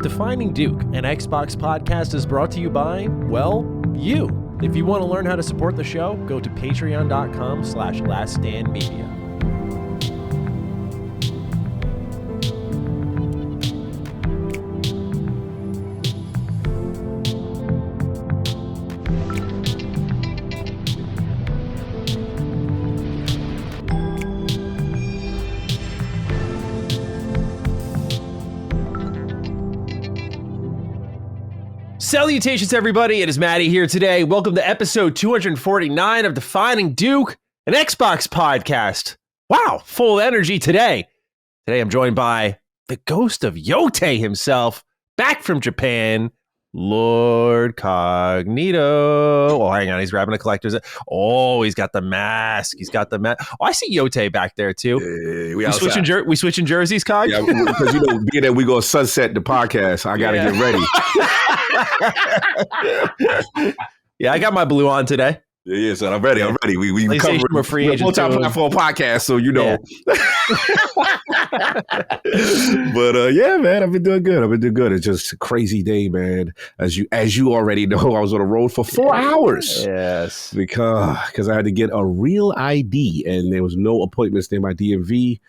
Defining Duke, an Xbox podcast, is brought to you by, well, you. If you want to learn how to support the show, go to patreon.com/laststandmedia. Salutations, everybody. It is Maddie here today. Welcome to episode 249 of Defining Duke, an Xbox podcast. Wow, full of energy today. Today I'm joined by the ghost of Yote himself, back from Japan, Lord Cognito. Oh, hang on. He's grabbing a collector's. Oh, he's got the mask. Oh, I see Yote back there, too. We switching jerseys, Cog? Yeah, because, being that we go sunset the podcast, I got to get ready. Yeah, I got my blue on today. Yeah, son, I'm ready. We cover a free agent multi-platform podcast, so Yeah. But yeah, man, I've been doing good. It's just a crazy day, man. As you already know, I was on the road for 4 hours. Yes, because I had to get a real ID, and there was no appointments near my DMV.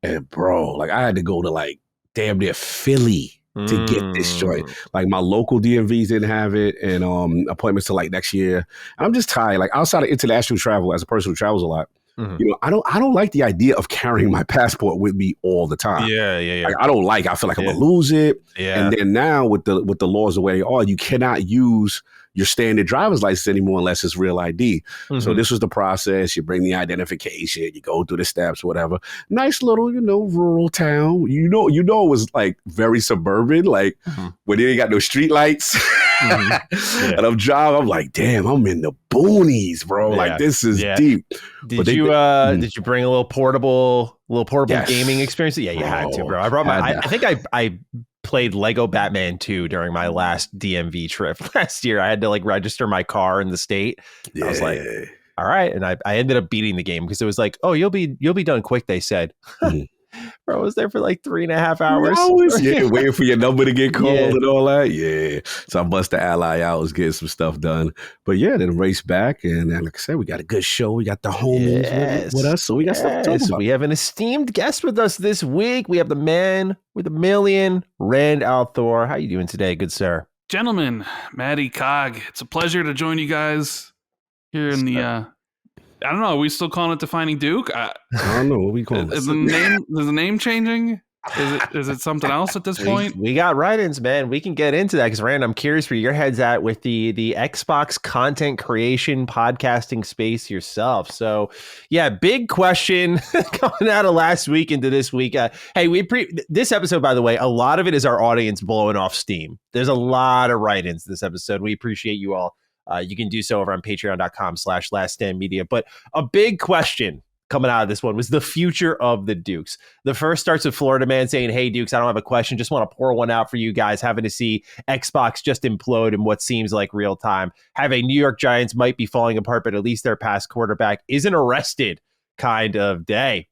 And bro, I had to go to damn near Philly to get this joint. My local DMVs didn't have it, and appointments to next year. And I'm just tired. Outside of international travel, as a person who travels a lot, I don't like the idea of carrying my passport with me all the time. Yeah. I feel like I'm gonna lose it. Yeah. And then now with the laws the way they are, you cannot use your standard driver's license anymore unless it's real ID. So this was the process. You bring the identification, you go through the steps, whatever. Nice little, rural town. It was very suburban, where they ain't got no street lights. Yeah. And I'm driving, I'm like, damn, I'm in the boonies, bro. Yeah. This is deep. Did you bring a little portable gaming experience? Yeah, you had to, bro. I brought I think I played Lego Batman 2 during my last DMV trip last year. I had to register my car in the state. Yeah. I was like, all right. And I ended up beating the game because it was like, oh, you'll be done quick, they said. Bro, I was there for 3.5 hours. Yeah, waiting for your number to get called and all that. Yeah. So I bust the ally out, was getting some stuff done. But yeah, then race back. And like I said, we got a good show. We got the homies with us. So we got stuff to talk about. We have an esteemed guest with us this week. We have the man with a million, Thor. How you doing today, good sir? Gentlemen, Maddie, Cog, it's a pleasure to join you guys here in the... I don't know. Are we still calling it Defining Duke? I don't know. What we calling it? Is the name changing? Is it something else at this point? We got write-ins, man. We can get into that because, Rand, I'm curious where your head's at with the Xbox content creation podcasting space yourself. So, yeah, big question coming out of last week into this week. Hey, this episode, by the way, a lot of it is our audience blowing off steam. There's a lot of write-ins this episode. We appreciate you all. You can do so over on patreon.com/laststandmedia. But a big question coming out of this one was the future of the Dukes. The first starts with Florida Man saying, hey, Dukes, I don't have a question. Just want to pour one out for you guys, having to see Xbox just implode in what seems like real time. Having New York Giants might be falling apart, but at least their past quarterback isn't arrested kind of day.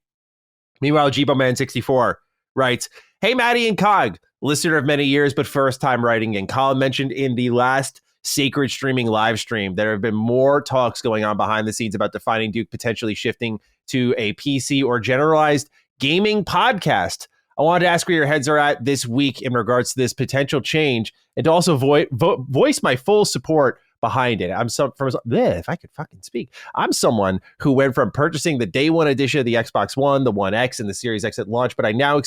Meanwhile, Jibo Man 64 writes, hey, Maddie and Cog, listener of many years, but first time writing in. Colin mentioned in the last Sacred Streaming live stream there have been more talks going on behind the scenes about Defining Duke potentially shifting to a PC or generalized gaming podcast. I wanted to ask where your heads are at this week in regards to this potential change, and to also voice my full support behind it. If I could fucking speak, I'm someone who went from purchasing the day one edition of the Xbox One, the One X, and the Series X at launch, but I now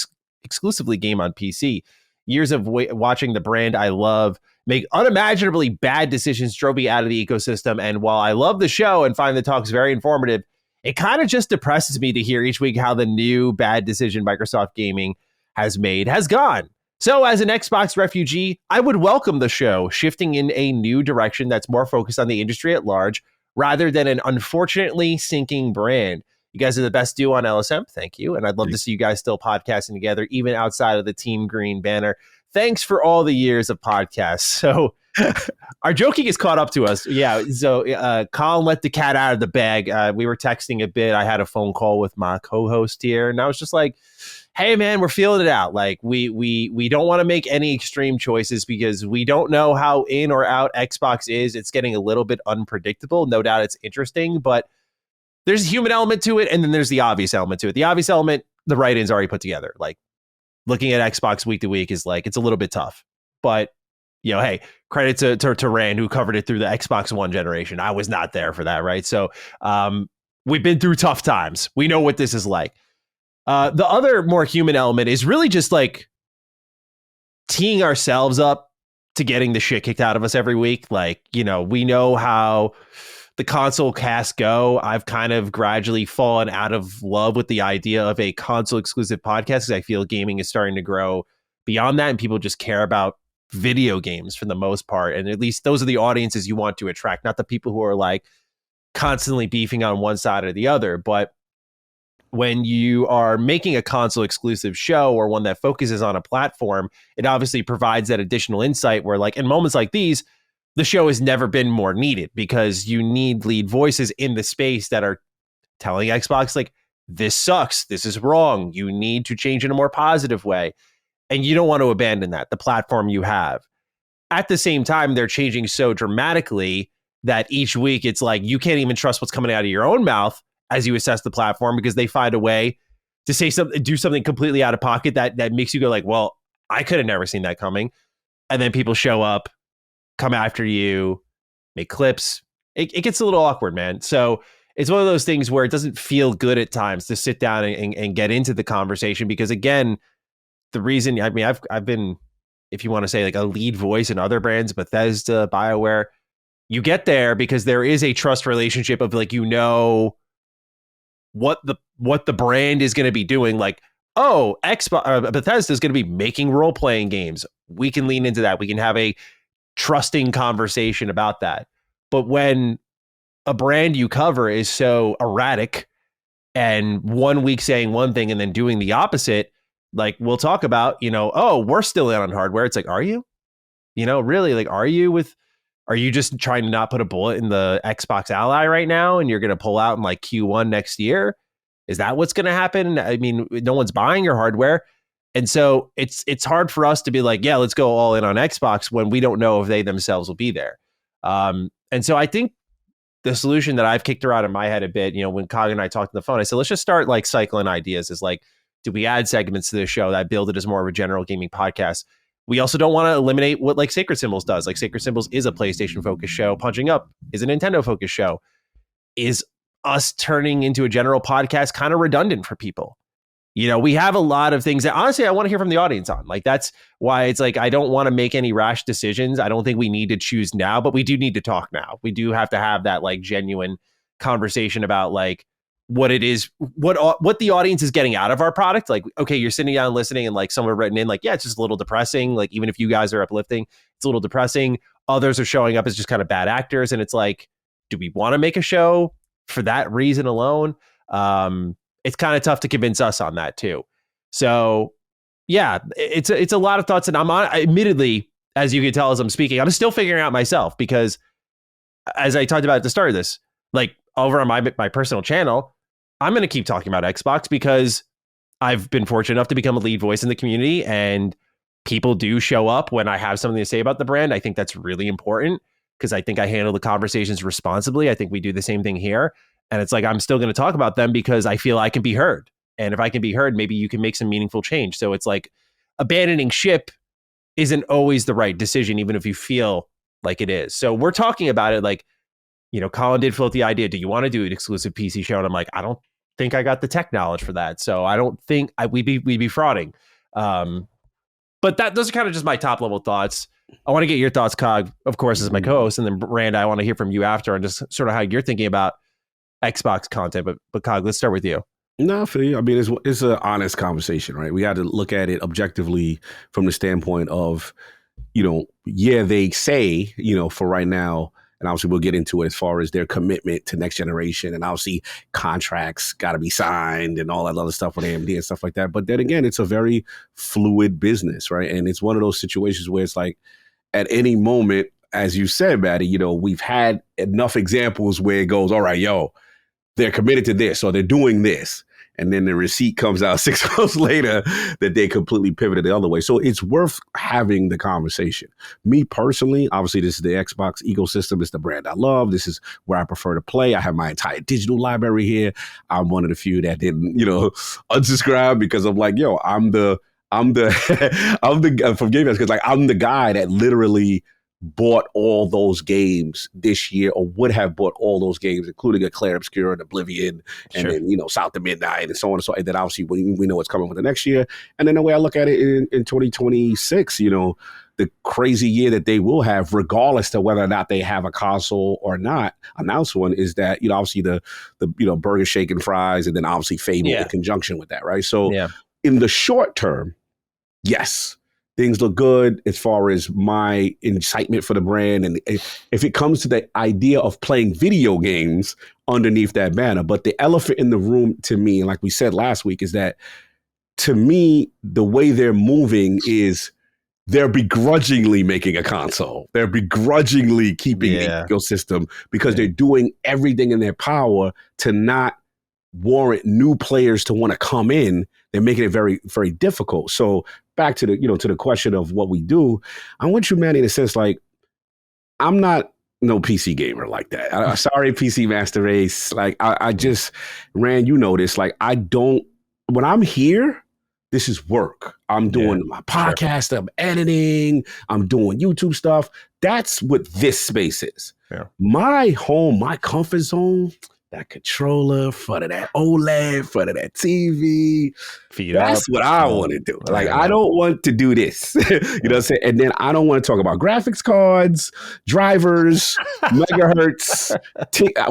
exclusively game on PC. Years of watching the brand I love make unimaginably bad decisions drove me out of the ecosystem. And while I love the show and find the talks very informative, it kind of just depresses me to hear each week how the new bad decision Microsoft Gaming has made has gone. So as an Xbox refugee, I would welcome the show shifting in a new direction that's more focused on the industry at large rather than an unfortunately sinking brand. You guys are the best duo on LSM. Thank you. And I'd love to see you guys still podcasting together, even outside of the Team Green banner. Thanks for all the years of podcasts. So our joking is caught up to us. Yeah. So Colin let the cat out of the bag. We were texting a bit. I had a phone call with my co-host here, and I was just like, hey man, we're feeling it out. Like we don't want to make any extreme choices because we don't know how in or out Xbox is. It's getting a little bit unpredictable. No doubt it's interesting, but there's a human element to it, and then there's the obvious element to it. The obvious element, the write-in's already put together. Like looking at Xbox week to week is like, it's a little bit tough. But, you know, hey, credit to Rand who covered it through the Xbox One generation. I was not there for that, right? So we've been through tough times. We know what this is like. The other more human element is really just like teeing ourselves up to getting the shit kicked out of us every week. Like, you know, we know how the console casts go. I've kind of gradually fallen out of love with the idea of a console exclusive podcast because I feel gaming is starting to grow beyond that and people just care about video games for the most part. And at least those are the audiences you want to attract, not the people who are like constantly beefing on one side or the other. But when you are making a console exclusive show or one that focuses on a platform, it obviously provides that additional insight where like in moments like these, the show has never been more needed because you need lead voices in the space that are telling Xbox like, this sucks, this is wrong, you need to change in a more positive way. And you don't want to abandon that, the platform you have. At the same time, they're changing so dramatically that each week it's like you can't even trust what's coming out of your own mouth as you assess the platform because they find a way to say something, do something completely out of pocket that makes you go like, well, I could have never seen that coming. And then people show up, come after you, make clips. It gets a little awkward, man. So it's one of those things where it doesn't feel good at times to sit down and get into the conversation because again, the reason, I mean, I've been, if you want to say like a lead voice in other brands, Bethesda, BioWare, you get there because there is a trust relationship of like, you know, what the brand is going to be doing. Like, oh, Bethesda is going to be making role-playing games. We can lean into that. We can have a trusting conversation about that. But when a brand you cover is so erratic and 1 week saying one thing and then doing the opposite, like we'll talk about, you know, oh, we're still in on hardware. It's like, are you? You know, really? Like, are you just trying to not put a bullet in the Xbox Ally right now and you're going to pull out in like Q1 next year? Is that what's going to happen? I mean, no one's buying your hardware. And so it's hard for us to be like, yeah, let's go all in on Xbox when we don't know if they themselves will be there. And so I think the solution that I've kicked around in my head a bit, you know, when Cog and I talked on the phone, I said, let's just start like cycling ideas. Is like, do we add segments to the show that build it as more of a general gaming podcast? We also don't want to eliminate what like Sacred Symbols does. Like Sacred Symbols is a PlayStation focused show. Punching Up is a Nintendo focused show. Is us turning into a general podcast kind of redundant for people? You know, we have a lot of things that honestly I want to hear from the audience on. Like that's why it's like I don't want to make any rash decisions. I don't think we need to choose now, but we do need to talk now. We do have to have that like genuine conversation about like what it is, what the audience is getting out of our product. Like, okay, you're sitting down listening and like someone written in like, yeah, it's just a little depressing. Like even if you guys are uplifting, it's a little depressing. Others are showing up as just kind of bad actors. And it's like, do we want to make a show for that reason alone? It's kind of tough to convince us on that too. So yeah, it's a lot of thoughts, and admittedly, as you can tell as I'm speaking, I'm still figuring out myself because as I talked about at the start of this, like over on my personal channel, I'm going to keep talking about Xbox because I've been fortunate enough to become a lead voice in the community and people do show up when I have something to say about the brand. I think that's really important because I think I handle the conversations responsibly. I think we do the same thing here. And it's like, I'm still going to talk about them because I feel I can be heard. And if I can be heard, maybe you can make some meaningful change. So it's like abandoning ship isn't always the right decision, even if you feel like it is. So we're talking about it like, you know, Colin did float the idea. Do you want to do an exclusive PC show? And I'm like, I don't think I got the tech knowledge for that. So I don't think we'd be frauding. But those are kind of just my top level thoughts. I want to get your thoughts, Cog, of course, as my co-host. And then Rand, I want to hear from you after and just sort of how you're thinking about Xbox content, but Cog, let's start with you. No, I feel you. I mean, it's an honest conversation, right? We got to look at it objectively from the standpoint of, you know, yeah, they say, you know, for right now, and obviously we'll get into it as far as their commitment to next generation, and obviously contracts got to be signed and all that other stuff with AMD and stuff like that. But then again, it's a very fluid business, right? And it's one of those situations where it's like at any moment, as you said, Maddie, you know, we've had enough examples where it goes, all right, yo, they're committed to this or they're doing this. And then the receipt comes out 6 months later that they completely pivoted the other way. So it's worth having the conversation. Me personally, obviously, this is the Xbox ecosystem. It's the brand I love. This is where I prefer to play. I have my entire digital library here. I'm one of the few that didn't, unsubscribe because I'm like, yo, I'm the I'm the from Game Pass, because like I'm the guy that literally bought all those games this year, or would have bought all those games, including a Clair Obscura and Oblivion, and then South of Midnight and so on and so on. And then obviously we know what's coming with the next year. And then the way I look at it in 2026, the crazy year that they will have, regardless to whether or not they have a console or not, announced one, is that obviously the burger, shake, and fries, and then obviously Fable in conjunction with that, right? So in the short term, yes, things look good as far as my incitement for the brand. And if it comes to the idea of playing video games underneath that banner, but the elephant in the room to me, and like we said last week, is that to me, the way they're moving is they're begrudgingly making a console. They're begrudgingly keeping the ecosystem because they're doing everything in their power to not warrant new players to want to come in. They're making it very, very difficult. So back to the question of what we do, I want you, Manny, in a sense, like, I'm not no PC gamer like that. Sorry, PC Master Race. Like, I just, Rand, this, like, when I'm here, this is work. I'm doing my podcast, I'm editing, I'm doing YouTube stuff. That's what this space is. Yeah. My home, my comfort zone, that controller, front of that OLED, front of that TV. That's what I want to do. Like, I don't want to do this. You know what I'm saying? And then I don't want to talk about graphics cards, drivers, megahertz,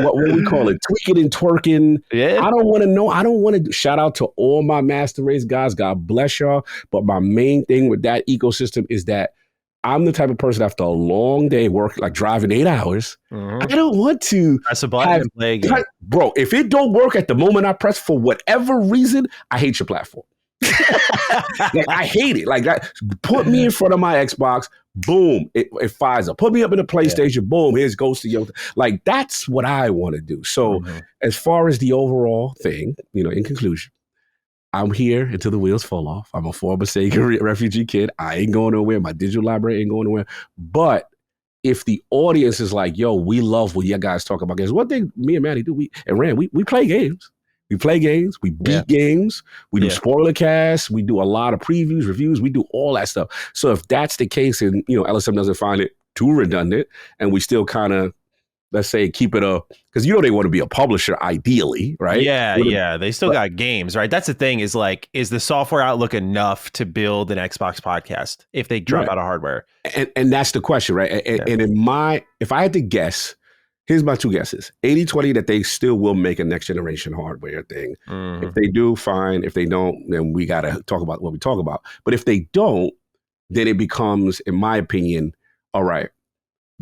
what we call it, tweaking and twerking. Yeah. I don't want to know. I don't want to shout out to all my Master Race guys. God bless y'all. But my main thing with that ecosystem is that I'm the type of person after a long day work, like driving 8 hours, I don't want to press a button and play a game. Bro, if it don't work at the moment I press for whatever reason, I hate your platform. Like, I hate it. Like, put me in front of my Xbox, boom, it fires up. Put me up in the PlayStation, boom, here's Ghost of Yoda. Like, that's what I want to do. So as far as the overall thing, in conclusion, I'm here until the wheels fall off. I'm a former Sega refugee kid. I ain't going nowhere. My digital library ain't going nowhere. But if the audience is like, yo, we love what you guys talk about games. One thing me and Maddie do, we play games. We play games. We beat games. We do spoiler casts. We do a lot of previews, reviews. We do all that stuff. So if that's the case and, LSM doesn't find it too redundant and we still kind of, let's say, keep it because they want to be a publisher ideally, right? Yeah. They still got games, right? That's the thing, is like, is the software outlook enough to build an Xbox podcast if they drop out of hardware? And that's the question, right? And if I had to guess, here's my two guesses. 80-20 that they still will make a next generation hardware thing. If they do, fine. If they don't, then we got to talk about what we talk about. But if they don't, then it becomes, in my opinion, all right,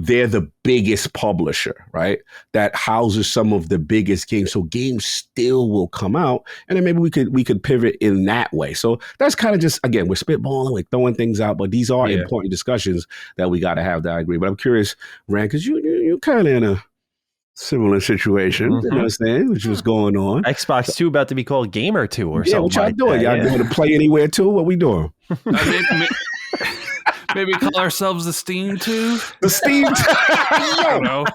they're the biggest publisher, right? That houses some of the biggest games. So games still will come out. And then maybe we could pivot in that way. So that's kind of just, again, we're spitballing, we're throwing things out, but these are important discussions that we got to have, that I agree. But I'm curious, Rand, because you're kind of in a similar situation, you know what I'm saying, which was going on. Xbox 2 about to be called Gamer 2 or something. What y'all like doing? That, y'all doing to play anywhere too? What we doing? Maybe call ourselves the Steam 2. The Steam 2. I don't know.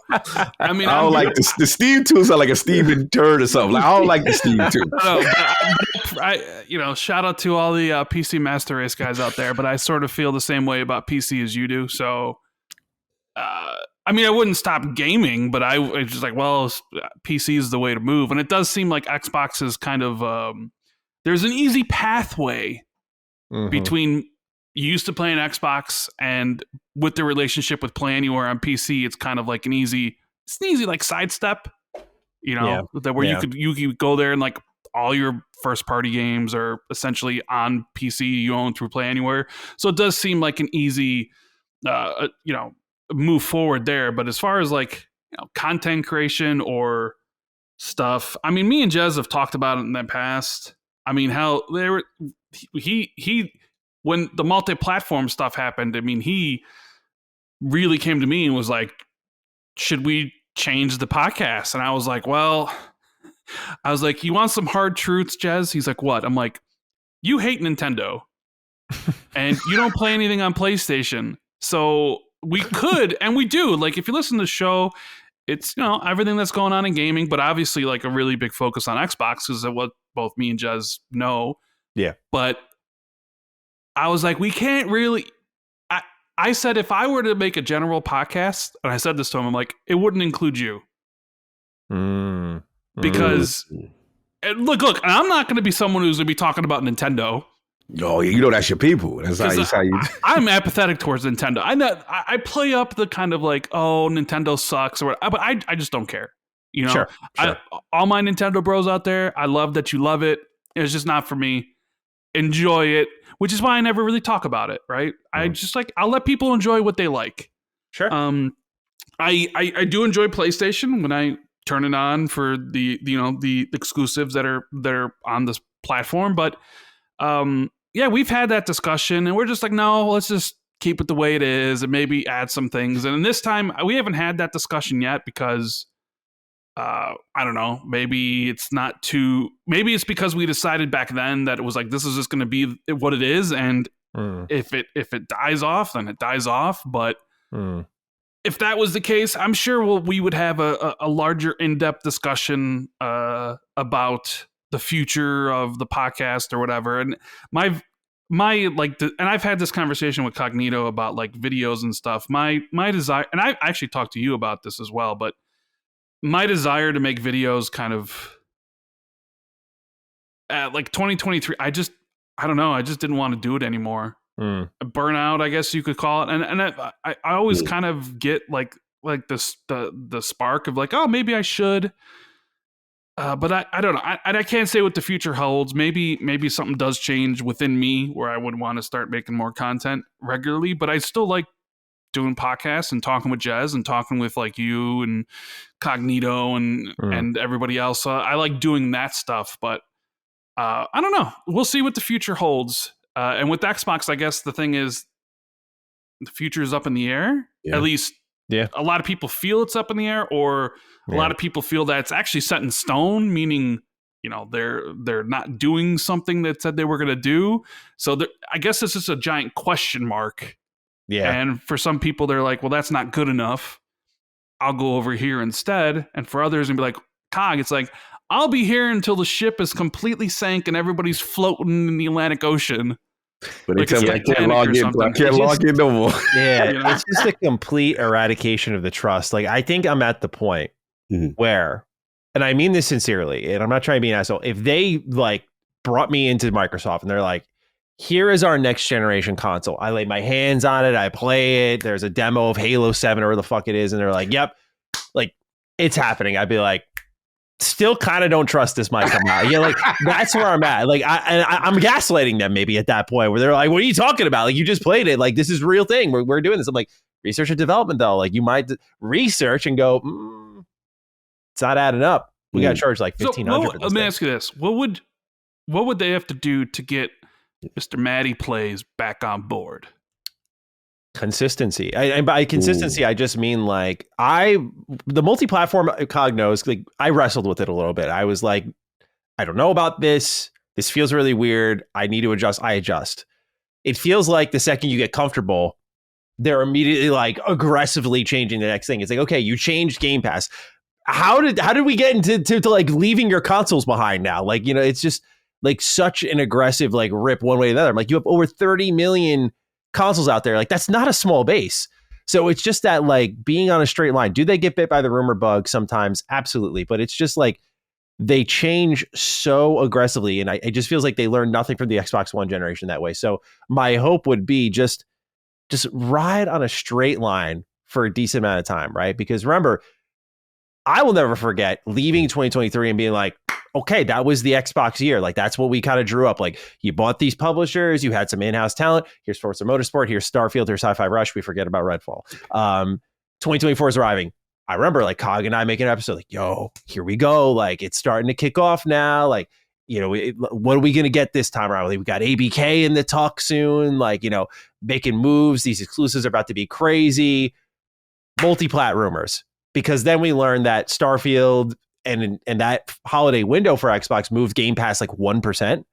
I mean, I don't like the Steam 2 sound like a Steven turd or something. Like, I don't like the Steam 2. I shout out to all the PC Master Race guys out there, but I sort of feel the same way about PC as you do. So, I mean, I wouldn't stop gaming, but I was just like, well, PC is the way to move. And it does seem like Xbox is kind of, there's an easy pathway between you used to play an Xbox, and with the relationship with Play Anywhere on PC, it's kind of like an easy like sidestep, that where you could go there and like all your first party games are essentially on PC you own through Play Anywhere. So it does seem like an easy, move forward there. But as far as like, content creation or stuff, I mean, me and Jez have talked about it in the past. I mean, how when the multi-platform stuff happened, I mean, he really came to me and was like, should we change the podcast? And I was like, well, I was like, you want some hard truths, Jez? He's like, what? I'm like, you hate Nintendo and you don't play anything on PlayStation. So we could, and we do. Like, if you listen to the show, it's, everything that's going on in gaming, but obviously like a really big focus on Xbox because of what both me and Jez know. Yeah. But I was like, we can't really. I said, if I were to make a general podcast, and I said this to him, I'm like, it wouldn't include you. Because, and look, and I'm not going to be someone who's going to be talking about Nintendo. Oh, you know that's your people. That's how you. I'm apathetic towards Nintendo. I play up the kind of like, oh, Nintendo sucks or whatever, but I just don't care. Sure. All my Nintendo bros out there, I love that you love it. It's just not for me. Enjoy it, which is why I never really talk about it. Right? I just like, I'll let people enjoy what they like. Sure. I do enjoy PlayStation when I turn it on for the exclusives that are on this platform, but yeah, we've had that discussion and we're just like, no, let's just keep it the way it is and maybe add some things. And this time we haven't had that discussion yet because I don't know, maybe it's because we decided back then that it was like, this is just going to be what it is. And if it dies off, then it dies off. But if that was the case, I'm sure we would have a larger in-depth discussion about the future of the podcast or whatever. And my like, and I've had this conversation with Cognito about like videos and stuff. My desire, and I actually talked to you about this as well, but my desire to make videos kind of at like 2023, I don't know. I just didn't want to do it anymore. Burnout, I guess you could call it. And I always kind of get like the spark of like, oh, maybe I should. But I don't know. I can't say what the future holds. Maybe something does change within me where I would want to start making more content regularly. But I still like doing podcasts and talking with Jez and talking with like you and Cognito and everybody else. So I like doing that stuff. But I don't know. We'll see what the future holds. And with Xbox, I guess the thing is the future is up in the air. Yeah. At least a lot of people feel it's up in the air, or a lot of people feel that it's actually set in stone, meaning, they're not doing something that said they were going to do. So I guess this is a giant question mark. Yeah. And for some people, they're like, well, that's not good enough. I'll go over here instead. And for others, and be like, Cog, it's like, I'll be here until the ship is completely sank and everybody's floating in the Atlantic Ocean. But like I can't log in no more. Yeah, it's just a complete eradication of the trust. Like, I think I'm at the point where, and I mean this sincerely, and I'm not trying to be an asshole, if they like brought me into Microsoft and they're like, here is our next generation console. I lay my hands on it. I play it. There's a demo of Halo 7 or whatever the fuck it is. And they're like, yep, like it's happening. I'd be like, still kind of don't trust this might come out. Yeah, like that's where I'm at. Like I'm gaslighting them maybe at that point where they're like, what are you talking about? Like you just played it. Like this is a real thing. We're doing this. I'm like, research and development though. Like you might research and go, it's not adding up. We got to charge like $1,500. Let me ask you this: what would they have to do to get Mr. Matty Plays back on consistency? And by consistency, I just mean like the multi-platform Cognos, like I wrestled with it a little bit. I was like, I don't know about this. This feels really weird. I need to adjust. I adjust. It feels like the second you get comfortable, they're immediately like aggressively changing the next thing. It's like, okay, you changed Game Pass. How did we get into like leaving your consoles behind now? Like, it's just like such an aggressive like rip one way or the other. I'm like, you have over 30 million consoles out there. Like that's not a small base. So it's just that like being on a straight line. Do they get bit by the rumor bug sometimes? Absolutely. But it's just like they change so aggressively. And it just feels like they learned nothing from the Xbox One generation that way. So my hope would be just ride on a straight line for a decent amount of time, right? Because remember, I will never forget leaving 2023 and being like, okay, that was the Xbox year. Like, that's what we kind of drew up. Like, you bought these publishers, you had some in-house talent. Here's Forza Motorsport, here's Starfield, here's Sci-Fi Rush. We forget about Redfall. 2024 is arriving. I remember, like, Cog and I making an episode, like, yo, here we go. Like, it's starting to kick off now. Like, what are we going to get this time around? Like, we got ABK in the talk soon. Like, making moves. These exclusives are about to be crazy. Multi-plat rumors. Because then we learned that Starfield and that holiday window for Xbox moved Game Pass like 1%,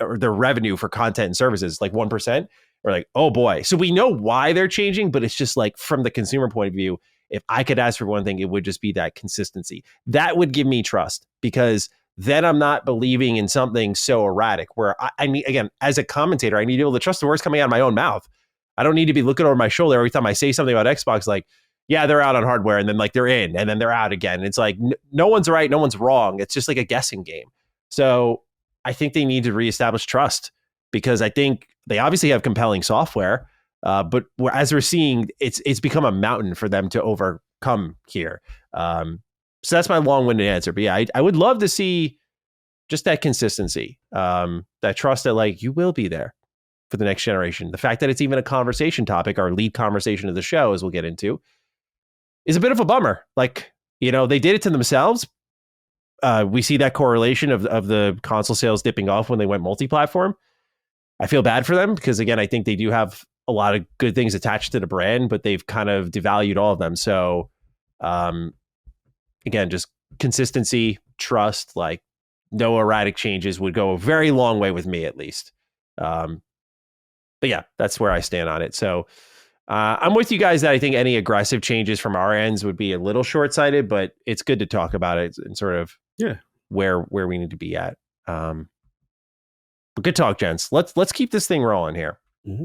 or their revenue for content and services like 1%. We're like, oh boy. So we know why they're changing, but it's just like from the consumer point of view, if I could ask for one thing, it would just be that consistency. That would give me trust, because then I'm not believing in something so erratic where I need, again, as a commentator, I need to be able to trust the words coming out of my own mouth. I don't need to be looking over my shoulder every time I say something about Xbox, like, yeah, they're out on hardware, and then like they're in, and then they're out again. It's like, no one's right, no one's wrong. It's just like a guessing game. So I think they need to reestablish trust, because I think they obviously have compelling software, but as we're seeing, it's become a mountain for them to overcome here. So that's my long-winded answer. But yeah, I would love to see just that consistency, that trust that like you will be there for the next generation. The fact that it's even a conversation topic, our lead conversation of the show, as we'll get into, is a bit of a bummer. Like, you know, they did it to themselves. We see that correlation of the console sales dipping off when they went multi-platform. I feel bad for them, because again, I think they do have a lot of good things attached to the brand, but they've kind of devalued all of them. So, again, just consistency, trust, like no erratic changes would go a very long way with me, at least. But yeah, that's where I stand on it. So I'm with you guys that I think any aggressive changes from our ends would be a little short-sighted, but it's good to talk about it and sort of where we need to be at. But good talk, gents. Let's keep this thing rolling here. Mm-hmm.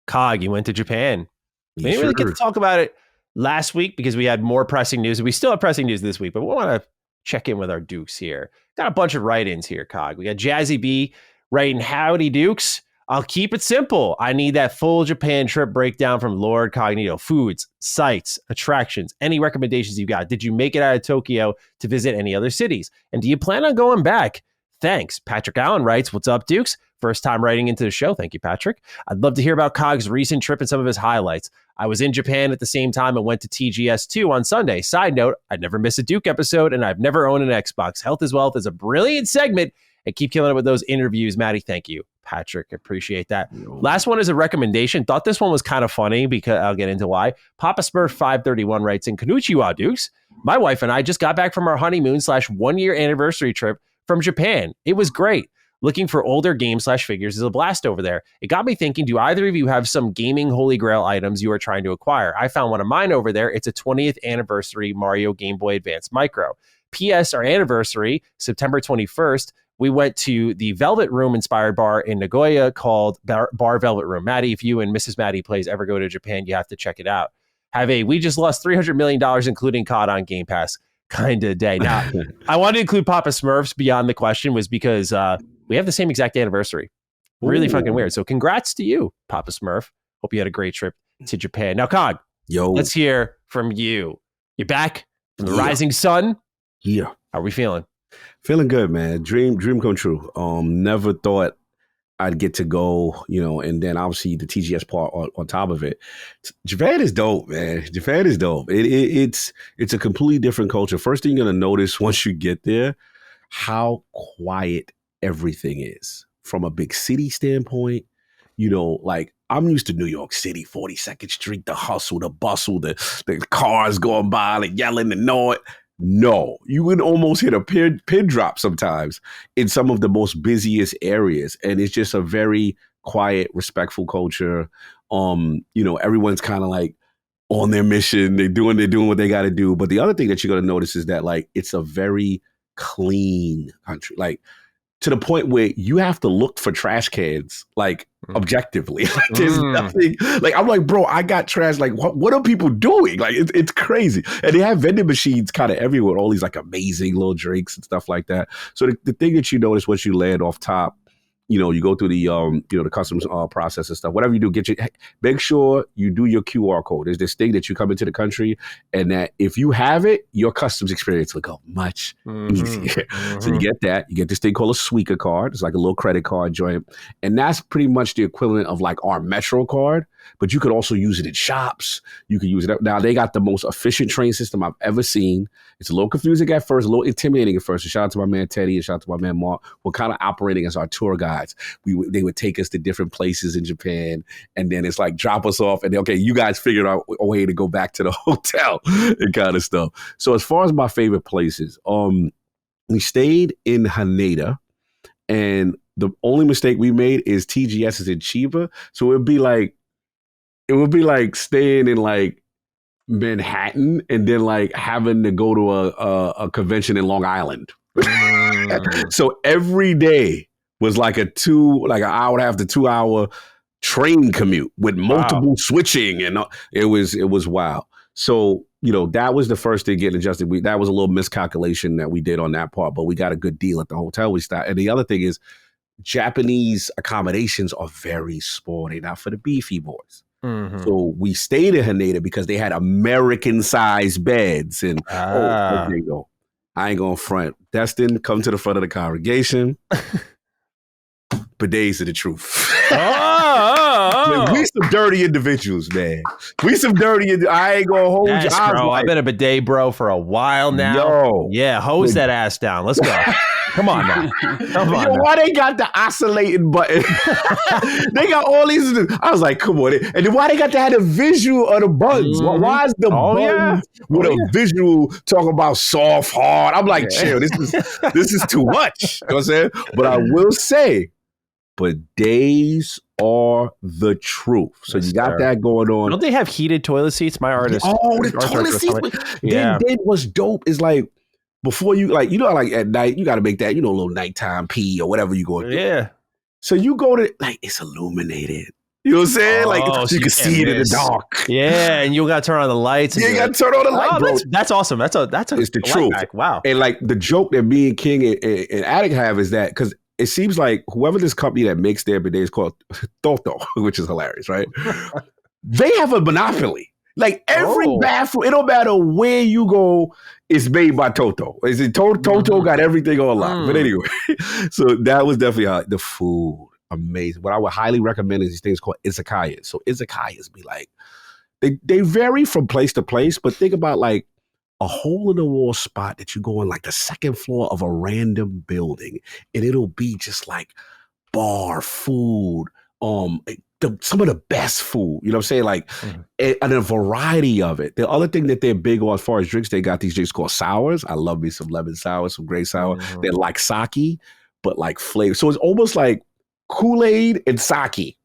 Cog, you went to Japan. We didn't really get to talk about it last week because we had more pressing news. We still have pressing news this week, but we want to check in with our Dukes here. Got a bunch of write-ins here, Cog. We got Jazzy B writing, howdy, Dukes. I'll keep it simple. I need that full Japan trip breakdown from Lord Cognito. Foods, sites, attractions, any recommendations you got. Did you make it out of Tokyo to visit any other cities? And do you plan on going back? Thanks. Patrick Allen writes, what's up, Dukes? First time writing into the show. Thank you, Patrick. I'd love to hear about Cog's recent trip and some of his highlights. I was in Japan at the same time and went to TGS2 on Sunday. Side note, I'd never miss a Duke episode, and I've never owned an Xbox. Health is Wealth is a brilliant segment, and keep killing it with those interviews, Maddie. Thank you, Patrick. Appreciate that. Last one is a recommendation. Thought this one was kind of funny, because I'll get into why. Papa Smurf 531 writes, in Konnichiwa, Dukes. My wife and I just got back from our honeymoon / 1 year anniversary trip from Japan. It was great. Looking for older games / figures is a blast over there. It got me thinking, do either of you have some gaming holy grail items you are trying to acquire? I found one of mine over there. It's a 20th anniversary Mario Game Boy Advance Micro. P.S. Our anniversary, September 21st, we went to the Velvet Room inspired bar in Nagoya called Bar Velvet Room. Maddie, if you and Mrs. Maddie Plays ever go to Japan, you have to check it out. We just lost $300 million, including COD on Game Pass kind of day. Now, I wanted to include Papa Smurfs beyond the question was because we have the same exact anniversary. Really fucking weird. So congrats to you, Papa Smurf. Hope you had a great trip to Japan. Now, Cog, let's hear from you. You're back from the rising sun. Yeah. How are we feeling? Feeling good, man. Dream come true. Never thought I'd get to go, and then obviously the TGS part on top of it. Japan is dope, man. Japan is dope. It's a completely different culture. First thing you're going to notice once you get there, how quiet everything is from a big city standpoint. Like I'm used to New York City, 42nd Street, the hustle, the bustle, the cars going by, like yelling and knowing. No, you would almost hit a pin drop sometimes in some of the most busiest areas. And it's just a very quiet, respectful culture. Everyone's kind of like on their mission. They're doing what they got to do. But the other thing that you're going to notice is that like, it's a very clean country. Like, to the point where you have to look for trash cans, like objectively. Like, there's nothing. Like I'm like, bro, I got trash. Like, what are people doing? Like, it's crazy. And they have vending machines kind of everywhere. All these like amazing little drinks and stuff like that. So the thing that you notice once you land off top, you go through the the customs process and stuff. Whatever you do, make sure you do your QR code. There's this thing that you come into the country, and that if you have it, your customs experience will go much easier. So you get that. You get this thing called a Suica card. It's like a little credit card joint, and that's pretty much the equivalent of like our Metro card. But you could also use it in shops. You could use it. Now they got the most efficient train system I've ever seen. It's a little confusing at first, a little intimidating at first. So shout out to my man Teddy and shout out to my man Mark. We're kind of operating as our tour guide rides. They would take us to different places in Japan, and then it's like drop us off, and okay, you guys figured out a way to go back to the hotel and kind of stuff. So as far as my favorite places, we stayed in Haneda, and the only mistake we made is TGS is in Chiba, so it would be like staying in like Manhattan and then like having to go to a convention in Long Island. So every day was like an hour and a half to 2 hour train commute with multiple switching, and it was wild. So, that was the first thing getting adjusted. That was a little miscalculation that we did on that part, but we got a good deal at the hotel we stopped. And the other thing is Japanese accommodations are very small. They're not for the beefy boys. Mm-hmm. So we stayed in Haneda because they had American-sized beds. And okay, go. I ain't gonna front. Destin, come to the front of the congregation. Bidets are the truth. Man, we some dirty individuals, man. I ain't gonna hold you. Bro, I've been a bidet bro for a while now. Yo, yeah, hose that ass down. Let's go. Come on now. Why they got the oscillating button? They got all these. I was like, come on. And then why they got to have the visual of the buttons? Mm-hmm. Why is the buttons with a visual talking about soft, hard? I'm like, chill. This is too much. You know what I'm saying? But I will say, bidets are the truth. So you got that going on. Don't they have heated toilet seats? My artist. Oh, the toilet seats. Then what's dope is like, before you, like, like at night, you got to make that, a little nighttime pee or whatever you going to do. Yeah. So you go to, like, it's illuminated. You know what I'm saying? Like, so you can see it in the dark. Yeah, and you got to turn on the lights. Yeah, you got to turn on the light, bro. That's awesome. It's the truth. Back. Wow. And, like, the joke that me and King and Attic have is that, because it seems like whoever this company that makes their bidet is called Toto, which is hilarious, right? They have a monopoly. Like every bathroom, it don't matter where you go, it's made by Toto. Is it Toto got everything on lock? But anyway, so that was definitely the food. Amazing. What I would highly recommend is these things called izakayas. So izakayas be like, they vary from place to place, but think about like a hole in the wall spot that you go on like the second floor of a random building, and it'll be just like bar food, some of the best food, you know what I'm saying? Like, and a variety of it. The other thing that they're big on as far as drinks, they got these drinks called sours. I love me some lemon sour, some grape sour. They're like sake, but like flavor. So it's almost like Kool-Aid and sake.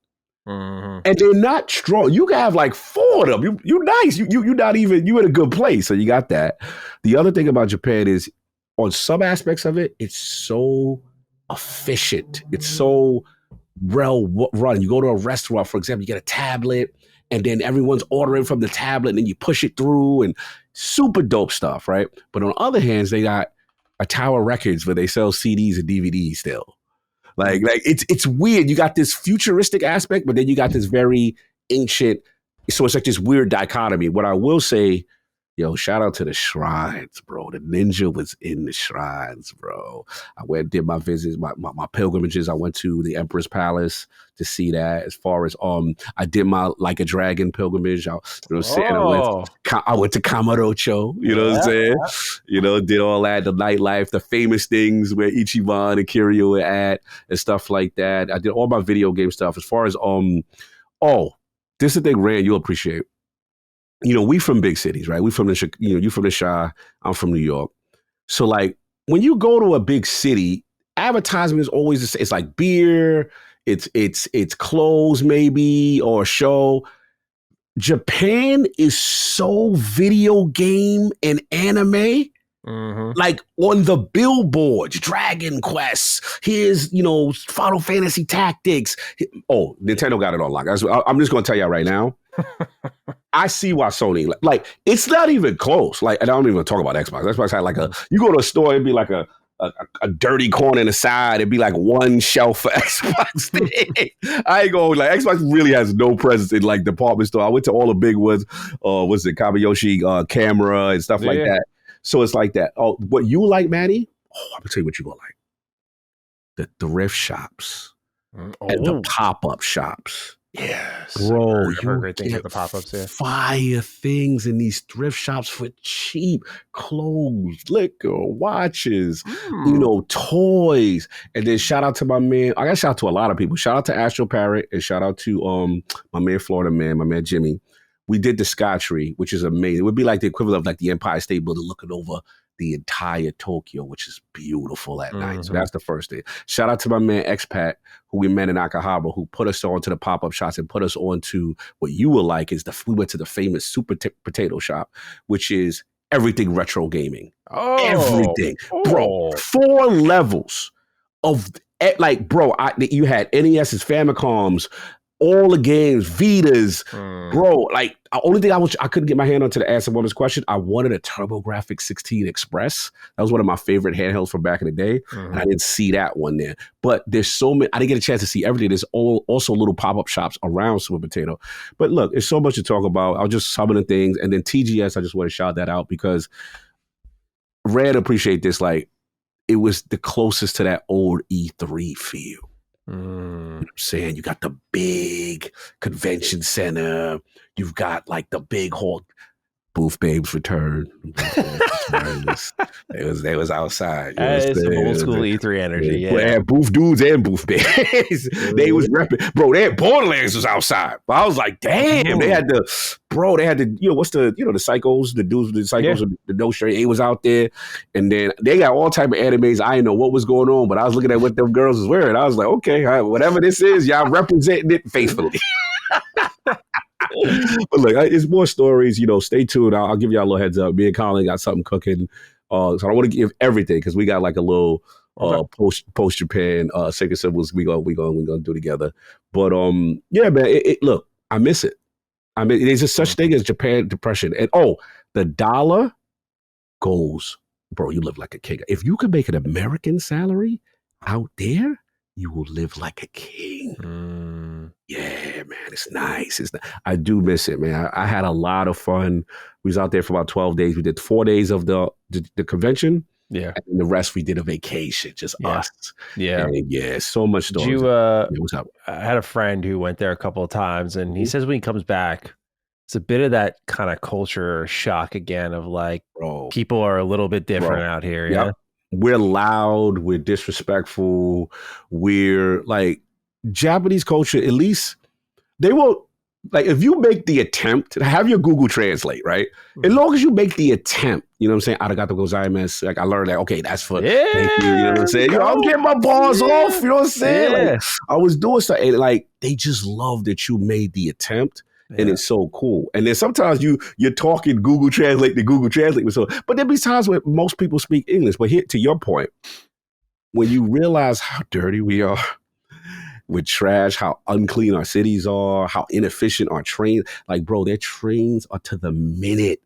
And they're not strong. You can have like 4 of them. You nice. You not even, you in a good place. So you got that. The other thing about Japan is on some aspects of it, it's so efficient. It's so well run. You go to a restaurant, for example, you get a tablet, and then everyone's ordering from the tablet, and then you push it through, and super dope stuff, right? But on the other hand, they got a Tower Records where they sell CDs and DVDs still. Like it's weird. You got this futuristic aspect, but then you got this very ancient. So it's like this weird dichotomy. What I will say, shout out to the shrines, bro. The ninja was in the shrines, bro. I went, did my visits, my pilgrimages. I went to the Emperor's Palace to see that. As far as I did my Like a Dragon pilgrimage. I went to Kamurocho, you know what I'm saying? Did all that, the nightlife, the famous things where Ichiban and Kiryu were at and stuff like that. I did all my video game stuff. As far as this is the thing, Rand, you'll appreciate. We from big cities, right? We from you from the Chi, I'm from New York. So like when you go to a big city, advertisement is always the same. It's like beer, it's clothes maybe, or a show. Japan is so video game and anime. Like on the billboards, Dragon Quest, here's, Final Fantasy Tactics. Oh, Nintendo got it on lock. I'm just going to tell y'all right now. I see why Sony, like, it's not even close. Like, and I don't even talk about Xbox. Xbox had like you go to a store, it'd be like a dirty corner in the side. It'd be like one shelf for Xbox thing. I ain't going, like, Xbox really has no presence in like department store. I went to all the big ones, what's it, Kabayoshi Camera and stuff like that. So it's like that. Oh, what you like, Manny? Oh, I'm gonna tell you what you gonna like. The thrift shops and the pop-up shops. Yes. Bro, I've heard you great things get about the pop-ups, yeah. fire things in these thrift shops for cheap. Clothes, liquor, watches, toys. And then shout out to my man. I got shout out to a lot of people. Shout out to Astro Parrot and shout out to my man Florida Man, my man Jimmy. We did the Sky Tree, which is amazing. It would be like the equivalent of like the Empire State Building looking over the entire Tokyo, which is beautiful at night. So that's the first thing. Shout out to my man Expat, who we met in Akihabara, who put us onto the pop-up shops and put us onto what you will like is we went to the famous Super Potato Shop, which is everything retro gaming. Oh. Everything. Bro, 4 levels of like, bro, you had NES's, Famicoms, all the games, Vitas, bro. Like, the only thing I couldn't get my hand on to answer woman's question. I wanted a TurboGrafx 16 Express. That was one of my favorite handhelds from back in the day, and I didn't see that one there. But there's so many. I didn't get a chance to see everything. There's also little pop-up shops around Super Potato. But look, there's so much to talk about. I'll just some of the things, and then TGS. I just want to shout that out because Red appreciate this. Like, it was the closest to that old E3 feel. You know what I'm saying? You got the big convention center. You've got like the big hall. Booth Babes return. They was outside. It's some old school E3 energy. Yeah. They had booth dudes and booth babes. They was repping. Bro, they had Borderlands was outside. But I was like, damn, they had the what's the psychos, the dudes with the psychos with the no shirt. He was out there. And then they got all type of animes. I didn't know what was going on, but I was looking at what them girls was wearing. I was like, okay, whatever this is, y'all representing it faithfully. But look, it's more stories. Stay tuned. I'll give y'all a little heads up. Me and Colin got something cooking. So I don't want to give everything because we got like a little post Japan Sacred Symbols we gonna do together. But yeah, man. Look, I miss it. I mean, there's just such thing as Japan depression, and the dollar goes, bro. You live like a king. If you could make an American salary out there, you will live like a king. Yeah, man, it's nice. I do miss it, man. I had a lot of fun. We was out there for about 12 days. We did 4 days of the convention. Yeah. And the rest we did a vacation, just us. Yeah. And so much stories. What's up? I had a friend who went there a couple of times, and he says when he comes back, it's a bit of that kind of culture shock again of like, people are a little bit different out here. Yeah. We're loud, we're disrespectful, we're like Japanese culture, at least they won't like if you make the attempt, have your Google Translate, right? As long as you make the attempt, you know what I'm saying? Arigato gozaimasu. Like I learned that, okay, that's for thank you, you know what I'm saying? I'm getting my bars off, you know what I'm saying? Like, I was doing something like they just love that you made the attempt. And it's so cool. And then sometimes you're talking Google Translate to Google Translate. But there be times where most people speak English. But here, to your point, when you realize how dirty we are with trash, how unclean our cities are, how inefficient our trains, like, bro, their trains are to the minute.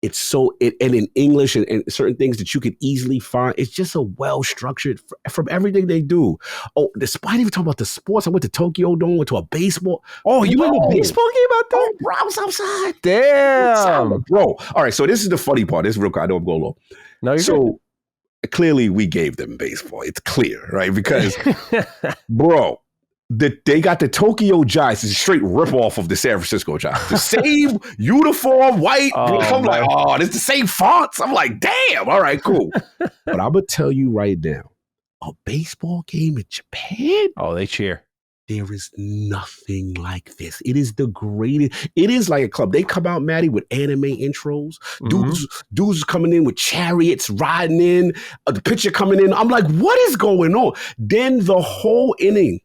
It's so, and in English and certain things that you could easily find, it's just a well-structured from everything they do. Oh, despite even talking about the sports, I went to Tokyo Dome, went to a baseball. Oh, you went to a baseball game out there? Oh, bro, I was outside. Damn. Bro. All right, so this is the funny part. This is real quick. I know I'm going low. No, you're good. Clearly we gave them baseball. It's clear, right? Because, bro, they got the Tokyo Giants. It's a straight ripoff of the San Francisco Giants. The same uniform, white. I'm like, it's the same fonts. I'm like, damn. All right, cool. But I'm going to tell you right now, a baseball game in Japan? Oh, they cheer. There is nothing like this. It is the greatest. It is like a club. They come out, Maddie, with anime intros. Dudes coming in with chariots riding in. The pitcher coming in. I'm like, what is going on? Then the whole inning,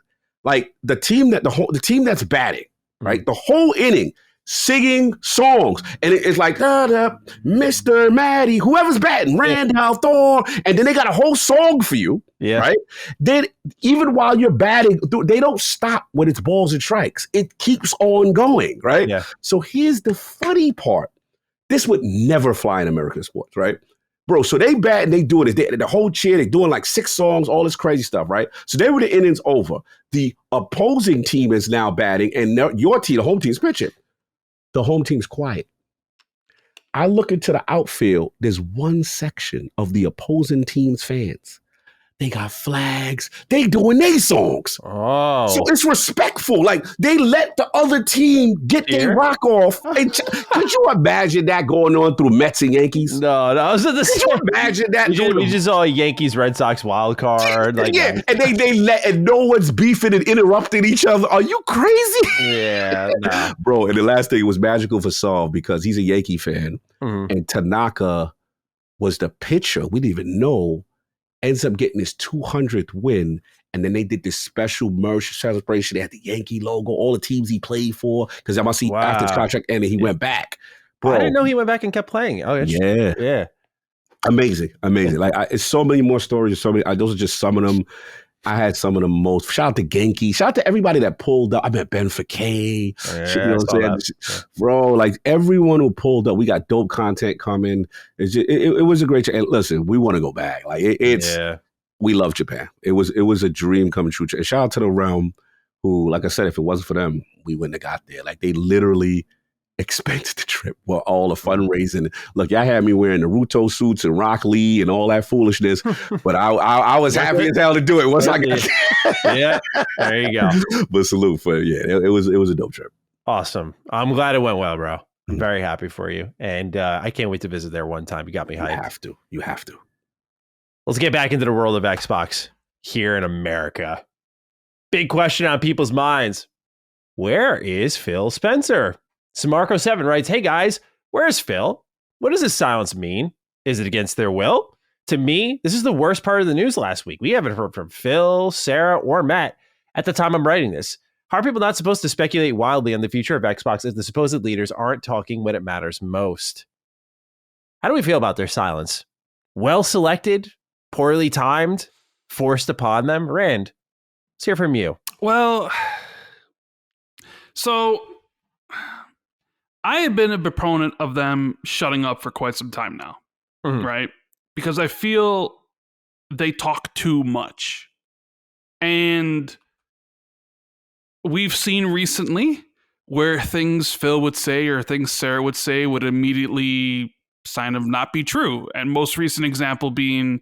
like the team that's batting, right? The whole inning singing songs, and it's like Mr. Maddie, whoever's batting, Randolph, Thor, and then they got a whole song for you, right? Then even while you're batting, they don't stop when it's balls and strikes. It keeps on going, right? Yeah. So here's the funny part: this would never fly in American sports, right? Bro, so they bat and they doing it. The whole cheer, they doing like 6 songs, all this crazy stuff, right? So they were the innings over. The opposing team is now batting, and your team, the home team, is pitching. The home team's quiet. I look into the outfield. There's one section of the opposing team's fans They got flags. They doing their songs. Oh. So it's respectful. Like, they let the other team get their rock off. Could you imagine that going on through Mets and Yankees? No. Could you imagine that? We just saw a Yankees Red Sox wild card. Like, yeah, and and no one's beefing and interrupting each other. Are you crazy? Yeah, nah. Bro. And the last thing was magical for Saul because he's a Yankee fan, and Tanaka was the pitcher. We didn't even know. Ends up getting his 200th win. And then they did this special merch celebration. They had the Yankee logo, all the teams he played for. Because I must see after his contract ended, he went back. Bro, I didn't know he went back and kept playing. Oh, yeah. Amazing. Like, it's so many more stories. So many. Those are just some of them. I had some of the most. Shout out to Genki. Shout out to everybody that pulled up. I met Ben Fakay. You know what I'm saying? Bro, like, everyone who pulled up, we got dope content coming. It was a great and listen, we want to go back. Like, we love Japan. It was a dream coming true. And shout out to the Realm who, like I said, if it wasn't for them, we wouldn't have got there. Like, they literally expensed the trip for all the fundraising. Look, y'all had me wearing Naruto suits and Rock Lee and all that foolishness, but I was happy as hell to do it once I got yeah, there you go. But salute for it was a dope trip. Awesome. I'm glad it went well, bro. I'm very happy for you, and I can't wait to visit there one time. You got me hyped. You have to. Let's get back into the world of Xbox here in America. Big question on people's minds: where is Phil Spencer? Samarco7 writes, hey guys, where's Phil? What does this silence mean? Is it against their will? To me, this is the worst part of the news last week. We haven't heard from Phil, Sarah, or Matt at the time I'm writing this. How are people not supposed to speculate wildly on the future of Xbox if the supposed leaders aren't talking when it matters most? How do we feel about their silence? Well selected? Poorly timed? Forced upon them? Rand, let's hear from you. Well, so I have been a proponent of them shutting up for quite some time now, right? Because I feel they talk too much. And we've seen recently where things Phil would say or things Sarah would say would immediately kind of not be true. And most recent example being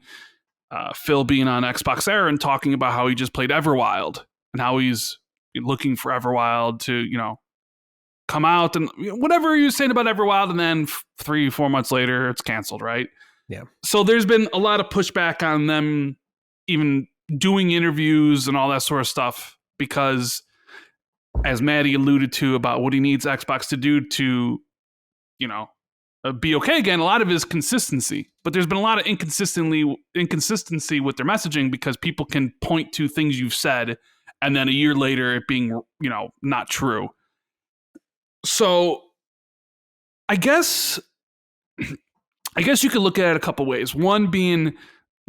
Phil being on Xbox Era and talking about how he just played Everwild and how he's looking for Everwild to, come out and whatever you're saying about Everwild, and then 3-4 months later it's canceled, right? Yeah. So there's been a lot of pushback on them even doing interviews and all that sort of stuff because, as Maddie alluded to about what he needs Xbox to do to, be okay again, a lot of it is consistency. But there's been a lot of inconsistency with their messaging because people can point to things you've said and then a year later it being, not true. So I guess you could look at it a couple ways. One being,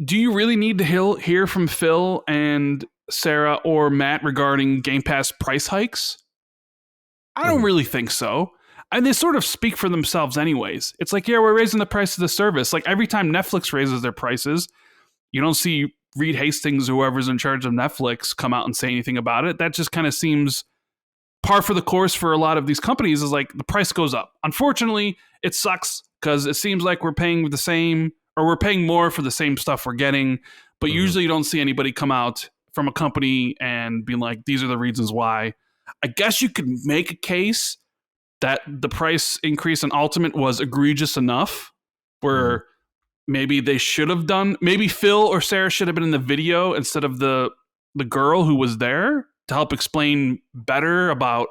do you really need to hear from Phil and Sarah or Matt regarding Game Pass price hikes? I don't really think so. And they sort of speak for themselves anyways. It's like, yeah, we're raising the price of the service. Like every time Netflix raises their prices, you don't see Reed Hastings, whoever's in charge of Netflix, come out and say anything about it. That just kind of seems par for the course for a lot of these companies is like the price goes up. Unfortunately, it sucks because it seems like we're paying the same or we're paying more for the same stuff we're getting. But usually you don't see anybody come out from a company and be like, these are the reasons why. I guess you could make a case that the price increase in Ultimate was egregious enough where maybe they should have done, maybe Phil or Sarah should have been in the video instead of the girl who was there to help explain better about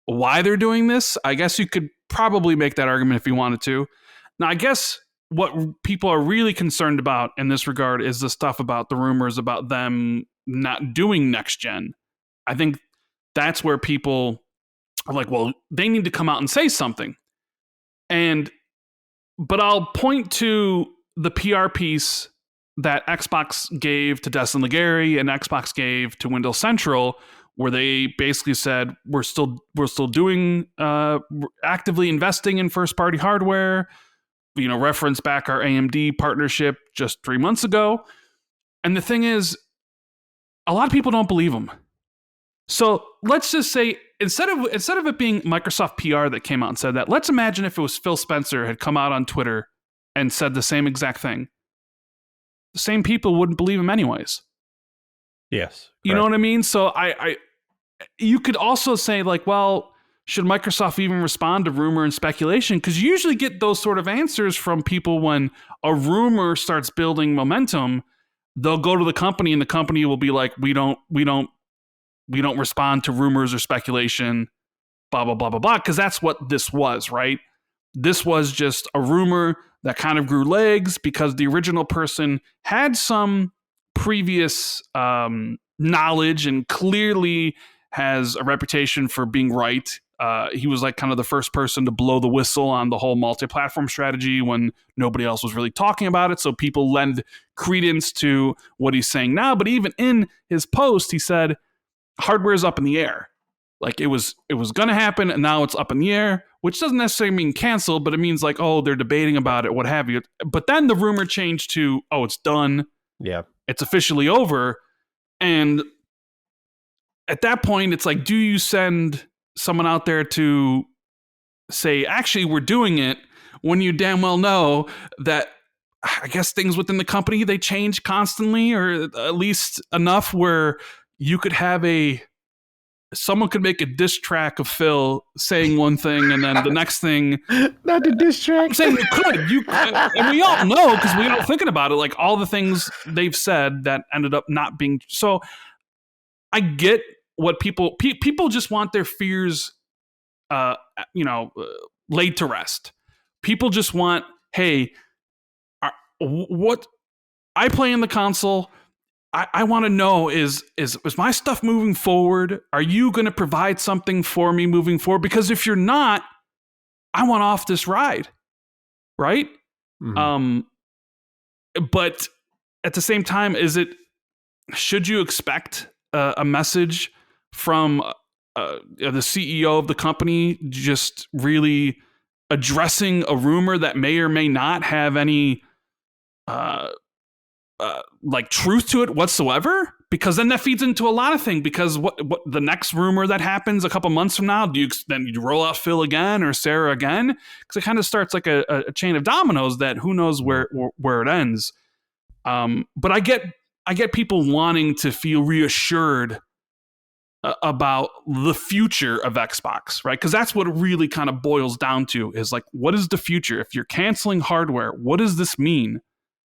why they're doing this. I guess you could probably make that argument if you wanted to. Now, I guess what people are really concerned about in this regard is the stuff about the rumors about them not doing next gen. I think that's where people are like, well, they need to come out and say something. But I'll point to the PR piece that Xbox gave to Destin Legary and Xbox gave to Windows Central, where they basically said we're still doing actively investing in first party hardware. Reference back our AMD partnership just 3 months ago. And the thing is, a lot of people don't believe them. So let's just say instead of it being Microsoft PR that came out and said that, let's imagine if it was Phil Spencer had come out on Twitter and said the same exact thing. the same people wouldn't believe him anyways. Yes. You know what I mean? So you could also say like, well, should Microsoft even respond to rumor and speculation? Because you usually get those sort of answers from people when a rumor starts building momentum. They'll go to the company and the company will be like, we don't respond to rumors or speculation, blah, blah, blah, blah, blah. Because that's what this was, right? This was just a rumor that kind of grew legs because the original person had some previous knowledge and clearly has a reputation for being right. He was like kind of the first person to blow the whistle on the whole multi-platform strategy when nobody else was really talking about it. So people lend credence to what he's saying now. But even in his post, he said, hardware is up in the air. Like it was going to happen and now it's up in the air, which doesn't necessarily mean canceled, but it means like, oh, they're debating about it, what have you. But then the rumor changed to, oh, it's done. Yeah. It's officially over. And at that point, it's like, do you send someone out there to say, actually, we're doing it, when you damn well know that, I guess, things within the company, they change constantly, or at least enough where you could have someone could make a diss track of Phil saying one thing and then the next thing. Not the diss track. I'm saying you could. And we all know, because we all thinking about it, like all the things they've said that ended up not being. So I get what people just want their fears, laid to rest. People just want, hey, what I play in the console, I want to know is my stuff moving forward? Are you going to provide something for me moving forward? Because if you're not, I want off this ride, right? Mm-hmm. But at the same time, should you expect a message from the CEO of the company just really addressing a rumor that may or may not have any like truth to it whatsoever? Because then that feeds into a lot of things. Because what the next rumor that happens a couple months from now, do you roll out Phil again or Sarah again? Because it kind of starts like a chain of dominoes that who knows where it ends. But I get people wanting to feel reassured about the future of Xbox, right? Because that's what it really kind of boils down to, is like, what is the future? If you're canceling hardware, what does this mean?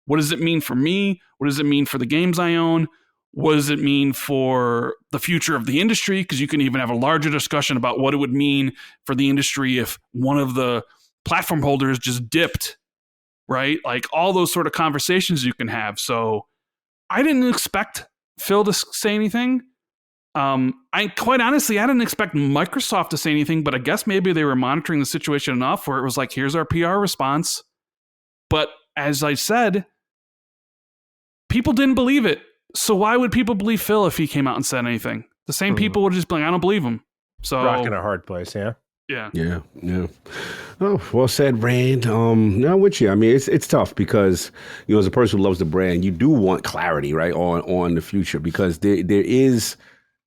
What does it mean for me? What does it mean for the games I own? What does it mean for the future of the industry? Because you can even have a larger discussion about what it would mean for the industry if one of the platform holders just dipped, right? Like all those sort of conversations you can have. So I didn't expect Phil to say anything. Quite honestly, I didn't expect Microsoft to say anything, but I guess maybe they were monitoring the situation enough where it was like, here's our PR response. But as I said, people didn't believe it. So why would people believe Phil if he came out and said anything? The same people would just be like, I don't believe him. So rock in a hard place, yeah. Yeah. Oh, well said, Rand. Now with you. I mean, it's tough because, as a person who loves the brand, you do want clarity, right, on the future, because there is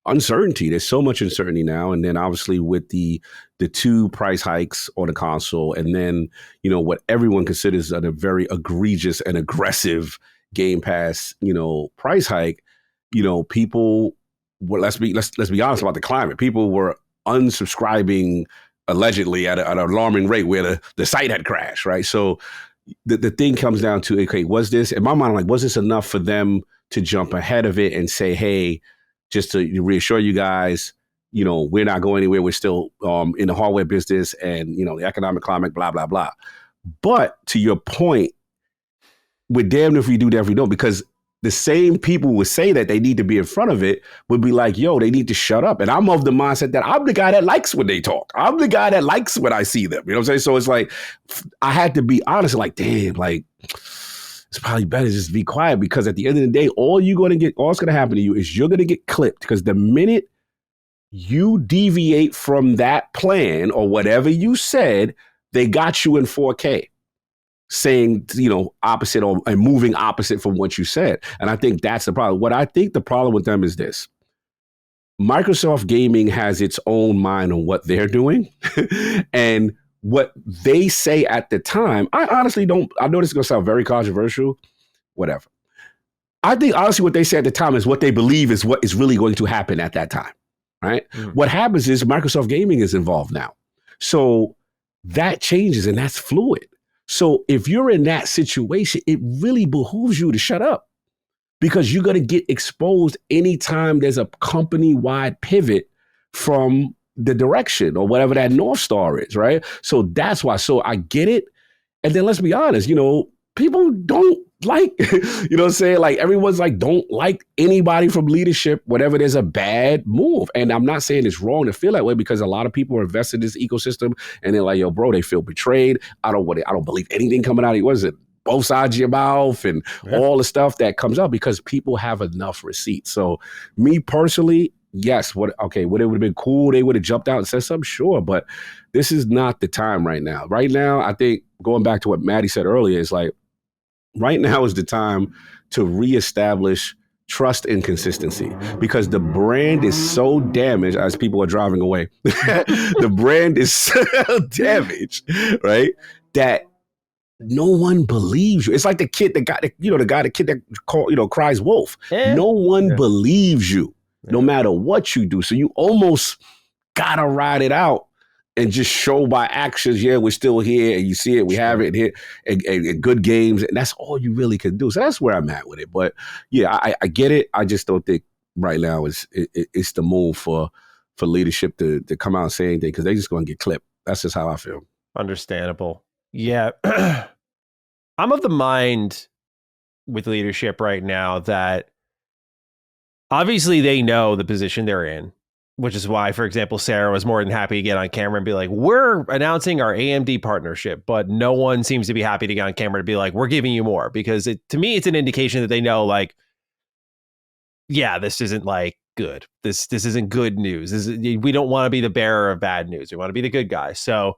uncertainty. There's so much uncertainty now. And then obviously with the 2 price hikes on the console, and then, what everyone considers a very egregious and aggressive Game Pass, price hike, people were, let's be honest about the climate. People were unsubscribing allegedly at an alarming rate where the site had crashed, right? So the thing comes down to, okay, was this, in my mind, like, was this enough for them to jump ahead of it and say, hey, just to reassure you guys, we're not going anywhere. We're still in the hardware business, and, the economic climate, blah, blah, blah. But to your point, we're damned if we do, damned if we don't, because the same people would say that they need to be in front of it would be like, yo, they need to shut up. And I'm of the mindset that I'm the guy that likes when they talk. I'm the guy that likes when I see them. You know what I'm saying? So it's like, I had to be honest, like, damn, like, it's probably better to just be quiet, because at the end of the day, all it's going to happen to you is you're going to get clipped, because the minute you deviate from that plan or whatever you said, they got you in 4K. Saying, opposite and moving opposite from what you said. And I think that's the problem. What I think the problem with them is this. Microsoft Gaming has its own mind on what they're doing. And what they say at the time, I honestly don't, I know this is going to sound very controversial, whatever. I think honestly what they say at the time is what they believe is what is really going to happen at that time, right? What happens is Microsoft Gaming is involved now. So that changes and that's fluid. So if you're in that situation, it really behooves you to shut up because you're going to get exposed anytime there's a company-wide pivot from the direction or whatever that North Star is, right? So that's why. So I get it. And then let's be honest, people don't like, what I'm saying? Like everyone's like, don't like anybody from leadership, whatever there's a bad move. And I'm not saying it's wrong to feel that way because a lot of people are invested in this ecosystem and they're like, yo, bro, they feel betrayed. I don't believe anything coming out of you. What is it? Both sides of your mouth and all the stuff that comes out because people have enough receipts. So me personally, yes, would it would have been cool? They would have jumped out and said something, sure. But this is not the time right now. Right now, I think going back to what Maddie said earlier, is like, right now is the time to reestablish trust and consistency because the brand is so damaged as people are driving away. The brand is so damaged, right? That no one believes you. It's like the kid that got, the kid that cries wolf. No one believes you, no matter what you do. So you almost gotta ride it out and just show by actions, yeah, we're still here, and you see it, we have it here, and good games, and that's all you really can do. So that's where I'm at with it. But yeah, I get it. I just don't think right now it's the move for leadership to come out and say anything because they're just going to get clipped. That's just how I feel. Understandable. Yeah. I'm of the mind with leadership right now that obviously they know the position they're in, which is why, for example, Sarah was more than happy to get on camera and be like, we're announcing our AMD partnership, but no one seems to be happy to get on camera to be like, we're giving you more, because to me, it's an indication that they know, like, yeah, this isn't like good. This isn't good news. We don't want to be the bearer of bad news. We want to be the good guy. So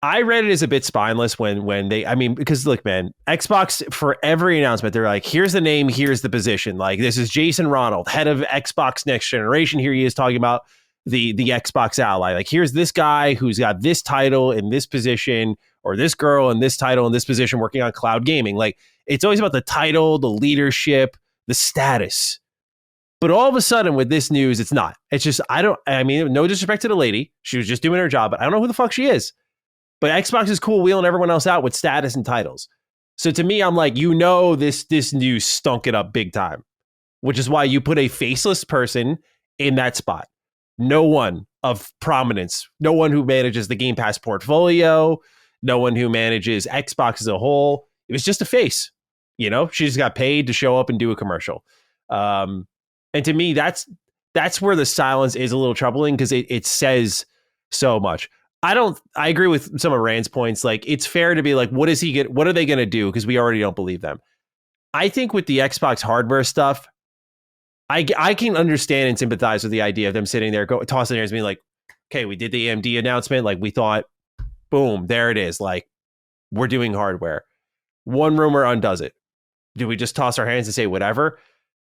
I read it as a bit spineless when they, because look, man, Xbox, for every announcement, they're like, here's the name, here's the position. Like, this is Jason Ronald, head of Xbox Next Generation. Here he is talking about the Xbox Ally. Like, here's this guy who's got this title in this position, or this girl in this title in this position working on cloud gaming. Like, it's always about the title, the leadership, the status. But all of a sudden with this news, it's not. It's just, no disrespect to the lady. She was just doing her job, but I don't know who the fuck she is. But Xbox is cool wheeling everyone else out with status and titles. So to me, I'm like, this news stunk it up big time, which is why you put a faceless person in that spot. No one of prominence, no one who manages the Game Pass portfolio, no one who manages Xbox as a whole. It was just a face. She just got paid to show up and do a commercial. And to me, that's where the silence is a little troubling because it says so much. I agree with some of Rand's points. Like, it's fair to be like, what are they going to do? Because we already don't believe them. I think with the Xbox hardware stuff, I can understand and sympathize with the idea of them sitting there, tossing their hands, being like, okay, we did the AMD announcement. Like, we thought, boom, there it is. Like, we're doing hardware. One rumor undoes it. Do we just toss our hands and say whatever?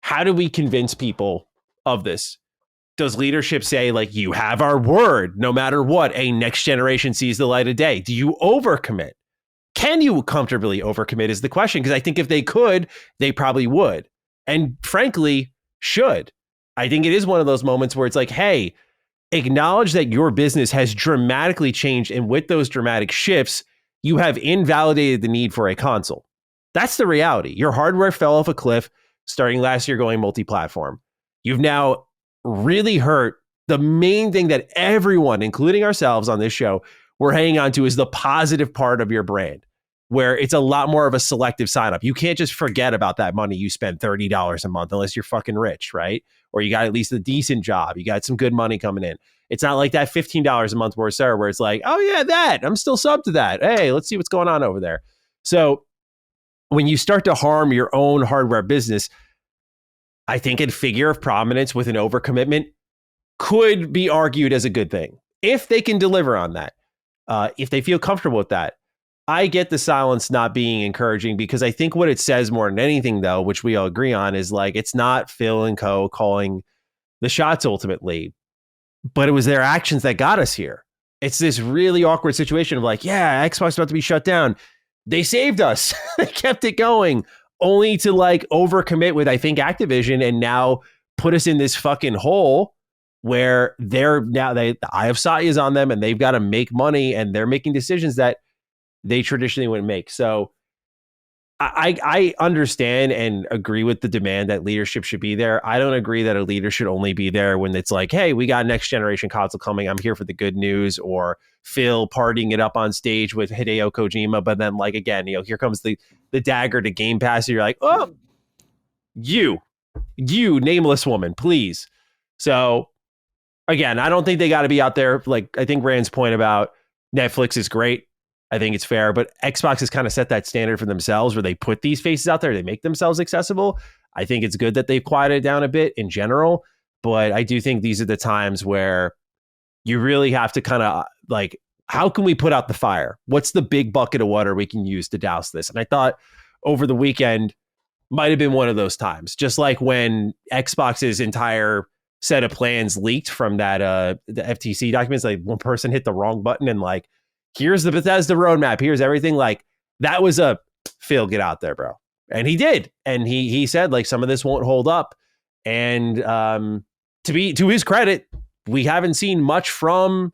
How do we convince people of this? Does leadership say, like, you have our word, no matter what, a next generation sees the light of day? Do you overcommit? Can you comfortably overcommit is the question. Because I think if they could, they probably would. And frankly, should. I think it is one of those moments where it's like, hey, acknowledge that your business has dramatically changed. And with those dramatic shifts, you have invalidated the need for a console. That's the reality. Your hardware fell off a cliff starting last year going multi-platform. You've now really hurt the main thing that everyone, including ourselves on this show, we're hanging on to is the positive part of your brand, where it's a lot more of a selective sign up. You can't just forget about that money you spend $30 a month unless you're fucking rich, right? Or you got at least a decent job. You got some good money coming in. It's not like that $15 a month where it's like, oh yeah, I'm still sub to that. Hey, let's see what's going on over there. So when you start to harm your own hardware business, I think a figure of prominence with an overcommitment could be argued as a good thing if they can deliver on that. If they feel comfortable with that. I get the silence not being encouraging because I think what it says more than anything, though, which we all agree on, is like, it's not Phil and co calling the shots ultimately, but it was their actions that got us here. It's this really awkward situation of like, yeah, Xbox is about to be shut down. They saved us. They kept it going only to like overcommit with, I think, Activision, and now put us in this fucking hole where the eye of Satya is on them, and they've got to make money, and they're making decisions that they traditionally wouldn't make. So I understand and agree with the demand that leadership should be there. I don't agree that a leader should only be there when it's like, hey, we got next generation console coming, I'm here for the good news, or Phil partying it up on stage with Hideo Kojima. But then, like, again, here comes the dagger to Game Pass. And you're like, oh, you nameless woman, please. So again, I don't think they got to be out there. Like, I think Rand's point about Netflix is great. I think it's fair, but Xbox has kind of set that standard for themselves where they put these faces out there. They make themselves accessible. I think it's good that they've quieted down a bit in general, but I do think these are the times where you really have to kind of like, how can we put out the fire? What's the big bucket of water we can use to douse this? And I thought over the weekend might have been one of those times, just like when Xbox's entire set of plans leaked from that the FTC documents. Like, one person hit the wrong button and like, here's the Bethesda roadmap. Here's everything. Like, that was a Phil, get out there, bro. And he did. And he said, like, some of this won't hold up. And to his credit, we haven't seen much from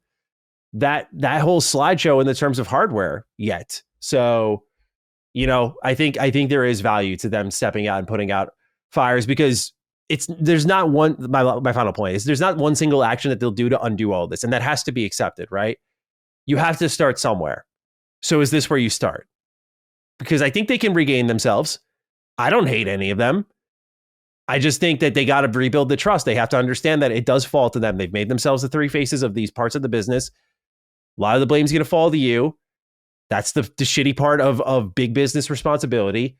that whole slideshow in the terms of hardware yet. So, I think there is value to them stepping out and putting out fires, because there's not one, my final point is there's not one single action that they'll do to undo all this. And that has to be accepted, right? You have to start somewhere. So is this where you start? Because I think they can regain themselves. I don't hate any of them. I just think that they got to rebuild the trust. They have to understand that it does fall to them. They've made themselves the three faces of these parts of the business. A lot of the blame's going to fall to you. That's the shitty part of big business responsibility.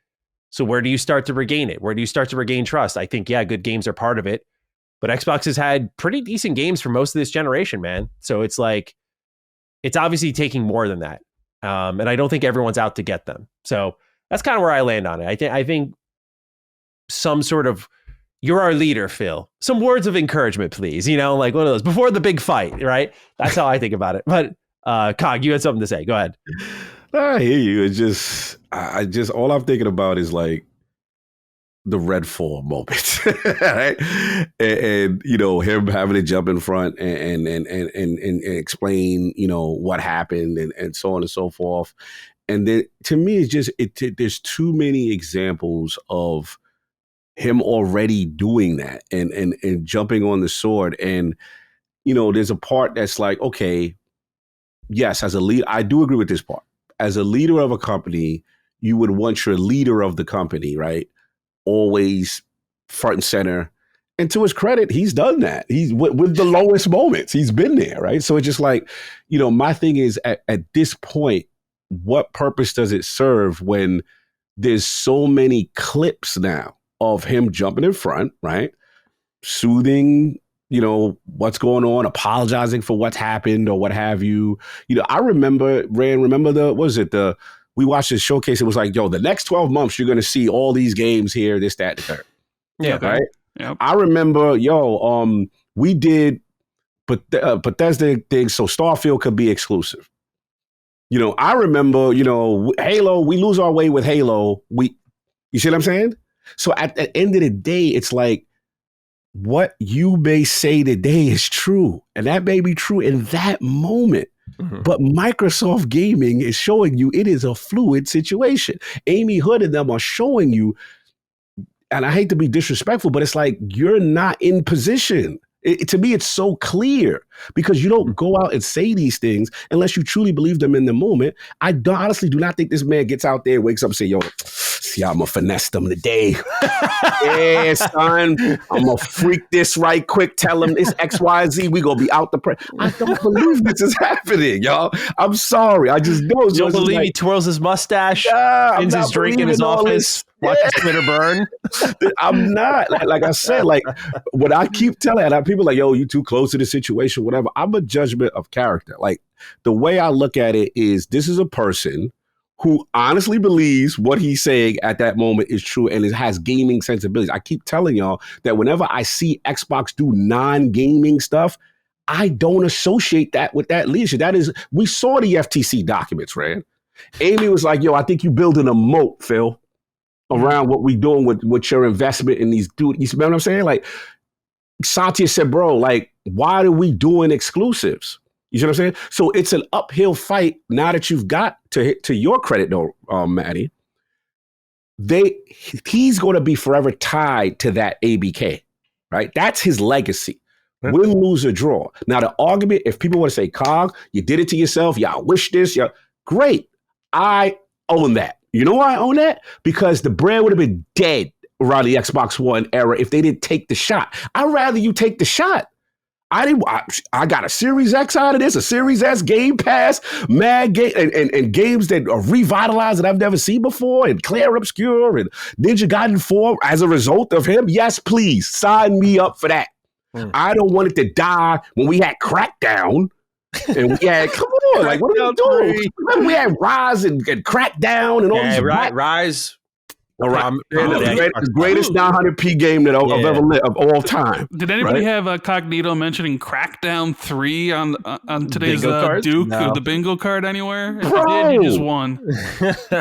So where do you start to regain it? Where do you start to regain trust? I think, yeah, good games are part of it. But Xbox has had pretty decent games for most of this generation, man. So it's like, it's obviously taking more than that. And I don't think everyone's out to get them. So that's kind of where I land on it. I think some sort of, you're our leader, Phil. Some words of encouragement, please. Like one of those before the big fight, right? That's how I think about it. But Cog, you had something to say. Go ahead. I hear you. It's just, all I'm thinking about is like the Redfall moment, right? And him having to jump in front and explain, what happened and so on and so forth. And then to me, it's just, there's too many examples of him already doing that and jumping on the sword. And, there's a part that's like, okay, yes, as a leader, I do agree with this part. As a leader of a company, you would want your leader of the company, right, always front and center. And to his credit, he's done that. He's with the lowest moments. He's been there, right? So it's just like, my thing is at this point, what purpose does it serve when there's so many clips now of him jumping in front, right? Soothing, what's going on, apologizing for what's happened or what have you. I remember, we watched this showcase. It was like, the next 12 months, you're going to see all these games here, this, that, and the third. Yeah. Okay. Right. Yep. I remember, we did Bethesda things so Starfield could be exclusive. I remember, Halo, we lose our way with Halo. You see what I'm saying? So at the end of the day, it's like, what you may say today is true. And that may be true in that moment. Mm-hmm. But Microsoft Gaming is showing you it is a fluid situation. Amy Hood and them are showing you, and I hate to be disrespectful, but it's like, you're not in position. To me, it's so clear because you don't go out and say these things unless you truly believe them in the moment. I honestly do not think this man gets out there, wakes up and say, see, I'm going to finesse them today. Yeah, son, I'm going to freak this right quick. Tell him it's XYZ. We going to be out the press. I don't believe this is happening, y'all. I'm sorry. I just don't. You don't believe he twirls his mustache, ends his drink in his office, watches Twitter burn? I'm not. Like I said, like what I keep telling people like, you too close to the situation, whatever. I'm a judgment of character. Like the way I look at it is this is a person who honestly believes what he's saying at that moment is true and has gaming sensibilities. I keep telling y'all that whenever I see Xbox do non-gaming stuff, I don't associate that with that leadership. That is, we saw the FTC documents, right? Amy was like, I think you building a moat, Phil. around what we doing with your investment in these dudes. You know what I'm saying? Like Satya said, bro, like, why are we doing exclusives? You see what I'm saying? So it's an uphill fight now that you've got to your credit though, Maddie. He's going to be forever tied to that ABK, right? That's his legacy. Win, lose, or draw. Now, the argument, if people want to say, Cog, you did it to yourself, y'all wish this, great. I own that. You know why I own that? Because the brand would have been dead around the Xbox One era if they didn't take the shot. I'd rather you take the shot. I got a Series X out of this, a Series S, Game Pass, Mad Game, and games that are revitalized that I've never seen before, and Clair Obscure and Ninja Gaiden 4 as a result of him. Yes, please sign me up for that. I don't want it to die when we had Crackdown. And we had, come on, like, what are we doing? Remember we had Rise and Crackdown and all these. Rise. All right, the greatest 900p game that I've ever lived of all time. Did anybody have Cognito mentioning Crackdown 3 on today's Duke or the bingo card anywhere? If you did, you just won.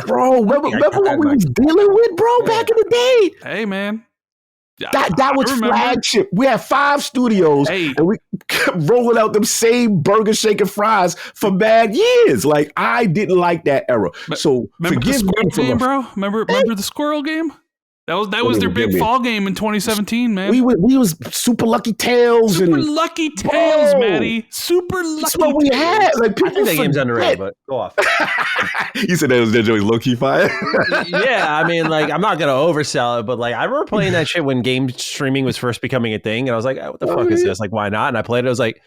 Bro, remember what we was dealing with, bro, back in the day? Hey, man. That was flagship. We had 5 studios, and we kept rolling out them same burger, shake, and fries for mad years. Like, I didn't like that era. So remember the squirrel game, bro? Remember the squirrel game? That was their big fall game in 2017, man. We was Super Lucky Tales. Super Lucky Tales, Maddie. Super Lucky That's what we had. Like, people I think that game's underrated, but go off. You said that was Joey's low-key fire? Yeah, I mean, like, I'm not going to oversell it, but, like, I remember playing that shit when game streaming was first becoming a thing, and I was like, what the fuck is this? Like, why not? And I played it, I was like,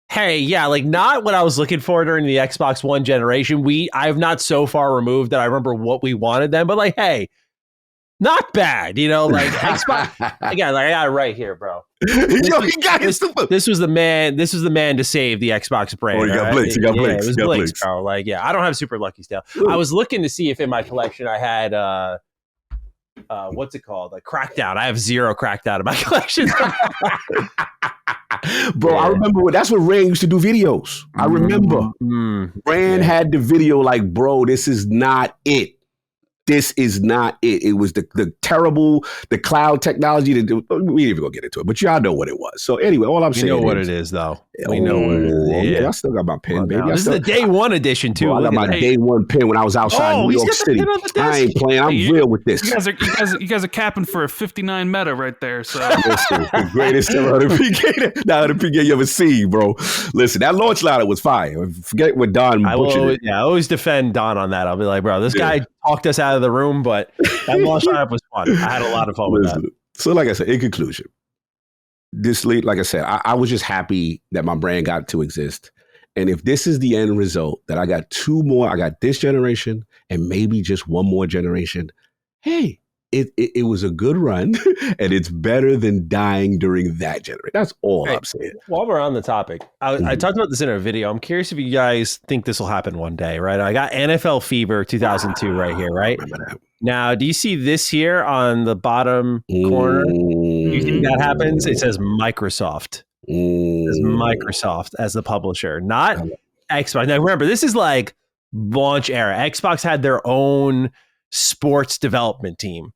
hey, yeah, like, not what I was looking for during the Xbox One generation. I'm not so far removed that I remember what we wanted then, but, like, hey, not bad, you know, like Xbox. Again, like I got it right here, bro. This was the man to save the Xbox brand. Oh, you got Blinks. You got Blinks. It was Blinks, bro. Like, yeah, I don't have Super Lucky still. I was looking to see if in my collection I had what's it called? Like Crackdown. I have 0 Crackdown in my collection. Bro, I remember that's when Rand used to do videos. I remember Rand had the video like, bro, this is not it. This is not it. It was the terrible, the cloud technology. We ain't even gonna get into it, but y'all know what it was. So anyway, all I'm saying, we know what it is, though. We know what it is. Yeah. I still got my pen, baby. This is the day one edition too. Bro, I got my day one pen when I was outside New York City. I ain't playing. I'm real with this. You guys are capping for a 59 meta right there. So listen, the greatest 900p game you ever seen, bro. Listen, that launch ladder was fire. Forget what Don butchered. I always defend Don on that. I'll be like, bro, this guy talked us out of the room, but that launch lineup was fun. I had a lot of fun with that. So, like I said, in conclusion, like I said, I was just happy that my brand got to exist. And if this is the end result, that I got 2 more, I got this generation and maybe just 1 more generation, hey, it was a good run, and it's better than dying during that generation. That's all I'm saying. While we're on the topic, I talked about this in a video. I'm curious if you guys think this will happen one day, right? I got NFL Fever 2002 right here, right? Now, do you see this here on the bottom corner? Do you think that happens? It says Microsoft. It says Microsoft as the publisher, not Xbox. Now, remember, this is like launch era. Xbox had their own sports development team.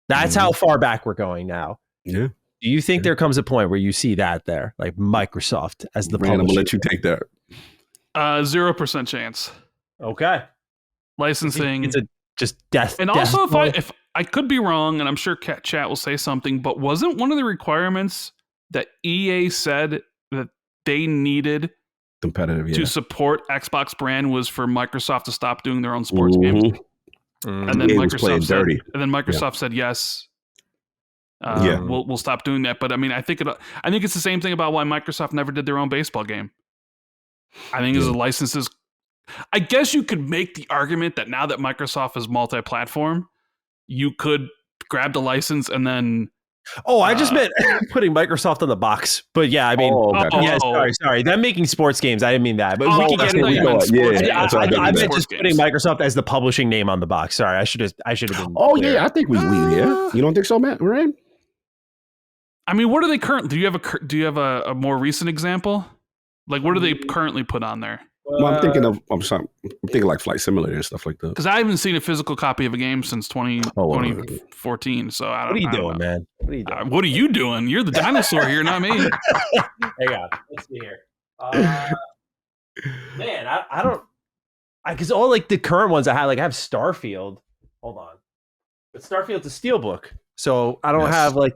That's how far back we're going now. Yeah. Do you think there comes a point where you see that there, like Microsoft as the publisher? I'm gonna let you take that. 0% chance. Okay. Licensing. It's a just death. And also, if I could be wrong, and I'm sure chat will say something, but wasn't one of the requirements that EA said that they needed competitive to support Xbox brand was for Microsoft to stop doing their own sports games? And then Microsoft said yes. We'll stop doing that. But I mean, I think it's the same thing about why Microsoft never did their own baseball game. I think it's the licenses. I guess you could make the argument that now that Microsoft is multi-platform, you could grab the license and then. Oh, I just meant putting Microsoft on the box. But yeah, I mean, sorry. Them making sports games, I didn't mean that. But we can get into I meant just putting Microsoft as the publishing name on the box. Sorry, I should have been. Oh clear. Yeah, I think we yeah. You don't think so, Matt? Right? I mean, what are they currently? Do you have a more recent example? Like, what do they currently put on there? Well, I'm sorry, I'm thinking like Flight Simulator and stuff like that. Because I haven't seen a physical copy of a game since 2014. So I What are you don't doing, know. man? What are you doing? What are you doing? You're the dinosaur here, not me. Hang on. Let's see here. Man, I don't. Because all like the current ones I have Starfield. Hold on. But Starfield's a steelbook. So I don't have I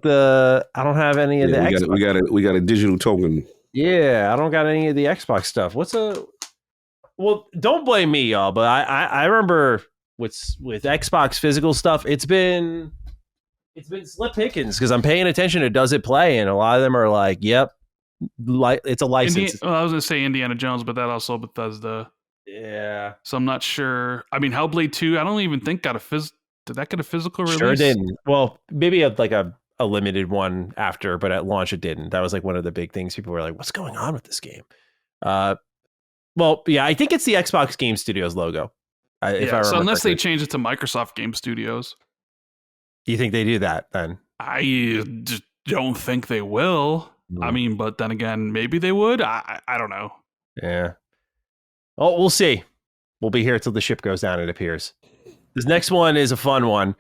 don't have any of the Xbox. We got a digital token. Yeah, I don't got any of the Xbox stuff. Well, don't blame me, y'all, but I remember with Xbox physical stuff, it's been slim pickings because I'm paying attention to Does It Play, and a lot of them are like, yep, it's a license. I was gonna say Indiana Jones, but that also Bethesda. Yeah. So I'm not sure. I mean, Hellblade 2, I don't even think got did that get a physical release? Sure didn't. Well, maybe a limited one after, but at launch it didn't. That was like one of the big things. People were like, what's going on with this game? Well, yeah, I think it's the Xbox Game Studios logo. So unless they change it to Microsoft Game Studios. You think they do that then? I just don't think they will. I mean, but then again, maybe they would. I don't know. Yeah. Oh, we'll see. We'll be here till the ship goes down, it appears. This next one is a fun one.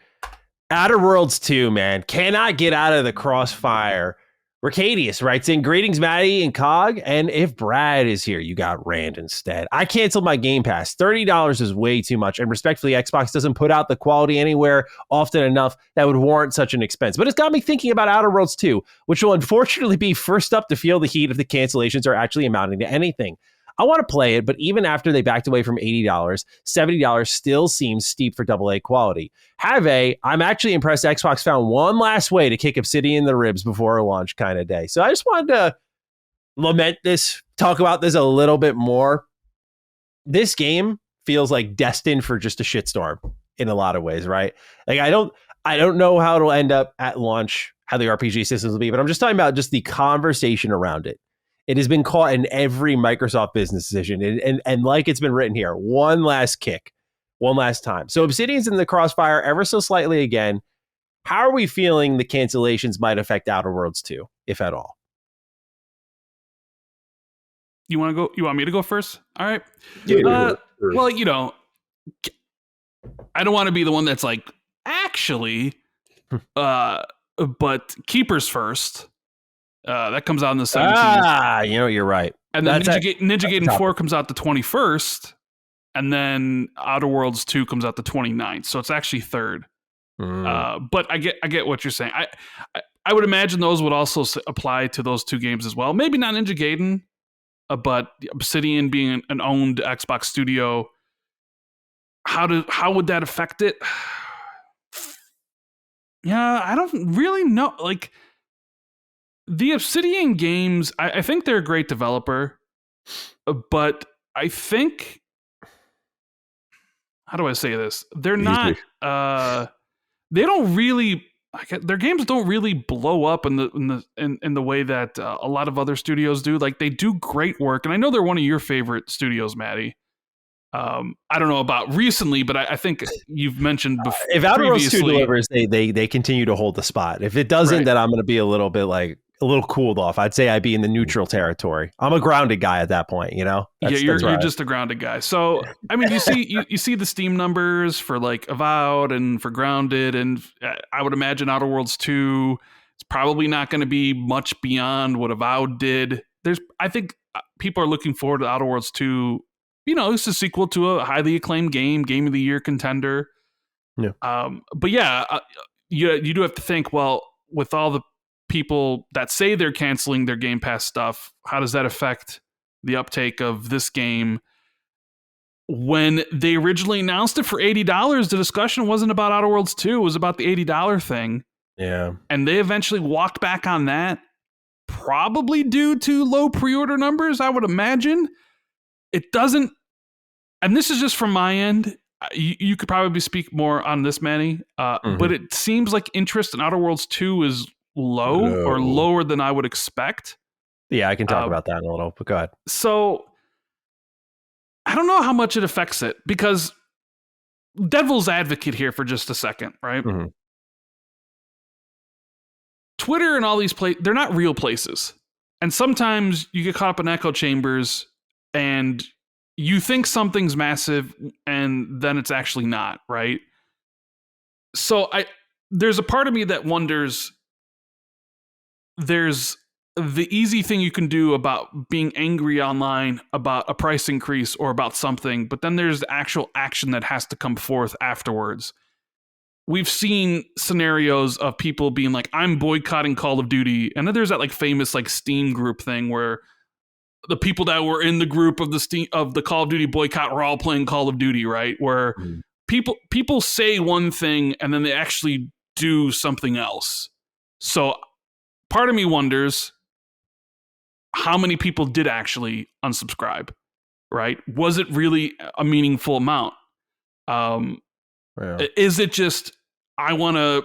Outer Worlds 2, man. Cannot get out of the crossfire. Ricadius writes in, greetings, Maddie and Cog. And if Brad is here, you got Rand instead. I canceled my Game Pass. $30 is way too much. And respectfully, Xbox doesn't put out the quality anywhere often enough that would warrant such an expense. But it's got me thinking about Outer Worlds 2, which will unfortunately be first up to feel the heat if the cancellations are actually amounting to anything. I want to play it, but even after they backed away from $80, $70 still seems steep for AA quality. I'm actually impressed Xbox found one last way to kick Obsidian in the ribs before a launch kind of day. So I just wanted to lament this, talk about this a little bit more. This game feels like destined for just a shitstorm in a lot of ways, right? Like I don't know how it'll end up at launch, how the RPG systems will be, but I'm just talking about just the conversation around it. It has been caught in every Microsoft business decision. And like it's been written here, one last kick, one last time. So Obsidian's in the crossfire ever so slightly again. How are we feeling the cancellations might affect Outer Worlds 2, if at all? You want to go? You want me to go first? All right. Yeah. Well, I don't want to be the one that's like, actually, but Keepers first. That comes out on the 17th. You're right. And then Ninja Gaiden 4 comes out the 21st. And then Outer Worlds 2 comes out the 29th. So it's actually third. But I get what you're saying. I would imagine those would also apply to those two games as well. Maybe not Ninja Gaiden, but Obsidian being an owned Xbox studio. How would that affect it? Yeah, I don't really know. Like, the Obsidian games, I think they're a great developer, but I think, how do I say this? They're not, they don't really, their games don't really blow up in the way that a lot of other studios do. Like, they do great work, and I know they're one of your favorite studios, Maddie. I don't know about recently, but I think you've mentioned before. If Outer Worlds 2 delivers, they continue to hold the spot. If it doesn't, right, then I'm going to be a little cooled off. I'd say I'd be in the neutral territory. I'm a grounded guy at that point, you're just a grounded guy. So, I mean, you see the Steam numbers for like Avowed and for Grounded, and I would imagine Outer Worlds 2 is probably not going to be much beyond what Avowed did. I think people are looking forward to Outer Worlds 2. It's a sequel to a highly acclaimed game of the year contender. Yeah. But yeah, you do have to think, well, with all the people that say they're canceling their Game Pass stuff, how does that affect the uptake of this game? When they originally announced it for $80, the discussion wasn't about Outer Worlds 2. It was about the $80 thing. Yeah. And they eventually walked back on that, probably due to low pre-order numbers, I would imagine. It doesn't, and this is just from my end, you could probably speak more on this, Manny, but it seems like interest in Outer Worlds 2 is low or lower than I would expect. Yeah, I can talk about that in a little, but go ahead. So, I don't know how much it affects it, because devil's advocate here for just a second, right? Mm-hmm. Twitter and all these places, they're not real places. And sometimes you get caught up in echo chambers, and you think something's massive and then it's actually not, right? So there's a part of me that wonders, there's the easy thing you can do about being angry online about a price increase or about something, but then there's the actual action that has to come forth afterwards. We've seen scenarios of people being like, I'm boycotting Call of Duty. And then there's that like famous like Steam group thing where the people that were in the group of the Call of Duty boycott were all playing Call of Duty, right? Where people say one thing and then they actually do something else. So part of me wonders how many people did actually unsubscribe, right? Was it really a meaningful amount? Is it just, I want to,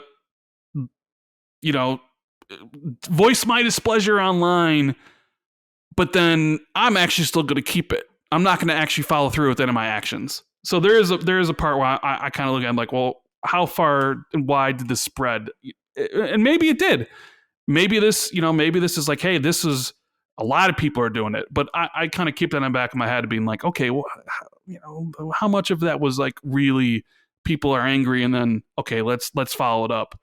voice my displeasure online, but then I'm actually still going to keep it. I'm not going to actually follow through with any of my actions. So there is a part where I kind of look at it like, well, how far and wide did this spread? And maybe it did. Maybe this is like, hey, this is a lot of people are doing it. But I kind of keep that in the back of my head, being like, okay, well, how much of that was like really people are angry, and then okay, let's follow it up.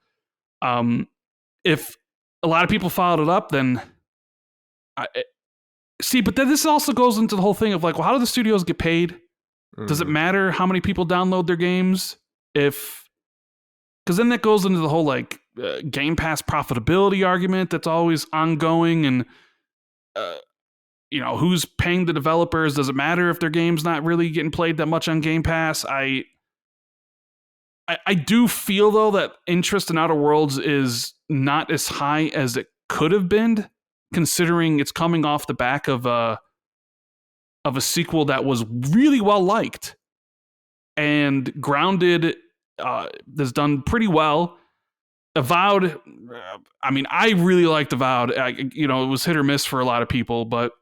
If a lot of people followed it up, then but then this also goes into the whole thing of like, well, how do the studios get paid? Does it matter how many people download their games? Because then that goes into the whole like Game Pass profitability argument that's always ongoing, and who's paying the developers? Does it matter if their game's not really getting played that much on Game Pass? I do feel though that interest in Outer Worlds is not as high as it could have been, considering it's coming off the back of a sequel that was really well liked, and Grounded has done pretty well. Avowed, I really liked Avowed. It was hit or miss for a lot of people, but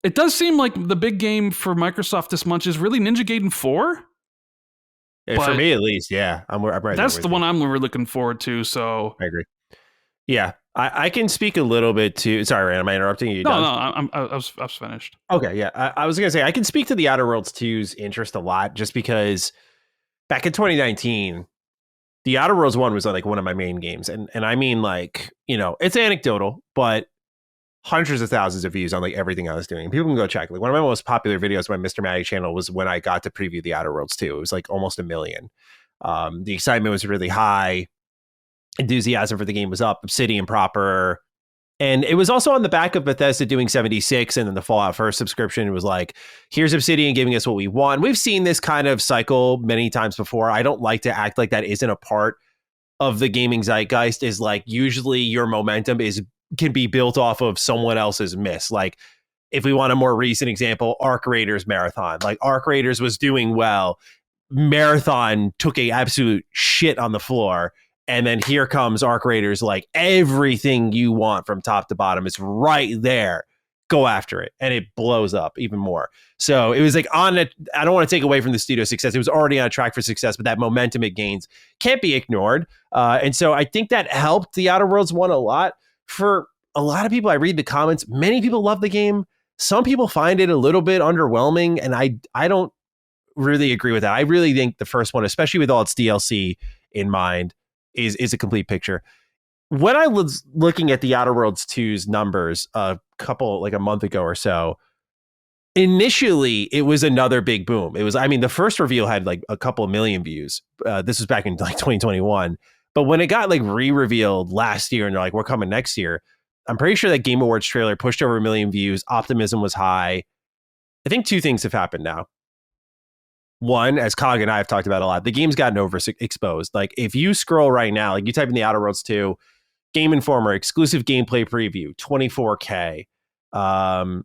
it does seem like the big game for Microsoft this month is really Ninja Gaiden 4. For me, at least, yeah. I'm right. That's the one I'm really looking forward to. So I agree. Yeah, I can speak a little bit to. Sorry, Rand, am I interrupting you? No, I was finished. Okay, yeah. I was gonna say I can speak to the Outer Worlds 2's interest a lot, just because back in 2019, the Outer Worlds 1 was like one of my main games, and I mean, like, it's anecdotal, but hundreds of thousands of views on like everything I was doing. People can go check. Like one of my most popular videos on my Mr. Matty channel was when I got to preview the Outer Worlds 2. It was like almost 1 million. The excitement was really high. Enthusiasm for the game was up. Obsidian proper. And it was also on the back of Bethesda doing 76, and then the Fallout First subscription was like, here's Obsidian giving us what we want. We've seen this kind of cycle many times before. I don't like to act like that isn't a part of the gaming zeitgeist. Is like usually your momentum can be built off of someone else's miss. Like if we want a more recent example, Arc Raiders Marathon. Like Arc Raiders was doing well. Marathon took a absolute shit on the floor. And then here comes Arc Raiders, like everything you want from top to bottom is right there. Go after it. And it blows up even more. So it was like I don't want to take away from the studio's success. It was already on a track for success, but that momentum it gains can't be ignored. And so I think that helped the Outer Worlds 1 a lot. For a lot of people, I read the comments, many people love the game. Some people find it a little bit underwhelming, and I don't really agree with that. I really think the first one, especially with all its DLC in mind, is a complete picture. When I was looking at the Outer Worlds 2's numbers a month ago or so, initially it was another big boom. It was, the first reveal had like a couple of million views. This was back in like 2021. But when it got like re-revealed last year and they're like, we're coming next year, I'm pretty sure that Game Awards trailer pushed over 1 million views. Optimism was high. I think two things have happened now. One, as Cog and I have talked about a lot, the game's gotten overexposed. Like if you scroll right now, like you type in the Outer Worlds 2, Game Informer, exclusive gameplay preview, 24K. On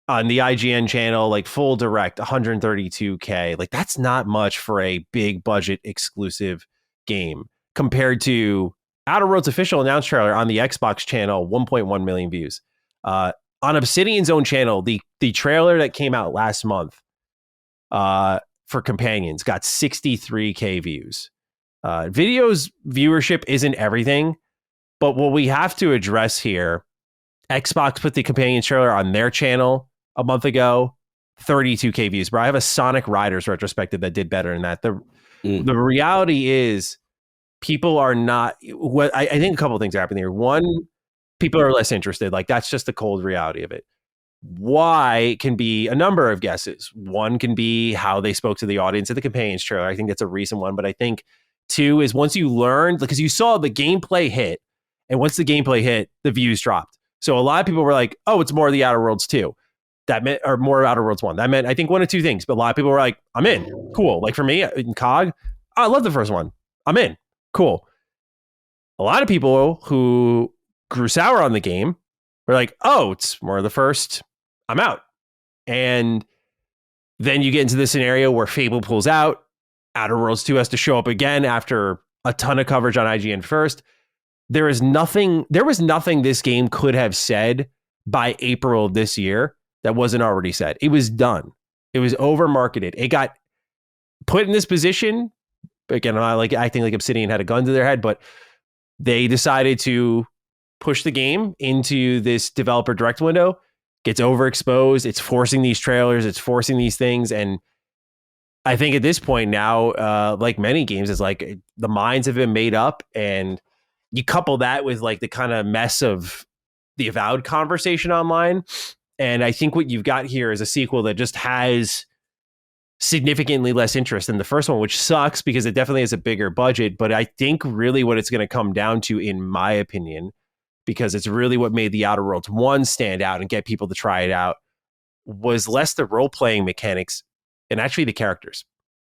the IGN channel, like full direct, 132K. Like that's not much for a big budget exclusive game compared to Outer Worlds official announced trailer on the Xbox channel, 1.1 million views. On Obsidian's own channel, the trailer that came out last month for Companions got 63K views. Video's viewership isn't everything, but what we have to address here, Xbox put the Companions trailer on their channel. a month ago, 32K views. But I have a Sonic Riders retrospective that did better than that. The reality is people are not, what I think a couple of things are happening here. One, people are less interested. Like that's just the cold reality of it. Why can be a number of guesses. One can be how they spoke to the audience at the Companions trailer. I think that's a recent one. But I think two is once you learned, because you saw the gameplay hit, and once the gameplay hit, the views dropped. So a lot of people were like, oh, it's more of the Outer Worlds 2. That meant, or more Outer Worlds 1. That meant, I think, one of two things. But a lot of people were like, I'm in. Cool. Like for me, in COG, I love the first one. I'm in. Cool. A lot of people who grew sour on the game were like, oh, it's more of the first. I'm out. And then you get into the scenario where Fable pulls out. Outer Worlds 2 has to show up again after a ton of coverage on IGN first. There was nothing this game could have said by April of this year that wasn't already said. It was done. It was over marketed. It got put in this position. Again, I'm not like acting like Obsidian had a gun to their head, but they decided to push the game into this developer direct window. Gets overexposed. It's forcing these trailers. It's forcing these things. And I think at this point now, like many games, it's like the minds have been made up. And you couple that with like the kind of mess of the Avowed conversation online. And I think what you've got here is a sequel that just has significantly less interest than the first one, which sucks because it definitely has a bigger budget. But I think really what it's going to come down to, in my opinion, because it's really what made the Outer Worlds 1 stand out and get people to try it out, was less the role-playing mechanics and actually the characters.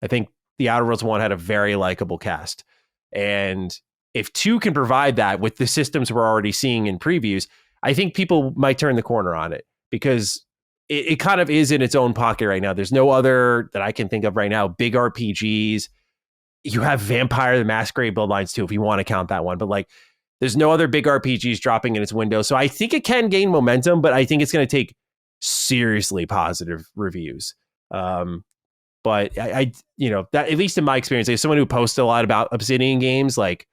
I think the Outer Worlds 1 had a very likable cast. And if 2 can provide that with the systems we're already seeing in previews, I think people might turn the corner on it because it kind of is in its own pocket right now. There's no other that I can think of right now, big RPGs. You have Vampire the Masquerade Bloodlines 2, if you want to count that one. But like, there's no other big RPGs dropping in its window. So I think it can gain momentum, but I think it's going to take seriously positive reviews. But I that, at least in my experience, as someone who posts a lot about Obsidian games, like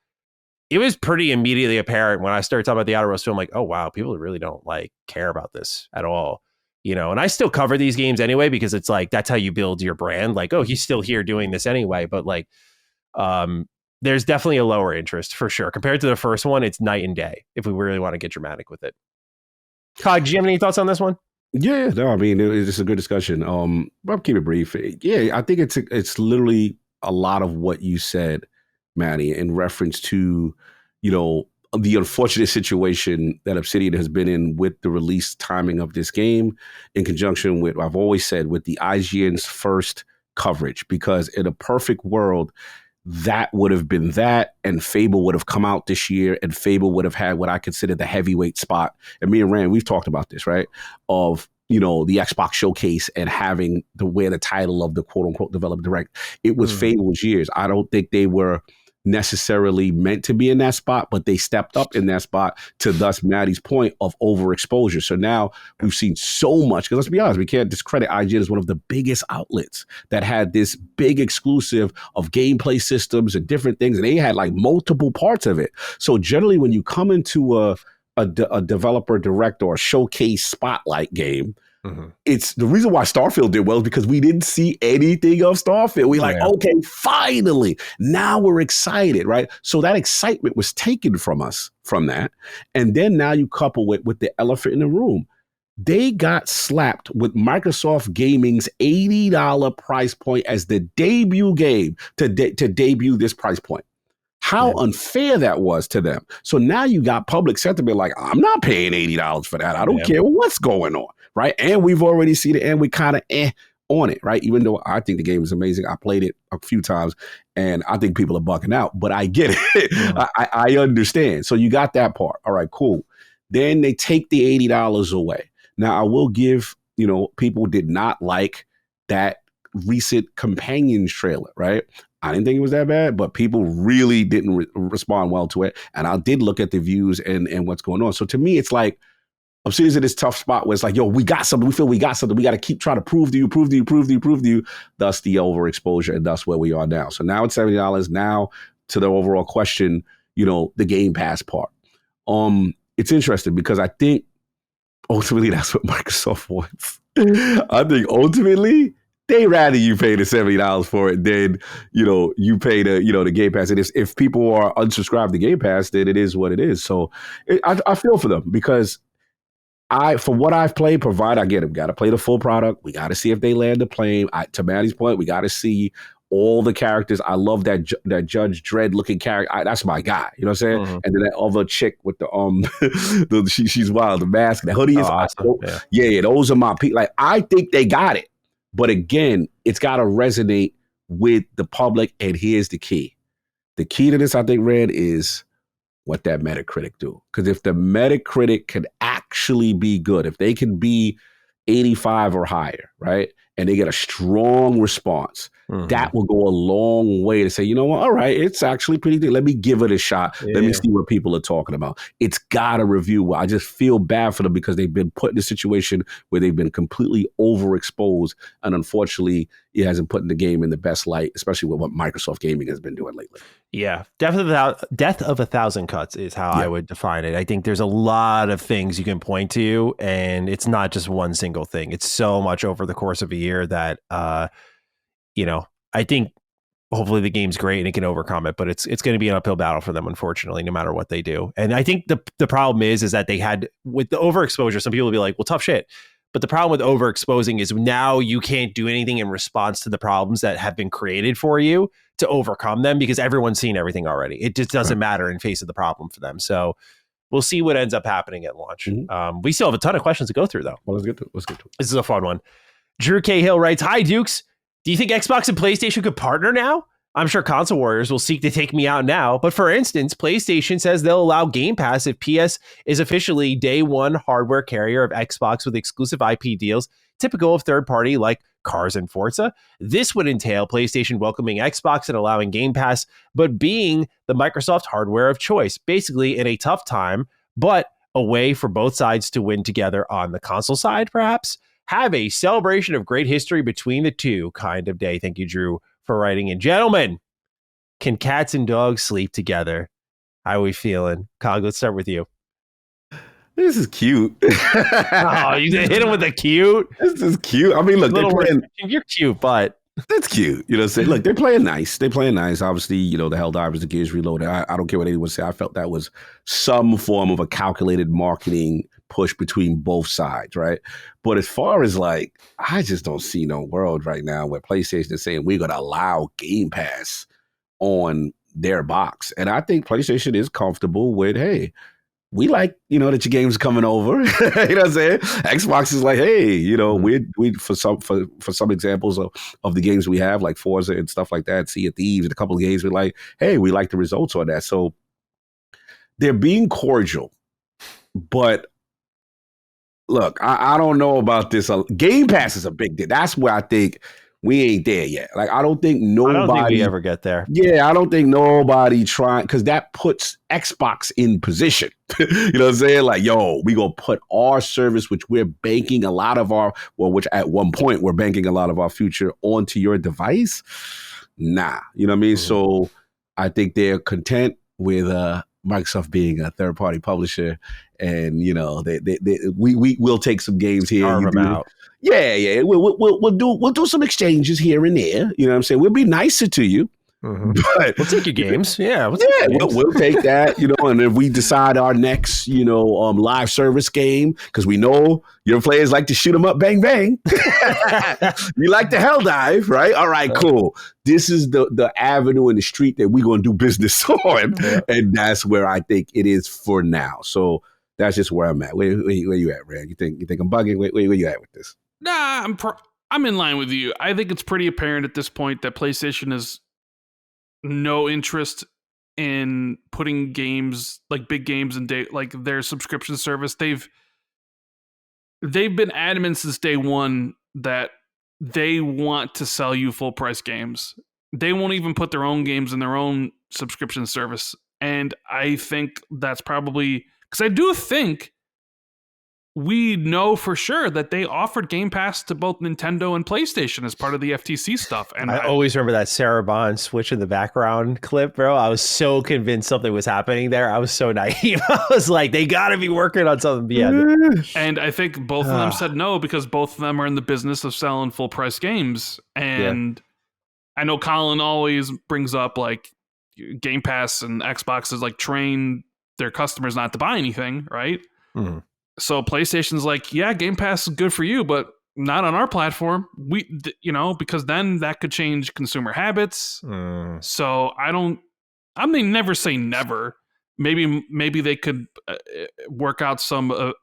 it was pretty immediately apparent when I started talking about the Outer Worlds film, like, oh wow, people really don't like care about this at all. And I still cover these games anyway, because it's like, that's how you build your brand. Like, oh, he's still here doing this anyway. But like, there's definitely a lower interest for sure. Compared to the first one, it's night and day if we really want to get dramatic with it. Cog, do you have any thoughts on this one? Yeah, no, I mean, it's just a good discussion. I'll keep it brief. Yeah, I think it's literally a lot of what you said, Manny, in reference to, the unfortunate situation that Obsidian has been in with the release timing of this game, in conjunction with, I've always said, with the IGN's first coverage, because in a perfect world, that would have been that, and Fable would have come out this year, and Fable would have had what I consider the heavyweight spot. And me and Rand, we've talked about this, right? Of, the Xbox showcase and having to wear the title of the quote unquote developer direct. It was Fable's years. I don't think they were necessarily meant to be in that spot, but they stepped up in that spot, to thus Maddie's point of overexposure. So now we've seen so much, because let's be honest, we can't discredit IGN as one of the biggest outlets that had this big exclusive of gameplay systems and different things, and they had like multiple parts of it. So generally when you come into a developer direct or a showcase spotlight game, it's the reason why Starfield did well is because we didn't see anything of Starfield. We okay, finally, now we're excited, right? So that excitement was taken from us from that. And then now you couple it with the elephant in the room. They got slapped with Microsoft Gaming's $80 price point as the debut game to debut this price point. How unfair that was to them. So now you got public sentiment like, I'm not paying $80 for that. I don't care what's going on, right? And we've already seen it, and we kind of on it, right? Even though I think the game is amazing. I played it a few times, and I think people are bucking out, but I get it. I understand. So you got that part. All right, cool. Then they take the $80 away. Now, I will give, people did not like that recent Companions trailer, right? I didn't think it was that bad, but people really didn't respond well to it. And I did look at the views and what's going on. So to me, it's like, Obsidian's in this tough spot where it's like, yo, we got something. We feel we got something. We got to keep trying to prove to you. Thus the overexposure, and thus where we are now. So now it's $70. Now to the overall question, the Game Pass part. It's interesting because I think ultimately that's what Microsoft wants. I think ultimately they rather you pay the $70 for it than you pay the Game Pass. And if people are unsubscribed to Game Pass, then it is what it is. So I feel for them because for what I've played, provided I get them, got to play the full product. We got to see if they land the plane. To Maddie's point, we got to see all the characters. I love that Judge Dredd looking character. That's my guy. You know what I'm saying? Mhm. And then that other chick with the she's wild, the mask, the hoodie is awesome. yeah. Those are my people. Like I think they got it, but again, it's got to resonate with the public. And here's the key. The key to this, I think, Red, is what that Metacritic do. Because if the Metacritic can actually be good, if they can be 85 or higher, right? And they get a strong response, that will go a long way to say, you know what, all right, it's actually pretty good. Let me give it a shot. Yeah. Let me see what people are talking about. It's got a review well. I just feel bad for them because they've been put in a situation where they've been completely overexposed. And unfortunately, it hasn't put the game in the best light, especially with what Microsoft Gaming has been doing lately. Yeah, death of a thousand cuts is how I would define it. I think there's a lot of things you can point to, and it's not just one single thing. It's so much over the course of a year that, I think hopefully the game's great and it can overcome it, but it's going to be an uphill battle for them, unfortunately, no matter what they do. And I think the problem is that they had, with the overexposure, some people will be like, well, tough shit. But the problem with overexposing is now you can't do anything in response to the problems that have been created for you to overcome them because everyone's seen everything already. It just doesn't matter in face of the problem for them. So we'll see what ends up happening at launch. We still have a ton of questions to go through, though. Well, let's get to it. This is a fun one. Drew Cahill writes, "Hi, Dukes. Do you think Xbox and PlayStation could partner now? I'm sure console warriors will seek to take me out now. But for instance, PlayStation says they'll allow Game Pass if PS is officially day one hardware carrier of Xbox with exclusive IP deals, typical of third party like Cars and Forza. This would entail PlayStation welcoming Xbox and allowing Game Pass, but being the Microsoft hardware of choice, basically in a tough time, but a way for both sides to win together on the console side, perhaps. Have a celebration of great history between the two kind of day." Thank you, Drew, for writing in. Gentlemen, can cats and dogs sleep together? How are we feeling? Cog, let's start with you. This is cute. Oh, you hit him with a cute. This is cute. I mean, look, you're cute, but that's cute. You know what I'm saying? Look, they're playing nice. Obviously, the Helldivers, the Gears Reloaded. I don't care what anyone say. I felt that was some form of a calculated marketing push between both sides, right? But as far as I just don't see no world right now where PlayStation is saying we're going to allow Game Pass on their box. And I think PlayStation is comfortable with, hey, we like, that your game's coming over. You know what I'm saying? Xbox is like, hey, we for some examples of the games we have, like Forza and stuff like that, Sea of Thieves, and a couple of games, we're like, hey, we like the results on that. So they're being cordial. But look, I don't know about this. Game Pass is a big deal. That's where I think we ain't there yet. I don't think nobody. I don't think we ever get there. Yeah, I don't think nobody trying, because that puts Xbox in position. You know what I'm saying? We gonna put our service, which we're banking a lot of which at one point we're banking a lot of our future onto your device. Nah, you know what I mean? So I think they're content with Microsoft being a third party publisher, and we will take some games here. Carve them out. Yeah. We'll do some exchanges here and there. You know what I'm saying? We'll be nicer to you. But we'll take your games. Yeah. We'll take that, and if we decide our next, live service game, because we know your players like to shoot them up, bang, bang. You like the hell dive, right? All right, cool. This is the avenue in the street that we're going to do business on. Yeah. And that's where I think it is for now. So that's just where I'm at. Where you at, Rand? You think I'm bugging? Where you at with this? Nah, I'm in line with you. I think it's pretty apparent at this point that PlayStation has no interest in putting games, like big games, in their subscription service. They've been adamant since day one that they want to sell you full price games. They won't even put their own games in their own subscription service. And I think that's probably because I do think we know for sure that they offered Game Pass to both Nintendo and PlayStation as part of the FTC stuff. And I always remember that Sarah Bond switch in the background clip, bro. I was so convinced something was happening there. I was so naive. I was like, they got to be working on something. Yeah. And I think both of them said no because both of them are in the business of selling full price games. And I know Colin always brings up like Game Pass and Xbox is like train their customers not to buy anything, right? Mm. So PlayStation's like, yeah, Game Pass is good for you, but not on our platform. Because then that could change consumer habits. So I mean, never say never. Maybe they could work out some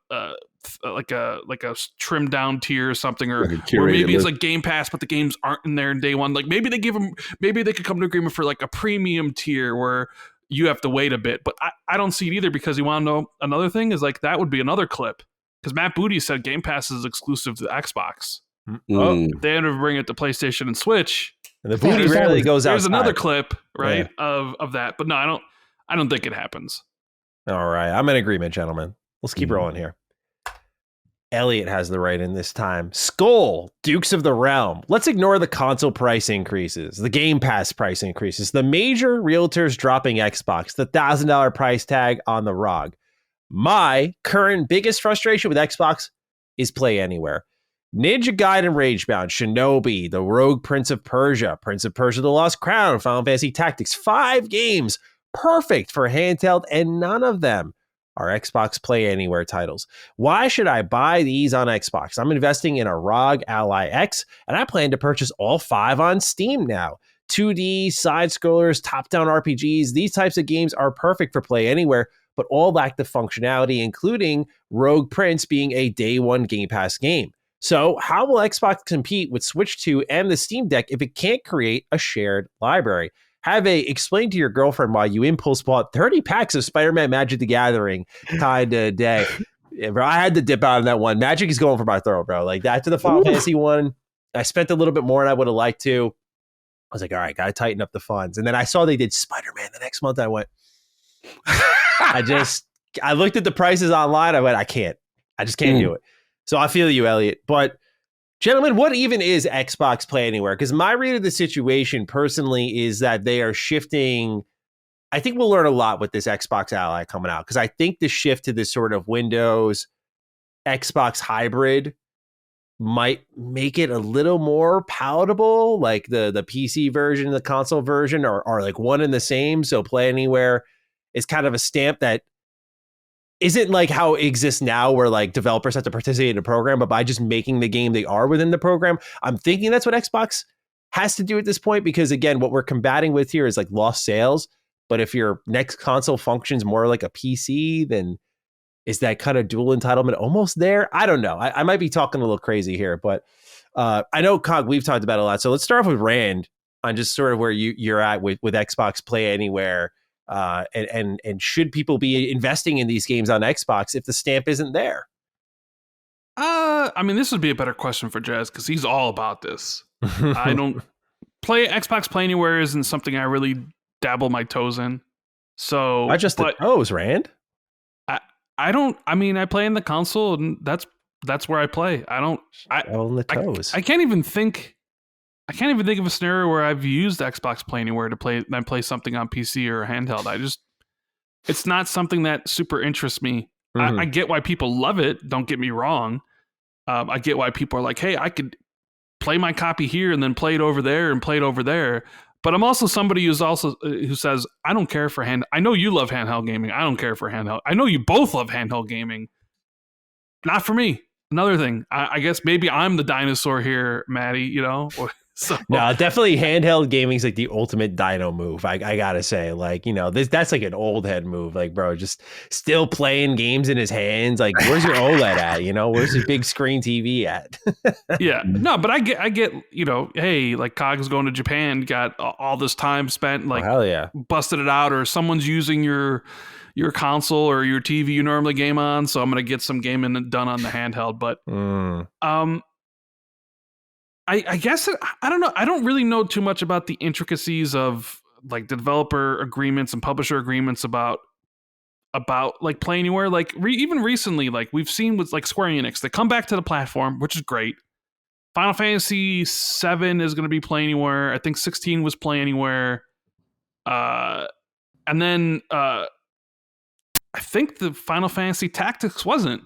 like a trimmed down tier or something, or maybe it's like Game Pass, but the games aren't in there in day one. Like maybe they could come to agreement for like a premium tier where you have to wait a bit. But I don't see it either, because you want to know another thing is like that would be another clip, because Matt Booty said Game Pass is exclusive to Xbox. If they ever bring it to PlayStation and Switch, and the booty rarely goes out. There's another clip, right, of that. But no, I don't think it happens. All right, I'm in agreement, gentlemen. Let's keep rolling here. Elliot has the right in this time. Skull, Dukes of the Realm. Let's ignore the console price increases, the Game Pass price increases, the major realtors dropping Xbox, the $1,000 price tag on the ROG. My current biggest frustration with Xbox is Play Anywhere. Ninja Gaiden Ragebound, Shinobi, The Rogue Prince of Persia, The Lost Crown, Final Fantasy Tactics. 5 games perfect for handheld, and none of them are Xbox Play Anywhere titles. Why should I buy these on Xbox? I'm investing in a ROG Ally X, and I plan to purchase all 5 on Steam now. 2D, side-scrollers, top-down RPGs, these types of games are perfect for Play Anywhere, but all lack the functionality, including Rogue Prince being a day one Game Pass game. So how will Xbox compete with Switch 2 and the Steam Deck if it can't create a shared library? Have a explain to your girlfriend why you impulse bought 30 packs of Spider-Man Magic the Gathering kind of day. Yeah, bro, I had to dip out on that one. Magic is going for my throat, bro. Like after the Final Fantasy one, I spent a little bit more than I would have liked to. I was like, all right, got to tighten up the funds. And then I saw they did Spider-Man the next month. I went, I looked at the prices online. I went, I just can't do it. So I feel you, Elliot. But gentlemen, what even is Xbox Play Anywhere? Because my read of the situation personally is that they are shifting. I think we'll learn a lot with this Xbox Ally coming out, because I think the shift to this sort of Windows Xbox hybrid might make it a little more palatable. Like the PC version and the console version are like one and the same. So Play Anywhere is kind of a stamp that isn't like how it exists now, where like developers have to participate in a program, but by just making the game, they are within the program. I'm thinking that's what Xbox has to do at this point, because again, what we're combating with here is like lost sales. But if your next console functions more like a PC, then is that kind of dual entitlement almost there? I don't know. I might be talking a little crazy here, but I know, Cog, we've talked about it a lot. So let's start off with Rand on just sort of where you're at with Xbox Play Anywhere. And should people be investing in these games on Xbox if the stamp isn't there? I mean, this would be a better question for Jez, because he's all about this. I don't Xbox Play Anywhere isn't something I really dabble my toes in. So I just the toes, Rand. I don't. I mean, I play in the console, and that's where I play. I don't. On the toes. I can't even think. I can't even think of a scenario where I've used Xbox Play Anywhere to play something on PC or handheld. It's not something that super interests me. Mm-hmm. I get why people love it. Don't get me wrong. I get why people are like, hey, I could play my copy here and then play it over there and play it over there. But I'm also somebody who says, I don't care for I know you love handheld gaming. I don't care for handheld. I know you both love handheld gaming. Not for me. Another thing, I guess maybe I'm the dinosaur here, Maddie, you know? So. No, definitely handheld gaming is like the ultimate dino move. I gotta say, like, you know, that's like an old head move. Like, bro, just still playing games in his hands. Like, where's your OLED at? You know, where's your big screen TV at? Yeah, no, but I get, you know, hey, like Cog's going to Japan, got all this time spent, like, hell yeah, busted it out, or someone's using your console or your TV you normally game on, so I'm gonna get some gaming done on the handheld. But I guess I don't know. I don't really know too much about the intricacies of like the developer agreements and publisher agreements about about like Play Anywhere. Like even recently, like we've seen with like Square Enix, they come back to the platform, which is great. Final Fantasy 7 is going to be Play Anywhere. I think 16 was Play Anywhere. And then I think the Final Fantasy Tactics wasn't.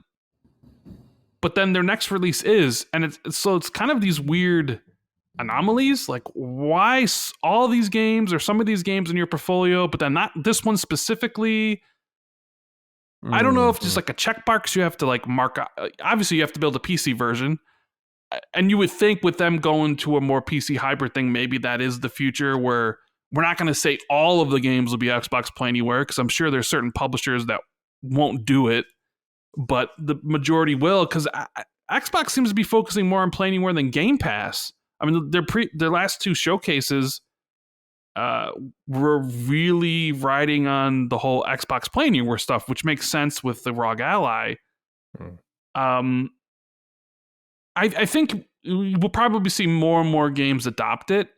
But then their next release is, and it's kind of these weird anomalies. Like, why all these games or some of these games in your portfolio, but then not this one specifically? I don't know if just like a checkbox you have to like mark. Obviously, you have to build a PC version, and you would think with them going to a more PC hybrid thing, maybe that is the future where we're not going to say all of the games will be Xbox Play Anywhere, because I'm sure there's certain publishers that won't do it. But the majority will, because Xbox seems to be focusing more on Play Anywhere than Game Pass. I mean, their last two showcases were really riding on the whole Xbox Play Anywhere stuff, which makes sense with the ROG Ally. I think we'll probably see more and more games adopt it.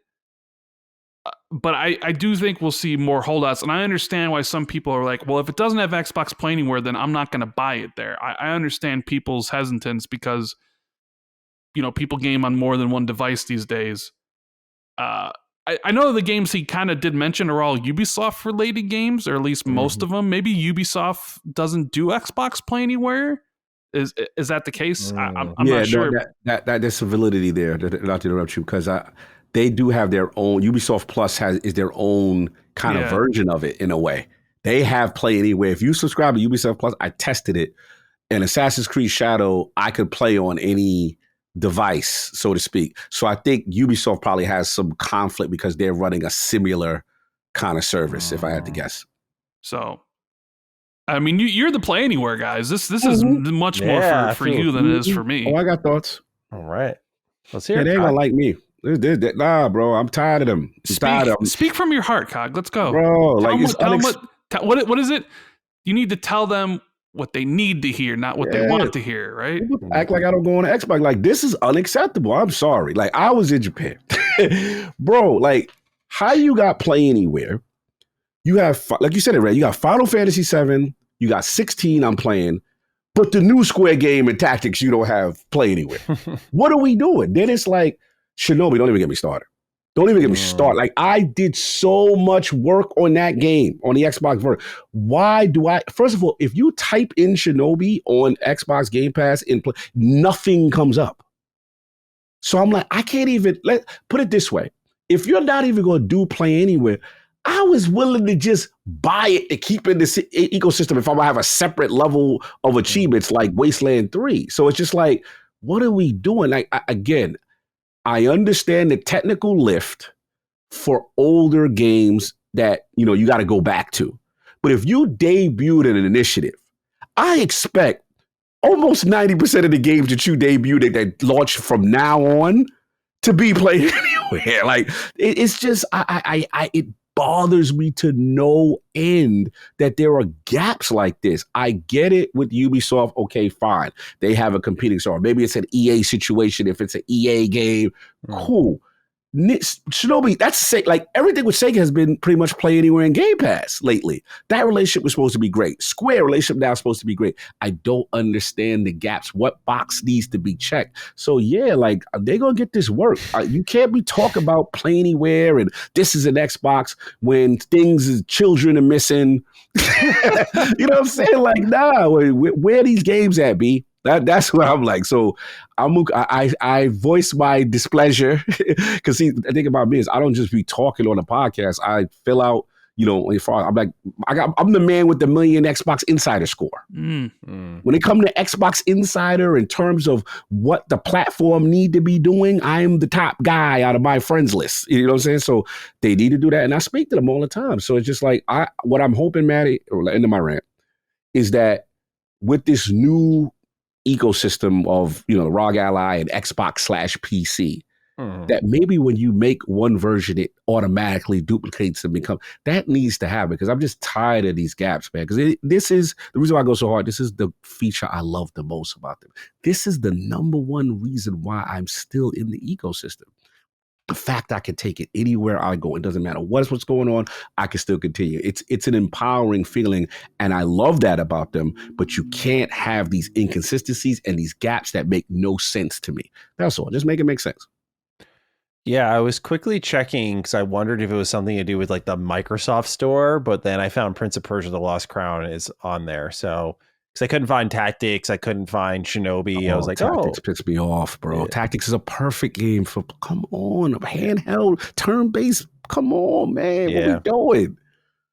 But I do think we'll see more holdouts. And I understand why some people are like, well, if it doesn't have Xbox Play Anywhere, then I'm not going to buy it there. I understand people's hesitance because, people game on more than one device these days. I know the games he kind of did mention are all Ubisoft-related games, or at least most of them. Maybe Ubisoft doesn't do Xbox Play Anywhere. Is that the case? I'm not sure. That there's some validity there. Not to interrupt you, because they do have their own. Ubisoft Plus is their own kind of version of it in a way. They have Play Anywhere. If you subscribe to Ubisoft Plus, I tested it, and Assassin's Creed Shadow I could play on any device, so to speak. So I think Ubisoft probably has some conflict because they're running a similar kind of service, if I had to guess. So, I mean, you're the Play Anywhere guys. This is much more for you than it is for me. Oh, I got thoughts. All right, let's hear it. They ain't gonna like me. Nah, bro, I'm tired of them. Speak from your heart, Cog. Let's go, bro. What is it? You need to tell them what they need to hear, not what they want to hear, right? Act like I don't go on Xbox. Like, this is unacceptable. I'm sorry. Like, I was in Japan, bro. Like, how you got Play Anywhere? You have, like you said it, right? You got Final Fantasy 7. You got 16. I'm playing. But the new Square game and Tactics, you don't have Play Anywhere. What are we doing? Then it's like, Shinobi, don't even get me started. Don't even get me started. Like, I did so much work on that game, on the Xbox version. Why do first of all, if you type in Shinobi on Xbox Game Pass, nothing comes up. So I'm like, I can't even, put it this way. If you're not even going to do Play Anywhere, I was willing to just buy it to keep in the ecosystem if I'm going to have a separate level of achievements like Wasteland 3. So it's just like, what are we doing? Like, again, I understand the technical lift for older games that, you got to go back to. But if you debuted an initiative, I expect almost 90% of the games that you debuted that launch from now on to be played anywhere. Like, it's just, it bothers me to no end that there are gaps like this. I get it with Ubisoft. Okay, fine. They have a competing store. Maybe it's an EA situation. If it's an EA game, cool. Shinobi, that's like everything with Sega has been pretty much Play Anywhere in Game Pass lately. That relationship was supposed to be great. Square relationship now is supposed to be great. I don't understand the gaps. What box needs to be checked? So yeah, like they're gonna get this work. You can't be talking about Play Anywhere and this is an Xbox when children are missing. You know what I'm saying? Like, nah, where are these games at, B? That's what I'm like. So I voice my displeasure because see, the thing about me is I don't just be talking on a podcast. I fill out, I'm like, I'm the man with the million Xbox Insider score. When it comes to Xbox Insider in terms of what the platform need to be doing, I'm the top guy out of my friends list. You know what I'm saying? So they need to do that, and I speak to them all the time. So it's just like what I'm hoping, Maddie, or end of my rant, is that with this new ecosystem of ROG Ally and Xbox/PC, that maybe when you make one version, it automatically duplicates and that needs to happen, because I'm just tired of these gaps, man. Because this is the reason why I go so hard. This is the feature I love the most about them. This is the number one reason why I'm still in the ecosystem. the fact I can take it anywhere I go, it doesn't matter what's going on, I can still continue. It's an empowering feeling, and I love that about them. But you can't have these inconsistencies and these gaps that make no sense to me. That's all. Just make it make sense. Yeah, I was quickly checking because I wondered if it was something to do with like the Microsoft store, but then I found Prince of Persia: The Lost Crown is on there. So because I couldn't find Tactics, I couldn't find Shinobi. I was like, Tactics pissed me off, bro. Yeah. Tactics is a perfect game for, come on, handheld, turn-based. Come on, man. What we doing?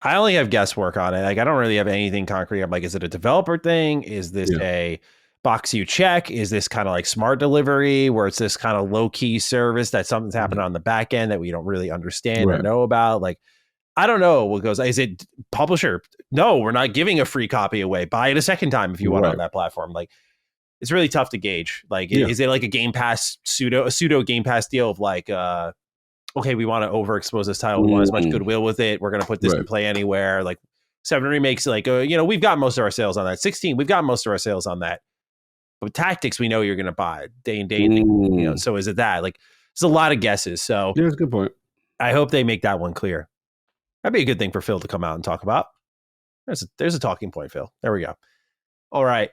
I only have guesswork on it. Like, I don't really have anything concrete. I'm like, is it a developer thing? Is this a box you check? Is this kind of like smart delivery where it's this kind of low-key service that something's happening on the back end that we don't really understand or know about? Like, I don't know what goes. Is it publisher? No, we're not giving a free copy away. Buy it a second time if you want on that platform. Like, it's really tough to gauge. Like, is it like a Game Pass pseudo Game Pass deal of like, okay, we want to overexpose this title. We want as much goodwill with it. We're going to put this to play anywhere. Like 7 Remakes, like, we've got most of our sales on that. 16, we've got most of our sales on that. But Tactics, we know you're going to buy day and day. So is it that? Like, there's a lot of guesses. So yeah, that's a good point. I hope they make that one clear. That'd be a good thing for Phil to come out and talk about. There's a talking point, Phil. There we go. All right.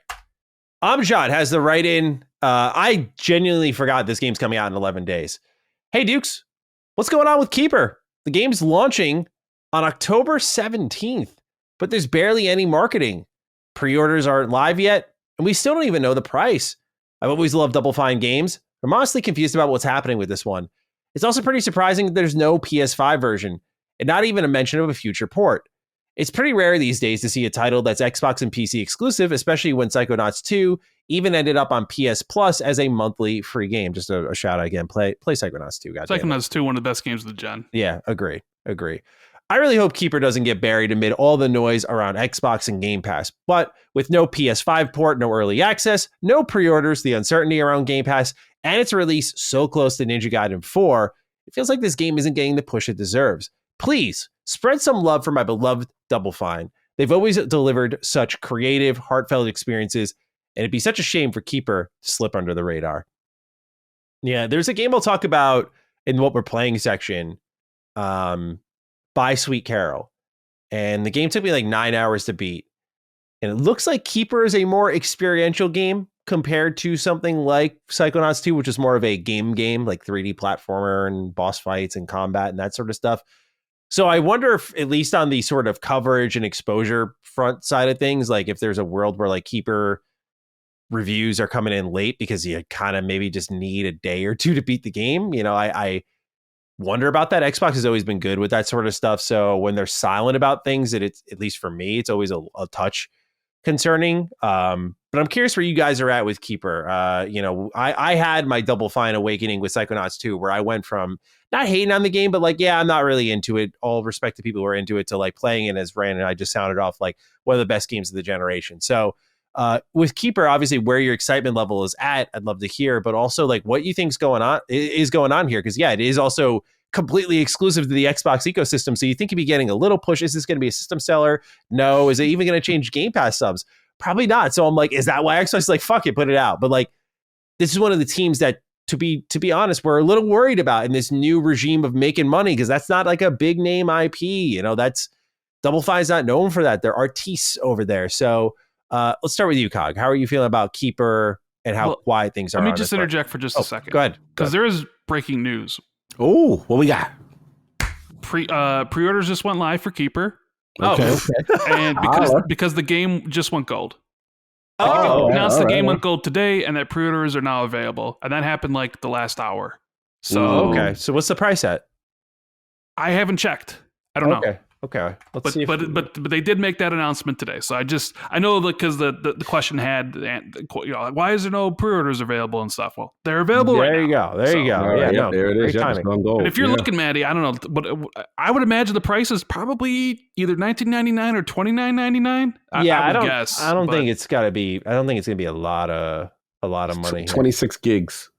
Amjad has the write-in. I genuinely forgot this game's coming out in 11 days. Hey, Dukes, what's going on with Keeper? The game's launching on October 17th, but there's barely any marketing. Pre-orders aren't live yet, and we still don't even know the price. I've always loved Double Fine games. I'm honestly confused about what's happening with this one. It's also pretty surprising that there's no PS5 version, and not even a mention of a future port. It's pretty rare these days to see a title that's Xbox and PC exclusive, especially when Psychonauts 2 even ended up on PS Plus as a monthly free game. Just a shout out again. Play Psychonauts 2. Psychonauts 2, one of the best games of the gen. Yeah, agree. I really hope Keeper doesn't get buried amid all the noise around Xbox and Game Pass. But with no PS5 port, no early access, no pre-orders, the uncertainty around Game Pass, and its release so close to Ninja Gaiden 4, it feels like this game isn't getting the push it deserves. Please, spread some love for my beloved Double Fine. They've always delivered such creative, heartfelt experiences, and it'd be such a shame for Keeper to slip under the radar. Yeah, there's a game I'll talk about in what we're playing section, by Sweet Carol. And the game took me like 9 hours to beat. And it looks like Keeper is a more experiential game compared to something like Psychonauts 2, which is more of a game, like 3D platformer and boss fights and combat and that sort of stuff. So I wonder if, at least on the sort of coverage and exposure front side of things, like if there's a world where like Keeper reviews are coming in late because you kind of maybe just need a day or two to beat the game. I wonder about that. Xbox has always been good with that sort of stuff. So when they're silent about things, it's, at least for me, it's always a touch concerning. But I'm curious where you guys are at with Keeper. I had my Double Fine awakening with Psychonauts 2, where I went from not hating on the game, but like, yeah, I'm not really into it. All respect to people who are into it, to like playing it as Rand and I just sounded off like one of the best games of the generation. So with Keeper, obviously where your excitement level is at, I'd love to hear, but also like what you think's going on here. Cause yeah, it is also completely exclusive to the Xbox ecosystem. So you think you'd be getting a little push. Is this going to be a system seller? No. Is it even going to change Game Pass subs? Probably not. So I'm like, is that why Xbox is like, fuck it, put it out? But like, this is one of the teams that, to be honest, we're a little worried about in this new regime of making money, because that's not like a big name IP. That's Double Fine's not known for that. They're artistes over there. So let's start with you, Cog. How are you feeling about Keeper and how quiet things are? Let me just interject for just a second. Go ahead. Because there is breaking news. Oh, what we got? Pre-orders just went live for Keeper. Okay. And because the game just went gold. Announced the game went gold today, and that pre-orders are now available. And that happened like the last hour. So okay. So what's the price at? I haven't checked. I don't know. Okay. But they did make that announcement today. So I know because the question had, why is there no pre-orders available and stuff? Well, they're available right now. There you go. Yeah, there it is. And if you're looking, Maddie, I don't know, but I would imagine the price is probably either $19.99 or $29.99. I would guess. I don't think it's going to be a lot of money. 26 gigs.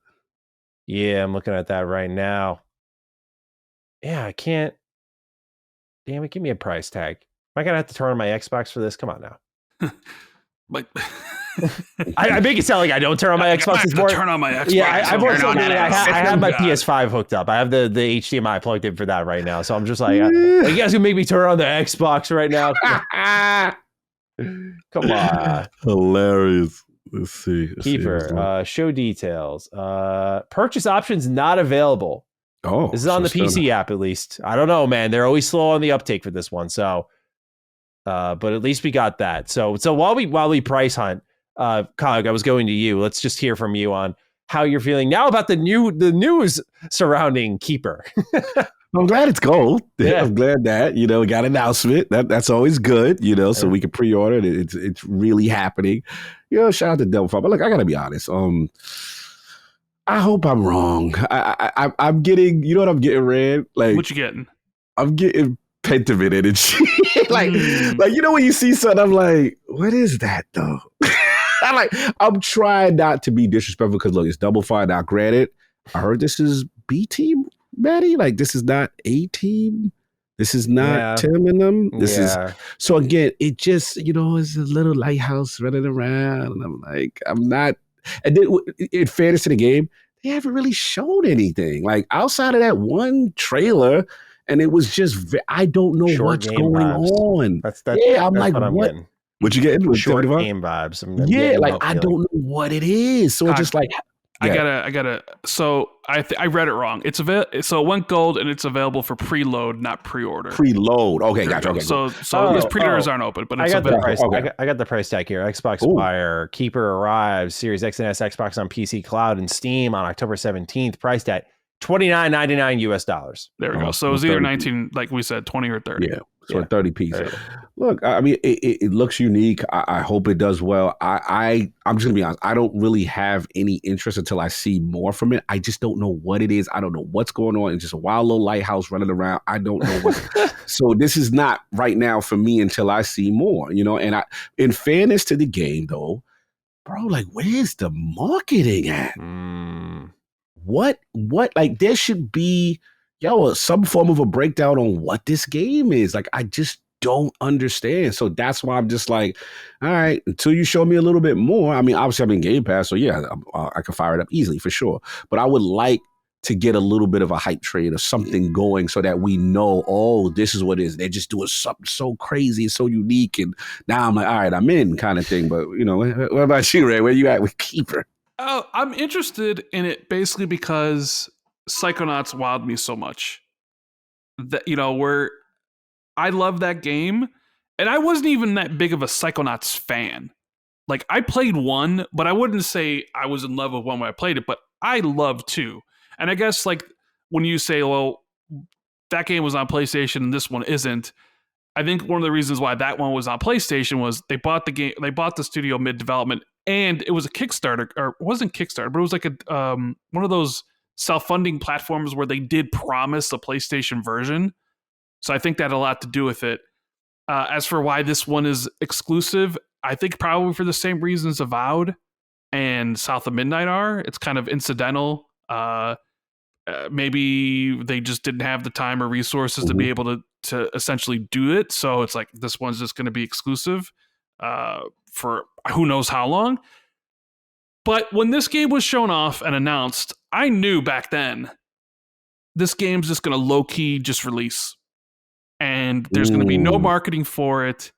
Yeah, I'm looking at that right now. Yeah, I can't. Damn it, give me a price tag. Am I going to have to turn on my Xbox for this? Come on now. Like, I make it sound like I don't turn on my Xbox. It's more turn on my Xbox. Yeah, I more so Turn on I that have my God. PS5 hooked up. I have the HDMI plugged in for that right now. So I'm just like, you guys gonna make me turn on the Xbox right now? Come on. Hilarious. Let's see. Keeper, show details. Purchase options not available. Oh, This is on the PC app, at least. I don't know, man. They're always slow on the uptake for this one. So, but at least we got that. So while we price hunt, Cog, I was going to you. Let's just hear from you on how you're feeling now about the news surrounding Keeper. I'm glad it's gold. Yeah. I'm glad that, we got an announcement. That's always good, so we can pre-order it. It's really happening. Shout out to Devil Farm. But look, I gotta be honest. I hope I'm wrong. I'm getting, you know what I'm getting, Red? Like, what you getting? I'm getting Pentiment energy. like when you see something, I'm like, what is that though? I'm trying not to be disrespectful because look, it's Double Fine. Now, granted, I heard this is B team, Maddie. Like, this is not A team. This is not Tim and them. This is so again. It just is a little lighthouse running around, and I'm like, I'm not. And then, in fairness to the game, they haven't really shown anything like outside of that one trailer, and it was just I don't know what's going on. I'm like, what? Getting. What you getting? Short game vibes. I don't know what it is. So it's just like I gotta. So I read it wrong. So it went gold and it's available for preload, not pre-order. Preload. Okay, gotcha. Okay, so these pre-orders aren't open, but it's available. I got the price tag here. Xbox Fire Keeper arrives. Series X and S Xbox on PC, Cloud, and Steam on October 17th. Price tag $29.99 US. There we go. So it was either 19, like we said, 20 or 30. Yeah. So 30 pieces. Look, I mean, it looks unique. I hope it does well. I'm just gonna be honest. I don't really have any interest until I see more from it. I just don't know what it is. I don't know what's going on. It's just a wild little lighthouse running around. I don't know what. So this is not right now for me until I see more. And in fairness to the game, though, bro, like, where's the marketing at? What? Like, there should be. Some form of a breakdown on what this game is. Like, I just don't understand. So that's why I'm just like, all right, until you show me a little bit more. I mean, obviously I'm in Game Pass, so yeah, I can fire it up easily for sure. But I would like to get a little bit of a hype train or something going so that we know, oh, this is what it is. They're just doing something so crazy and so unique. And now I'm like, all right, I'm in kind of thing. But, what about you, Ray? Where you at with Keeper? Oh, I'm interested in it basically because Psychonauts wowed me so much that where I love that game, and I wasn't even that big of a Psychonauts fan. Like, I played one, but I wouldn't say I was in love with one when I played it, but I love two. And I guess like when you say, well, that game was on PlayStation and this one isn't, I think one of the reasons why that one was on PlayStation was they bought the studio mid-development, and it was a Kickstarter, or it wasn't Kickstarter, but it was like a one of those self-funding platforms where they did promise a PlayStation version. So I think that had a lot to do with it. As for why this one is exclusive, I think probably for the same reasons Avowed and South of Midnight are. It's kind of incidental. Maybe they just didn't have the time or resources to be able to essentially do it. So it's like, this one's just going to be exclusive for who knows how long. But when this game was shown off and announced, I knew back then this game's just going to low-key just release. And there's going to be no marketing for it.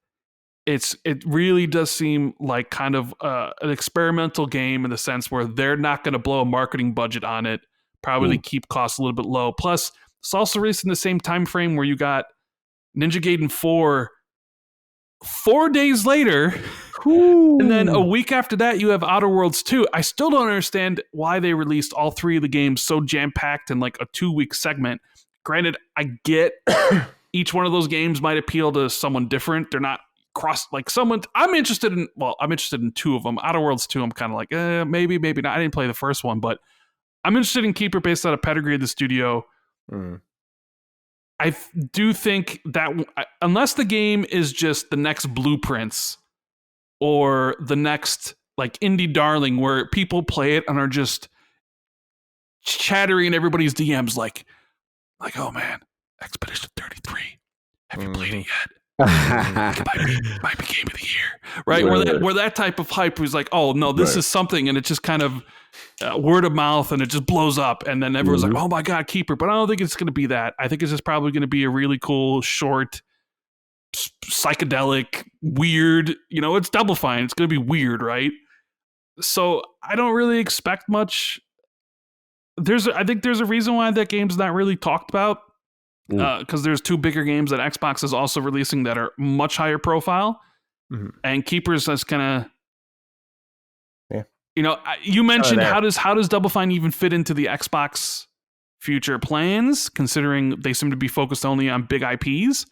It really does seem like kind of an experimental game in the sense where they're not going to blow a marketing budget on it, probably keep costs a little bit low. Plus, it's also released in the same time frame where you got Ninja Gaiden 4 4 days later. And then a week after that, you have Outer Worlds 2. I still don't understand why they released all three of the games so jam-packed in like a 2-week segment. Granted, I get each one of those games might appeal to someone different. They're not I'm interested in two of them. Outer Worlds 2, I'm kind of like, maybe not. I didn't play the first one, but I'm interested in Keeper based on a pedigree of the studio. I do think that unless the game is just the next Blueprints or the next like indie darling where people play it and are just chattering in everybody's DMs like, oh man, Expedition 33. Have you played it yet? might be game of the year, right? Where that type of hype was like, oh no, this is something, and it's just kind of word of mouth, and it just blows up, and then everyone's like, oh my god, Keeper. But I don't think it's going to be that. I think it's just probably going to be a really cool, short, psychedelic, weird. It's Double Fine. It's going to be weird, right? So I don't really expect much. I think there's a reason why that game's not really talked about. Because there's two bigger games that Xbox is also releasing that are much higher profile, and Keepers is kind of, you mentioned how does Double Fine even fit into the Xbox future plans, considering they seem to be focused only on big IPs.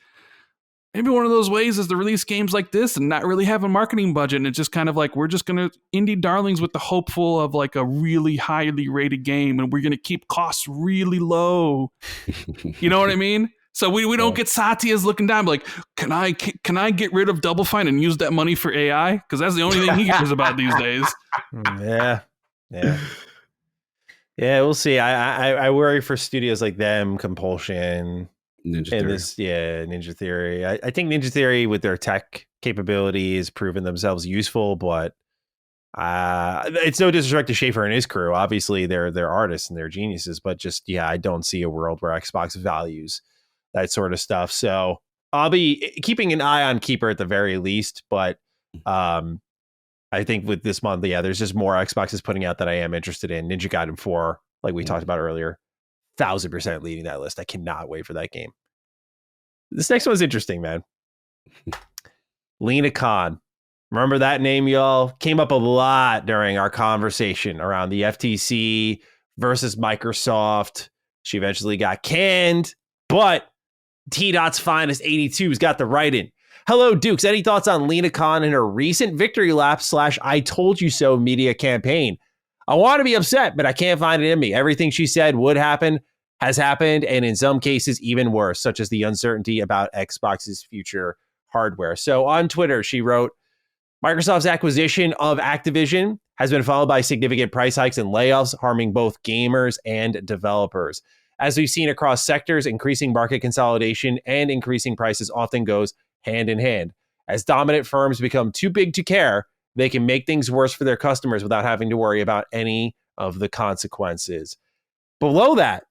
Maybe one of those ways is to release games like this and not really have a marketing budget, and it's just kind of like, we're just gonna indie darlings with the hopeful of like a really highly rated game, and we're gonna keep costs really low. You know what I mean? So we don't get Satya's looking down like, can I get rid of Double Fine and use that money for AI? Because that's the only thing he cares about these days. Yeah. We'll see. I worry for studios like them, Compulsion. Ninja Theory. I think Ninja Theory with their tech capabilities proven themselves useful, but it's no disrespect to Schaefer and his crew. Obviously, they're artists and they're geniuses, but just I don't see a world where Xbox values that sort of stuff. So I'll be keeping an eye on Keeper at the very least, but I think with this month, there's just more Xbox is putting out that I am interested in. Ninja Gaiden 4, like we talked about earlier. 1,000% leading that list. I cannot wait for that game. This next one's interesting, man. Lina Khan. Remember that name, y'all? Came up a lot during our conversation around the FTC versus Microsoft. She eventually got canned, but T-Dot's finest 82's got the right in. Hello, Dukes. Any thoughts on Lina Khan and her recent victory lap / I told you so media campaign? I want to be upset, but I can't find it in me. Everything she said would happen has happened, and in some cases even worse, such as the uncertainty about Xbox's future hardware. So on Twitter, she wrote, Microsoft's acquisition of Activision has been followed by significant price hikes and layoffs, harming both gamers and developers. As we've seen across sectors, increasing market consolidation and increasing prices often goes hand in hand. As dominant firms become too big to care, they can make things worse for their customers without having to worry about any of the consequences. Below that,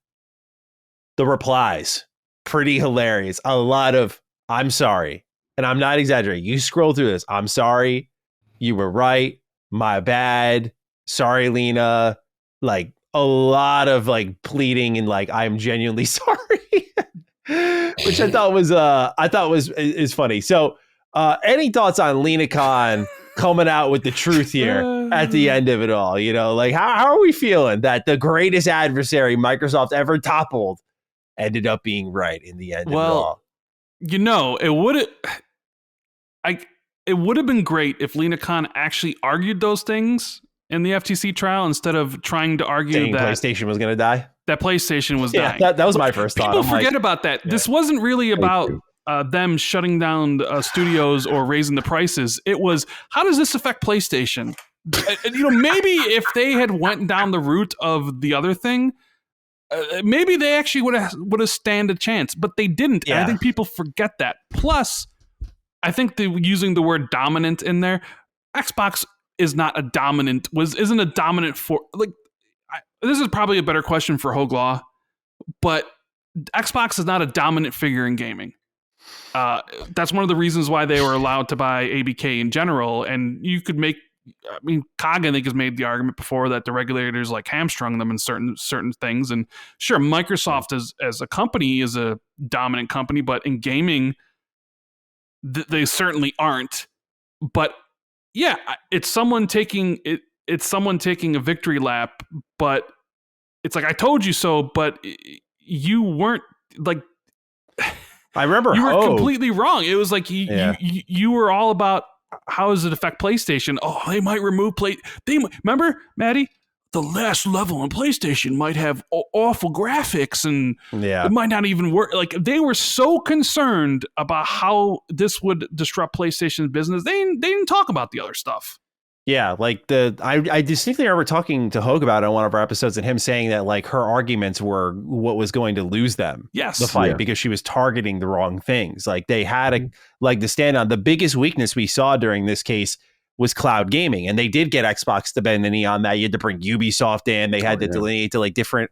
the replies, pretty hilarious. A lot of, I'm sorry. And I'm not exaggerating. You scroll through this. I'm sorry. You were right. My bad. Sorry, Lina. Like a lot of like pleading and like, I'm genuinely sorry. Which I thought was is funny. So any thoughts on Lina Khan coming out with the truth here at the end of it all? Like how are we feeling that the greatest adversary Microsoft ever toppled ended up being right in the end of it all? It would have been great if Lina Khan actually argued those things in the FTC trial instead of trying to argue saying that PlayStation was going to die. That PlayStation was dying. That was my first thought. People forget about that. Yeah. This wasn't really about them shutting down studios or raising the prices. It was, how does this affect PlayStation? Maybe if they had went down the route of the other thing, maybe they actually would have stand a chance, but they didn't. Yeah. And I think people forget that. Plus, I think using the word dominant in there, Xbox isn't a dominant for like. This is probably a better question for Hoglaw, but Xbox is not a dominant figure in gaming. That's one of the reasons why they were allowed to buy ABK in general. And you could make, Kog, I think, has made the argument before that the regulators like hamstrung them in certain things. And sure, Microsoft as a company is a dominant company, but in gaming, they certainly aren't. But yeah, it's someone taking it. It's someone taking a victory lap, but it's like, I told you so, but you weren't like, I remember you were completely wrong. It was like, you were all about how does it affect PlayStation? Oh, they might remove remember, Maddie, the last level on PlayStation might have awful graphics and it might not even work. Like they were so concerned about how this would disrupt PlayStation's business. They didn't talk about the other stuff. Yeah, like I distinctly remember talking to Hogue about it on one of our episodes and him saying that like her arguments were what was going to lose them the Yes. fight because she was targeting the wrong things. Like they had a leg to stand on. The biggest weakness we saw during this case was cloud gaming, and they did get Xbox to bend the knee on that. You had to bring Ubisoft in. They had to delineate to like different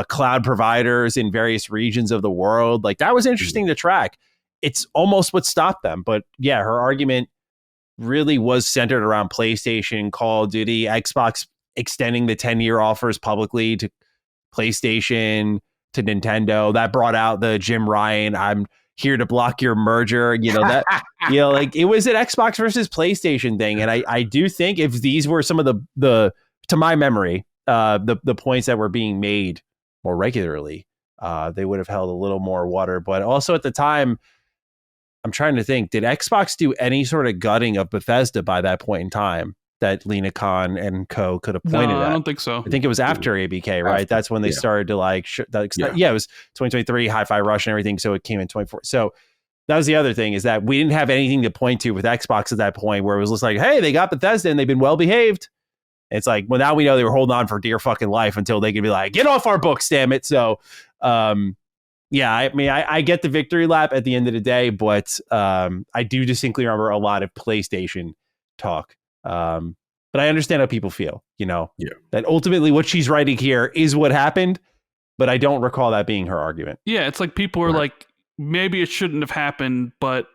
cloud providers in various regions of the world. Like that was interesting to track. It's almost what stopped them. But yeah, her argument really was centered around PlayStation, Call of Duty, Xbox extending the 10-year offers publicly to PlayStation, to Nintendo. That brought out the Jim Ryan, I'm here to block your merger. Like it was an Xbox versus PlayStation thing. And I do think if these were some of the to my memory, the points that were being made more regularly, they would have held a little more water. But also at the time, I'm trying to think, did Xbox do any sort of gutting of Bethesda by that point in time that Lina Khan and co could have pointed at? I don't think so. I think it was after ABK, right? That's when they started to like, it was 2023, Hi-Fi Rush and everything. So it came in 24. So that was the other thing, is that we didn't have anything to point to with Xbox at that point where it was just like, hey, they got Bethesda and they've been well behaved. It's like, well, now we know they were holding on for dear fucking life until they could be like, get off our books, damn it. So, yeah, I mean, I get the victory lap at the end of the day, but I do distinctly remember a lot of PlayStation talk. But I understand how people feel, that ultimately what she's writing here is what happened, but I don't recall that being her argument. Yeah, it's like people are like, maybe it shouldn't have happened, but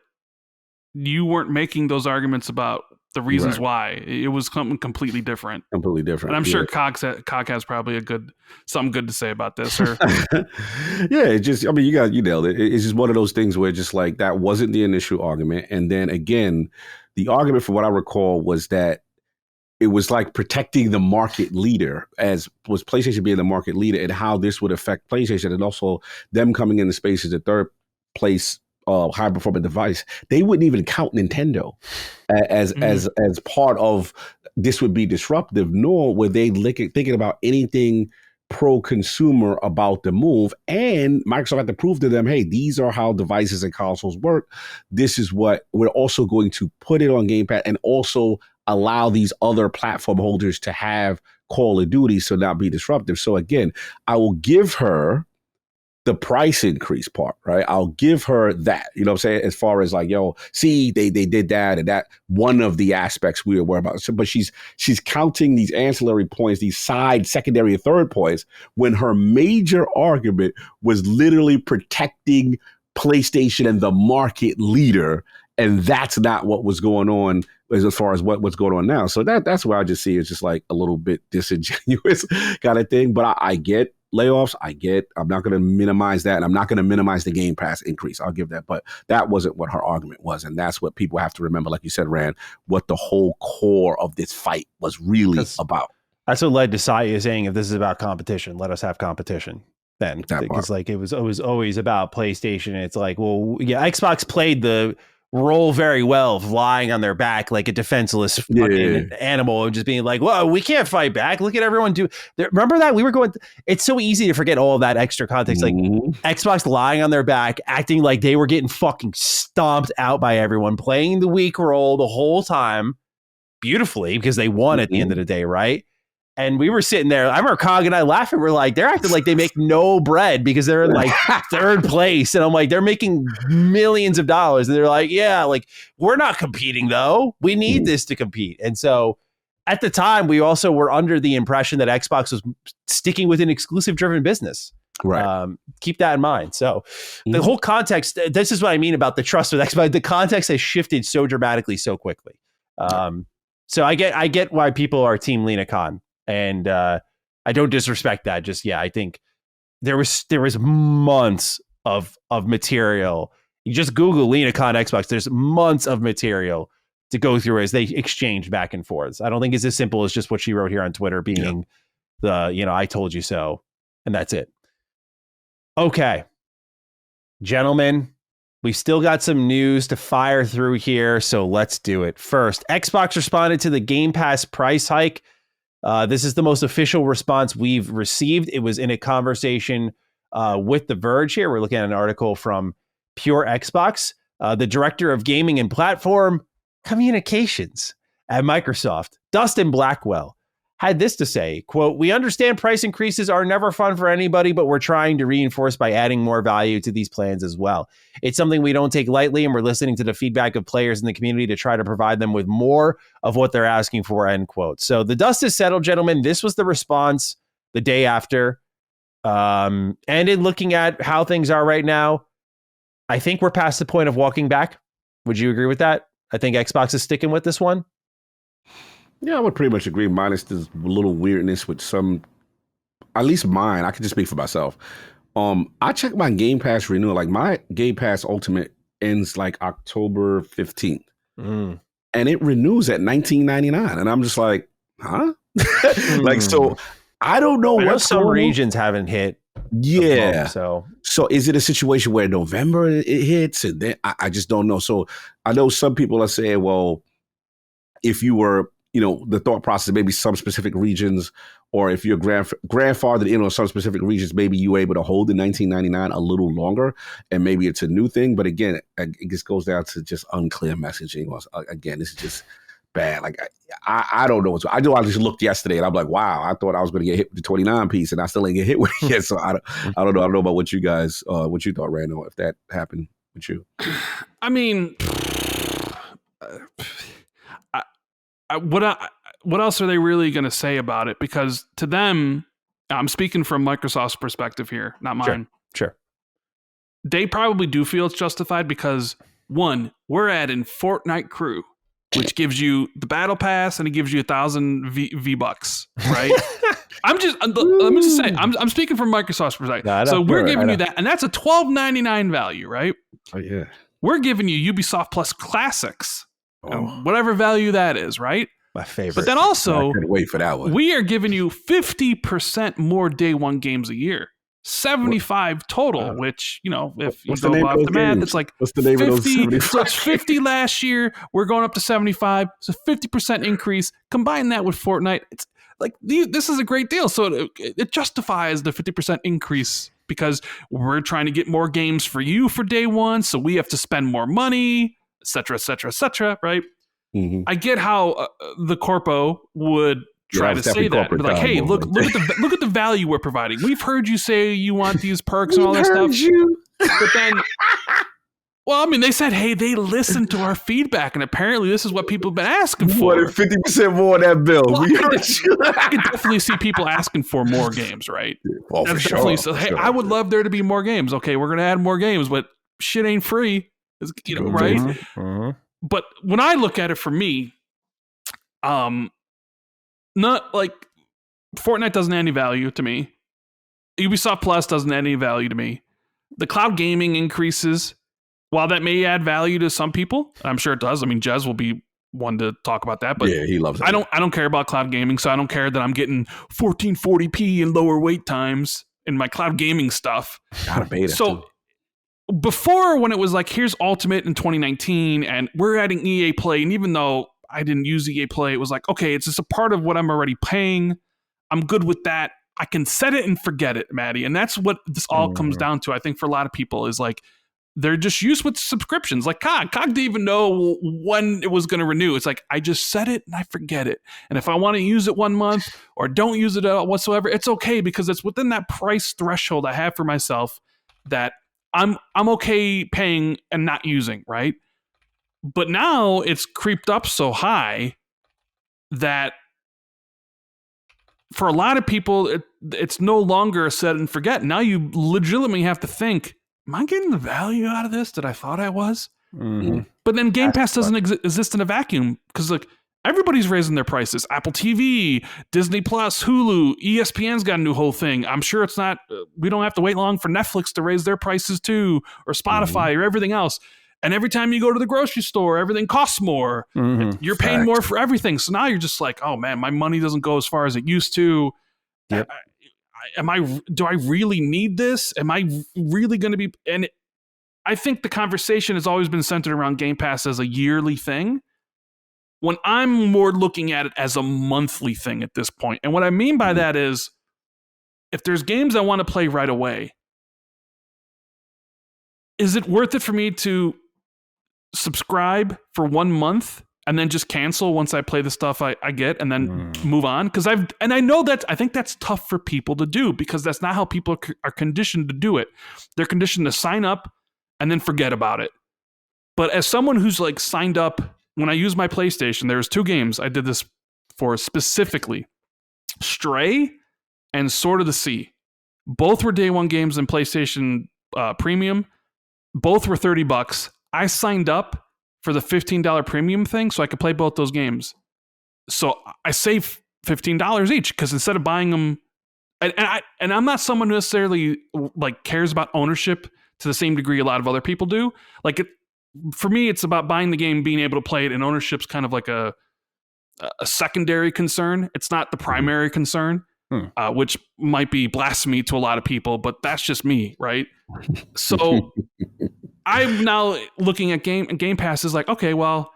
you weren't making those arguments about the reasons why. It was something completely different. Completely different. And I'm sure Cock has probably something good to say about this. Or yeah, it just, I mean, you nailed it. It's just one of those things where just like that wasn't the initial argument. And then again, the argument for what I recall was that it was like protecting the market leader, as was PlayStation being the market leader, and how this would affect PlayStation, and also them coming in the space as the third place high performance device. They wouldn't even count Nintendo as part of this would be disruptive, nor were they thinking about anything pro-consumer about the move. And Microsoft had to prove to them, hey, these are how devices and consoles work. This is what we're also going to put it on Game Pass and also allow these other platform holders to have Call of Duty, so not be disruptive. So again, I will give her the price increase part, right? I'll give her that, you know what I'm saying? As far as like, yo, see, they did that, and that one of the aspects we were worried about. So, but she's counting these ancillary points, these side, secondary, and third points, when her major argument was literally protecting PlayStation and the market leader. And that's not what was going on as far as what's going on now. So that's where I just see it's just like a little bit disingenuous kind of thing. But I get layoffs. I'm not going to minimize that. And I'm not going to minimize the Game Pass increase. I'll give that. But that wasn't what her argument was. And that's what people have to remember, like you said, Rand, what the whole core of this fight was really about. That's what led to Saya saying, if this is about competition, let us have competition. Then because like it was always about PlayStation. It's like, well, yeah, Xbox played the role very well of lying on their back like a defenseless fucking animal and just being like, well, we can't fight back. Look at everyone do. Remember that? It's so easy to forget all of that extra context. Like Xbox lying on their back, acting like they were getting fucking stomped out by everyone, playing the weak role the whole time beautifully because they won at the end of the day, right? And we were sitting there. I remember Cog and I laughing. We're like, they're acting like they make no bread because they're in like third place. And I'm like, they're making millions of dollars. And they're like, yeah, like we're not competing though. We need this to compete. And so at the time, we also were under the impression that Xbox was sticking with an exclusive driven business. Right. Keep that in mind. So the whole context, this is what I mean about the trust with Xbox. The context has shifted so dramatically, so quickly. So I get why people are Team Lina Khan. And I don't disrespect that. Just I think there was months of material. You just Google Lina Khan Xbox. There's months of material to go through as they exchange back and forth. I don't think it's as simple as just what she wrote here on Twitter being I told you so, and that's it. Okay, gentlemen, we've still got some news to fire through here, so let's do it. First, Xbox responded to the Game Pass price hike. This is the most official response we've received. It was in a conversation with The Verge here. We're looking at an article from Pure Xbox. The director of gaming and platform communications at Microsoft, Dustin Blackwell, had this to say, quote, "We understand price increases are never fun for anybody, but we're trying to reinforce by adding more value to these plans as well. It's something we don't take lightly, and we're listening to the feedback of players in the community to try to provide them with more of what they're asking for," end quote. So the dust is settled, gentlemen. This was the response the day after. And in looking at how things are right now, I think we're past the point of walking back. Would you agree with that? I think Xbox is sticking with this one. Yeah, I would pretty much agree, minus this little weirdness with some, at least mine. I can just speak for myself. I checked my Game Pass renewal. Like my Game Pass Ultimate ends like October 15th. And it renews at $19.99. And I'm just like, huh? Like, so I don't know what some regions haven't hit. Yeah. So is it a situation where November it hits? And then I just don't know. So I know some people are saying, well, if you were, the thought process, maybe some specific regions, or if you're grandfathered in on some specific regions, maybe you were able to hold the $19.99 a little longer, and maybe it's a new thing. But again, it just goes down to just unclear messaging. Again, this is just bad. Like I don't know what's. I just looked yesterday and I'm like, wow, I thought I was going to get hit with the 29 piece, and I still ain't get hit with it yet. So I don't know. I don't know about what you guys, what you thought, Randall, if that happened with you. I mean, what else are they really going to say about it? Because to them, I'm speaking from Microsoft's perspective here, not mine. Sure. They probably do feel it's justified because, one, we're adding Fortnite Crew, which gives you the battle pass and it gives you 1,000 V-Bucks, right? let me just say, I'm speaking from Microsoft's perspective. So we're giving you that, and that's a $12.99 value, right? Oh yeah. We're giving you Ubisoft Plus Classics, whatever value that is, right? My favorite. But then also, I couldn't wait for that one. We are giving you 50% more day one games a year. 75 total, which, if you go off the math, it's like what's the name 50, of those 75? So it's 50 last year. We're going up to 75. It's a 50% increase. Combine that with Fortnite. It's like, this is a great deal. So it justifies the 50% increase because we're trying to get more games for you for day one. So we have to spend more money, et cetera, et cetera, et cetera, right? Mm-hmm. I get how the corpo would try to say that, but like, hey, look at the value we're providing. We've heard you say you want these perks and all that stuff, but then, well, I mean, they said, hey, they listened to our feedback, and apparently this is what people have been asking for. What, 50% more on that bill? Well, I can definitely see people asking for more games, right? Well, that's for definitely sure. So. Hey, I would love there to be more games. Okay, we're gonna add more games, but shit ain't free, right? Mm-hmm. But when I look at it, for me, not like Fortnite doesn't add any value to me. Ubisoft Plus doesn't add any value to me. The cloud gaming increases, while that may add value to some people, I'm sure it does. I mean, Jez will be one to talk about that, but yeah, he loves it. I don't care about cloud gaming, so I don't care that I'm getting 1440p and lower wait times in my cloud gaming stuff. Got a beta. So too. Before, when it was like, here's Ultimate in 2019, and we're adding EA Play, and even though I didn't use EA Play, it was like, okay, it's just a part of what I'm already paying. I'm good with that. I can set it and forget it, Maddie. And that's what this all comes down to, I think, for a lot of people, is like, they're just used with subscriptions. Like COG didn't even know when it was going to renew. It's like, I just set it and I forget it. And if I want to use it 1 month or don't use it at all whatsoever, it's okay, because it's within that price threshold I have for myself that I'm okay paying and not using, right? But now it's creeped up so high that for a lot of people, it's no longer a set and forget. Now you legitimately have to think, am I getting the value out of this that I thought I was? Mm-hmm. But then Game Pass doesn't exist in a vacuum, because like, everybody's raising their prices. Apple TV, Disney Plus, Hulu, ESPN's got a new whole thing. I'm sure it's not, we don't have to wait long for Netflix to raise their prices too, or Spotify, or everything else. And every time you go to the grocery store, everything costs more. Mm-hmm. You're paying more for everything. So now you're just like, oh man, my money doesn't go as far as it used to. Yep. Do I really need this? Am I really going to be? And I think the conversation has always been centered around Game Pass as a yearly thing, when I'm more looking at it as a monthly thing at this point. And what I mean by that is, if there's games I want to play right away, is it worth it for me to subscribe for 1 month and then just cancel once I play the stuff I get and then move on. Because I know that I think that's tough for people to do because that's not how people are conditioned to do it. They're conditioned to sign up and then forget about it. But as someone who's like signed up, when I use my PlayStation, there's 2 games I did this for specifically: Stray and Sword of the Sea. Both were day one games in PlayStation Premium. Both were $30. I signed up for the $15 premium thing so I could play both those games. So I save $15 each because instead of buying them, and I'm not someone who necessarily like cares about ownership to the same degree a lot of other people do. Like for me, it's about buying the game, being able to play it, and ownership's kind of like a secondary concern. It's not the primary concern, which might be blasphemy to a lot of people, but that's just me, right? So I'm now looking at Game Pass is like, okay, well,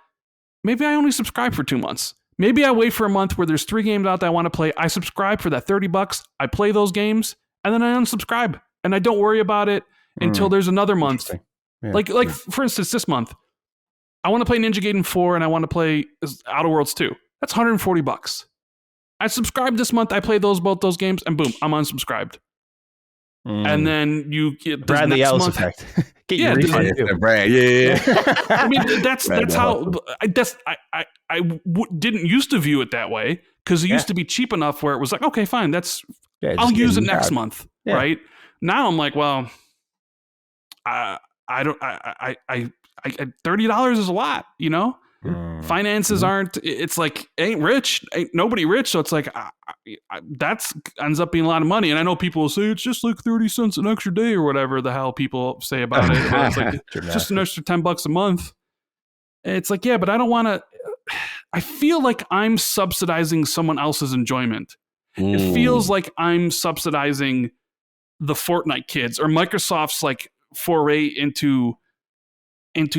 maybe I only subscribe for 2 months. Maybe I wait for a month where there's 3 games out that I want to play. I subscribe for that $30. I play those games and then I unsubscribe and I don't worry about it until there's another month. Yeah. Like for instance, this month, I want to play Ninja Gaiden 4 and I want to play Outer Worlds 2. That's $140. I subscribed this month. I played both those games and boom, I'm unsubscribed. And then you get Bradley Ellis effect. Get your refund. Brad, yeah. I mean, that's how I didn't used to view it that way because it used to be cheap enough where it was like, okay, fine, I'll use it next month, right? Now I'm like, well, $30 is a lot, you know. Finances aren't. It's like ain't nobody rich, so it's like that's ends up being a lot of money. And I know people will say it's just like 30 cents an extra day or whatever the hell people say about it. But it's like just an extra $10 a month. It's like, yeah, but I don't want to. I feel like I'm subsidizing someone else's enjoyment. It feels like I'm subsidizing the Fortnite kids or Microsoft's like foray into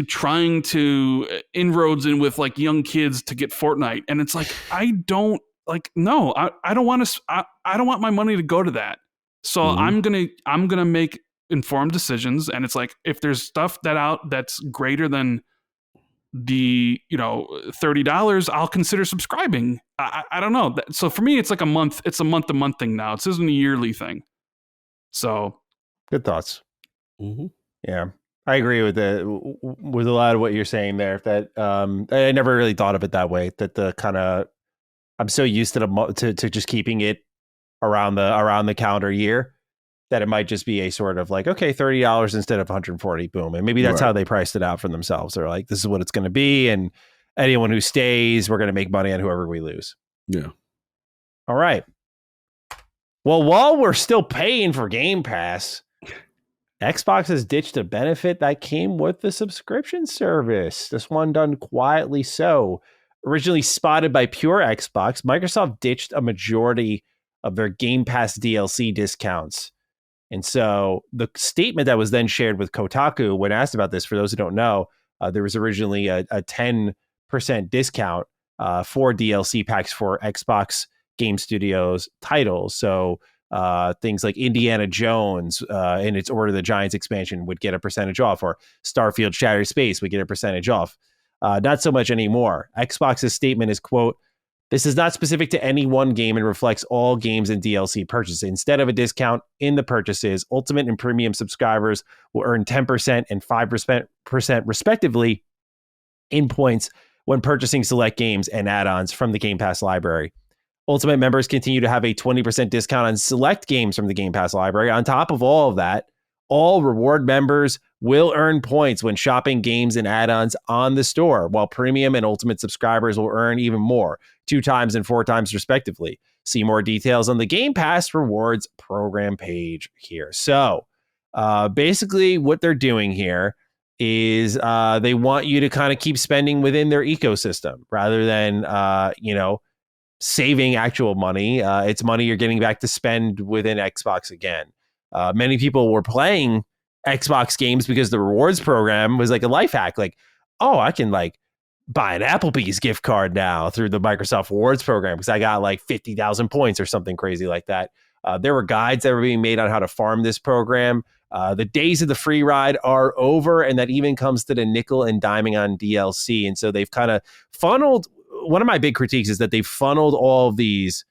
trying to inroads in with like young kids to get Fortnite. And it's like, I don't want my money to go to that. So I'm going to make informed decisions. And it's like, if there's stuff that's greater than the, $30, I'll consider subscribing. I don't know. So for me, it's like it's a month-to-month thing now. It isn't a yearly thing. So good thoughts. Yeah. I agree with a lot of what you're saying there. That I never really thought of it that way. That the kind of I'm so used to just keeping it around the calendar year that it might just be a sort of like, okay, $30 instead of $140, boom, and maybe that's how they priced it out for themselves. They're like, this is what it's going to be, and anyone who stays, we're going to make money on whoever we lose. Yeah. All right. Well, while we're still paying for Game Pass, Xbox has ditched a benefit that came with the subscription service. This one done quietly so. Originally spotted by pure Xbox, Microsoft ditched a majority of their Game Pass DLC discounts. And so the statement that was then shared with Kotaku when asked about this, for those who don't know, there was originally a 10% discount for DLC packs for Xbox Game Studios titles. So things like Indiana Jones in its Order of the Giants expansion would get a percentage off, or Starfield Shattered Space would get a percentage off. Not so much anymore. Xbox's statement is, quote, "This is not specific to any one game and reflects all games and DLC purchases. Instead of a discount in the purchases, Ultimate and Premium subscribers will earn 10% and 5% respectively in points when purchasing select games and add-ons from the Game Pass library. Ultimate members continue to have a 20% discount on select games from the Game Pass library. On top of all of that, all reward members will earn points when shopping games and add-ons on the store, while Premium and Ultimate subscribers will earn even more, 2 times and 4 times respectively. See more details on the Game Pass rewards program page here." So basically what they're doing here is they want you to kind of keep spending within their ecosystem rather than, saving actual money. It's money you're getting back to spend within Xbox again. Many people were playing Xbox games because the rewards program was like a life hack. Like, oh, I can like buy an Applebee's gift card now through the Microsoft rewards program because I got like 50,000 points or something crazy like that. There were guides that were being made on how to farm this program. The days of the free ride are over, and that even comes to the nickel and diming on DLC. And so they've kind of funneled. One of my big critiques is that they've funneled all of these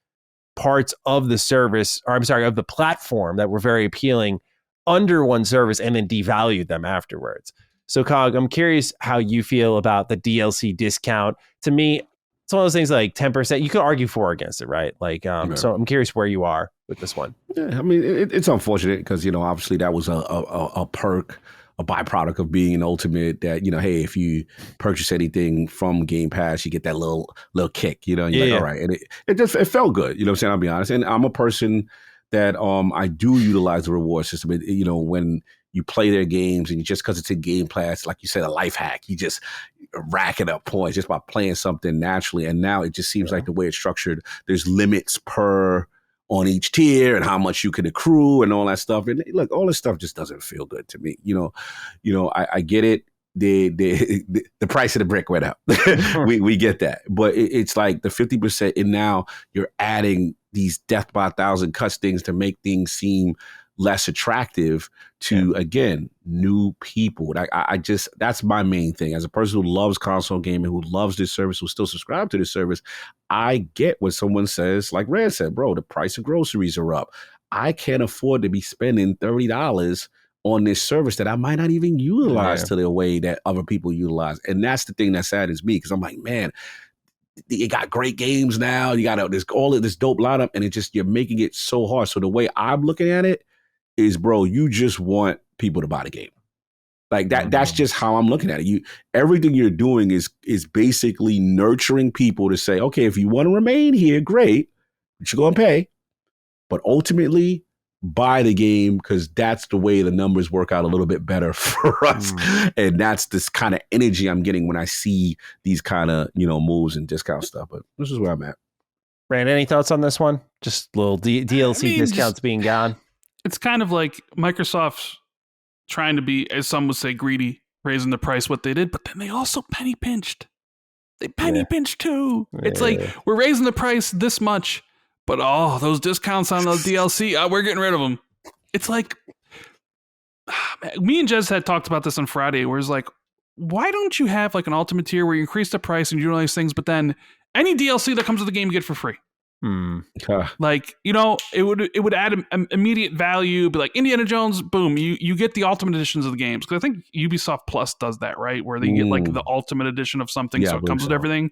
parts of the service, or I'm sorry, of the platform that were very appealing under one service and then devalued them afterwards. So, Cog, I'm curious how you feel about the DLC discount. To me, it's one of those things like 10%. You could argue for or against it, right? Like, so I'm curious where you are with this one. Yeah, I mean, it's unfortunate because, obviously that was a perk, a byproduct of being an Ultimate that, hey, if you purchase anything from Game Pass, you get that little kick, and you're like, all right. And it felt good, what I'm saying? I'll be honest. And I'm a person that I do utilize the reward system. When you play their games and just because it's in Game Pass, like you said, a life hack, you just racking up points just by playing something naturally. And now it just seems like the way it's structured, there's limits on each tier and how much you can accrue and all that stuff. And look, all this stuff just doesn't feel good to me. I get it. The price of the brick went up. we get that. But it's like the 50%, and now you're adding these death by 1,000 cuts things to make things seem less attractive to, again, new people. I just, that's my main thing. As a person who loves console gaming, who loves this service, who still subscribe to this service, I get what someone says, like Rand said, bro, the price of groceries are up. I can't afford to be spending $30 on this service that I might not even utilize to the way that other people utilize. And that's the thing that saddens me, because I'm like, man, you got great games now. You got all of this dope lineup, and you're making it so hard. So the way I'm looking at it is, bro, you just want people to buy the game. Like that. That's just how I'm looking at it. Everything you're doing is basically nurturing people to say, okay, if you want to remain here, great, but you're going to pay. But ultimately, buy the game, because that's the way the numbers work out a little bit better for us. And that's this kind of energy I'm getting when I see these kind of, moves and discount stuff. But this is where I'm at. Rand, any thoughts on this one? Just little DLC discounts being gone. It's kind of like Microsoft's trying to be, as some would say, greedy, raising the price what they did, but then they also penny pinched. They penny pinched too. It's like, we're raising the price this much, but those discounts on those DLC, we're getting rid of them. It's like, me and Jez had talked about this on Friday, where it's like, why don't you have like an ultimate tier where you increase the price and you do all these things, but then any DLC that comes with the game you get for free? Like, it would add an immediate value. Be like Indiana Jones, boom, you get the ultimate editions of the games, because I think Ubisoft Plus does that, right, where they get like the ultimate edition of something, so it comes with everything.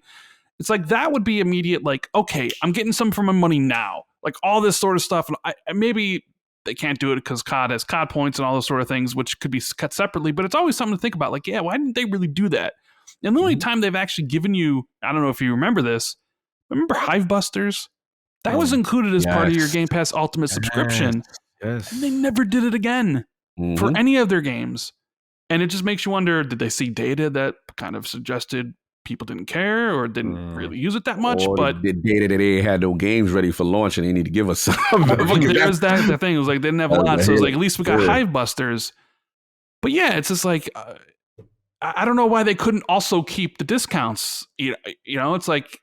It's like that would be immediate, like, okay, I'm getting some for my money now, like all this sort of stuff. And maybe they can't do it because COD has COD points and all those sort of things, which could be cut separately, but it's always something to think about, like, why didn't they really do that? And the only time they've actually given you, I don't know if you remember this, remember Hive Busters? That was included as part of your Game Pass Ultimate subscription. Yes. And they never did it again for any of their games. And it just makes you wonder, did they see data that kind of suggested people didn't care or didn't really use it that much? Or but the data that they had no games ready for launch and they need to give us some. There's the thing. It was like they didn't have a lot. So it was like, at least we got Hive Busters. But yeah, it's just like, I don't know why they couldn't also keep the discounts. It's like,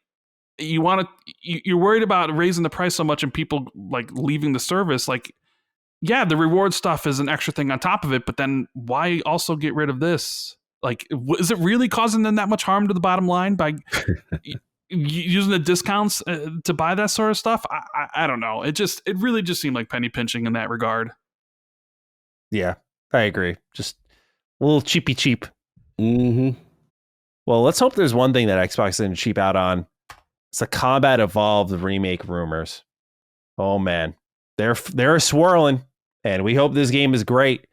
you're worried about raising the price so much and people like leaving the service. Like, yeah, the reward stuff is an extra thing on top of it, but then why also get rid of this? Like, is it really causing them that much harm to the bottom line by using the discounts to buy that sort of stuff? I don't know. It really just seemed like penny pinching in that regard. Yeah, I agree. Just a little cheapy cheap. Well, let's hope there's one thing that Xbox didn't cheap out on. It's the Combat Evolved remake rumors. Oh man, they're swirling, and we hope this game is great.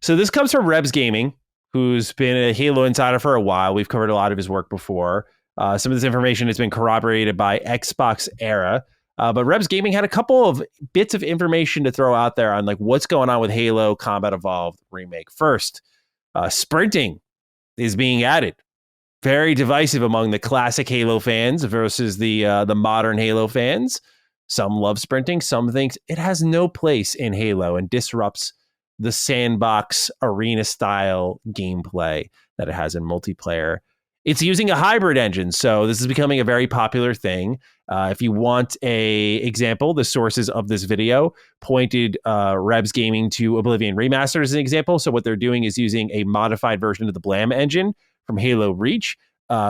So this comes from Rebs Gaming, who's been a Halo insider for a while. We've covered a lot of his work before. Some of this information has been corroborated by Xbox Era, but Rebs Gaming had a couple of bits of information to throw out there on like what's going on with Halo Combat Evolved remake. First, sprinting is being added. Very divisive among the classic Halo fans versus the modern Halo fans. Some love sprinting. Some think it has no place in Halo and disrupts the sandbox arena style gameplay that it has in multiplayer. It's using a hybrid engine, so this is becoming a very popular thing. If you want a example, the sources of this video pointed Rebs Gaming to Oblivion Remastered as an example. So what they're doing is using a modified version of the Blam engine from Halo Reach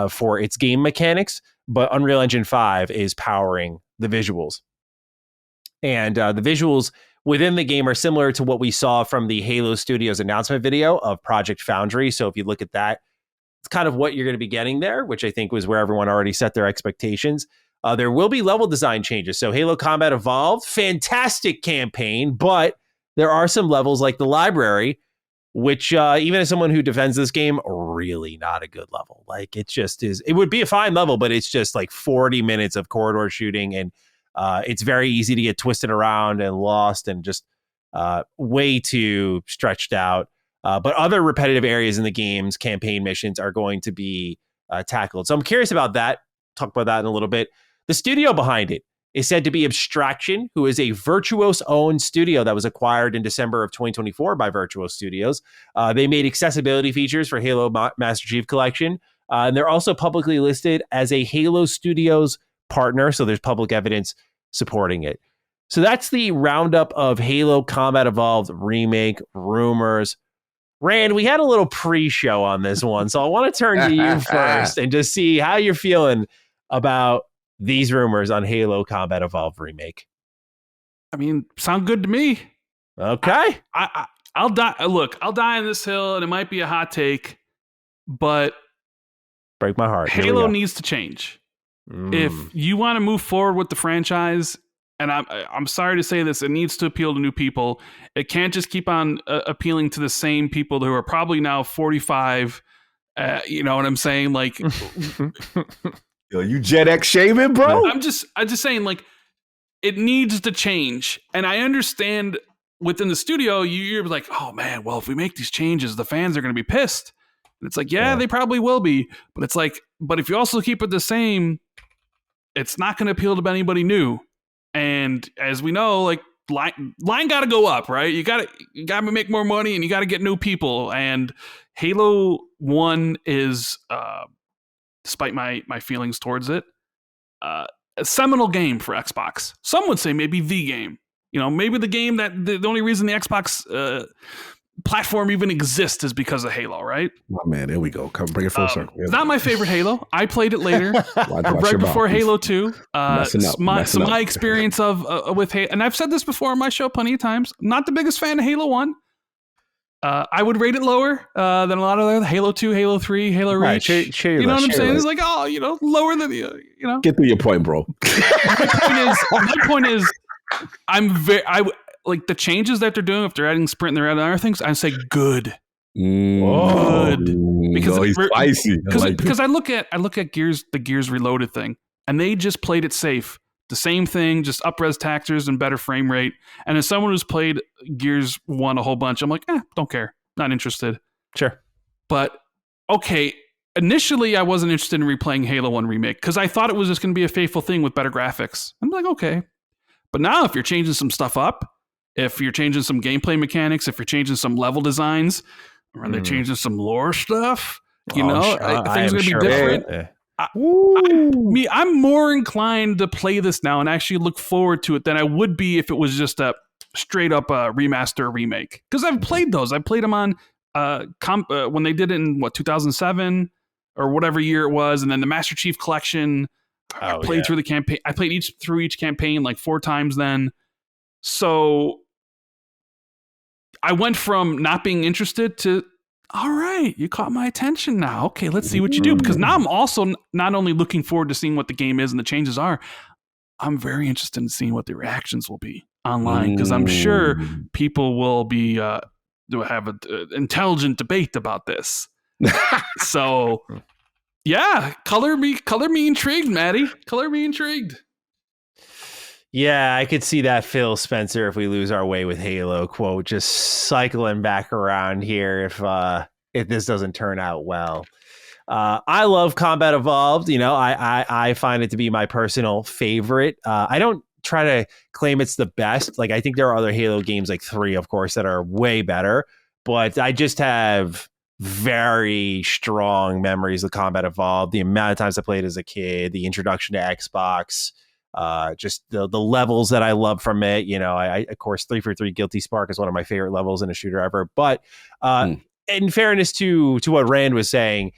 for its game mechanics, but Unreal Engine 5 is powering the visuals. And the visuals within the game are similar to what we saw from the Halo Studios announcement video of Project Foundry. So if you look at that, it's kind of what you're going to be getting there, which I think was where everyone already set their expectations. There will be level design changes. So Halo Combat Evolved, fantastic campaign, but there are some levels like the library, which even as someone who defends this game, really not a good level. Like it just is. It would be a fine level, but it's just like 40 minutes of corridor shooting, and it's very easy to get twisted around and lost and just way too stretched out. But other repetitive areas in the game's campaign missions are going to be tackled. So I'm curious about that. Talk about that in a little bit. The studio behind it is said to be Abstraction, who is a Virtuos-owned studio that was acquired in December of 2024 by Virtuos Studios. They made accessibility features for Halo Master Chief Collection. And they're also publicly listed as a Halo Studios partner, so there's public evidence supporting it. So that's the roundup of Halo Combat Evolved Remake rumors. Rand, we had a little pre-show on this one, so I want to turn to you first and just see how you're feeling about these rumors on Halo Combat Evolved Remake. I mean, sound good to me. Okay. I'll die. Look, I'll die on this hill, and it might be a hot take, but break my heart. Halo needs to change. If you want to move forward with the franchise, and I'm sorry to say this, it needs to appeal to new people. It can't just keep on appealing to the same people who are probably now 45. You know what I'm saying? Like, yo, you Gen X shaming, bro? I'm just saying, like, it needs to change. And I understand within the studio, you're like, oh man, well, if we make these changes, the fans are going to be pissed. And it's like, yeah, they probably will be. But it's like, but if you also keep it the same, it's not going to appeal to anybody new. And as we know, like line got to go up, right? You got to make more money, and you got to get new people. And Halo 1 is, despite my feelings towards it, a seminal game for Xbox. Some would say maybe the game. You know, maybe the game that the only reason the Xbox platform even exists is because of Halo, right? Oh man, there we go. Come bring it full circle. It's not my favorite Halo. I played it later, right before Halo 2. My experience with Halo, and I've said this before on my show plenty of times. I'm not the biggest fan of Halo 1. I would rate it lower than a lot of other Halo 2, Halo 3, Halo Reach. Right, you know what I'm saying? It's like, oh, you know, lower than you know. Get through your point, bro. My point is, I like the changes that they're doing. If they're adding sprint and they're adding other things, I say good. Good. Because he's spicy. Because I look at the Gears Reloaded thing, and they just played it safe. The same thing, just up-res taxers and better frame rate. And as someone who's played Gears 1 a whole bunch, I'm like, don't care. Not interested. Sure. But, okay, initially I wasn't interested in replaying Halo 1 Remake because I thought it was just going to be a faithful thing with better graphics. I'm like, okay. But now if you're changing some stuff up, if you're changing some gameplay mechanics, if you're changing some level designs, or they're changing some lore stuff, things are going to be different. I'm more inclined to play this now and actually look forward to it than I would be if it was just a straight up remaster remake. Because I've played those. I played them on when they did it in 2007 or whatever year it was, and then the Master Chief Collection. I played through the campaign. I played through each campaign like 4 times then. So I went from not being interested to, all right, you caught my attention now. Okay, let's see what you do. Because now I'm also not only looking forward to seeing what the game is and the changes are, I'm very interested in seeing what the reactions will be online. Because I'm sure people will be to have an intelligent debate about this. So, yeah, color me intrigued, Maddie. Color me intrigued. Yeah, I could see that Phil Spencer, if we lose our way with Halo quote, just cycling back around here if this doesn't turn out well. I love Combat Evolved. You know, I find it to be my personal favorite. I don't try to claim it's the best. Like, I think there are other Halo games, like 3, of course, that are way better. But I just have very strong memories of Combat Evolved. The amount of times I played as a kid, the introduction to Xbox, just the levels that I love from it. You know, I of course 343 Guilty Spark is one of my favorite levels in a shooter ever. But in fairness to what Rand was saying,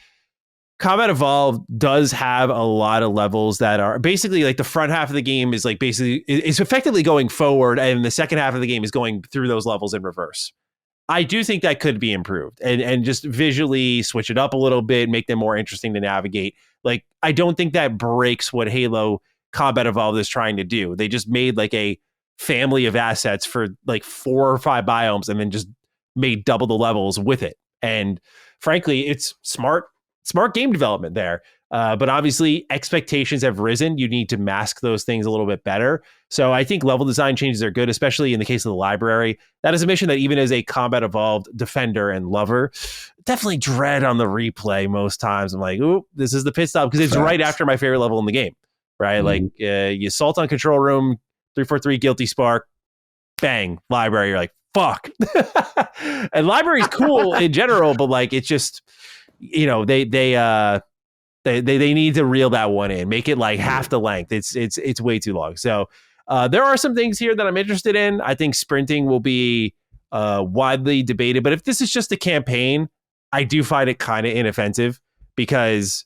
Combat Evolved does have a lot of levels that are basically like the front half of the game is like basically it's effectively going forward, and the second half of the game is going through those levels in reverse. I do think that could be improved and just visually switch it up a little bit, make them more interesting to navigate. Like, I don't think that breaks what Halo Combat Evolved is trying to do. They just made like a family of assets for like 4 or 5 biomes and then just made double the levels with it. And frankly, it's smart game development there. But obviously expectations have risen. You need to mask those things a little bit better. So I think level design changes are good, especially in the case of the library. That is a mission that even as a Combat Evolved defender and lover, definitely dread on the replay most times. I'm like, ooh, this is the pit stop, because it's right after my favorite level in the game, right? Like you assault on control room, 343 Guilty Spark, bang, library. You're like, fuck. And library's cool in general, but like, it's just, you know, they need to reel that one in, make it like half the length. It's way too long. So there are some things here that I'm interested in. I think sprinting will be widely debated, but if this is just a campaign, I do find it kind of inoffensive because,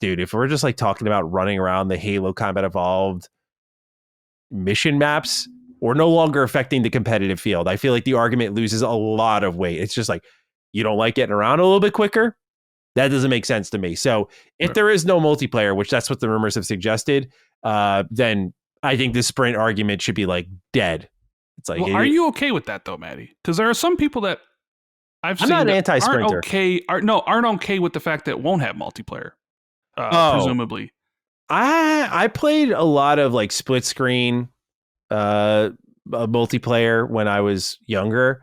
dude, if we're just like talking about running around the Halo Combat Evolved mission maps, we're no longer affecting the competitive field. I feel like the argument loses a lot of weight. It's just like, you don't like getting around a little bit quicker? That doesn't make sense to me. So if there is no multiplayer, which that's what the rumors have suggested, then I think the sprint argument should be like dead. It's like, are you okay with that though, Maddie? Because there are some people that I'm seen not an anti-sprinter. Aren't okay with the fact that it won't have multiplayer. Presumably, I played a lot of like split screen multiplayer when I was younger,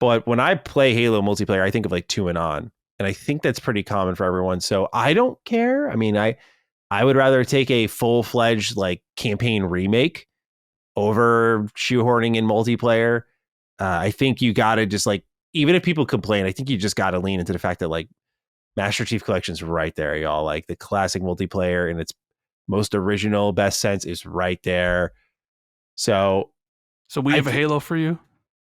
but when I play Halo multiplayer, I think of like 2 and on. And I think that's pretty common for everyone. So I don't care. I mean, I would rather take a full-fledged like campaign remake over shoehorning in multiplayer. I think you got to just like, even if people complain, I think you just got to lean into the fact that like Master Chief Collection's right there, y'all. Like the classic multiplayer in its most original, best sense is right there. So we have a Halo for you?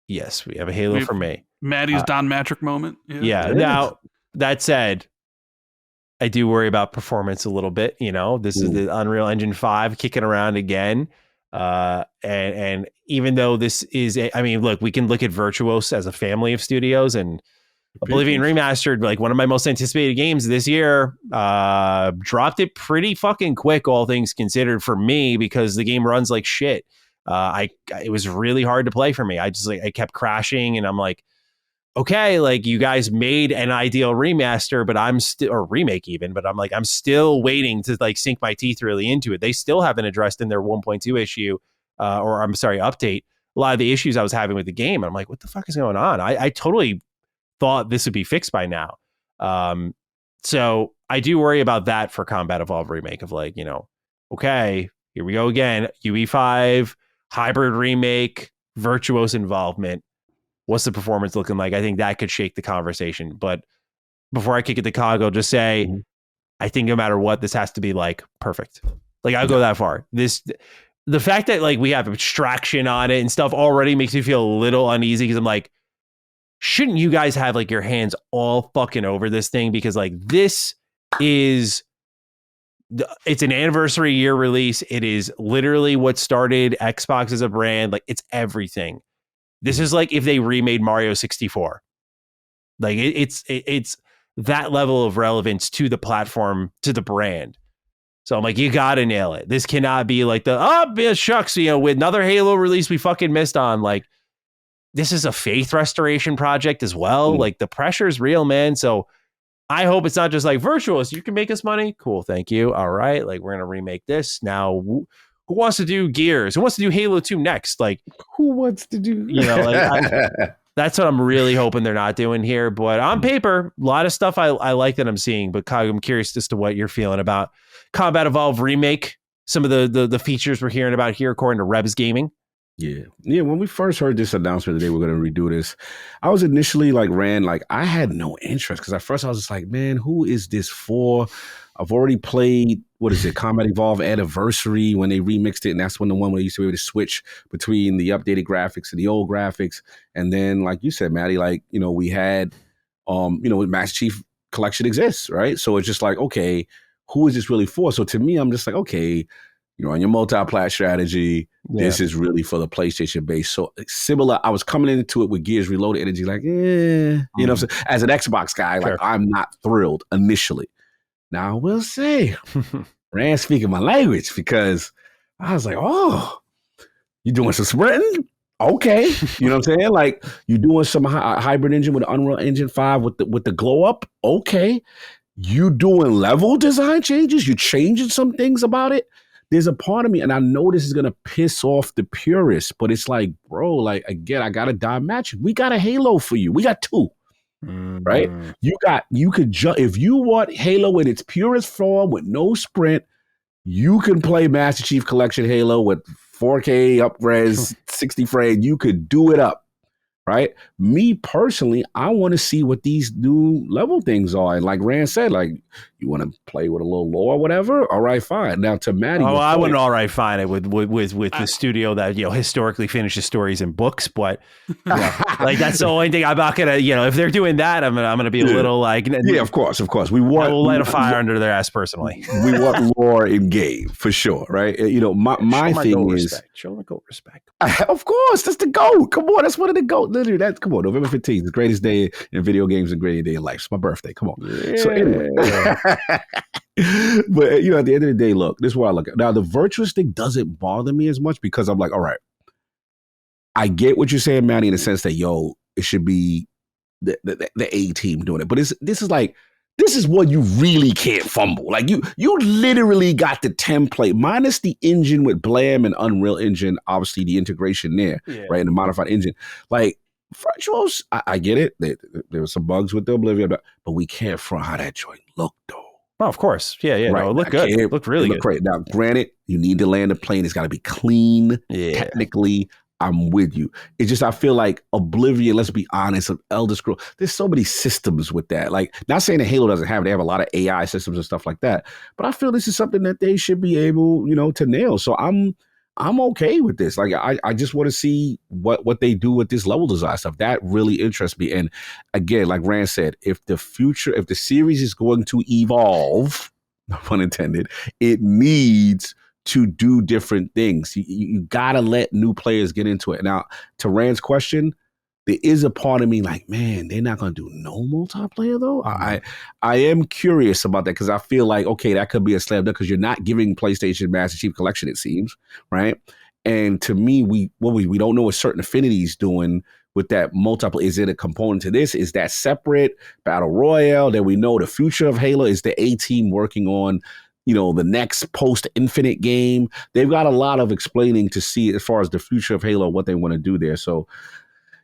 Yes, we have a Halo for me. Maddie's Don Matrick moment. Yeah. Now, that said, I do worry about performance a little bit. You know, this is the Unreal Engine 5 kicking around again. And even though this is, I mean, look, we can look at Virtuos as a family of studios, and Oblivion Remastered, like one of my most anticipated games this year, dropped it pretty fucking quick, all things considered, for me, because the game runs like shit. It was really hard to play for me. I kept crashing, and I'm like, okay, like you guys made an ideal remaster, but I'm still, or remake even, but I'm still waiting to like sink my teeth really into it. They still haven't addressed in their 1.2 issue, update, a lot of the issues I was having with the game. And I'm like, what the fuck is going on? I totally thought this would be fixed by now. So I do worry about that for Combat Evolved Remake of like, you know, okay, here we go again. UE5, hybrid remake, Virtuos involvement. What's the performance looking like? I think that could shake the conversation. But before I kick it to Cog, I'll just say, I think no matter what, this has to be like perfect. Like I'll go that far. The fact that like we have abstraction on it and stuff already makes me feel a little uneasy, because I'm like, shouldn't you guys have like your hands all fucking over this thing? Because like this is, it's an anniversary year release. It is literally what started Xbox as a brand. Like it's everything. This is like if they remade Mario 64. Like it's that level of relevance to the platform, to the brand. So I'm like, you gotta nail it. This cannot be like shucks, you know, with another Halo release we fucking missed on. Like this is a faith restoration project as well. Like the pressure is real, man. So I hope it's not just like Virtuos, you can make us money. Cool, thank you. All right, like we're gonna remake this now. Who wants to do Gears? Who wants to do Halo 2 next? Like, who wants to do? You know, like that's what I'm really hoping they're not doing here. But on paper, a lot of stuff I like that I'm seeing. But Cog, I'm curious as to what you're feeling about Combat Evolved Remake. Some of the features we're hearing about here, according to Rebs Gaming. Yeah. When we first heard this announcement that they were going to redo this, I was initially like, I had no interest because at first I was just like, man, who is this for? I've already played, what is it, Combat Evolve Anniversary when they remixed it. And that's when the one where you used to be able to switch between the updated graphics and the old graphics. And then, like you said, Maddie, like, we had, Master Chief Collection exists, right? So it's just like, okay, who is this really for? So to me, I'm just like, okay, on your multi-plat strategy, this is really for the PlayStation base. So similar, I was coming into it with Gears Reloaded energy, like, what I'm saying? As an Xbox guy, like I'm not thrilled initially. Now I will say, Rand speaking my language because I was like, oh, you doing some sprinting? Okay. You know what I'm saying? Like you doing some hybrid engine with Unreal Engine 5 with the glow up? Okay. You doing level design changes? You changing some things about it? There's a part of me, and I know this is going to piss off the purists, but it's like, bro, like, again, I got to die matching. We got a Halo for you. We got two, right? You could if you want Halo in its purest form with no sprint, you can play Master Chief Collection Halo with 4K up-res, 60 frames. You could do it up. Right. Me personally, I want to see what these new level things are. And like Rand said, like, you want to play with a little lore or whatever? All right, fine. Now to Maddie. Oh, I wouldn't all right fine it with the studio that, historically finishes stories in books. But like that's the only thing I'm not going to, if they're doing that, I'm going to be a little like. Yeah, of course. We'll light a fire under their ass personally. We want lore in game for sure. Right. My thing is. Show them GOAT respect. Of course. That's the GOAT. Come on. That's one of the GOAT. Literally, come on. November 15th, the greatest day in video games and greatest day in life. It's my birthday. Come on. Yeah. So anyway. But at the end of the day, look, this is what I look at. Now, the virtuous thing doesn't bother me as much because I'm like, all right, I get what you're saying, Manny, in the sense that, it should be the A team doing it. But this is what you really can't fumble. Like you literally got the template minus the engine with Blam and Unreal Engine, obviously the integration there, right? And the modified engine. Like virtuals, I get it. There were some bugs with the Oblivion, but we can't front how that joint looked though. Oh, of course. Yeah. Right. No, it looked good. It looked really good. Great. Now, granted, you need to land a plane. It's got to be clean. Yeah. Technically, I'm with you. It's just I feel like Oblivion, let's be honest, of Elder Scrolls, there's so many systems with that. Like, not saying that Halo doesn't have it. They have a lot of AI systems and stuff like that. But I feel this is something that they should be able, to nail. So I'm okay with this. Like, I just want to see what they do with this level design stuff. That really interests me. And again, like Rand said, if the series is going to evolve, no pun intended, it needs to do different things. You got to let new players get into it. Now, to Rand's question, there is a part of me like, man, they're not going to do no multiplayer though. I am curious about that because I feel like, okay, that could be a slam dunk because you're not giving PlayStation Master Chief Collection, it seems, right? And to me, we don't know what certain Affinity's doing with that multiplayer. Is it a component to this? Is that separate? Battle Royale? That we know the future of Halo is the A team working on the next post-Infinite game. They've got a lot of explaining to see as far as the future of Halo, what they want to do there. So,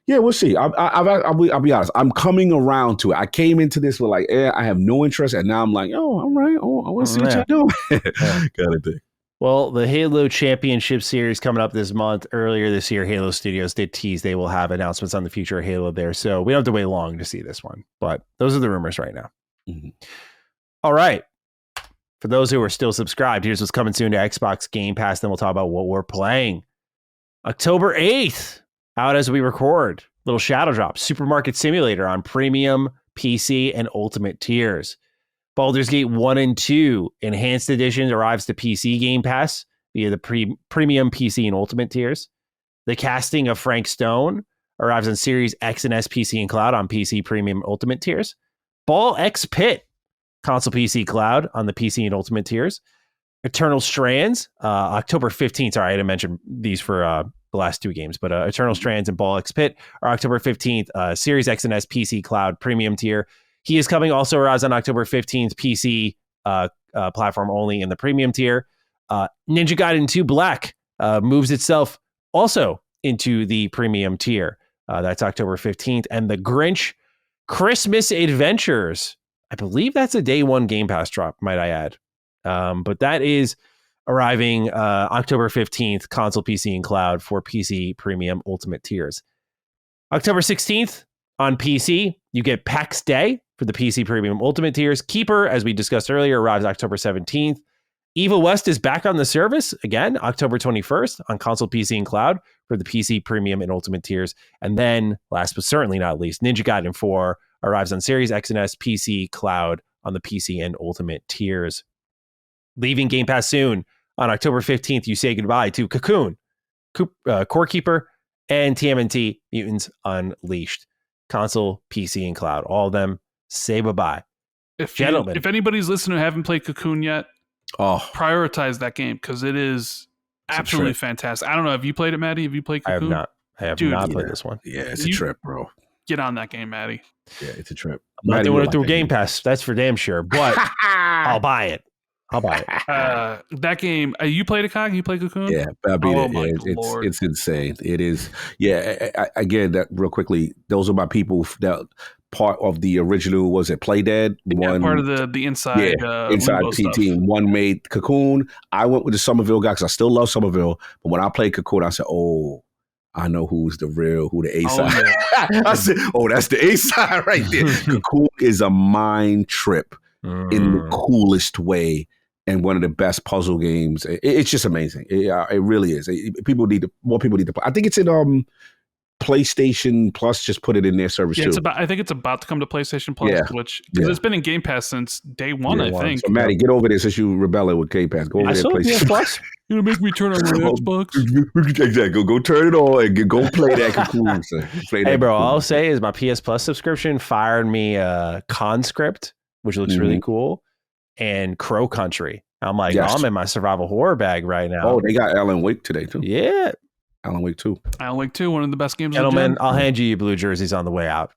yeah, we'll see. I'll be honest. I'm coming around to it. I came into this with like, I have no interest, and now I'm like, oh, all right. Oh, I want to see what y'all doing. Got it. Well, the Halo Championship Series coming up this month. Earlier this year, Halo Studios did tease they will have announcements on the future of Halo there. So we don't have to wait long to see this one. But those are the rumors right now. Mm-hmm. All right. For those who are still subscribed, here's what's coming soon to Xbox Game Pass. Then we'll talk about what we're playing. October 8th, out as we record. Little shadow drop. Supermarket Simulator on Premium, PC, and Ultimate tiers. Baldur's Gate 1 and 2 Enhanced Edition arrives to PC Game Pass via the Premium, PC, and Ultimate tiers. The Casting of Frank Stone arrives on Series X and S, PC, and Cloud on PC, Premium, Ultimate tiers. Ball X Pit, Console, PC, Cloud on the PC and Ultimate tiers. Eternal Strands, October 15th. Sorry, I didn't mention these for the last two games, but Eternal Strands and Ball X Pit are October 15th. Series X and S, PC, Cloud, Premium tier. He is coming also arrives on October 15th, PC platform only in the Premium tier. Ninja Gaiden 2 Black moves itself also into the Premium tier. That's October 15th. And The Grinch Christmas Adventures, I believe that's a day one Game Pass drop, might I add. But that is arriving October 15th, console, PC, and cloud for PC Premium Ultimate tiers. October 16th on PC, you get PAX Day for the PC Premium Ultimate tiers. Keeper, as we discussed earlier, arrives October 17th. Evil West is back on the service again, October 21st on console, PC, and cloud for the PC Premium and Ultimate tiers. And then, last but certainly not least, Ninja Gaiden 4 arrives on Series X and S, PC, cloud on the PC and Ultimate tiers. Leaving Game Pass soon, on October 15th, you say goodbye to Cocoon, Core Keeper, and TMNT Mutants Unleashed. Console, PC, and cloud. All of them say bye-bye. Gentlemen. If anybody's listening who haven't played Cocoon yet, prioritize that game because it is absolutely fantastic. I don't know. Have you played it, Maddie? Have you played Cocoon? I have not played this one. Yeah, it's a trip, bro. Get on that game, Maddie. Yeah, it's a trip. I'm not doing it through Game Pass. That's for damn sure. But I'll buy it. That game. You played a Cog? You played Cocoon? Yeah, I beat it. My Lord. It's insane. It is. Yeah. Again, that real quickly. Those are my people that part of the original. Was it Play Dead? One part of the inside. Inside team. One made Cocoon. I went with the Somerville guy because I still love Somerville. But when I played Cocoon, I said, "Oh, I know who the A side." I said, "Oh, that's the A side right there." Cocoon is a mind trip in the coolest way. And one of the best puzzle games. It's just amazing. It really is. More people need to play. I think it's in PlayStation Plus. Just put it in their service too. I think it's about to come to PlayStation Plus, which because it's been in Game Pass since day one. I think. So Maddie, get over this since you rebelling with Game Pass. Go over there, PlayStation Plus. You're gonna make me turn on my Xbox. Exactly. Go turn it on and go play that Cocoon. Hey, bro. All I'll say is my PS Plus subscription fired me Conscript, which looks really cool. And Crow Country. I'm like, I'm in my survival horror bag right now. Oh, they got Alan Wake today too. Yeah. Alan Wake 2. Alan Wake 2, one of the best games. Gentlemen, I'll hand you your blue jerseys on the way out.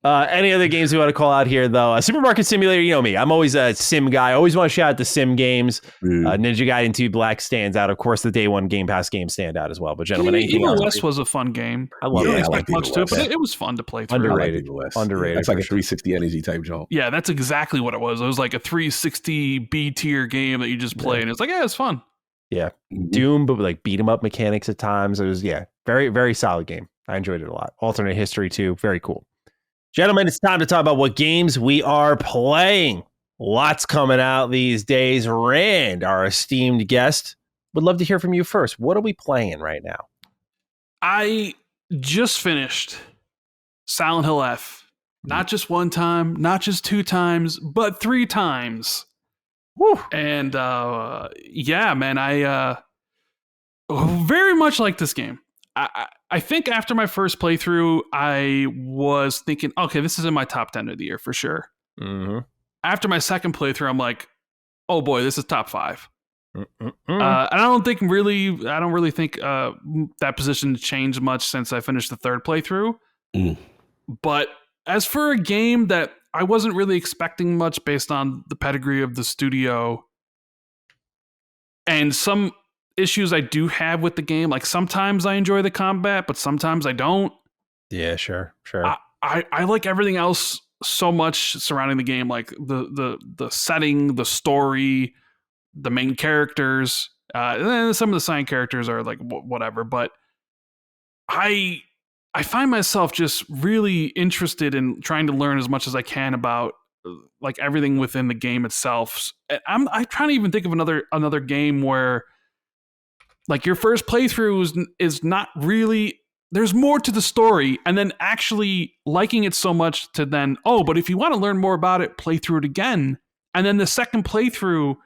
Any other games we want to call out here, though? Supermarket Simulator, you know me. I'm always a sim guy. Always want to shout out the sim games. Ninja Gaiden 2 Black stands out. Of course, the day one Game Pass games stand out as well. But gentlemen, Evil West was a fun game. I love it. I didn't expect much to it, but it was fun to play through. Underrated. That's like a 360 energy type jump. Yeah, that's exactly what it was. It was like a 360 B tier game that you just play, and it's like, it's fun. Yeah, Doom, but like beat 'em up mechanics at times. It was very, very solid game. I enjoyed it a lot. Alternate history too, very cool. Gentlemen, it's time to talk about what games we are playing. Lots coming out these days. Rand, our esteemed guest, would love to hear from you first. What are we playing right now? I just finished Silent Hill F. Not just one time, not just 2 times, but 3 times. Woo. And man, I very much like this game. I think after my first playthrough, I was thinking, okay, this is in my top 10 of the year for sure. Mm-hmm. After my second playthrough, I'm like, oh boy, this is top 5. And I don't really think that position changed much since I finished the third playthrough. But as for a game that I wasn't really expecting much based on the pedigree of the studio and some issues I do have with the game, like sometimes I enjoy the combat, but sometimes I don't. Yeah, sure. I like everything else so much surrounding the game, like the setting, the story, the main characters. And then some of the side characters are like whatever, but I find myself just really interested in trying to learn as much as I can about like everything within the game itself. I'm trying to even think of another game where like your first playthrough is not really, there's more to the story, and then actually liking it so much to then, but if you want to learn more about it, play through it again. And then the second playthrough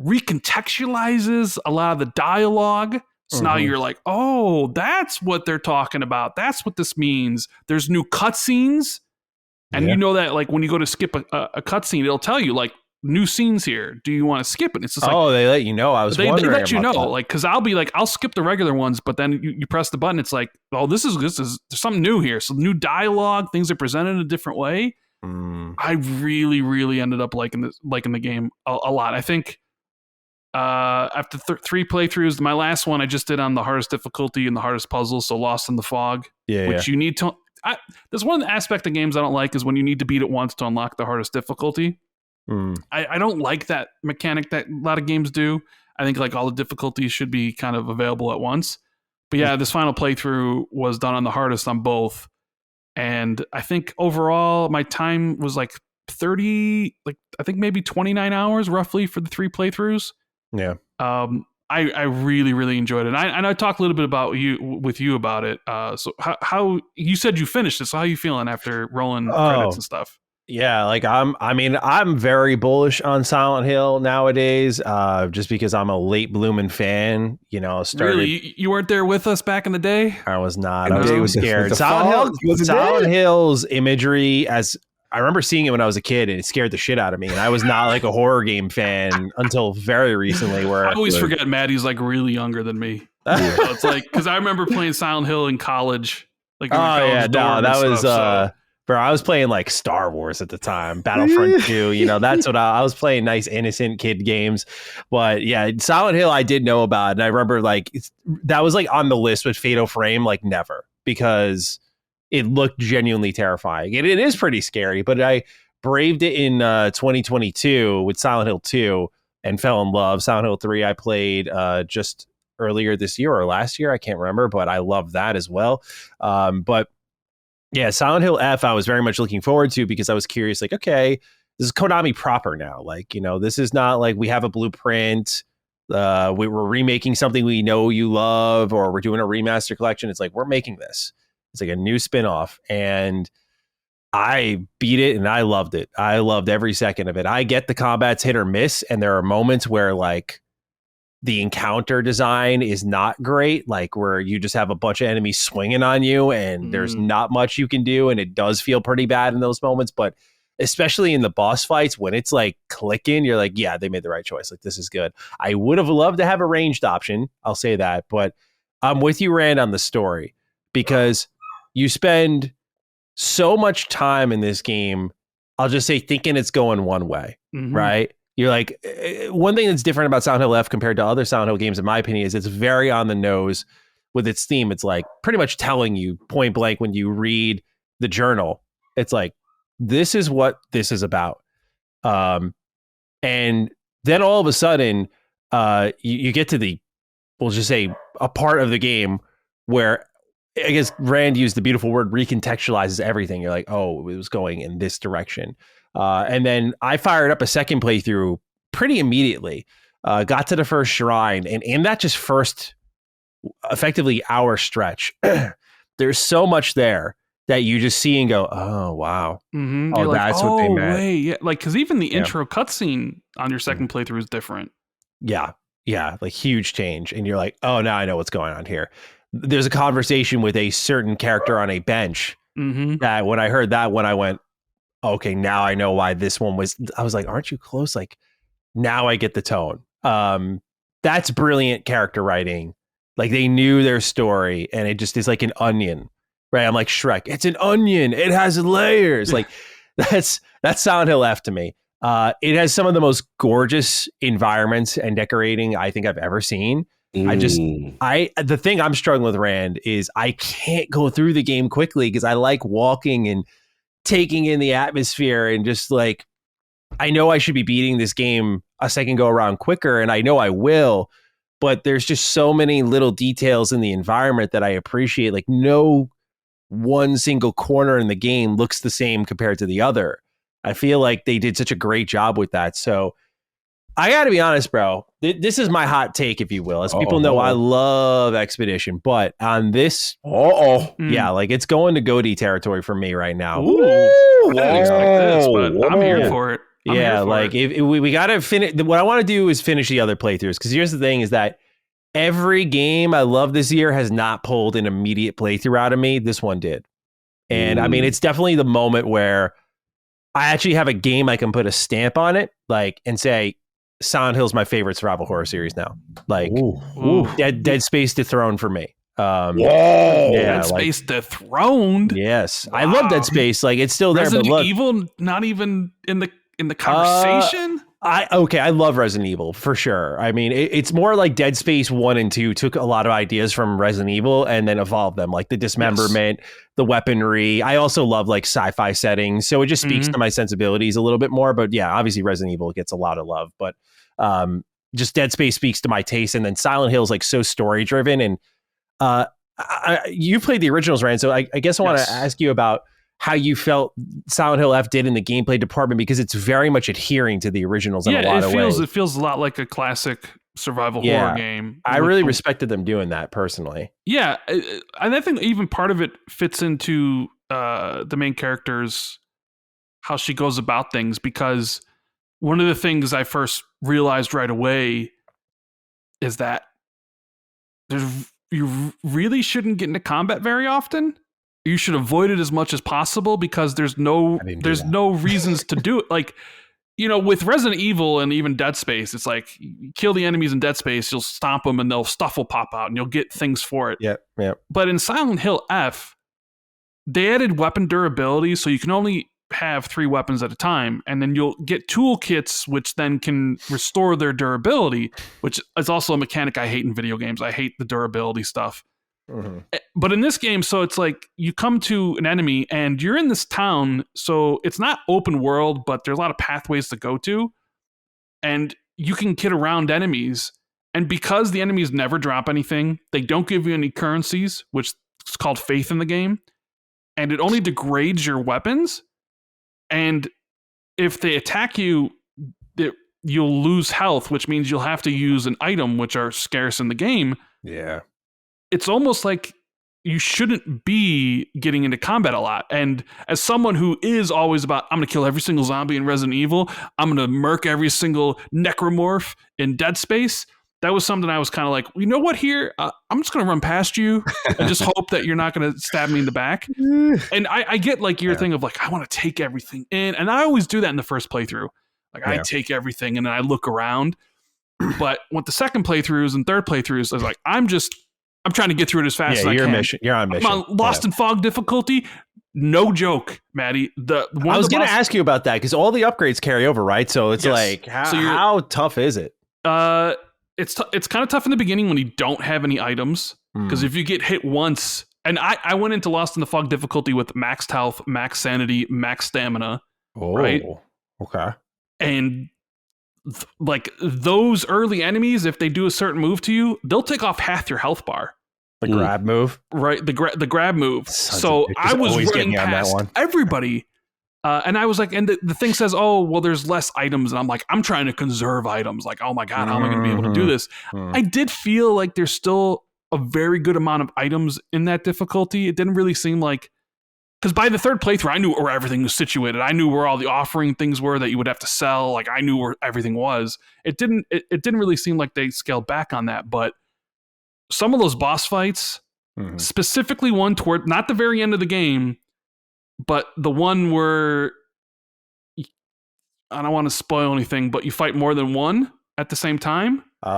recontextualizes a lot of the dialogue. So now you're like, oh, that's what they're talking about. That's what this means. There's new cutscenes. And you know that like when you go to skip a cutscene, it'll tell you like new scenes here. Do you want to skip it? It's just like, they let you know. I was wondering. They let you know, that. like, because I'll be like, I'll skip the regular ones, but then you press the button. It's like, oh, this is there's something new here. So new dialogue, things are presented in a different way. I really, really ended up liking the game a lot. I think after 3 playthroughs, my last one I just did on the hardest difficulty and the hardest puzzle, so Lost in the Fog, which you need to. There's one aspect of games I don't like is when you need to beat it once to unlock the hardest difficulty. I don't like that mechanic that a lot of games do. I think like all the difficulties should be kind of available at once. But yeah, this final playthrough was done on the hardest on both. And I think overall my time was like 30, like I think maybe 29 hours roughly for the 3 playthroughs. Yeah. I really, really enjoyed it. And I talked a little bit about you about it. So how you said you finished it. So how are you feeling after rolling credits and stuff? Yeah, like I'm very bullish on Silent Hill nowadays, just because I'm a late blooming fan. You know, Really, you weren't there with us back in the day. I was not. No. I was scared. Silent Hill's imagery, as I remember seeing it when I was a kid, and it scared the shit out of me. And I was not like a horror game fan until very recently. Where I always forget Maddie's like really younger than me. So it's like because I remember playing Silent Hill in college. Like Bro, I was playing like Star Wars at the time, Battlefront 2, you know, that's what I was playing, nice innocent kid games. But yeah, Silent Hill I did know about. And I remember like that was like on the list with Fatal Frame, like never, because it looked genuinely terrifying. And it is pretty scary, but I braved it in 2022 with Silent Hill 2 and fell in love. Silent Hill 3 I played just earlier this year or last year, I can't remember, but I love that as well. But yeah, Silent Hill F, I was very much looking forward to because I was curious, like, okay, this is Konami proper now. Like, you know, this is not like we have a blueprint. We were remaking something we know you love, or we're doing a remaster collection. It's like, we're making this. It's like a new spinoff. And I beat it and I loved it. I loved every second of it. I get the combat's hit or miss. And there are moments where like the encounter design is not great, like where you just have a bunch of enemies swinging on you and there's not much you can do. And it does feel pretty bad in those moments. But especially in the boss fights, when it's like clicking, you're like, yeah, they made the right choice. Like, this is good. I would have loved to have a ranged option. I'll say that. But I'm with you, Rand, on the story, because you spend so much time in this game, I'll just say, thinking it's going one way, right? You're like, one thing that's different about Silent Hill F compared to other Silent Hill games, in my opinion, is it's very on the nose with its theme. It's like pretty much telling you point blank when you read the journal. It's like, this is what this is about. And then all of a sudden, you get to we'll just say, a part of the game where, I guess Rand used the beautiful word, recontextualizes everything. You're like, oh, it was going in this direction. And then I fired up a second playthrough pretty immediately, got to the first shrine, and in that just first effectively hour stretch, there's so much there that you just see and go, oh, wow. Mm-hmm. Oh, that's what they meant. Wait, yeah. Like, because even the intro cutscene on your second playthrough is different. Yeah. Yeah. Like, huge change. And you're like, oh, now I know what's going on here. There's a conversation with a certain character on a bench that when I heard that one, I went, okay, now I know why this one was. I was like, aren't you close? Like, now I get the tone. That's brilliant character writing. Like, they knew their story, and it just is like an onion, right? I'm like Shrek. It's an onion. It has layers. Like, that's Silent Hill F to me. It has some of the most gorgeous environments and decorating I think I've ever seen. The thing I'm struggling with, Rand, is I can't go through the game quickly because I like walking and taking in the atmosphere, and just like, I know I should be beating this game a second go around quicker, and I know I will, but there's just so many little details in the environment that I appreciate. Like, no one single corner in the game looks the same compared to the other. I feel like they did such a great job with that. So I got to be honest, bro. This is my hot take, if you will. As people know, I love Expedition, but on this, yeah, like, it's going to GOTY territory for me right now. Ooh, I didn't expect this, but I'm here for it. If we got to finish. What I want to do is finish the other playthroughs, because here's the thing: is that every game I love this year has not pulled an immediate playthrough out of me. This one did, and I mean, it's definitely the moment where I actually have a game I can put a stamp on it, like, and say, Silent Hill's my favorite survival horror series now. Like, Dead Space dethroned for me. Dead Space dethroned. Yes, wow. I love Dead Space. Like, it's still there. Resident but look, Evil, not even in the conversation. I love Resident Evil for sure. I mean, it's more like Dead Space 1 and 2 took a lot of ideas from Resident Evil and then evolved them, like the dismemberment, the weaponry. I also love like sci-fi settings, so it just speaks to my sensibilities a little bit more. But yeah, obviously Resident Evil gets a lot of love, but just Dead Space speaks to my taste, and then Silent Hill is like so story driven. And you played the originals, Rand, so I guess I want to ask you about how you felt Silent Hill F did in the gameplay department, because it's very much adhering to the originals in a lot of ways. It feels a lot like a classic survival horror game. I really respected them doing that personally. Yeah, and I think even part of it fits into the main character's, how she goes about things, because one of the things I first realized right away is that you really shouldn't get into combat very often. You should avoid it as much as possible, because there's no reasons to do it. Like, you know, with Resident Evil and even Dead Space, it's like you kill the enemies in Dead Space, you'll stomp them and stuff will pop out and you'll get things for it. Yep. But in Silent Hill F, they added weapon durability, so you can only have 3 weapons at a time, and then you'll get toolkits which then can restore their durability, which is also a mechanic I hate in video games. I hate the durability stuff. But in this game, so it's like you come to an enemy and you're in this town, so it's not open world, but there's a lot of pathways to go to, and you can get around enemies. And because the enemies never drop anything, they don't give you any currencies, which is called faith in the game, and it only degrades your weapons. And if they attack you, you'll lose health, which means you'll have to use an item, which are scarce in the game. Yeah. It's almost like you shouldn't be getting into combat a lot. And as someone who is always about, I'm going to kill every single zombie in Resident Evil, I'm going to murk every single necromorph in Dead Space, that was something I was kind of like, you know what, here, I'm just going to run past you and just hope that you're not going to stab me in the back. And I get like your thing of like, I want to take everything in. And I always do that in the first playthrough. Like I take everything and then I look around. But with the second playthroughs and third playthroughs, I was like, I'm trying to get through it as fast as I can. You're on mission. I'm on Lost in Fog difficulty. No joke, Maddie. I was going to ask you about that, because all the upgrades carry over, right? So it's like, how tough is it? It's kind of tough in the beginning when you don't have any items, because if you get hit once, and I went into Lost in the Fog difficulty with maxed health, max sanity, max stamina. Oh, right? Okay. And like those early enemies, if they do a certain move to you, they'll take off half your health bar. The grab move, right? The grab move. So I was running past everybody, and I was like, and the thing says, oh well, there's less items, and I'm like, I'm trying to conserve items. Like, oh my god, how am I going to be able to do this? I did feel like there's still a very good amount of items in that difficulty. It didn't really seem like, because by the third playthrough, I knew where everything was situated. I knew where all the offering things were that you would have to sell. Like I knew where everything was. It didn't really seem like they scaled back on that. But some of those boss fights, specifically one toward not the very end of the game, but the one where I don't want to spoil anything, but you fight more than one at the same time. Oh,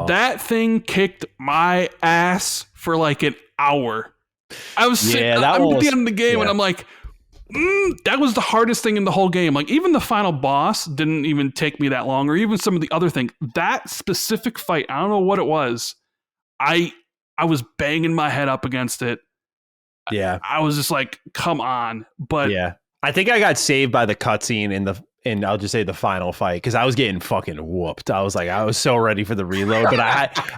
that thing kicked my ass for like an hour. I was sitting, I'm at the end of the game, and I'm like, that was the hardest thing in the whole game. Like even the final boss didn't even take me that long, or even some of the other things. That specific fight, I don't know what it was. I was banging my head up against it. Yeah, I was just like, come on. But yeah, I think I got saved by the cutscene in I'll just say the final fight, because I was getting fucking whooped. I was so ready for the reload, but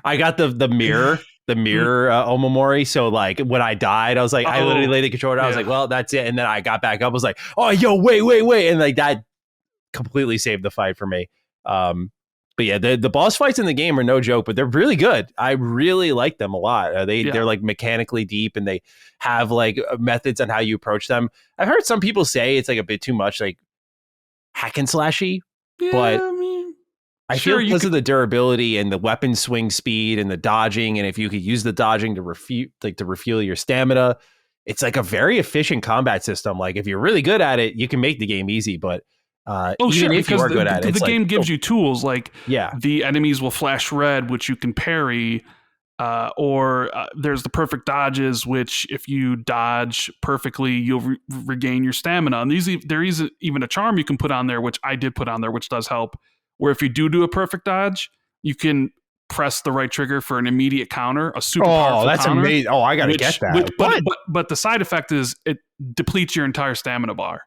I got the mirror. Omamori. So like when I died, I was like, I literally laid the controller down. I was like, well, that's it. And then I got back up. I was like, oh, yo, wait. And like that completely saved the fight for me. But yeah, the boss fights in the game are no joke, but they're really good. I really like them a lot. They're like mechanically deep, and they have like methods on how you approach them. I've heard some people say it's like a bit too much like hack and slashy, but I feel because of the durability and the weapon swing speed and the dodging, and if you could use the dodging to refuel your stamina, it's like a very efficient combat system. Like if you're really good at it, you can make the game easy. But even if you are good at it, the game gives you tools like the enemies will flash red, which you can parry. Or there's the perfect dodges, which if you dodge perfectly, you'll regain your stamina. And there is even a charm you can put on there, which I did put on there, which does help. Where if you do a perfect dodge, you can press the right trigger for an immediate counter, a super powerful that's counter. amazing. Oh, I gotta get that. But the side effect is it depletes your entire stamina bar.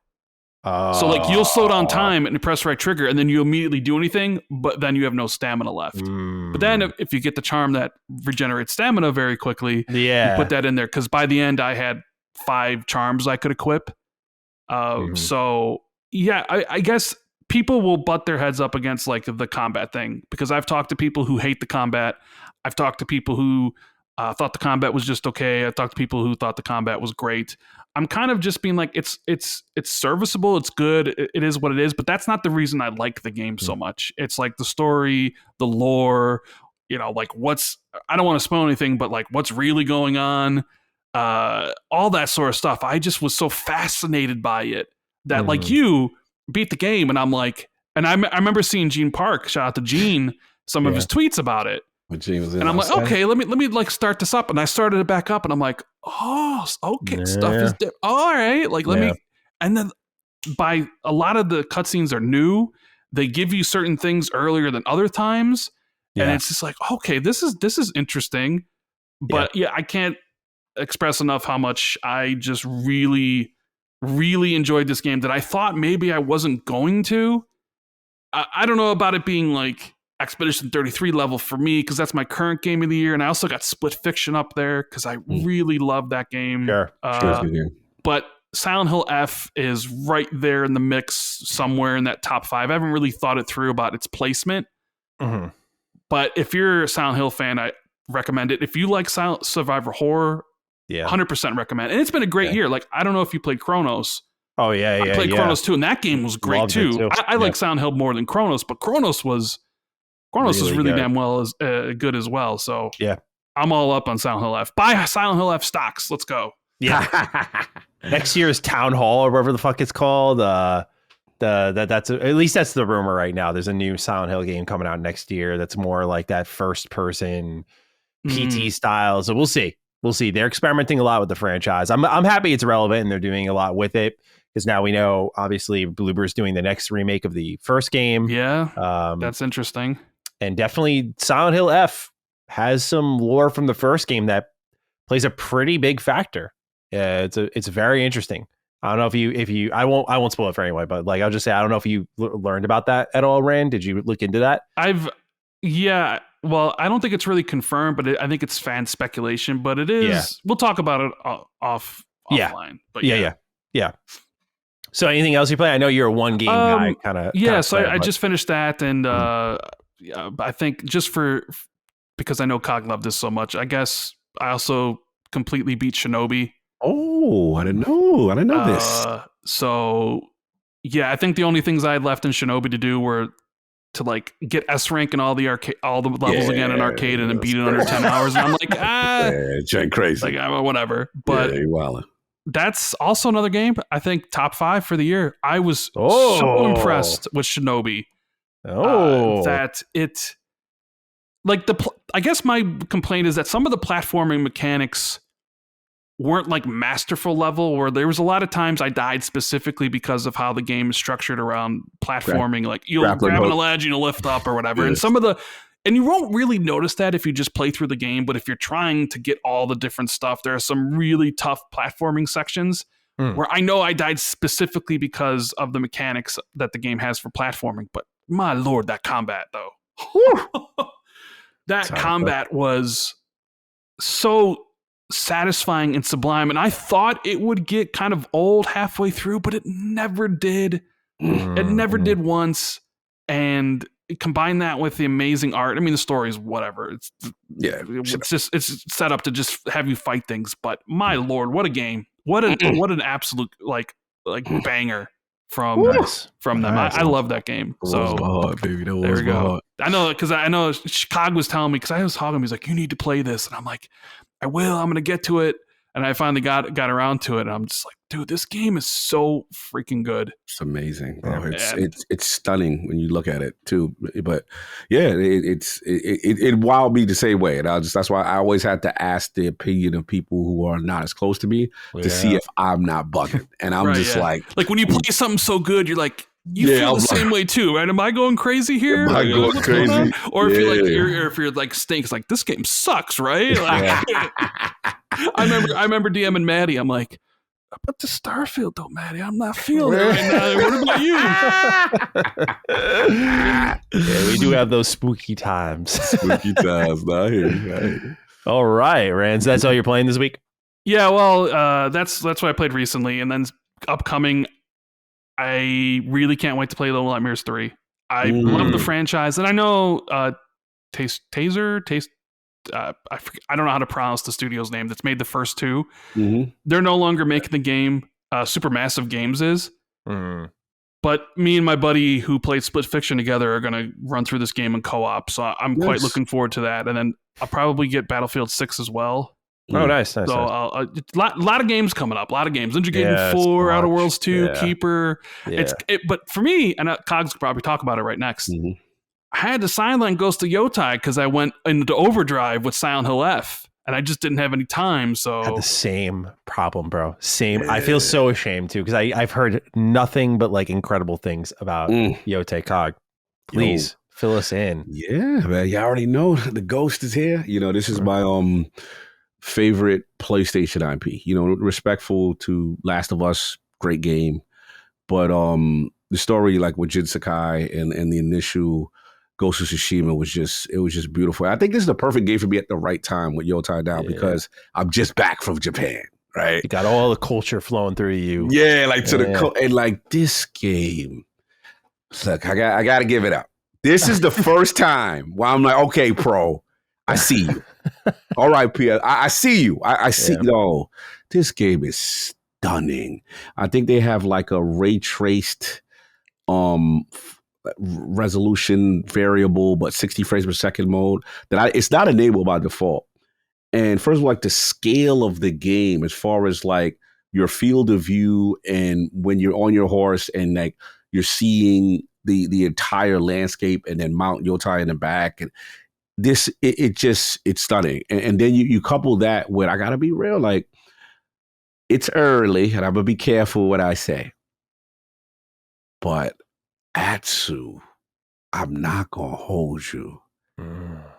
So like you'll slow down time and press right trigger, and then you immediately do anything, but then you have no stamina left. But then if you get the charm that regenerates stamina very quickly, you put that in there. Because by the end, I had 5 charms I could equip. So yeah, I guess people will butt their heads up against like the combat thing, because I've talked to people who hate the combat. I've talked to people who thought the combat was just okay. I've talked to people who thought the combat was great. I'm kind of just being like, it's serviceable, it's good, it is what it is, but that's not the reason I like the game so much. It's like the story, the lore, like I don't want to spoil anything, but like what's really going on, all that sort of stuff. I just was so fascinated by it that like you beat the game, and I'm like, and I remember seeing Gene Park, shout out to Gene, some of his tweets about it. And I'm like, okay, let me like start this up. And I started it back up, and I'm like, oh, okay, stuff is all right. Like, let me. And then by a lot of the cutscenes are new. They give you certain things earlier than other times, and it's just like, okay, this is interesting. But I can't express enough how much I just really, really enjoyed this game that I thought maybe I wasn't going to. I don't know about it being like Expedition 33 level for me, because that's my current game of the year, and I also got Split Fiction up there because I really love that game. Sure. But Silent Hill F is right there in the mix, somewhere in that top 5. I haven't really thought it through about its placement, but if you're a Silent Hill fan, I recommend it. If you like Silent Survivor horror, 100% recommend. And it's been a great year. Like, I don't know if you played Chronos. Oh yeah, I played Chronos too, and that game was great too. I like Silent Hill more than Chronos, but Chronos was really damn good as well. So I'm all up on Silent Hill F. Buy Silent Hill F stocks. Let's go. Yeah. Next year's Town Hall, or whatever the fuck it's called. That's at least that's the rumor right now. There's a new Silent Hill game coming out next year that's more like that first person PT style. So we'll see. They're experimenting a lot with the franchise. I'm happy it's relevant and they're doing a lot with it, because now we know obviously Bloober's doing the next remake of the first game. Yeah, that's interesting. And definitely Silent Hill F has some lore from the first game that plays a pretty big factor. It's very interesting. I don't know if you I won't spoil it for anyone, but like I'll just say, I don't know if you learned about that at all, Rand. Did you look into that? Well, I don't think it's really confirmed, but I think it's fan speculation. But it is. Yeah. We'll talk about it offline. But yeah. So anything else you play? I know you're a one game guy, kind of. Yeah. So I just finished that, and I think just because I know Cog loved this so much, I guess I also completely beat Shinobi. Oh, I didn't know this. So yeah, I think the only things I had left in Shinobi to do were to like get S rank and all the levels again in arcade, and then beat it under 10 hours. And I'm like, Jake crazy. Like, whatever. But that's also another game. I think top 5 for the year. I was so impressed with Shinobi. That it, like I guess my complaint is that some of the platforming mechanics weren't like masterful level, where there was a lot of times I died specifically because of how the game is structured around platforming. Like you'll grab on a ledge and you'll lift up or whatever. Yes. And you won't really notice that if you just play through the game, but if you're trying to get all the different stuff, there are some really tough platforming sections where I know I died specifically because of the mechanics that the game has for platforming. But my Lord, that combat though. That combat was so satisfying and sublime, and I thought it would get kind of old halfway through, but it never did. It never did once. And combine that with the amazing art. I mean, the story is whatever. It's set up to just have you fight things. But my Lord, what a game! What an absolute like banger from them. I love that game. So there we go. I know, because I know Chicago was telling me, because I was talking to him, he's like, you need to play this, and I'm like, I will. I'm going to get to it. and I finally got around to it. And I'm just like, dude, this game is so freaking good. It's amazing, bro. And It's stunning when you look at it too. But yeah, it wowed me the same way, and that's why I always had to ask the opinion of people who are not as close to me to see if I'm not bugging. And I'm just like when you play something so good, you're like, you feel the same way too, right? Am I going crazy here? Am I going crazy? Or if you're like stinks, like this game sucks, right? Like, I remember DMing Maddie. I'm like, but the Starfield though, Maddie, I'm not feeling it right now. What about you? Yeah, we do have those spooky times. Spooky times, I hear you. All right, Rand. So that's all you're playing this week? Yeah, well, that's what I played recently, and then upcoming, I really can't wait to play Little Nightmares 3. I love the franchise, and I know Taser. I don't know how to pronounce the studio's name that's made the first two. They're no longer making the game. Supermassive Games is. But me and my buddy who played Split Fiction together are going to run through this game in co-op, so I'm quite looking forward to that. And then I'll probably get Battlefield 6 as well. Oh, nice. So a lot of games coming up. A lot of games. Ninja Gaiden 4, Outer Worlds 2, Keeper. But for me, and Cogs could probably talk about it right next, I had to sideline Ghost of Yotai because I went into overdrive with Silent Hill F, and I just didn't have any time. So I had the same problem, bro. Same. I feel so ashamed too because I've heard nothing but like incredible things about Yotai. Cog. Please fill us in. Yeah, man. You already know the Ghost is here. You know, this is my favorite PlayStation IP. You know, respectful to Last of Us, great game, but the story like with Jin Sakai and the initial Ghost of Tsushima was just beautiful. I think this is the perfect game for me at the right time with Yotai now because I'm just back from Japan, right? You got all the culture flowing through you. Yeah, like and like this game. Look, I got to give it up. This is the first time where I'm like, okay, pro, I see you. All right, Pierre, I see you. I see. No, this game is stunning. I think they have like a ray traced resolution variable, but 60 frames per second mode it's not enabled by default. And first of all, like the scale of the game, as far as like your field of view, and when you're on your horse and like you're seeing the entire landscape, and then Mount Yotai in the back, and this it's stunning. And then you couple that with, I gotta be real, like it's early, and I'm gonna be careful what I say, but Atsu, I'm not gonna hold you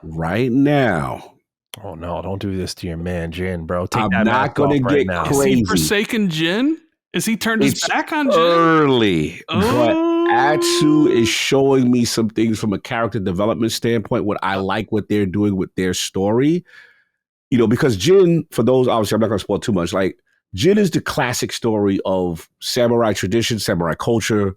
right now. Oh no! Don't do this to your man, Jin, bro. I'm not gonna get crazy. Is he forsaken Jin? Is he turned his back on Jin? Early, but Atsu is showing me some things from a character development standpoint. What I like what they're doing with their story, you know, because Jin, for those, obviously, I'm not gonna spoil too much. Like Jin is the classic story of samurai tradition, samurai culture.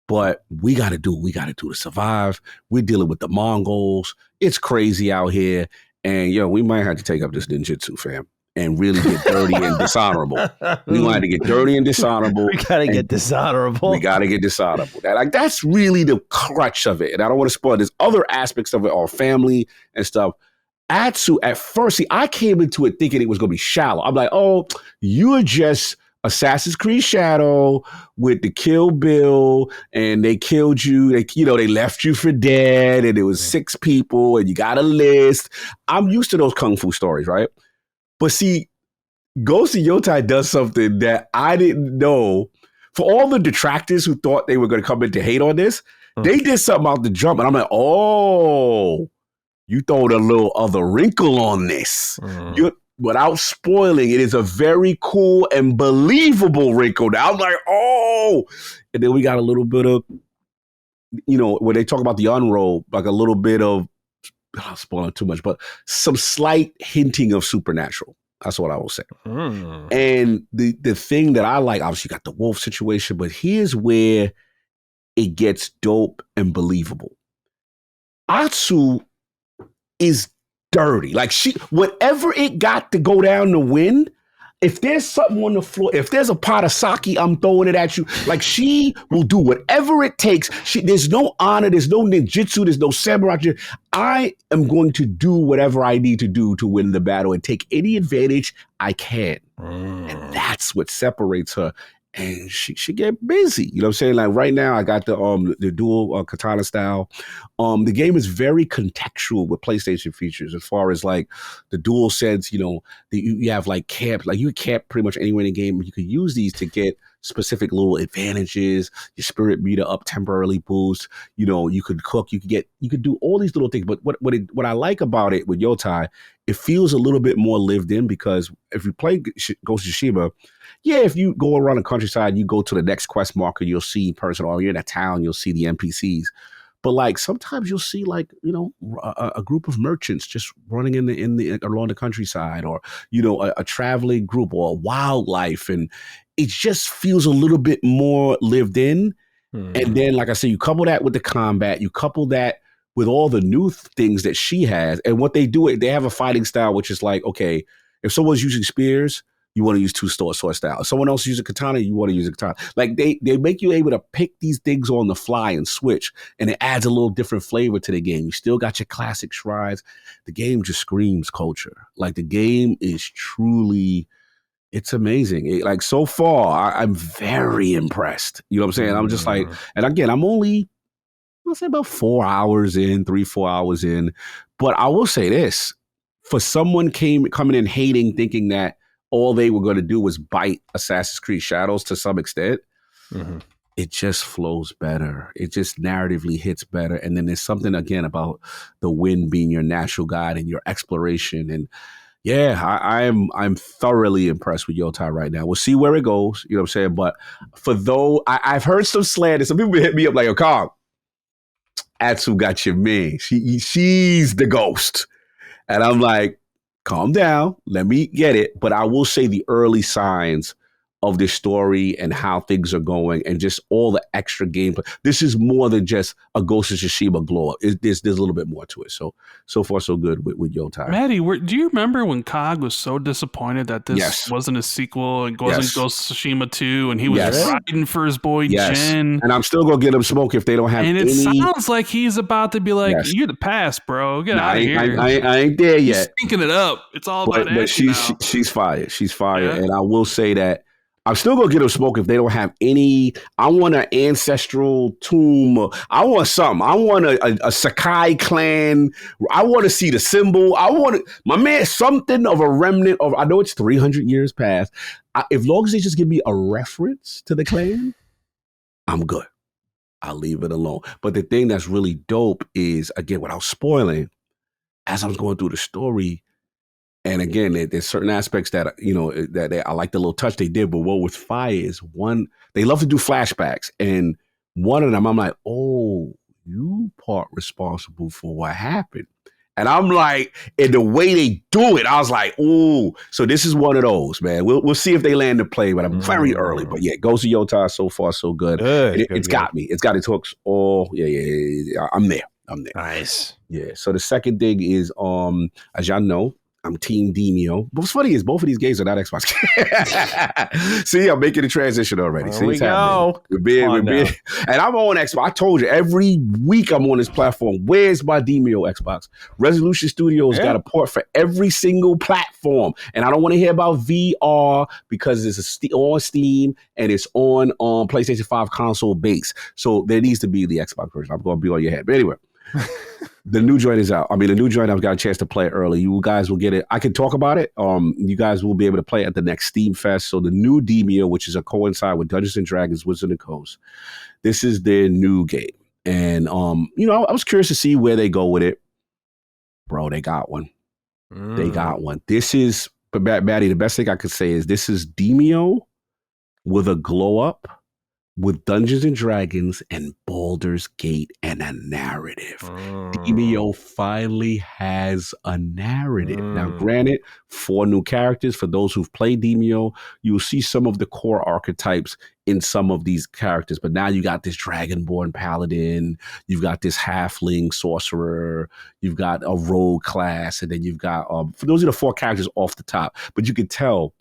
But we got to do what we got to do to survive. We're dealing with the Mongols. It's crazy out here. And, we might have to take up this ninjutsu, fam, and really get dirty and dishonorable. We might have to get dirty and dishonorable. We got to get dishonorable. We got to get dishonorable. That's really the crutch of it. And I don't want to spoil. There's other aspects of it, our family and stuff. Atsu, at first, I came into it thinking it was going to be shallow. I'm like, oh, you are just Assassin's Creed Shadow with the Kill Bill, and they killed you. They left you for dead, and it was 6 people, and you got a list. I'm used to those kung fu stories, right? But see, Ghost of Yotai does something that I didn't know. For all the detractors who thought they were going to come in to hate on this, they did something out the jump, and I'm like, oh, you throwed a little other wrinkle on this. Without spoiling, it is a very cool and believable wrinkle. Now I'm like, oh, and then we got a little bit of, when they talk about the unroll, like a little bit of, I'm spoiling too much, but some slight hinting of supernatural. That's what I will say. And the thing that I like, obviously you got the wolf situation, but here's where it gets dope and believable. Atsu is dirty. Like whatever it got to go down to win, if there's something on the floor, if there's a pot of sake, I'm throwing it at you. Like, she will do whatever it takes. There's no honor, there's no ninjutsu, there's no samurai. I am going to do whatever I need to do to win the battle and take any advantage I can. And that's what separates her. And she get busy. You know what I'm saying? Like right now, I got the dual katana style. The game is very contextual with PlayStation features as far as like the dual sense, you know, you have like camp, like you camp pretty much anywhere in the game. You could use these to get specific little advantages, your spirit meter up temporarily boost, you know, you could cook, you could do all these little things. But what I like about it with Yotai, it feels a little bit more lived in, because if you play Ghost of Tsushima, yeah, if you go around the countryside, you go to the next quest marker, you'll see person, or you're in a town, you'll see the NPCs. But like sometimes you'll see like, you know, a group of merchants just running in the along the countryside, or, you know, a traveling group, or wildlife, and it just feels a little bit more lived in. And then, like I said, you couple that with the combat, you couple that with all the new things that she has, and what they do, they have a fighting style which is like, okay, if someone's using spears, you want to use sword style. If someone else uses a katana, you want to use a katana. Like they make you able to pick these things on the fly and switch, and it adds a little different flavor to the game. You still got your classic shrines. The game just screams culture. Like the game is truly, it's amazing. Like so far, I'm very impressed. You know what I'm saying? I'm just like, and again, I'm only, I'll say about 4 hours in, 3-4 hours in. But I will say this, for someone coming in hating, thinking that all they were going to do was bite Assassin's Creed Shadows to some extent, it just flows better. It just narratively hits better. And then there's something, again, about the wind being your natural guide and your exploration. And yeah, I'm thoroughly impressed with Yotai right now. We'll see where it goes. You know what I'm saying? But I've heard some slander. Some people hit me up like, yo, Kong, Atsu got your man. She's the ghost. And I'm like, calm down, let me get it. But I will say the early signs of this story and how things are going and just all the extra gameplay. This is more than just a Ghost of Tsushima glow up. There's a little bit more to it. So far, so good with Yotai. Maddie, do you remember when COG was so disappointed that this wasn't a sequel and wasn't Ghost of Tsushima 2, and he was riding for his boy Jen? And I'm still going to get him smoke if they don't have any. And it sounds like he's about to be like, you're the past, bro. Get out of here. I ain't there yet. He's stinking it up. It's all about But she's fired. She's fired. Yeah. And I will say that I'm still going to get them smoke if they don't have any. I want an ancestral tomb. I want something. I want a Sakai clan. I want to see the symbol. I want my man, something of a remnant of, I know it's 300 years past. As long as they just give me a reference to the clan, I'm good. I'll leave it alone. But the thing that's really dope is, again, without spoiling, as I was going through the story, and again, there's certain aspects that, you know, that I like the little touch they did. But what with Fire is one, they love to do flashbacks. And one of them, I'm like, oh, you part responsible for what happened. And I'm like, and the way they do it, I was like, oh, so this is one of those, man. We'll see if they land the play, but I'm very early. But yeah, Ghost of Yotai so far so good. It's got me. It's got its hooks. Oh, yeah. I'm there. Nice. Yeah. So the second thing is, as y'all know, I'm Team Demio. But what's funny is both of these games are not Xbox. See, I'm making the transition already. There we go. We're being, and I'm on Xbox. I told you, every week I'm on this platform. Where's my Demio Xbox? Resolution Studios got a port for every single platform. And I don't want to hear about VR because it's on Steam and it's on PlayStation 5 console base. So there needs to be the Xbox version. I'm going to be on your head. But anyway. The new joint is out. I mean, the new joint, I've got a chance to play it early. You guys will get it. I can talk about it. You guys will be able to play it at the next Steam Fest. So the new Demio, which is a coincide with Dungeons and Dragons, Wizards of the Coast. This is their new game. And, you know, I was curious to see where they go with it. Bro, they got one. They got one. This is, but Maddie, the best thing I could say is this is Demio with a glow up, with Dungeons and Dragons and Baldur's Gate and a narrative. Demio finally has a narrative. Now, granted, 4 new characters. For those who've played Demio, you'll see some of the core archetypes in some of these characters. But now you got this Dragonborn Paladin, you've got this Halfling Sorcerer, you've got a Rogue class, and then you've got, for those are the 4 characters off the top. But you can tell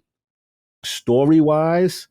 story-wise,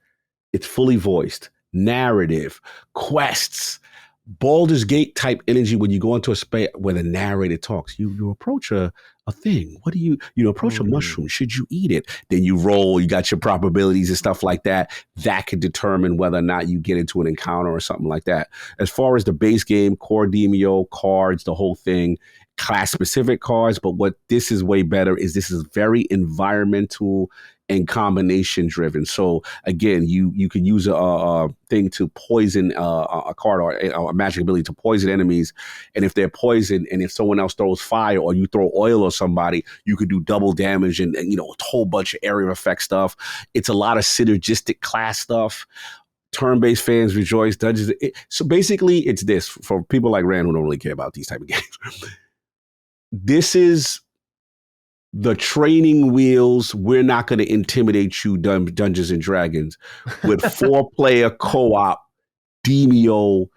it's fully voiced. Narrative, quests, Baldur's Gate type energy when you go into a space where the narrator talks. You approach a thing. What do you approach a mushroom? Should you eat it? Then you roll, you got your probabilities and stuff like that. That could determine whether or not you get into an encounter or something like that. As far as the base game, core Demio, cards, the whole thing, class specific cards. But what this is way better is this is very environmental and combination driven. So again, you can use a thing to poison a card or a magic ability to poison enemies. And if they're poisoned and if someone else throws fire or you throw oil or somebody, you could do double damage and a whole bunch of area effect stuff. It's a lot of synergistic class stuff. Turn-based fans rejoice. Dungeons. So basically, it's this for people like Rand who don't really care about these type of games. This is the training wheels. We're not going to intimidate you, Dungeons and Dragons, with 4-player co-op Demio,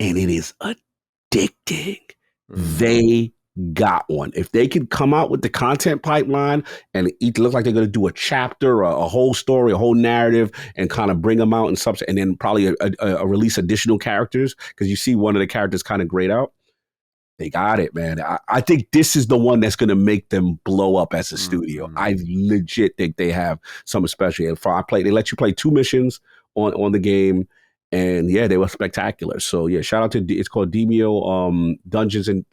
and it is addicting. They got one. If they could come out with the content pipeline and it looks like they're going to do a chapter, a whole story, a whole narrative, and kind of bring them out in substance, and then probably a release additional characters, because you see one of the characters kind of grayed out. They got it, man. I think this is the one that's going to make them blow up as a studio. I legit think they have something special. And they let you play 2 missions on the game, and yeah, they were spectacular. So yeah, shout out to it's called Demio Dungeons and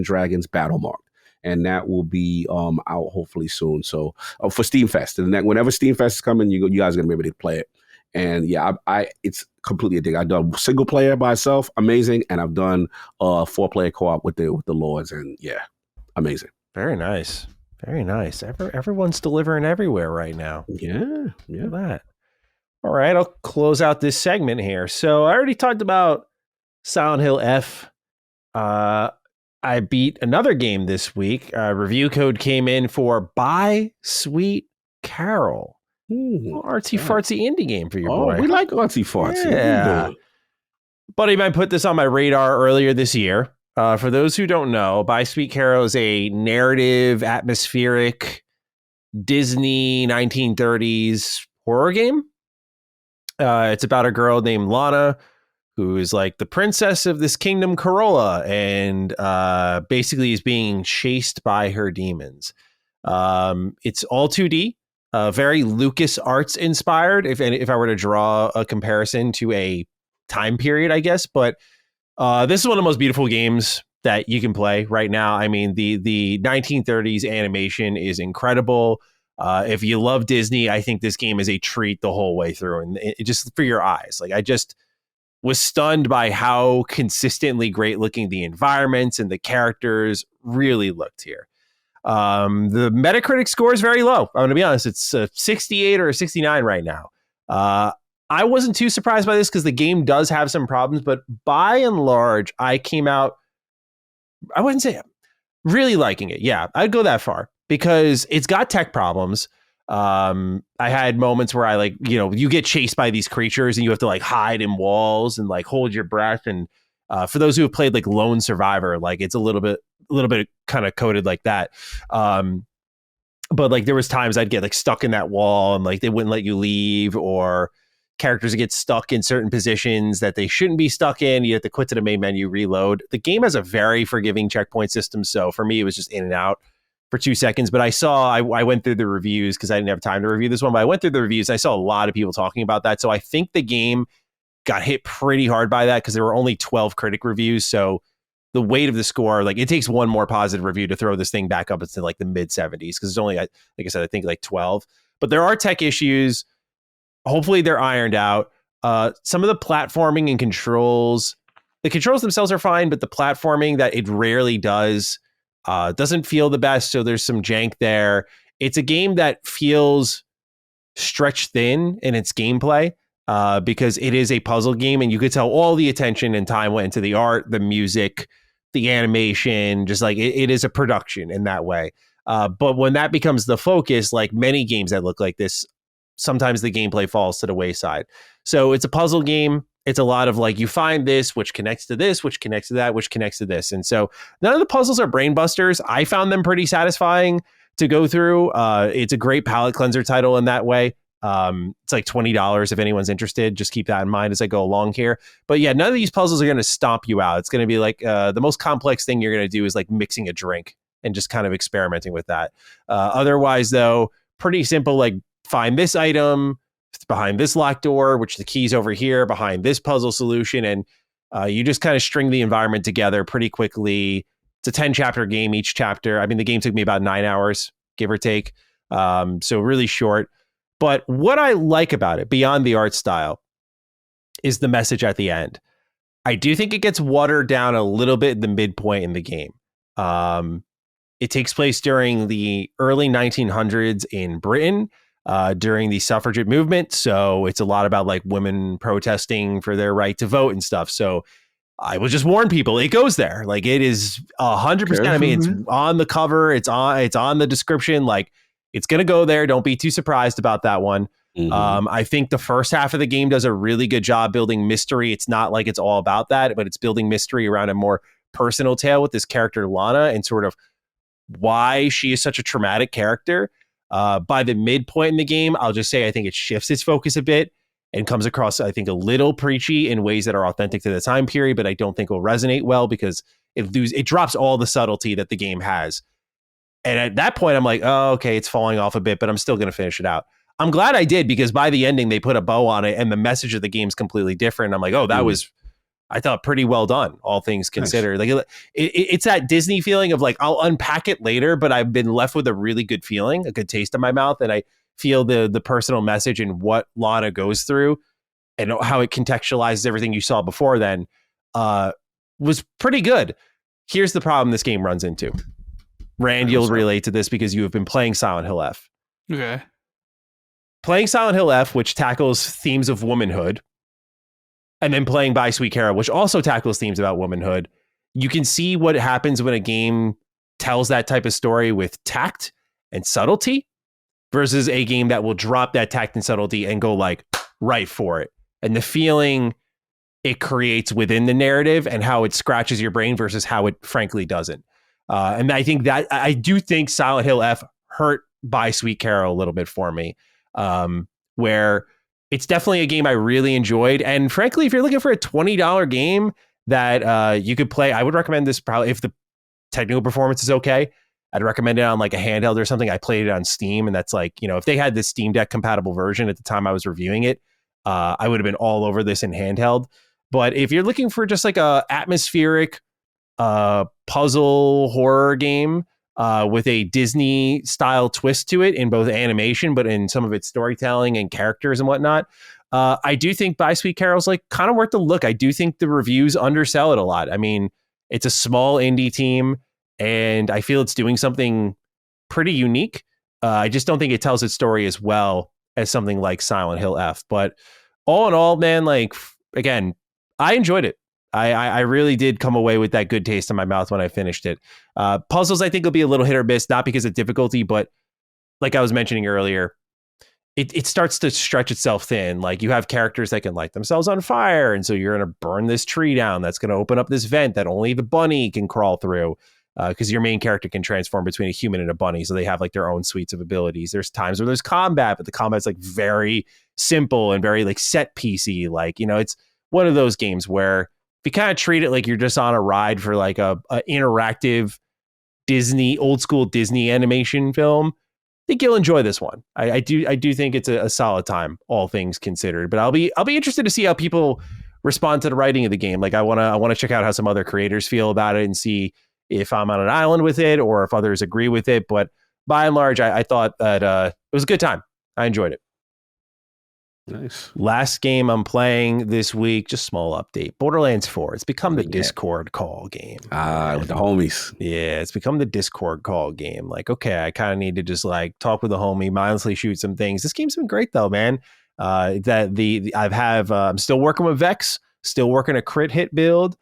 Dragons Battle Mark, and that will be out hopefully soon. So for Steam Fest, and whenever Steam Fest is coming, you guys are gonna be able to play it. And yeah, it's completely addicting. I've done single player by itself, amazing, and I've done 4-player co-op with the Lords, and yeah, amazing. Very nice, very nice. Everyone's delivering everywhere right now. Yeah. Look at that. All right, I'll close out this segment here. So I already talked about Silent Hill F. I beat another game this week. Review code came in for Buy Sweet Carol. Artsy fartsy indie game for your boy. We like artsy fartsy. Yeah. Buddy of mine put this on my radar earlier this year. For those who don't know, Buy Sweet Carol is a narrative, atmospheric Disney 1930s horror game. It's about a girl named Lana who is like the princess of this kingdom, Corolla, and basically is being chased by her demons. It's all 2D. Very LucasArts inspired, if I were to draw a comparison to a time period, I guess. But this is one of the most beautiful games that you can play right now. I mean, the 1930s animation is incredible. If you love Disney, I think this game is a treat the whole way through, and it just for your eyes. Like, I just was stunned by how consistently great looking the environments and the characters really looked here. The Metacritic score is very low. I'm going to be honest. It's 68 or 69 right now. I wasn't too surprised by this because the game does have some problems, but by and large, I came out, I wouldn't say really liking it. Yeah, I'd go that far because it's got tech problems. I had moments where you get chased by these creatures and you have to like hide in walls and like hold your breath. And for those who have played like Lone Survivor, like it's a little bit kind of coded like that. But like there was times I'd get like stuck in that wall and like they wouldn't let you leave, or characters get stuck in certain positions that they shouldn't be stuck in. You have to quit to the main menu, reload. The game has a very forgiving checkpoint system. So for me, it was just in and out for 2 seconds. But I went through the reviews because I didn't have time to review this one, but I went through the reviews. I saw a lot of people talking about that. So I think the game got hit pretty hard by that because there were only 12 critic reviews. So the weight of the score, like it takes one more positive review to throw this thing back up into like the mid 70s because it's only, like I said, I think like 12. But there are tech issues. Hopefully they're ironed out. Some of the platforming and controls, the controls themselves are fine, but the platforming that it rarely doesn't feel the best. So there's some jank there. It's a game that feels stretched thin in its gameplay because it is a puzzle game, and you could tell all the attention and time went into the art, the music, the animation, just like it is a production in that way. But when that becomes the focus, like many games that look like this, sometimes the gameplay falls to the wayside. So it's a puzzle game. It's a lot of like, you find this, which connects to this, which connects to that, which connects to this. And so none of the puzzles are brain busters. I found them pretty satisfying to go through. It's a great palate cleanser title in that way. It's like $20 if anyone's interested. Just keep that in mind as I go along here. But yeah, none of these puzzles are going to stomp you out. It's going to be like the most complex thing you're going to do is like mixing a drink and just kind of experimenting with that. Otherwise, though, pretty simple. Like find this item behind this locked door, which the key's over here behind this puzzle solution, and you just kind of string the environment together pretty quickly. It's a 10 chapter game each chapter. I mean, the game took me about 9 hours, give or take. So really short. But what I like about it, beyond the art style, is the message at the end. I do think it gets watered down a little bit in the midpoint in the game. It takes place during the early 1900s in Britain, during the suffragette movement. So it's a lot about like women protesting for their right to vote and stuff. So I will just warn people, it goes there. Like it is 100%. I mean, it's on the cover. It's on the description. Like it's going to go there. Don't be too surprised about that one. I think the first half of the game does a really good job building mystery. It's not like it's all about that, but it's building mystery around a more personal tale with this character, Lana, and sort of why she is such a traumatic character. By the midpoint in the game, I'll just say I think it shifts its focus a bit and comes across, I think, a little preachy in ways that are authentic to the time period, but I don't think will resonate well because it drops all the subtlety that the game has. And at that point, I'm like, oh, okay, it's falling off a bit, but I'm still going to finish it out. I'm glad I did because by the ending, they put a bow on it and the message of the game's completely different. I'm like, oh, that was, I thought, pretty well done, all things considered. Nice. Like it's that Disney feeling of like, I'll unpack it later, but I've been left with a really good feeling, a good taste in my mouth. And I feel the personal message and what Lana goes through and how it contextualizes everything you saw before then was pretty good. Here's the problem this game runs into. Rand, you'll relate to this because you have been playing Silent Hill F. Okay. Playing Silent Hill F, which tackles themes of womanhood, and then playing By Sweet Carol, which also tackles themes about womanhood, you can see what happens when a game tells that type of story with tact and subtlety versus a game that will drop that tact and subtlety and go like right for it. And the feeling it creates within the narrative and how it scratches your brain versus how it frankly doesn't. And I think that I do think Silent Hill F hurt By Sweet Carol a little bit for me, where it's definitely a game I really enjoyed. And frankly, if you're looking for a $20 game that you could play, I would recommend this probably if the technical performance is okay. I'd recommend it on like a handheld or something. I played it on Steam, and that's like, if they had the Steam Deck compatible version at the time I was reviewing it, I would have been all over this in handheld. But if you're looking for just like a atmospheric puzzle horror game with a Disney style twist to it in both animation, but in some of its storytelling and characters and whatnot, I do think By Sweet Carol's like kind of worth the look. I do think the reviews undersell it a lot. I mean, it's a small indie team, and I feel it's doing something pretty unique. I just don't think it tells its story as well as something like Silent Hill F. But all in all, man, like, again, I enjoyed it. I really did come away with that good taste in my mouth when I finished it. Puzzles, I think, will be a little hit or miss, not because of difficulty, but like I was mentioning earlier, it starts to stretch itself thin. Like you have characters that can light themselves on fire, and so you're going to burn this tree down. That's going to open up this vent that only the bunny can crawl through, because your main character can transform between a human and a bunny, so they have like their own suites of abilities. There's times where there's combat, but the combat's like very simple and very like set piecey. Like, it's one of those games where if you kind of treat it like you're just on a ride for like a interactive Disney, old school Disney animation film, I think you'll enjoy this one. I do think it's a solid time, all things considered. But I'll be interested to see how people respond to the writing of the game. Like I want to check out how some other creators feel about it and see if I'm on an island with it or if others agree with it. But by and large, I thought that it was a good time. I enjoyed it. Nice. Last game I'm playing this week, just small update. Borderlands 4. It's become the Discord call game. With the homies. Yeah, it's become the Discord call game. Like, okay, I kind of need to just like talk with a homie, mindlessly shoot some things. This game's been great though, man. I'm still working with Vex, still working a crit hit build,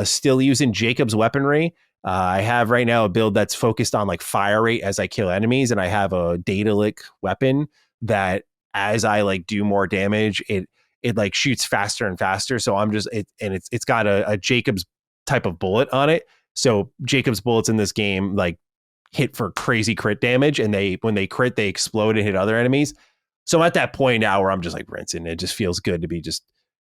still using Jacob's weaponry. I have right now a build that's focused on like fire rate as I kill enemies, and I have a Daedalic weapon that as I like do more damage, it like shoots faster and faster. So it's got a Jacob's type of bullet on it. So Jacob's bullets in this game like hit for crazy crit damage, and when they crit, they explode and hit other enemies. So I'm at that point now where I'm just like rinsing. It just feels good to be just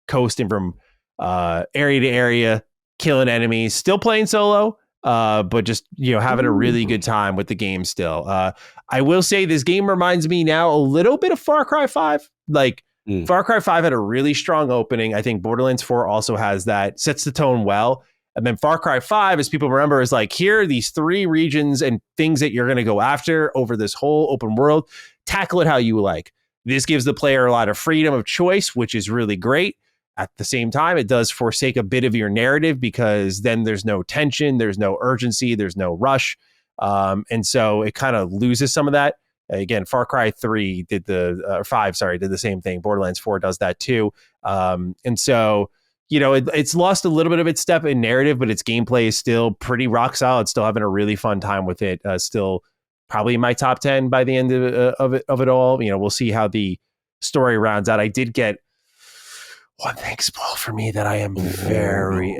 coasting from area to area, killing enemies, still playing solo, but just, having a really good time with the game still. I will say this game reminds me now a little bit of Far Cry 5. Like, Far Cry 5 had a really strong opening. I think Borderlands 4 also has that, sets the tone well. And then Far Cry 5, as people remember, is like, here are these 3 regions and things that you're going to go after over this whole open world. Tackle it how you like. This gives the player a lot of freedom of choice, which is really great. At the same time, it does forsake a bit of your narrative because then there's no tension, there's no urgency, there's no rush. And so it kind of loses some of that. Again, Far Cry 3 did 5, did the same thing. Borderlands 4 does that too. And so, it's lost a little bit of its step in narrative, but its gameplay is still pretty rock solid. Still having a really fun time with it. Still probably in my top 10 by the end of it all. We'll see how the story rounds out. I did get one thing spoiled for me that I am very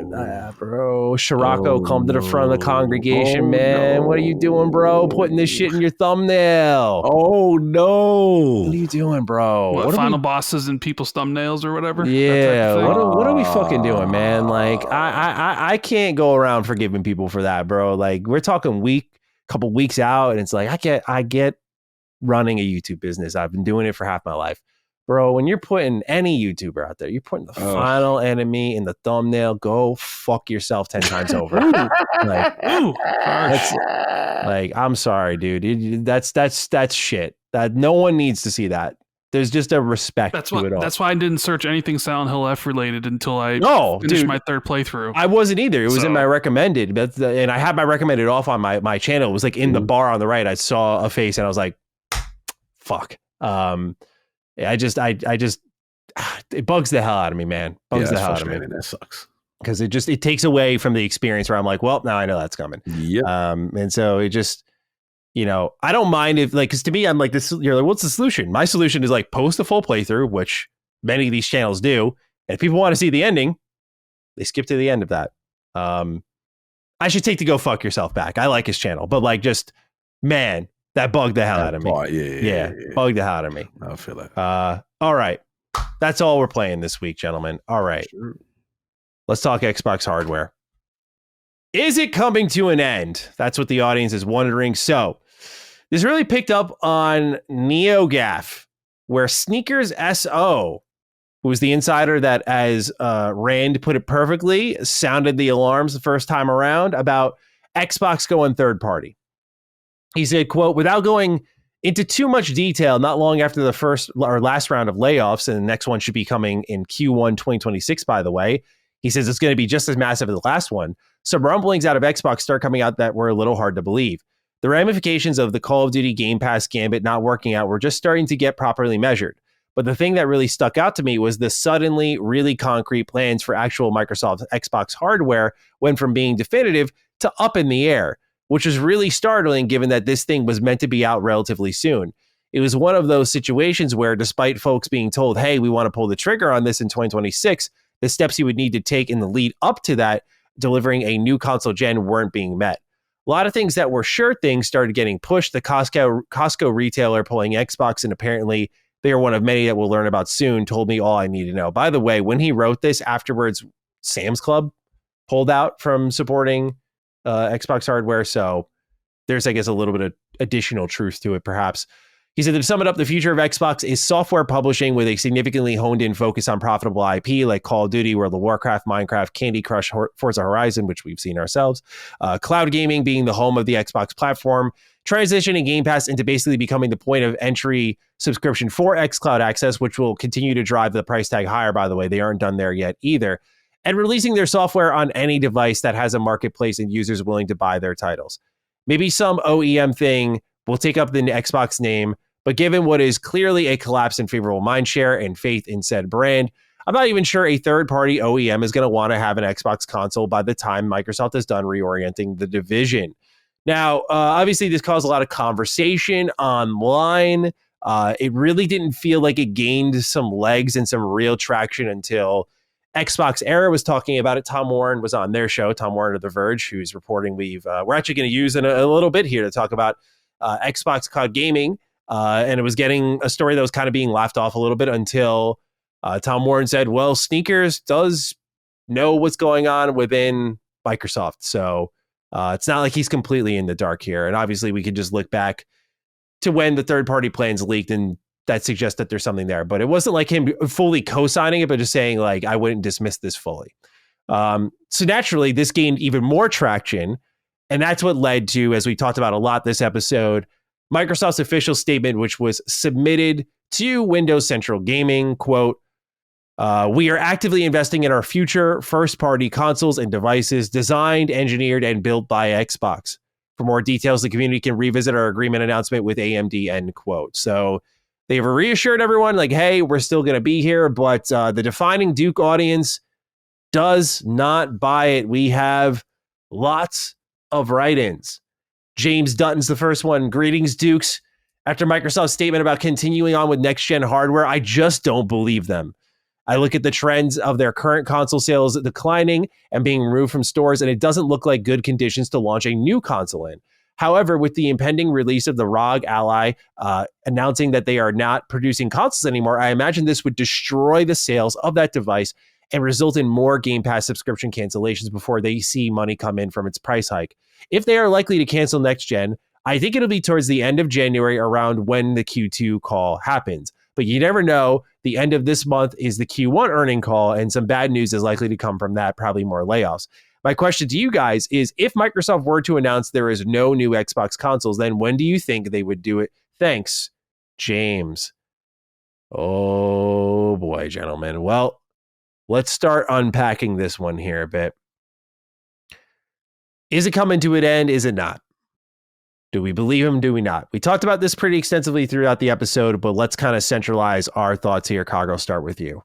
bro. Scirocco, come to the front of the congregation, man. No. What are you doing, bro? Putting this shit in your thumbnail. Oh no. What are you doing, bro? What final bosses in people's thumbnails or whatever? Yeah. What are we fucking doing, man? Like, I can't go around forgiving people for that, bro. Like, we're talking couple weeks out, and it's like I get running a YouTube business. I've been doing it for half my life. Bro, when you're putting any YouTuber out there, you're putting the final enemy in the thumbnail, go fuck yourself 10 times over. I'm sorry, dude. That's shit. That no one needs to see that. There's just a respect to it all. That's why I didn't search anything Silent Hill F related until I finished my 3rd playthrough. I wasn't either. It was in my recommended, and I had my recommended off on my channel. It was like in the bar on the right. I saw a face and I was like, fuck. I just it bugs the hell out of me, man. Bugs the hell out of me. That sucks. Because it takes away from the experience where I'm like, well, now I know that's coming. Yep. And so it just, I don't mind if, like, because to me, I'm like, you're like, what's the solution? My solution is like post a full playthrough, which many of these channels do. And if people want to see the ending, they skip to the end of that. I should take the go fuck yourself back. I like his channel, but like, just, man, that bugged the hell out of me. Yeah, bugged the hell out of me. I feel that. All right. That's all we're playing this week, gentlemen. All right. Sure. Let's talk Xbox hardware. Is it coming to an end? That's what the audience is wondering. So this really picked up on NeoGAF, where Sneakers SO, who was the insider that, as Rand put it perfectly, sounded the alarms the first time around about Xbox going third party. He said, quote, without going into too much detail, not long after the first or last round of layoffs, and the next one should be coming in Q1 2026, by the way, he says it's going to be just as massive as the last one. Some rumblings out of Xbox start coming out that were a little hard to believe. The ramifications of the Call of Duty Game Pass gambit not working out were just starting to get properly measured. But the thing that really stuck out to me was the suddenly really concrete plans for actual Microsoft Xbox hardware went from being definitive to up in the air, which was really startling given that this thing was meant to be out relatively soon. It was one of those situations where, despite folks being told, hey, we want to pull the trigger on this in 2026, the steps you would need to take in the lead up to that, delivering a new console gen, weren't being met. A lot of things that were sure things started getting pushed. The Costco retailer pulling Xbox, and apparently they are one of many that we'll learn about soon, told me all I need to know. By the way, when he wrote this, afterwards, Sam's Club pulled out from supporting Xbox hardware. So there's, I guess, a little bit of additional truth to it, perhaps. He said, to sum it up, the future of Xbox is software publishing with a significantly honed in focus on profitable IP like Call of Duty, World of Warcraft, Minecraft, Candy Crush, Forza Horizon, which we've seen ourselves, cloud gaming being the home of the Xbox platform, transitioning Game Pass into basically becoming the point of entry subscription for xCloud access, which will continue to drive the price tag higher, by the way. They aren't done there yet either. And releasing their software on any device that has a marketplace and users willing to buy their titles. Maybe some OEM thing will take up the Xbox name, but given what is clearly a collapse in favorable mindshare and faith in said brand, I'm not even sure a third-party OEM is going to want to have an Xbox console by the time Microsoft is done reorienting the division. Now, obviously, this caused a lot of conversation online. It really didn't feel like it gained some legs and some real traction until Xbox Era was talking about it. Tom Warren was on their show, Tom Warren of The Verge, who's reporting we're actually going to use in a little bit here to talk about Xbox Cloud Gaming. and it was getting a story that was kind of being laughed off a little bit until Tom Warren said, well, Sneakers does know what's going on within Microsoft. So it's not like he's completely in the dark here. And obviously we could just look back to when the third-party plans leaked, and that suggests that there's something there. But it wasn't like him fully co-signing it, but just saying, like, I wouldn't dismiss this fully. So naturally, this gained even more traction. And that's what led to, as we talked about a lot this episode, Microsoft's official statement, which was submitted to Windows Central Gaming, quote, we are actively investing in our future first-party consoles and devices designed, engineered, and built by Xbox. For more details, the community can revisit our agreement announcement with AMD, end quote. So they've reassured everyone, like, hey, we're still going to be here, but the Defining Duke audience does not buy it. We have lots of write-ins. James Dutton's the first one. Greetings, Dukes. After Microsoft's statement about continuing on with next-gen hardware, I just don't believe them. I look at the trends of their current console sales declining and being removed from stores, and it doesn't look like good conditions to launch a new console in. However, with the impending release of the ROG Ally announcing that they are not producing consoles anymore, I imagine this would destroy the sales of that device and result in more Game Pass subscription cancellations before they see money come in from its price hike. If they are likely to cancel next gen, I think it'll be towards the end of January, around when the Q2 call happens. But you never know. The end of this month is the Q1 earning call, and some bad news is likely to come from that, probably more layoffs. My question to you guys is, if Microsoft were to announce there is no new Xbox consoles, then when do you think they would do it? Thanks, James. Oh boy, gentlemen. Well, let's start unpacking this one here a bit. Is it coming to an end? Is it not? Do we believe him? Do we not? We talked about this pretty extensively throughout the episode, but let's kind of centralize our thoughts here. Cog, I'll start with you.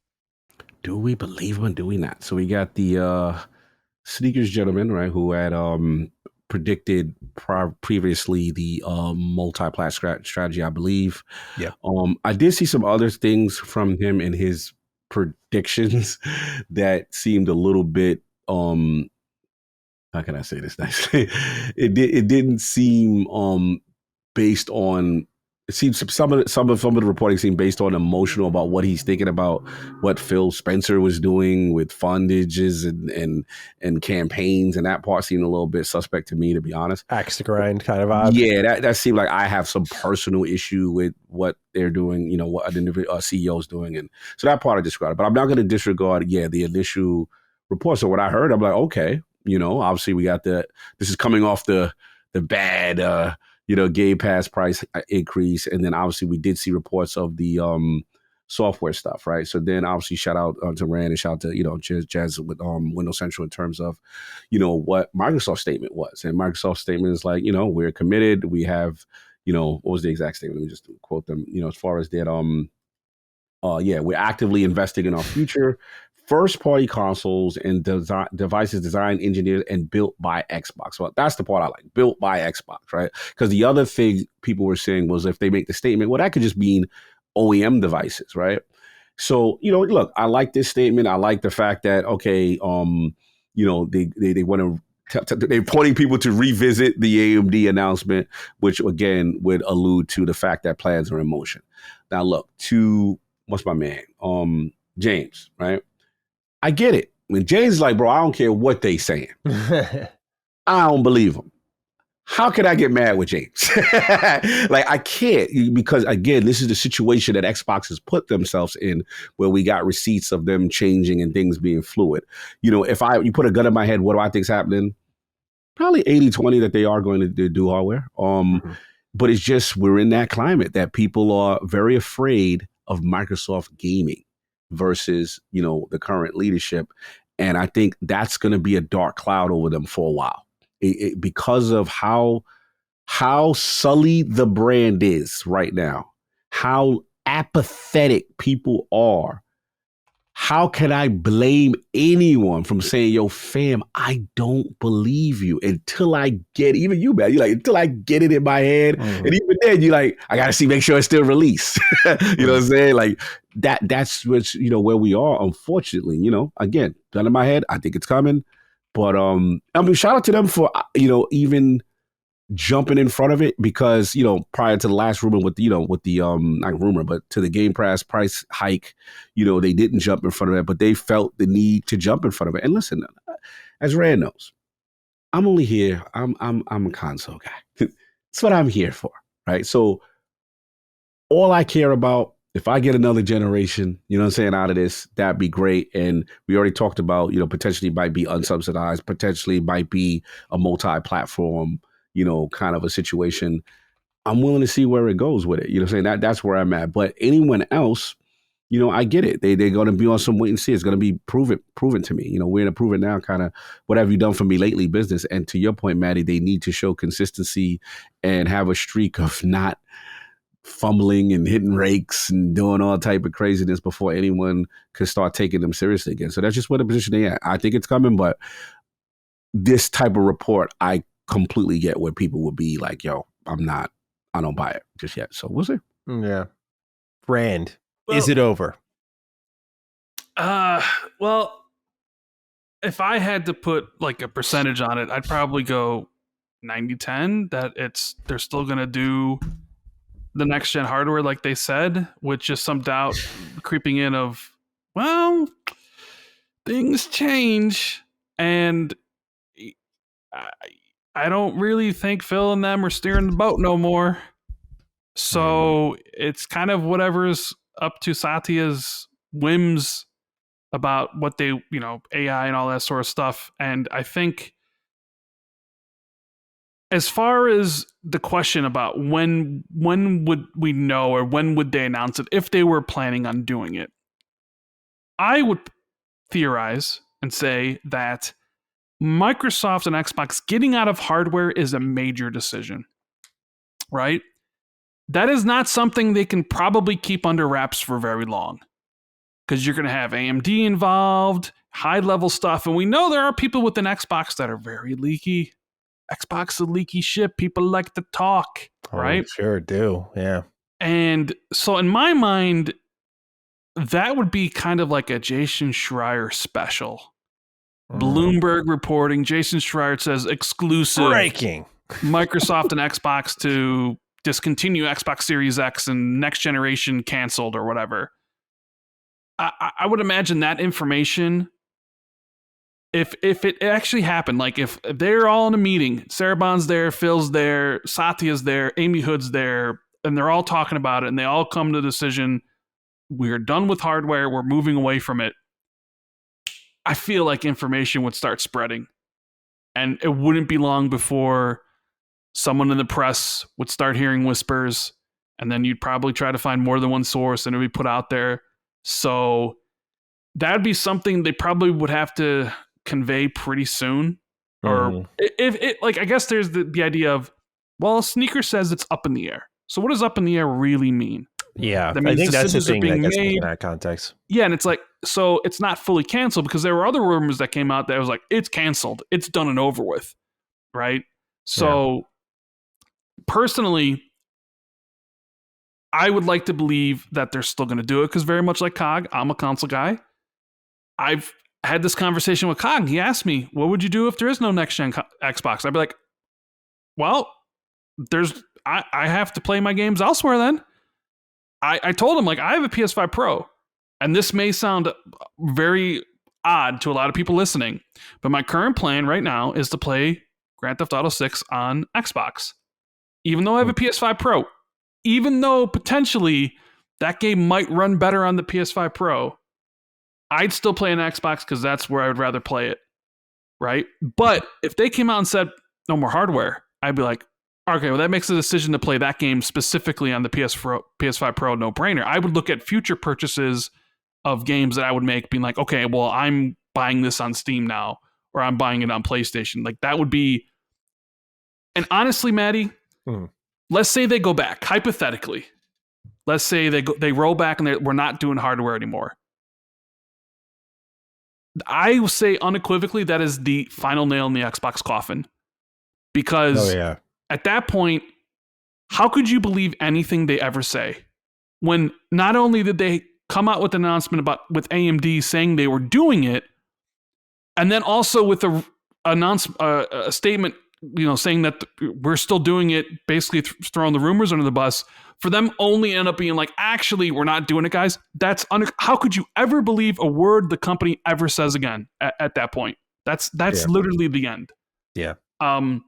Do we believe him? Do we not? So we got the Sneakers gentleman, right, who had predicted previously the multi-plat strategy, I believe. Yeah. I did see some other things from him in his predictions that seemed a little bit how can I say this nicely? It didn't seem based on. It seems some of the reporting seemed based on emotional about what he's thinking about what Phil Spencer was doing with fundages and campaigns, and that part seemed a little bit suspect to me, to be honest. Axe to grind kind of vibe. Yeah, that seemed like I have some personal issue with what they're doing, you know, what an individual CEO's doing, and so that part I disregarded. But I'm not going to disregard, the initial report. So what I heard, I'm like, okay. You know, obviously we got this is coming off the bad, Game Pass price increase. And then obviously we did see reports of the software stuff, right? So then obviously shout out to Rand and shout out to Jazz with Windows Central in terms of, what Microsoft's statement was. And Microsoft's statement is like, we're committed. We have, what was the exact statement? Let me just quote them, as far as that, we're actively investing in our future. First-party consoles and devices designed, engineered, and built by Xbox. Well, that's the part I like, built by Xbox, right? Because the other thing people were saying was if they make the statement, well, that could just mean OEM devices, right? So, look, I like this statement. I like the fact that, okay, they want to, they're pointing people to revisit the AMD announcement, which, again, would allude to the fact that plans are in motion. Now, look, what's my man? James, right? I get it. When James is like, bro, I don't care what they saying. I don't believe them. How can I get mad with James? Like, I can't, because, again, this is the situation that Xbox has put themselves in, where we got receipts of them changing and things being fluid. If you put a gun in my head, what do I think's happening? Probably 80-20 that they are going to do hardware. But it's just, we're in that climate that people are very afraid of Microsoft gaming versus, the current leadership. And I think that's going to be a dark cloud over them for a while, because of how sullied the brand is right now, how apathetic people are. How can I blame anyone from saying, yo, fam, I don't believe you until I get, even you, man, you're like, until I get it in my head. And even then, you're like, I got to make sure it's still released. You know what I'm saying? Like, that's what's, where we are, unfortunately. Again, gun in my head, I think it's coming. But, shout out to them for, even jumping in front of it because, you know, prior to the last rumor with, you know, with the, not rumor, but to the Game Pass price hike, you know, they didn't jump in front of it, but they felt the need to jump in front of it. And listen, as Rand knows, I'm only here. I'm a console guy. That's what I'm here for. Right. So all I care about, if I get another generation, you know what I'm saying, out of this, that'd be great. And we already talked about, you know, potentially might be unsubsidized, potentially might be a multi-platform, you know, kind of a situation. I'm willing to see where it goes with it. You know what I'm saying? That's where I'm at. But anyone else, you know, I get it. They're going to be on some wait and see. It's going to be proven to me. You know, we're in a proven now kind of what have you done for me lately business. And to your point, Maddie, they need to show consistency and have a streak of not fumbling and hitting rakes and doing all type of craziness before anyone could start taking them seriously again. So that's just what the position they at. I think it's coming, but this type of report, I completely get where people would be like, yo, I don't buy it just yet. So we'll see. Yeah. Rand, is it over? Well, if I had to put like a percentage on it, I'd probably go 90-10 that they're still going to do the next gen hardware like they said, with just some doubt creeping in of, well, things change. And I don't really think Phil and them are steering the boat no more. So it's kind of whatever's up to Satya's whims about what they, you know, AI and all that sort of stuff. And I think as far as the question about when would we know, or when would they announce it if they were planning on doing it, I would theorize and say that Microsoft and Xbox getting out of hardware is a major decision, right? That is not something they can probably keep under wraps for very long, because you're going to have AMD involved, high-level stuff, and we know there are people within Xbox that are very leaky. Xbox is a leaky ship. People like to talk, right? Sure do, yeah. And so in my mind, that would be kind of like a Jason Schreier special. Bloomberg reporting, Jason Schreier says exclusive. Breaking. Microsoft and Xbox to discontinue Xbox Series X and next generation canceled or whatever. I would imagine that information, if it actually happened, like if they're all in a meeting, Sarabon's there, Phil's there, Satya's there, Amy Hood's there, and they're all talking about it, and they all come to the decision, we're done with hardware, we're moving away from it. I feel like information would start spreading. And it wouldn't be long before someone in the press would start hearing whispers, and then you'd probably try to find more than one source and it would be put out there. So that'd be something they probably would have to convey pretty soon. Or if it, like, I guess there's the idea of, well, Sneaker says it's up in the air. So what does up in the air really mean? Yeah, That means I think that's the decisions are thing that being gets me made. in that context. Yeah, and it's like, so it's not fully canceled, because there were other rumors that came out that was like, it's canceled, it's done and over with, right? So personally, I would like to believe that they're still going to do it, because very much like Cog, I'm a console guy. I've had this conversation with Cog. He asked me, what would you do if there is no next-gen Xbox? I'd be like, well, I have to play my games elsewhere then. I told him, like, I have a PS5 Pro, and this may sound very odd to a lot of people listening, but my current plan right now is to play Grand Theft Auto 6 on Xbox. Even though I have a PS5 Pro, even though potentially that game might run better on the PS5 Pro, I'd still play an Xbox because that's where I would rather play it, right? But if they came out and said, no more hardware, I'd be like, okay, well, that makes the decision to play that game specifically on the PS5 Pro no-brainer. I would look at future purchases of games that I would make, being like, okay, well, I'm buying this on Steam now, or I'm buying it on PlayStation. Like, that would be... And honestly, Maddie, let's say they go back, hypothetically. Let's say they roll back and we're not doing hardware anymore. I will say unequivocally that is the final nail in the Xbox coffin. Because at that point, how could you believe anything they ever say? When not only did they come out with an announcement with AMD saying they were doing it, and then also with a statement saying that we're still doing it, basically throwing the rumors under the bus, for them only end up being like, actually, we're not doing it, guys. How could you ever believe a word the company ever says again at that point? That's literally the end. Yeah. I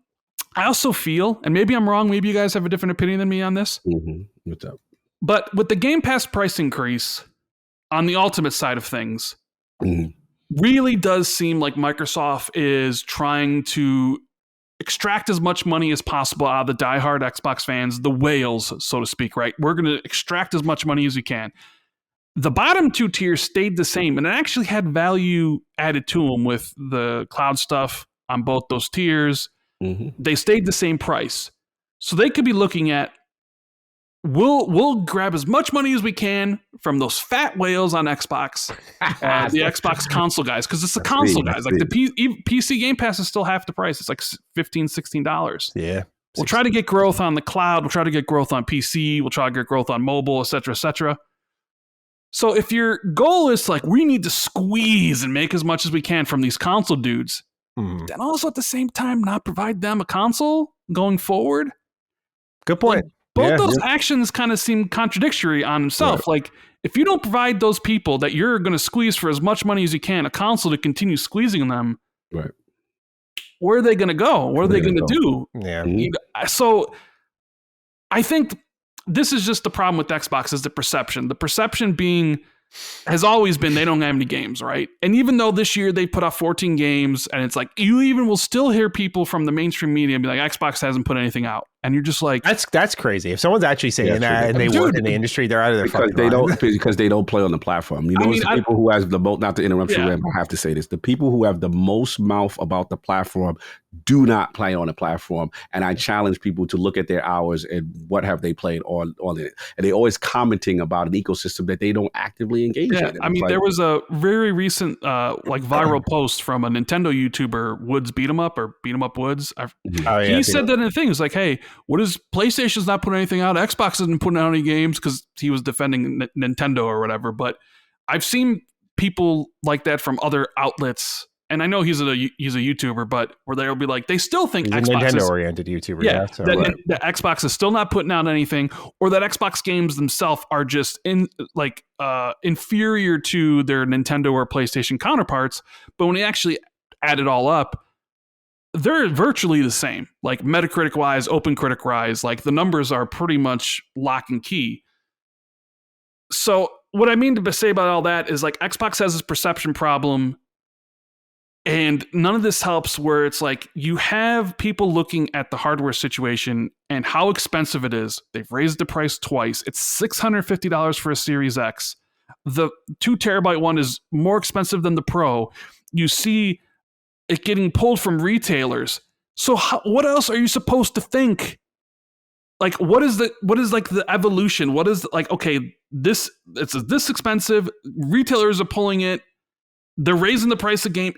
also feel, and maybe I'm wrong, maybe you guys have a different opinion than me on this. Mm-hmm. What's up? But with the Game Pass price increase on the Ultimate side of things, really does seem like Microsoft is trying to extract as much money as possible out of the diehard Xbox fans, the whales, so to speak, right? We're going to extract as much money as we can. The bottom two tiers stayed the same, and it actually had value added to them with the cloud stuff on both those tiers. Mm-hmm. They stayed the same price. So they could be looking at, we'll grab as much money as we can from those fat whales on Xbox, the Xbox console guys, because it's the console guys. Like the PC Game Pass is still half the price. It's like $15, $16. Yeah. We'll try to get growth on the cloud. We'll try to get growth on PC. We'll try to get growth on mobile, et cetera, et cetera. So if your goal is like, we need to squeeze and make as much as we can from these console dudes, then also at the same time not provide them a console going forward. Good point. Both those actions kind of seem contradictory on themselves. Like, if you don't provide those people that you're going to squeeze for as much money as you can a console to continue squeezing them, where are they going to go? What are they going to do? Yeah. So I think this is just the problem with Xbox, is the perception. The perception being has always been they don't have any games, right? And even though this year they put out 14 games, and it's like, you even will still hear people from the mainstream media be like, Xbox hasn't put anything out. And you're just like, that's crazy. If someone's actually saying that and they work in the industry, they're out of their fucking mind. Because they don't play on the platform. You know, the people who have the most, not to interrupt you, I have to say this, the people who have the most mouth about the platform do not play on the platform. And I challenge people to look at their hours and what have they played on it. And they're always commenting about an ecosystem that they don't actively engage in. I mean, there was a very recent viral post from a Nintendo YouTuber, Woods Beat 'em Up, or Beat 'em Up Woods. He said that in the thing. It was like, hey, what is PlayStation's not putting anything out? Xbox isn't putting out any games, because he was defending Nintendo or whatever. But I've seen people like that from other outlets, and I know he's a YouTuber, but where they'll be like, they still think he's Xbox a Nintendo-oriented YouTuber. That Xbox is still not putting out anything, or that Xbox games themselves are just inferior to their Nintendo or PlayStation counterparts. But when they actually add it all up, they're virtually the same. Like Metacritic wise, OpenCritic wise, like the numbers are pretty much lock and key. So what I mean to say about all that is, like, Xbox has this perception problem, and none of this helps, where it's like you have people looking at the hardware situation and how expensive it is. They've raised the price twice. It's $650 for a Series X. The 2 terabyte one is more expensive than the Pro. You see it getting pulled from retailers. So what else are you supposed to think? Like, what is like the evolution? What is like, okay, it's this expensive. Retailers are pulling it. They're raising the price of game.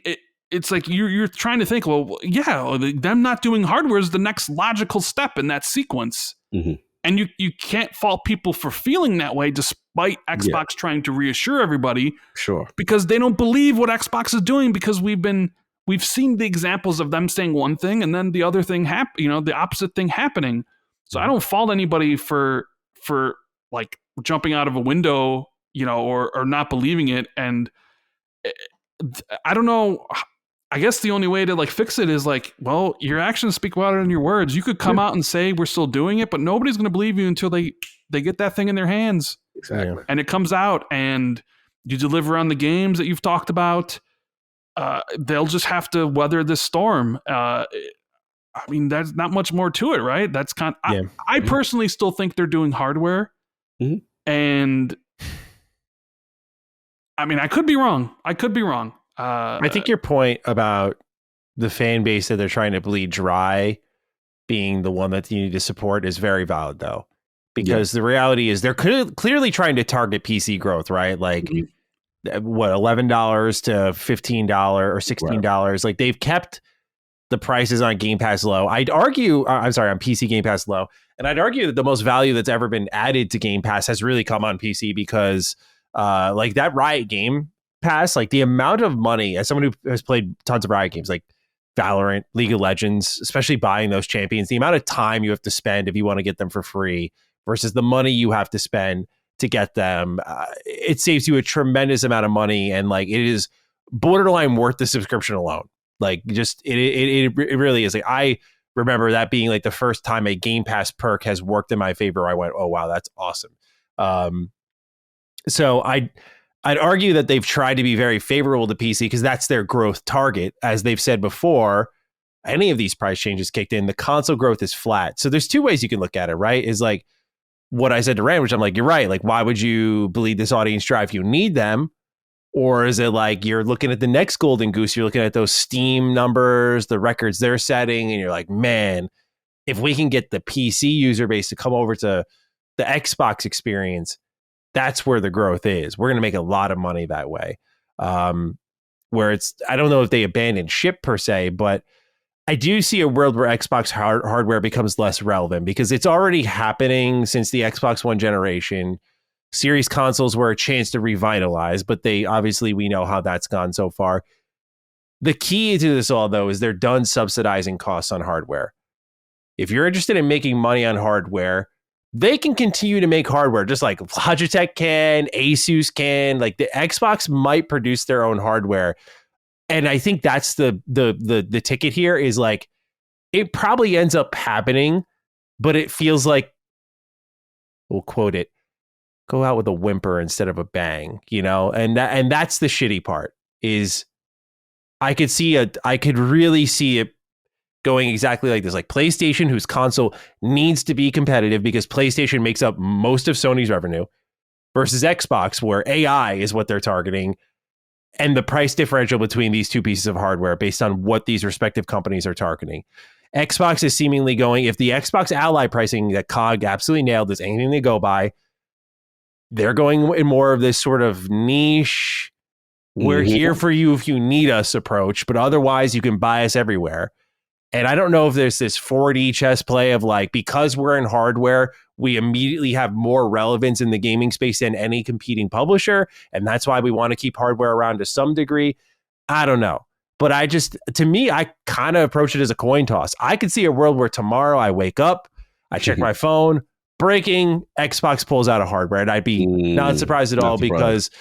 It's like you're trying to think, well, yeah, them not doing hardware is the next logical step in that sequence. Mm-hmm. And you can't fault people for feeling that way, despite Xbox trying to reassure everybody. Sure. Because they don't believe what Xbox is doing, because we've seen the examples of them saying one thing and then the other thing the opposite thing happening. So I don't fault anybody for like jumping out of a window, or not believing it. And I don't know. I guess the only way to like fix it is like, well, your actions speak louder than your words. You could come out and say we're still doing it, but nobody's going to believe you until they get that thing in their hands. Exactly. And it comes out and you deliver on the games that you've talked about. They'll just have to weather this storm. I mean, there's not much more to it, right? That's I personally still think they're doing hardware. Mm-hmm. And I mean, I could be wrong. I think your point about the fan base that they're trying to bleed dry being the one that you need to support is very valid, though, because the reality is they're clearly trying to target PC growth, right? Like, what, $11 to $15 or $16? Right. Like, they've kept the prices on Game Pass low. I'd argue, on PC Game Pass low, and I'd argue that the most value that's ever been added to Game Pass has really come on PC, because like that Riot Game Pass, like the amount of money, as someone who has played tons of Riot games, like Valorant, League of Legends, especially buying those champions, the amount of time you have to spend if you want to get them for free versus the money you have to spend to get them, it saves you a tremendous amount of money, and like it is borderline worth the subscription alone. Like just it really is. Like I remember that being like the first time a Game Pass perk has worked in my favor. I went, oh wow, that's awesome. So I'd argue that they've tried to be very favorable to PC because that's their growth target. As they've said before, any of these price changes kicked in, the console growth is flat. So there's two ways you can look at it, right? Is like what I said to Rand, which I'm like, you're right. Like, why would you believe this audience drive? You need them. Or is it like you're looking at the next golden goose, you're looking at those Steam numbers, the records they're setting, and you're like, man, if we can get the PC user base to come over to the Xbox experience, that's where the growth is. We're going to make a lot of money that way. Where it's, I don't know if they abandon ship per se, but I do see a world where Xbox hardware becomes less relevant because it's already happening since the Xbox One generation. Series consoles were a chance to revitalize, but they obviously, we know how that's gone so far. The key to this all, though, is they're done subsidizing costs on hardware. If you're interested in making money on hardware, they can continue to make hardware just like Logitech can, Asus can. Like the Xbox might produce their own hardware. And I think that's the ticket here is like, it probably ends up happening, but it feels like, we'll quote it, go out with a whimper instead of a bang, you know? And that's the shitty part is I could really see it going exactly like this. Like PlayStation, whose console needs to be competitive because PlayStation makes up most of Sony's revenue, versus Xbox, where AI is what they're targeting. And the price differential between these two pieces of hardware based on what these respective companies are targeting. Xbox is seemingly going, if the Xbox Ally pricing that COG absolutely nailed is anything they go by, they're going in more of this sort of niche, we're here for you if you need us approach, but otherwise you can buy us everywhere. And I don't know if there's this 4D chess play of like, because we're in hardware, we immediately have more relevance in the gaming space than any competing publisher. And that's why we want to keep hardware around to some degree. I don't know. But to me, I kind of approach it as a coin toss. I could see a world where tomorrow I wake up, I check my phone, breaking, Xbox pulls out of hardware. And I'd be not surprised at all because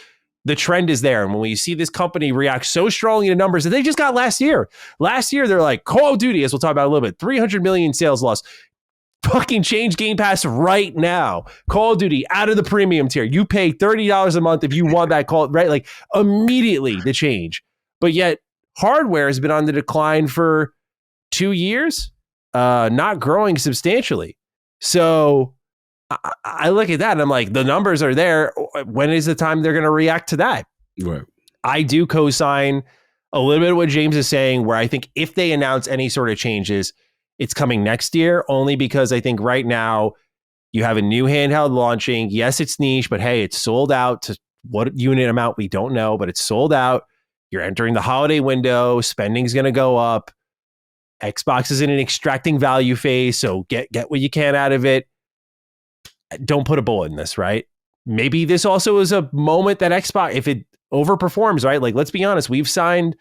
the trend is there. And when we see this company react so strongly to numbers that they just got last year, they're like, Call of Duty, as we'll talk about in a little bit, 300 million sales loss. Fucking change Game Pass right now. Call of Duty out of the premium tier. You pay $30 a month if you want that call, right? Like immediately the change. But yet hardware has been on the decline for 2 years, not growing substantially. So I look at that and I'm like, the numbers are there. When is the time they're going to react to that? Right. I do co-sign a little bit of what James is saying, where I think if they announce any sort of changes, it's coming next year, only because I think right now you have a new handheld launching. Yes, it's niche, but hey, it's sold out to what unit amount we don't know, but it's sold out. You're entering the holiday window. Spending's going to go up. Xbox is in an extracting value phase, so get what you can out of it. Don't put a bullet in this, right? Maybe this also is a moment that Xbox, if it overperforms, right? Like, let's be honest, we've signed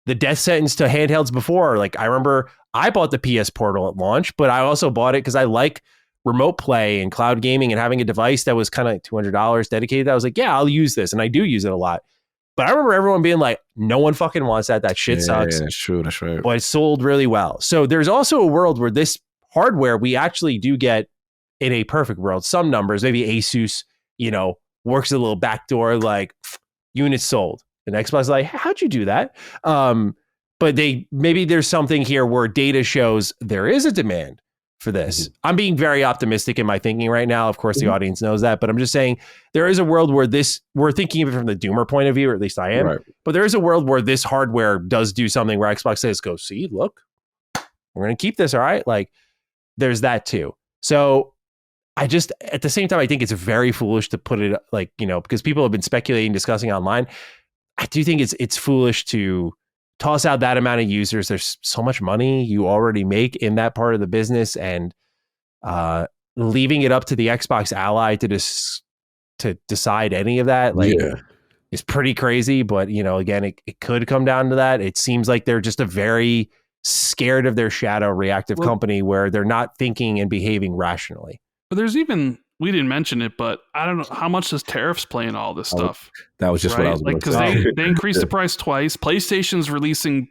the death sentence to handhelds before. Like, I remember I bought the PS Portal at launch, but I also bought it because I like remote play and cloud gaming and having a device that was kind of like $200 dedicated. I was like, yeah, I'll use this. And I do use it a lot. But I remember everyone being like, no one fucking wants that. That shit sucks. Yeah, that's true. That's right. But it sold really well. So there's also a world where this hardware, we actually do get in a perfect world, some numbers, maybe Asus, works a little backdoor, like units sold. And Xbox is like, how'd you do that? But maybe there's something here where data shows there is a demand for this. I'm being very optimistic in my thinking right now. Of course, the audience knows that, but I'm just saying there is a world where we're thinking of it from the doomer point of view, or at least I am. Right. But there is a world where this hardware does do something where Xbox says, go, see, look, we're going to keep this. All right. Like there's that too. So at the same time, I think it's very foolish to put it like, because people have been speculating, discussing online. I do think it's foolish to toss out that amount of users. There's so much money you already make in that part of the business, and leaving it up to the Xbox Ally to decide any of that, is pretty crazy. But again, it could come down to that. It seems like they're just a very scared of their shadow reactive company where they're not thinking and behaving rationally. But there's even, we didn't mention it, but I don't know how much does tariffs play in all this stuff. That was just what I was like, because they increased the price twice. PlayStation's releasing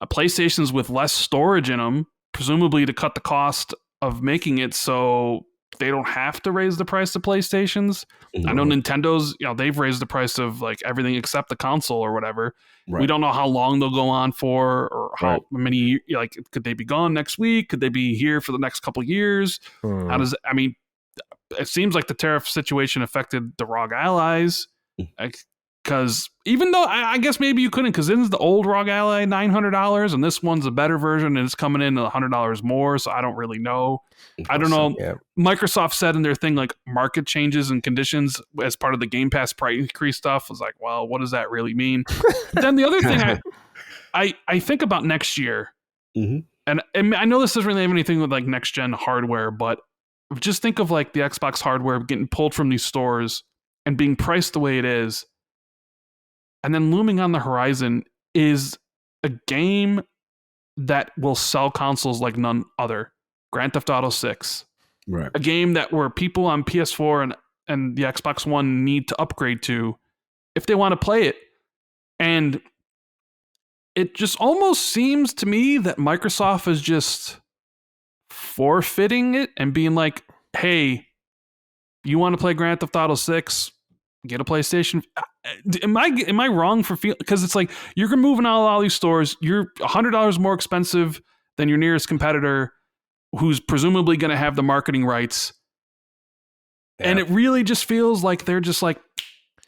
PlayStations with less storage in them, presumably to cut the cost of making it so they don't have to raise the price of PlayStations. I know Nintendo's, they've raised the price of like everything except the console or whatever. Right. We don't know how long they'll go on for, or how many, like, could they be gone next week? Could they be here for the next couple of years? How does, it seems like the tariff situation affected the ROG Allies. Because even though I guess maybe you couldn't, because this is the old ROG Ally $900 and this one's a better version and it's coming in at $100 more. So I don't really know. I don't know. Yeah. Microsoft said in their thing, like, market changes and conditions as part of the Game Pass price increase stuff. Was like, well, what does that really mean? But then the other thing I think about next year, and I know this doesn't really have anything with like next gen hardware, but just think of like the Xbox hardware getting pulled from these stores and being priced the way it is. And then looming on the horizon is a game that will sell consoles like none other. Grand Theft Auto 6. Right. A game that where people on PS4 and the Xbox One need to upgrade to if they want to play it. And it just almost seems to me that Microsoft is just forfeiting it and being like, hey, you want to play Grand Theft Auto 6? Get a PlayStation. Am I wrong for feeling? Because it's like you're moving out of all these stores. You're $100 more expensive than your nearest competitor, who's presumably going to have the marketing rights. Yeah. And it really just feels like they're just like,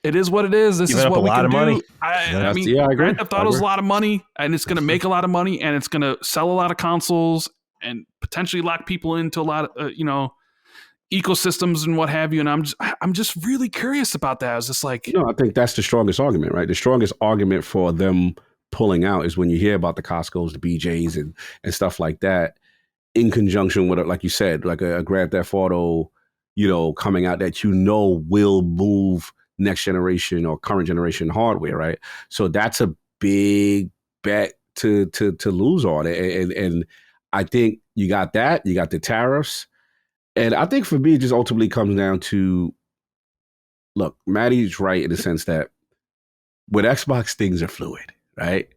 it is what it is. This is what we can do. Money. I mean, I agree. Grand Theft Auto's a lot of money, and it's going to make a lot of money, and it's going to sell a lot of consoles, and potentially lock people into a lot of ecosystems and what have you. And I'm just really curious about that. I was just like, I think that's the strongest argument, right? The strongest argument for them pulling out is when you hear about the Costco's, the BJ's, and stuff like that, in conjunction with, like you said, like a Grand Theft Auto, coming out that will move next generation or current generation hardware, right? So that's a big bet to lose on it. And I think you got that, you got the tariffs. And I think for me, it just ultimately comes down to, look, Maddie's right in the sense that with Xbox, things are fluid, right?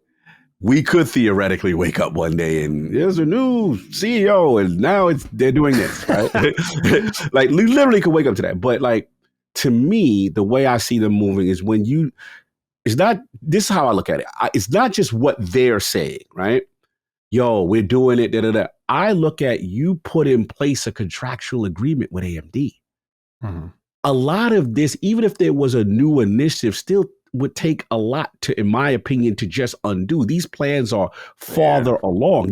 We could theoretically wake up one day and there's a new CEO and now they're doing this, right? Like, we literally could wake up to that. But like, to me, the way I see them moving is this is how I look at it. It's not just what they're saying, right? Yo, we're doing it, da-da-da. I look at, you put in place a contractual agreement with AMD. Mm-hmm. A lot of this, even if there was a new initiative, still would take a lot to, in my opinion, to just undo. These plans are farther along.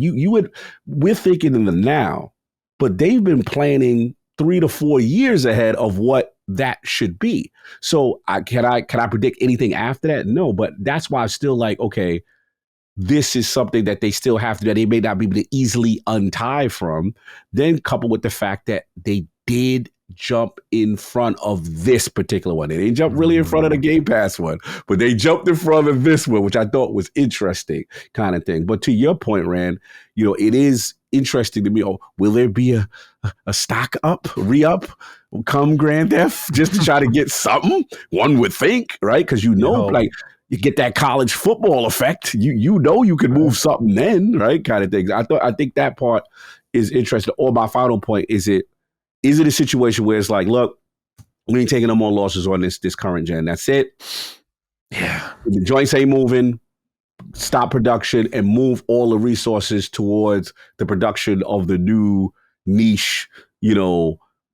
We're thinking in the now, but they've been planning 3 to 4 years ahead of what that should be. So can I predict anything after that? No, but that's why I'm still like, okay, this is something that they still have to do, that they may not be able to easily untie from. Then coupled with the fact that they did jump in front of this particular one. They didn't jump really in front of the Game Pass one, but they jumped in front of this one, which I thought was interesting kind of thing. But to your point, Rand, it is interesting to me. Oh, will there be a stock up, re-up, come Grand Theft just to try to get something? One would think, right? Because like, you get that college football effect. You can move something then, right? Kind of things. I think that part is interesting. Or my final point is it a situation where it's like, look, we ain't taking no more losses on this current gen. That's it. Yeah. The joints ain't moving. Stop production and move all the resources towards the production of the new niche,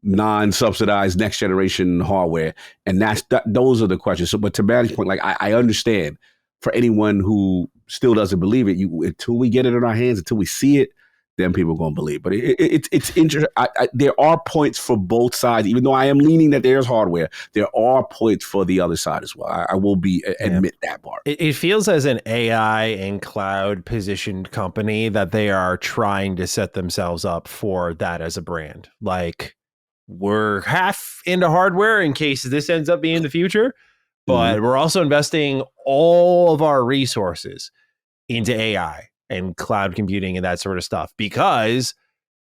non-subsidized next generation hardware. And those are the questions. So, but to Maddie's point, like, I understand for anyone who still doesn't believe it, until we get it in our hands, until we see it, then people are going to believe. But it's interesting. There are points for both sides, even though I am leaning that there's hardware. There are points for the other side as well. I will admit that part. It feels as an AI and cloud positioned company that they are trying to set themselves up for that as a brand. Like, we're half into hardware in case this ends up being the future, but we're also investing all of our resources into AI. and cloud computing and that sort of stuff, because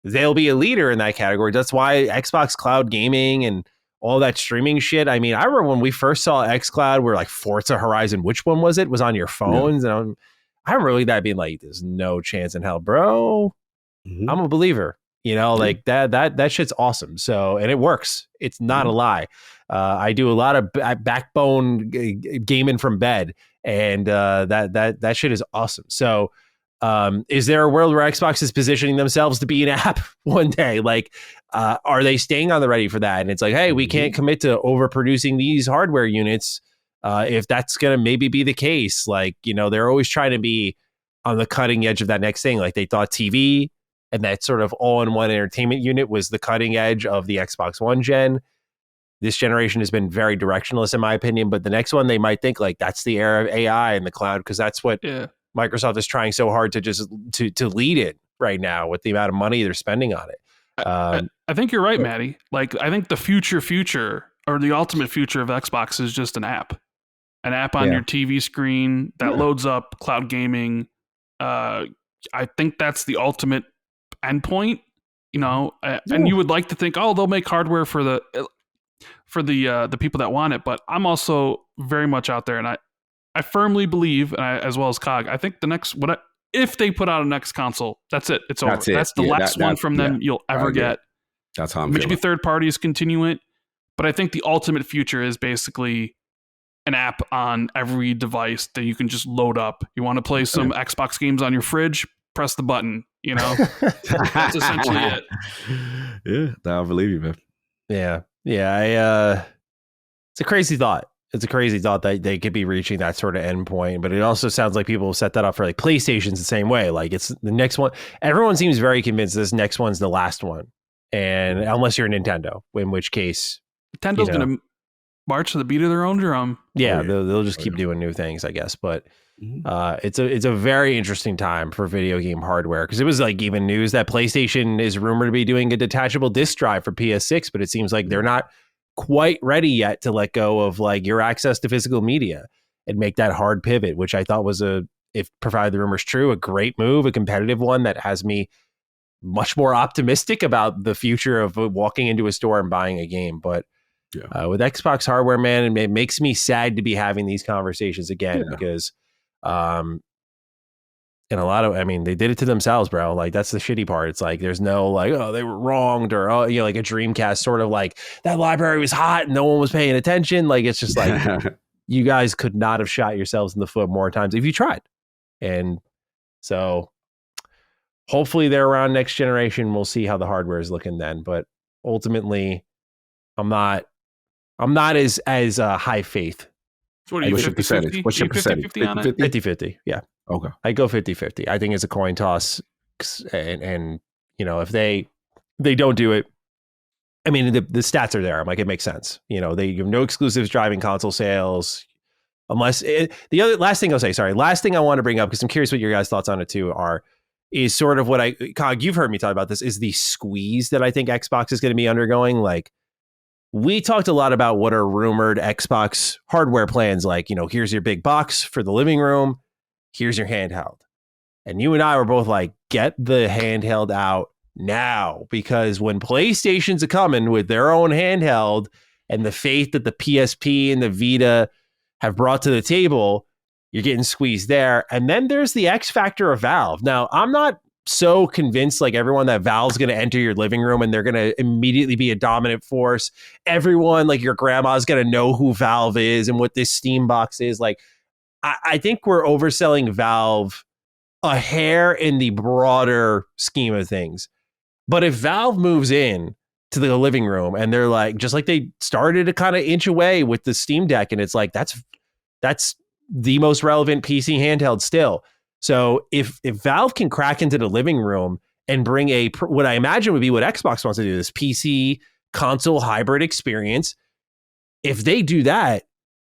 they'll be a leader in that category. That's why Xbox cloud gaming and all that streaming shit. I mean, I remember when we first saw xCloud, we're like Forza Horizon, which one was it? Was on your phones. Yeah. And I remember really that being like, there's no chance in hell, bro. Mm-hmm. I'm a believer, like that shit's awesome. So, and it works. It's not a lie. I do a lot of backbone gaming from bed, and that shit is awesome. So, is there a world where Xbox is positioning themselves to be an app one day? Like, are they staying on the ready for that? And it's like, hey, we can't commit to overproducing these hardware units if that's going to maybe be the case. Like, they're always trying to be on the cutting edge of that next thing. Like, they thought TV and that sort of all-in-one entertainment unit was the cutting edge of the Xbox One gen. This generation has been very directionless, in my opinion. But the next one, they might think like that's the era of AI and the cloud, because that's what Microsoft is trying so hard to just to lead it right now with the amount of money they're spending on it. I think you're right, Maddie. Like, I think the future or the ultimate future of Xbox is just an app on your TV screen that loads up cloud gaming. I think that's the ultimate endpoint, and you would like to think, oh, they'll make hardware for the people that want it. But I'm also very much out there, and I firmly believe, as well as Cog, I think the next if they put out a next console, that's it. It's over. That's the last one from them you'll ever get. That's how I'm Maybe feeling. third parties continue it, but I think the ultimate future is basically an app on every device that you can just load up. You want to play some Xbox games on your fridge? Press the button. That's essentially it. Yeah, I believe you, man. Yeah. It's a crazy thought. It's a crazy thought that they could be reaching that sort of endpoint, but it also sounds like people set that up for like PlayStation's the same way. Like, it's the next one. Everyone seems very convinced this next one's the last one. And unless you're Nintendo, in which case Nintendo's going to march to the beat of their own drum. Yeah, they'll just keep doing new things, I guess. But it's a very interesting time for video game hardware, because it was like even news that PlayStation is rumored to be doing a detachable disc drive for PS6, but it seems like they're not quite ready yet to let go of like your access to physical media and make that hard pivot, which I thought was if provided the rumor's true, a great move, a competitive one that has me much more optimistic about the future of walking into a store and buying a game. But with Xbox hardware, man, it makes me sad to be having these conversations again, because in a lot of, they did it to themselves, bro. Like, that's the shitty part. It's like, there's no like, oh, they were wronged, or, oh, like a Dreamcast sort of like that library was hot and no one was paying attention. Like, it's just like, you guys could not have shot yourselves in the foot more times if you tried. And so hopefully they're around next generation. We'll see how the hardware is looking then. But ultimately, I'm not as high faith. So what are you, what's your percentage? What's your percentage? 50-50, yeah. Okay. I go 50-50. I think it's a coin toss. And if they don't do it, the stats are there. I'm like, it makes sense. They have no exclusives driving console sales. Last thing I want to bring up, because I'm curious what your guys' thoughts on it too is sort of what Cog, you've heard me talk about this, is the squeeze that I think Xbox is going to be undergoing. Like, we talked a lot about what are rumored Xbox hardware plans. Like, here's your big box for the living room. Here's your handheld. And you and I were both like, get the handheld out now, because when PlayStation's a coming with their own handheld and the faith that the PSP and the Vita have brought to the table, you're getting squeezed there. And then there's the X factor of Valve. Now, I'm not so convinced like everyone that Valve's going to enter your living room and they're going to immediately be a dominant force. Everyone, like your grandma's going to know who Valve is and what this Steam box is. Like, I think we're overselling Valve a hair in the broader scheme of things. But if Valve moves in to the living room and they're like, just like they started to kind of inch away with the Steam Deck, and it's like, that's the most relevant PC handheld still. So if Valve can crack into the living room and bring what I imagine would be what Xbox wants to do, this PC console hybrid experience, if they do that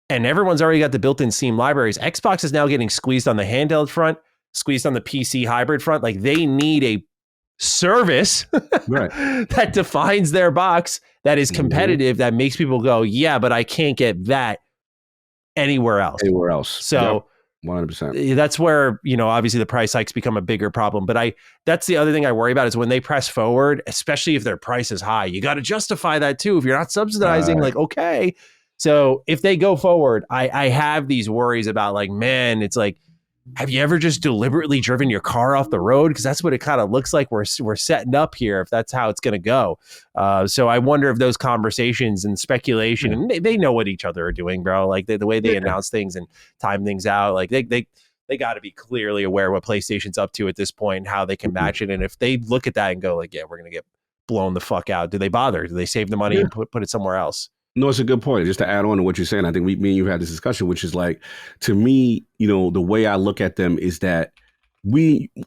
and everyone's already got the built-in Steam libraries, Xbox is now getting squeezed on the handheld front, squeezed on the PC hybrid front. Like, they need a service that defines their box, that is competitive, that makes people go, yeah, but I can't get that anywhere else. So 100%. That's where, obviously the price hikes become a bigger problem. But that's the other thing I worry about is when they press forward, especially if their price is high, you got to justify that too. If you're not subsidizing, like, okay. So if they go forward, I have these worries about like, man, it's like, have you ever just deliberately driven your car off the road? Because that's what it kind of looks like we're setting up here, if that's how it's going to go. So I wonder if those conversations and speculation, and they know what each other are doing, bro. Like the way they announce things and time things out, like they got to be clearly aware what PlayStation's up to at this point and how they can match it. And if they look at that and go like, yeah, we're going to get blown the fuck out, do they bother? Do they save the money and put it somewhere else? No, it's a good point. Just to add on to what you're saying, I think me and you had this discussion, which is like, to me, the way I look at them is that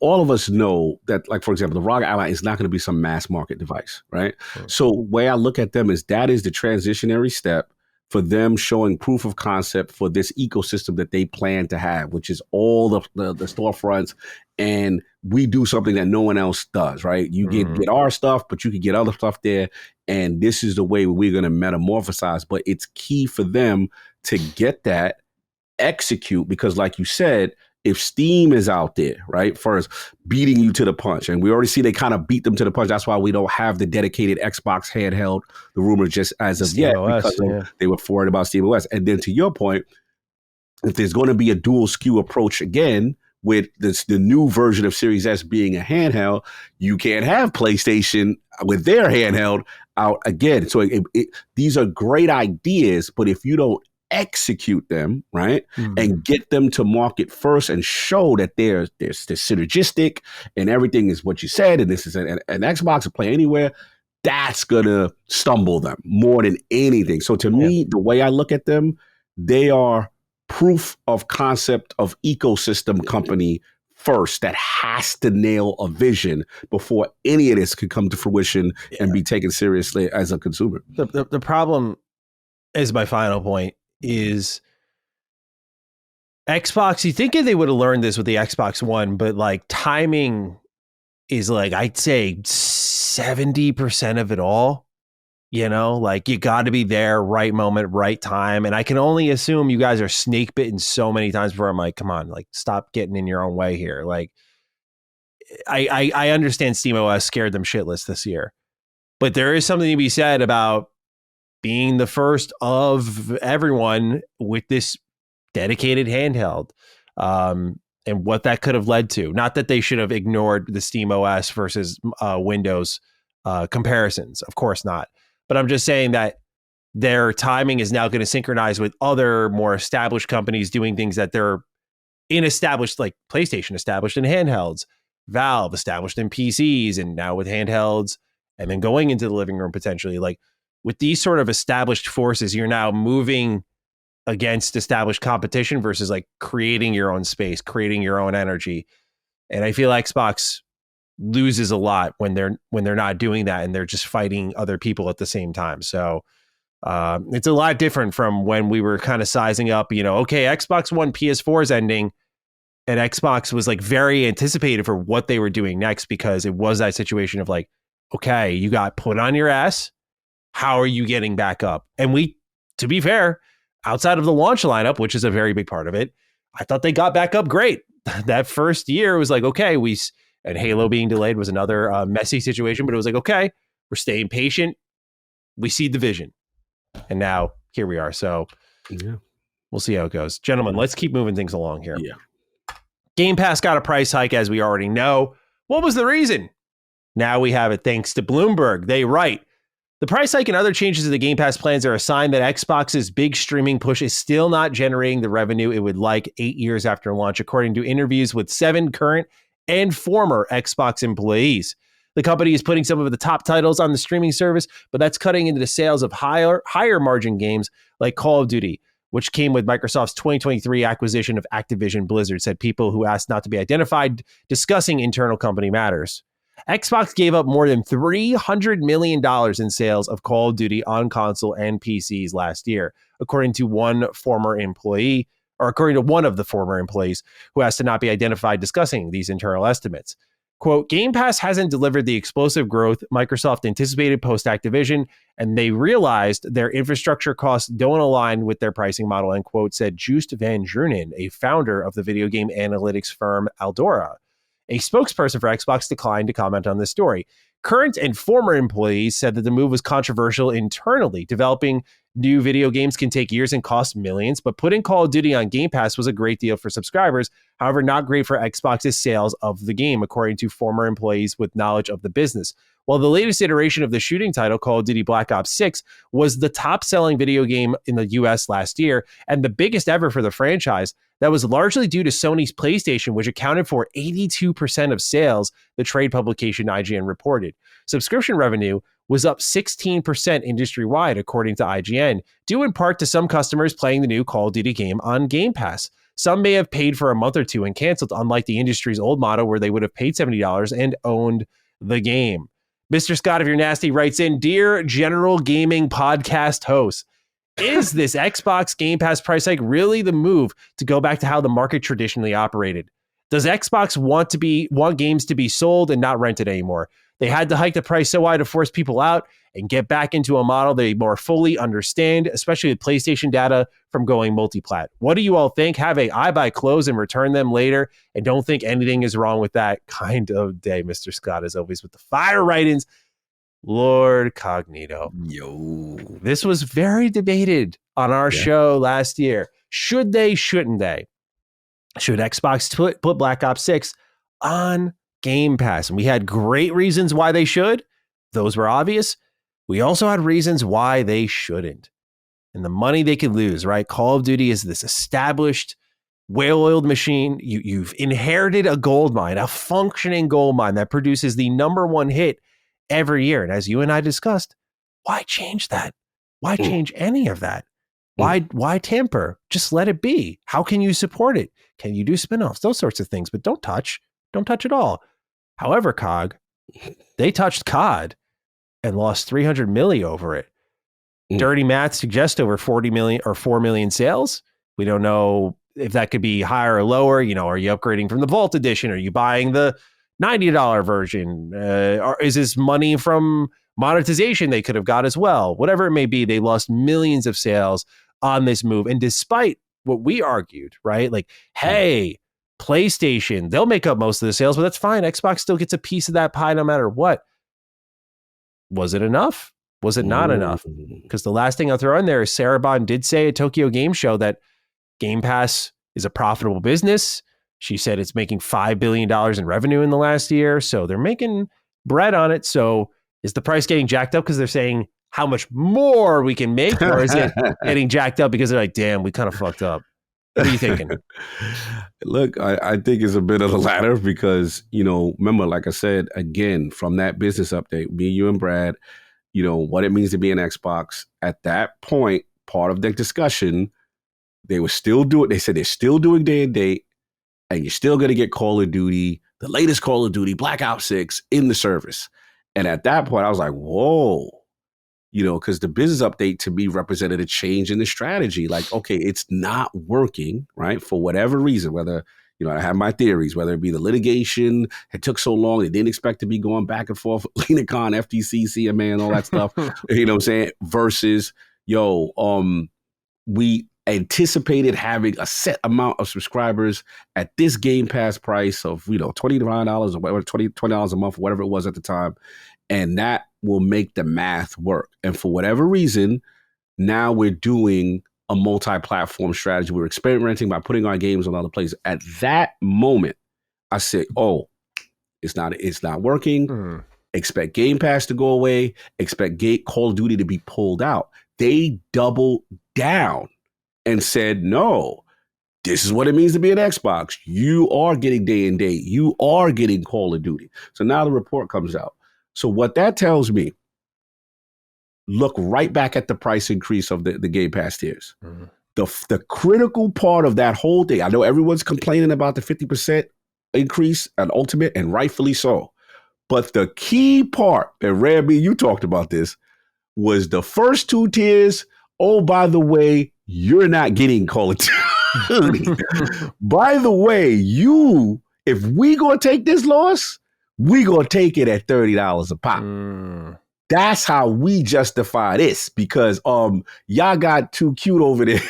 all of us know that, like, for example, the ROG Ally is not going to be some mass market device, right? So the way I look at them is that is the transitionary step for them showing proof of concept for this ecosystem that they plan to have, which is all the storefronts. And we do something that no one else does, right? You get our stuff, but you can get other stuff there. And this is the way we're going to metamorphosize. But it's key for them to get that, execute, because like you said, if Steam is out there, right, first beating you to the punch, and we already see they kind of beat them to the punch. That's why we don't have the dedicated Xbox handheld, the rumor just as of yet, because they were worried about SteamOS. And then to your point, if there's going to be a dual SKU approach again, with the new version of Series S being a handheld, you can't have PlayStation with their handheld out again. So these are great ideas, but if you don't execute them, right, and get them to market first and show that they're synergistic and everything is what you said, and this is an Xbox to play anywhere, that's going to stumble them more than anything. So to me, the way I look at them, they are proof of concept of ecosystem company first that has to nail a vision before any of this could come to fruition and be taken seriously as a consumer. The problem is, my final point is, Xbox, you think they would have learned this with the Xbox One, but like timing is like, I'd say 70% of it all. Like you got to be there, right moment, right time. And I can only assume you guys are snake bitten so many times before I'm like, come on, like stop getting in your own way here. Like I understand SteamOS scared them shitless this year, but there is something to be said about being the first of everyone with this dedicated handheld, and what that could have led to. Not that they should have ignored the SteamOS versus Windows comparisons. Of course not. But I'm just saying that their timing is now going to synchronize with other more established companies doing things that they're established, like PlayStation established in handhelds, Valve established in PCs, and now with handhelds, and then going into the living room potentially. Like with these sort of established forces, you're now moving against established competition versus like creating your own space, creating your own energy. And I feel Xbox loses a lot when they're not doing that and they're just fighting other people at the same time. So it's a lot different from when we were kind of sizing up, okay, Xbox One, PS4 is ending, and Xbox was like very anticipated for what they were doing next, because it was that situation of like, okay, you got put on your ass. How are you getting back up? And we, to be fair, outside of the launch lineup, which is a very big part of it, I thought they got back up great. That first year was like, okay, and Halo being delayed was another messy situation, but it was like, okay, we're staying patient. We see the vision. And now here we are. So we'll see how it goes. Gentlemen, let's keep moving things along here. Yeah. Game Pass got a price hike, as we already know. What was the reason? Now we have it thanks to Bloomberg. They write, the price hike and other changes to the Game Pass plans are a sign that Xbox's big streaming push is still not generating the revenue it would like 8 years after launch, according to interviews with 7 current and former Xbox employees. The company is putting some of the top titles on the streaming service, but that's cutting into the sales of higher margin games like Call of Duty, which came with Microsoft's 2023 acquisition of Activision Blizzard, said people who asked not to be identified discussing internal company matters. Xbox gave up more than $300 million in sales of Call of Duty on console and PCs last year, according to one of the former employees who asked to not be identified discussing these internal estimates. Quote, Game Pass hasn't delivered the explosive growth Microsoft anticipated post-Activision, and they realized their infrastructure costs don't align with their pricing model, end quote, said Joost van Drunen, a founder of the video game analytics firm Aldora. A spokesperson for Xbox declined to comment on this story. Current and former employees said that the move was controversial internally. Developing new video games can take years and cost millions, but putting Call of Duty on Game Pass was a great deal for subscribers. However, not great for Xbox's sales of the game, according to former employees with knowledge of the business. While the latest iteration of the shooting title, Call of Duty Black Ops 6, was the top-selling video game in the US last year and the biggest ever for the franchise, that was largely due to Sony's PlayStation, which accounted for 82% of sales, the trade publication IGN reported. Subscription revenue was up 16% industry-wide, according to IGN, due in part to some customers playing the new Call of Duty game on Game Pass. Some may have paid for a month or two and canceled, unlike the industry's old motto where they would have paid $70 and owned the game. Mr. Scott, if you're nasty, writes in, Dear General Gaming Podcast host, is this Xbox Game Pass price hike really the move to go back to how the market traditionally operated? Does Xbox want games to be sold and not rented anymore? They had to hike the price so high to force people out and get back into a model they more fully understand, especially with PlayStation data from going multi-plat. What do you all think? Have I buy clothes and return them later and don't think anything is wrong with that kind of day. Mr. Scott, as always, with the fire write-ins. Lord Cognito. Yo. This was very debated on our show last year. Should they, shouldn't they? Should Xbox put Black Ops 6 on Game Pass? And we had great reasons why they should. Those were obvious. We also had reasons why they shouldn't. And the money they could lose, right? Call of Duty is this established, well-oiled machine. You've inherited a gold mine, a functioning gold mine that produces the number one hit every year. And as you and I discussed, why change that? Why change any of that? Why tamper? Just let it be. How can you support it? Can you do spinoffs? Those sorts of things, but don't touch at all. However, COG, they touched COD and lost 300 million over it. Dirty math suggests over 40 million or 4 million sales. We don't know if that could be higher or lower. You know, are you upgrading from the Vault Edition? Are you buying the $90 version? Or is this money from monetization they could have got as well? Whatever it may be, they lost millions of sales on this move. And despite what we argued, right? Like, hey, PlayStation, they'll make up most of the sales, but that's fine. Xbox still gets a piece of that pie no matter what. Was it enough? Was it not enough? Because the last thing I'll throw in there is Sarah Bond did say at Tokyo Game Show that Game Pass is a profitable business. She said it's making $5 billion in revenue in the last year. So they're making bread on it. So is the price getting jacked up because they're saying how much more we can make? Or is it getting jacked up because they're like, damn, we kind of fucked up? What are you thinking? Look, I think it's a bit of the latter because, remember, like I said, again, from that business update, me, you, and Brad, what it means to be an Xbox. At that point, part of the discussion, they said they're still doing day and date, and you're still going to get Call of Duty, the latest Call of Duty, Black Ops 6 in the service. And at that point, I was like, whoa. Because the business update to me represented a change in the strategy. Like, okay, it's not working, right? For whatever reason, whether, I have my theories, whether it be the litigation, it took so long, they didn't expect to be going back and forth, Lina Khan, FTC, CMA, and all that stuff, you know what I'm saying? Versus, we anticipated having a set amount of subscribers at this Game Pass price of, $29 or whatever, $20 a month, whatever it was at the time. And that will make the math work. And for whatever reason, now we're doing a multi-platform strategy. We're experimenting by putting our games on other places. At that moment, I said, oh, it's not working. Expect Game Pass to go away. Expect Call of Duty to be pulled out. They doubled down and said, no, this is what it means to be an Xbox. You are getting day and date. You are getting Call of Duty. So now the report comes out. So what that tells me, look right back at the price increase of the Game Pass tiers. The critical part of that whole thing, I know everyone's complaining about the 50% increase at Ultimate, and rightfully so. But the key part, and Ramby, you talked about this, was the first two tiers. Oh, by the way, you're not getting Call of Duty. By the way, if we gonna take this loss, we gonna take it at $30 a pop. That's how we justify this, because y'all got too cute over there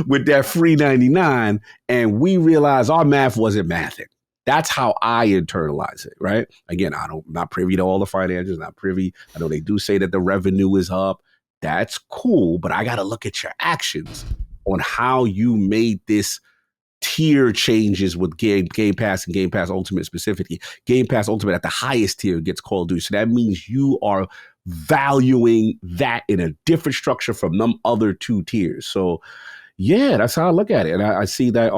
with that free 99, and we realized our math wasn't mathing. That's how I internalize it, right? Again, I'm not privy to all the financials, not privy. I know they do say that the revenue is up. That's cool, but I got to look at your actions on how you made this tier changes with Game Pass and Game Pass Ultimate specifically. Game Pass Ultimate at the highest tier gets Call of Duty. So that means you are valuing that in a different structure from them other two tiers. So yeah, that's how I look at it. And I see that,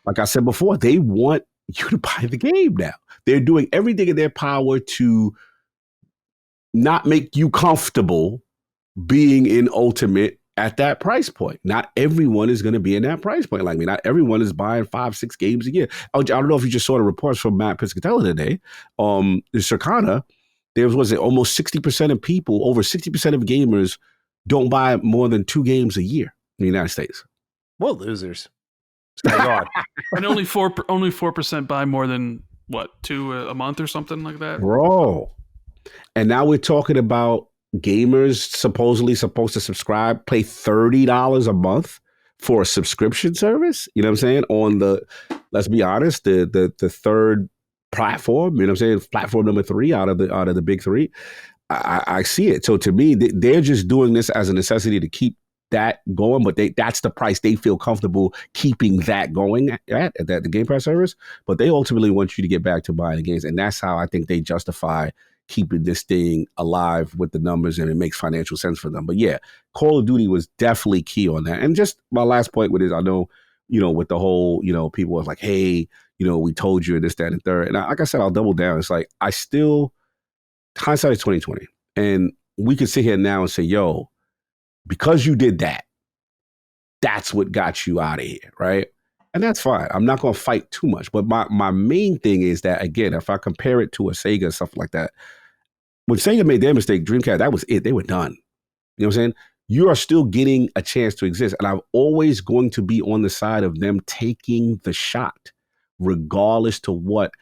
like I said before, they want you to buy the game now. They're doing everything in their power to not make you comfortable being in Ultimate at that price point. Not everyone is going to be in that price point like me. Not everyone is buying 5-6 games a year. I don't know if you just saw the reports from Matt Piscatella today. In Circana, there was it almost 60% of people, over 60% of gamers don't buy more than 2 games a year in the United States. Well, losers. My God. And only 4% buy more than what, 2 a month or something like that, bro. And now we're talking about gamers supposedly supposed to subscribe, pay $30 a month for a subscription service. You know what I'm saying? On the, let's be honest, the third platform. You know what I'm saying? Platform number 3 out of the big 3. I see it. So to me, they're just doing this as a necessity to keep that going, but that's the price they feel comfortable keeping that going at the Game Pass service. But they ultimately want you to get back to buying the games, and that's how I think they justify keeping this thing alive with the numbers, and it makes financial sense for them. But yeah, Call of Duty was definitely key on that. And just my last point with this, I know, with the whole, people was like, hey, we told you this, that, and third. And like I said, I'll double down. It's like, I still, hindsight is 2020, and we could sit here now and say, yo, because you did that, that's what got you out of here, right? And that's fine. I'm not going to fight too much. But my main thing is that, again, if I compare it to a Sega and stuff like that, when Sega made their mistake, Dreamcast, that was it. They were done. You know what I'm saying? You are still getting a chance to exist. And I'm always going to be on the side of them taking the shot, regardless to what,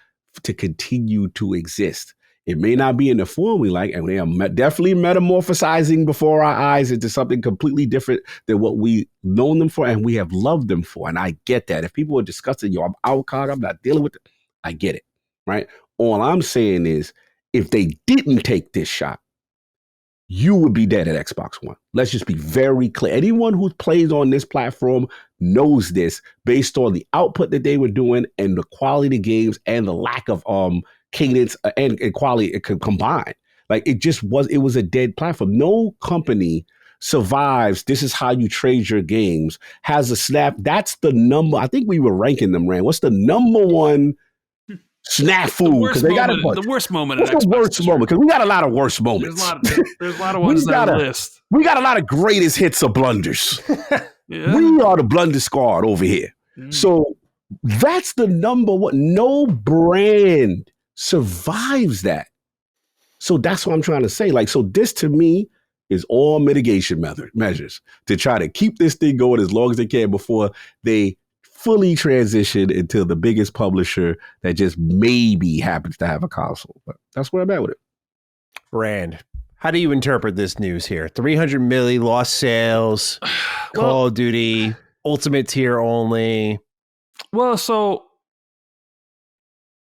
to continue to exist. It may not be in the form we like, and they are definitely metamorphosizing before our eyes into something completely different than what we known them for and we have loved them for. And I get that. If people are discussing, I'm out, cog, I'm not dealing with it, I get it, right? All I'm saying is, if they didn't take this shot, you would be dead at Xbox One. Let's just be very clear. Anyone who plays on this platform knows this based on the output that they were doing and the quality of games and the lack of cadence and quality it could combine. Like, it was a dead platform. No company survives. This is how you trade your games. Has a snap. That's the number. I think we were ranking them, Rand. What's the number one snafu? Because they got the worst moment. What's the worst moment? Because we got a lot of worst moments. There's a lot of ones on the list. We got a lot of greatest hits of blunders. Yeah. We are the blunder squad over here. So that's the number one. No brand survives that. So that's what I'm trying to say. Like, so this to me is all mitigation measures to try to keep this thing going as long as they can before they fully transition into the biggest publisher that just maybe happens to have a console. But that's where I'm at with it. Rand, how do you interpret this news here? 300 milli lost sales, Call of Duty, Ultimate tier only. Well, so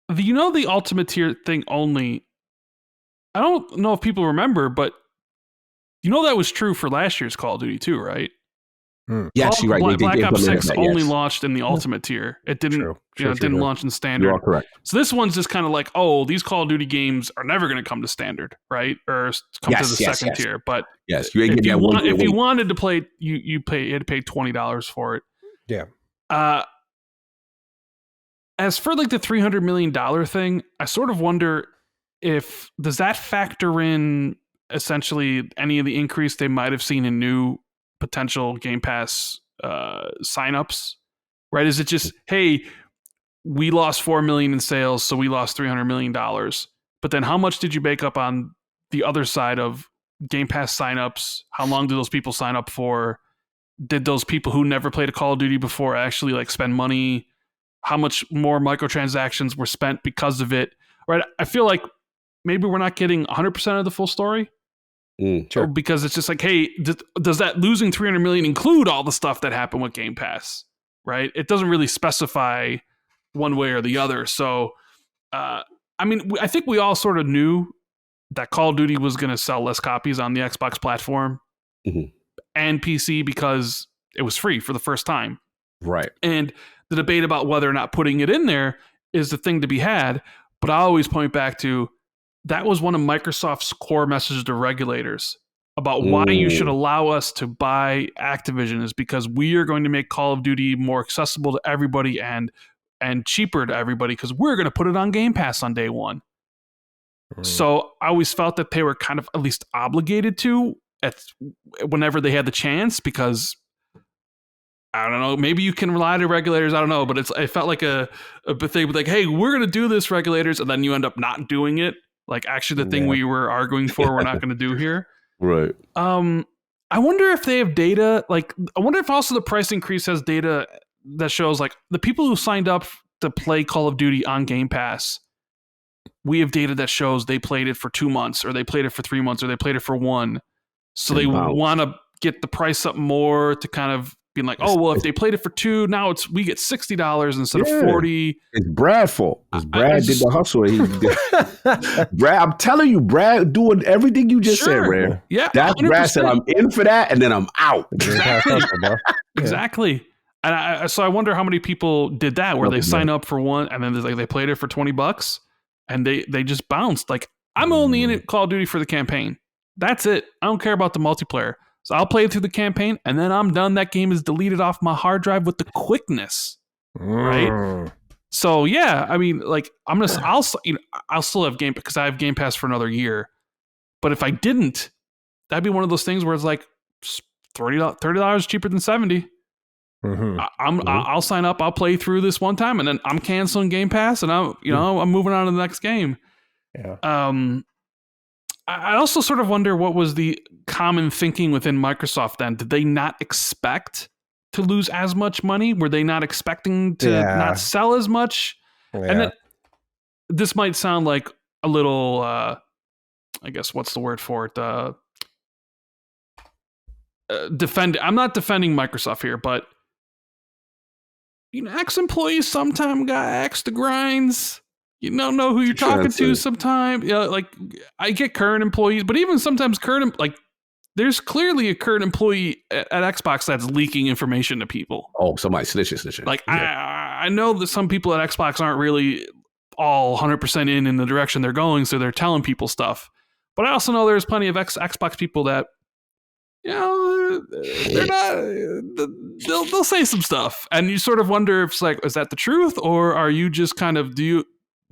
the Ultimate tier thing only, I don't know if people remember, but that was true for last year's Call of Duty too, right? Yes, you're right. Black Ops 6 only launched in the Ultimate tier. It didn't, didn't launch in Standard. You are correct. So this one's just kind of like, these Call of Duty games are never going to come to Standard, right? Or come to the second tier. But yes, if you wanted to play, you had to pay $20 for it. Yeah. As for like the $300 million thing, I sort of wonder does that factor in essentially any of the increase they might have seen in new potential Game Pass signups, right? Is it just, hey, we lost 4 million in sales, so we lost $300 million. But then how much did you bake up on the other side of Game Pass signups? How long did those people sign up for? Did those people who never played a Call of Duty before actually like spend money? How much more microtransactions were spent because of it? right? I feel like maybe we're not getting 100% of the full story. Sure. Because it's just like, hey, does that losing 300 million include all the stuff that happened with Game Pass? Right? It doesn't really specify one way or the other. So, I mean, I think we all sort of knew that Call of Duty was going to sell less copies on the Xbox platform and PC because it was free for the first time. Right. And the debate about whether or not putting it in there is the thing to be had. But I always point back to that was one of Microsoft's core messages to regulators about why you should allow us to buy Activision is because we are going to make Call of Duty more accessible to everybody and cheaper to everybody because we're going to put it on Game Pass on day one. So I always felt that they were kind of at least obligated to whenever they had the chance because I don't know, maybe you can rely to regulators, I don't know, but it felt like a thing like, hey, we're going to do this, regulators, and then you end up not doing it. Like actually the thing we were arguing for, we're not going to do here. Right. I wonder if they have data. Like, I wonder if also the price increase has data that shows like the people who signed up to play Call of Duty on Game Pass. We have data that shows they played it for 2 months, or they played it for 3 months, or they played it for 1. So they want to get the price up more to kind of being like, oh well, if they played it for 2, now we get $60 instead of $40. It's Brad's fault. Brad did the hustle. Brad, I'm telling you, Brad doing everything you just said, Rand. Yeah, that's 100%. Brad said, I'm in for that, and then I'm out. Exactly. And so I wonder how many people did that, where they sign up for one, and then they played it for $20, and they just bounced. Like, I'm only in it Call of Duty for the campaign. That's it. I don't care about the multiplayer. So I'll play through the campaign, and then I'm done. That game is deleted off my hard drive with the quickness, right? So yeah, I mean, like I'll still have Game because I have Game Pass for another year. But if I didn't, that'd be one of those things where it's like $30 cheaper than $70. I'll sign up. I'll play through this one time, and then I'm canceling Game Pass, and I'm moving on to the next game. Yeah. I also sort of wonder what was the common thinking within Microsoft then. Did they not expect to lose as much money? Were they not expecting to not sell as much? Yeah. And this might sound like a little, I guess, what's the word for it? I'm not defending Microsoft here, but ex-employees sometimes got extra grinds. You don't know who you're talking to sometimes. Like I get current employees, but even sometimes there's clearly a current employee at Xbox that's leaking information to people. Oh, somebody snitching. Like I know that some people at Xbox aren't really all 100% in the direction they're going, so they're telling people stuff. But I also know there's plenty of Xbox people that, they're not. They'll say some stuff, and you sort of wonder if it's like, is that the truth, or are you just kind of do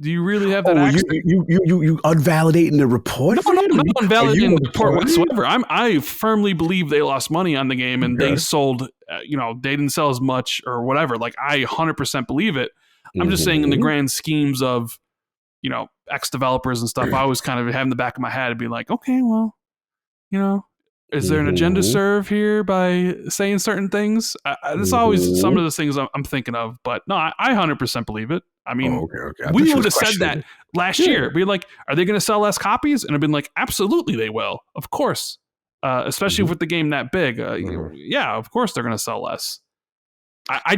you really have that? You unvalidating the report? No, I'm not unvalidating the report whatsoever. I firmly believe they lost money on the game and they sold. They didn't sell as much or whatever. Like I 100% believe it. I'm just saying in the grand schemes of ex developers and stuff. I always kind of have in the back of my head and be like, okay, well, is there an agenda served here by saying certain things? That's always some of the things I'm thinking of. But no, I 100% believe it. I mean, we would have said that last year. We'd like, are they going to sell less copies? And I've been like, absolutely they will. Of course. Especially with the game that big. Yeah, of course they're going to sell less. I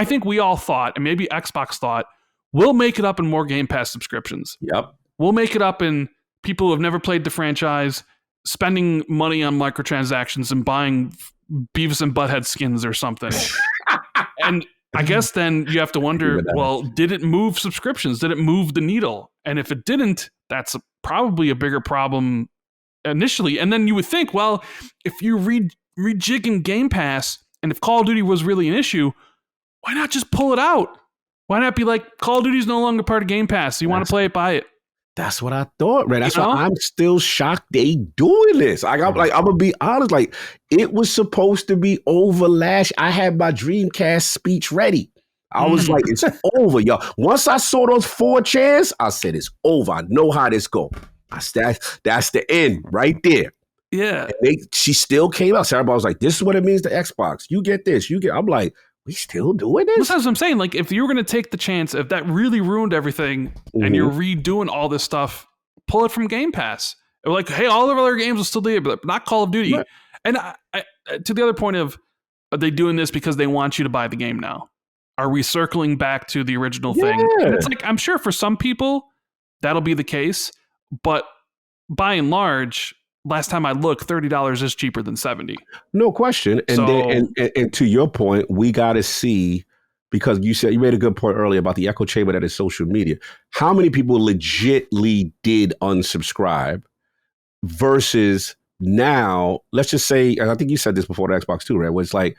think we all thought, and maybe Xbox thought, we'll make it up in more Game Pass subscriptions. Yep. We'll make it up in people who have never played the franchise spending money on microtransactions and buying Beavis and Butthead skins or something. And I guess then you have to wonder, well, did it move subscriptions? Did it move the needle? And if it didn't, that's probably a bigger problem initially. And then you would think, well, if you're rejigging Game Pass, and if Call of Duty was really an issue, why not just pull it out? Why not be like, Call of Duty's no longer part of Game Pass. So you want to play it, buy it. That's what I thought, man. That's why I'm still shocked they doing this. I'm gonna be honest. Like, it was supposed to be over last. I had my Dreamcast speech ready. I was like, it's over, y'all. Once I saw those 4 chairs, I said, it's over. I know how this go. That's the end right there. Yeah. And she still came out. Sarah was like, this is what it means to Xbox. You get this. I'm like, we still doing That's this? what I'm saying. Like, if you were going to take the chance, if that really ruined everything and you're redoing all this stuff, pull it from Game Pass. Like, hey, all of our other games will still do it, but not Call of Duty. Right. And to the other point of, are they doing this because they want you to buy the game now? Are we circling back to the original thing? And it's like, I'm sure for some people that'll be the case, but by and large, last time I looked, $30 is cheaper than $70. No question. And So, then, and to your point, we got to see, because you made a good point earlier about the echo chamber that is social media. How many people legitly did unsubscribe versus now? Let's just say, and I think you said this before the Xbox too, right? Where it's like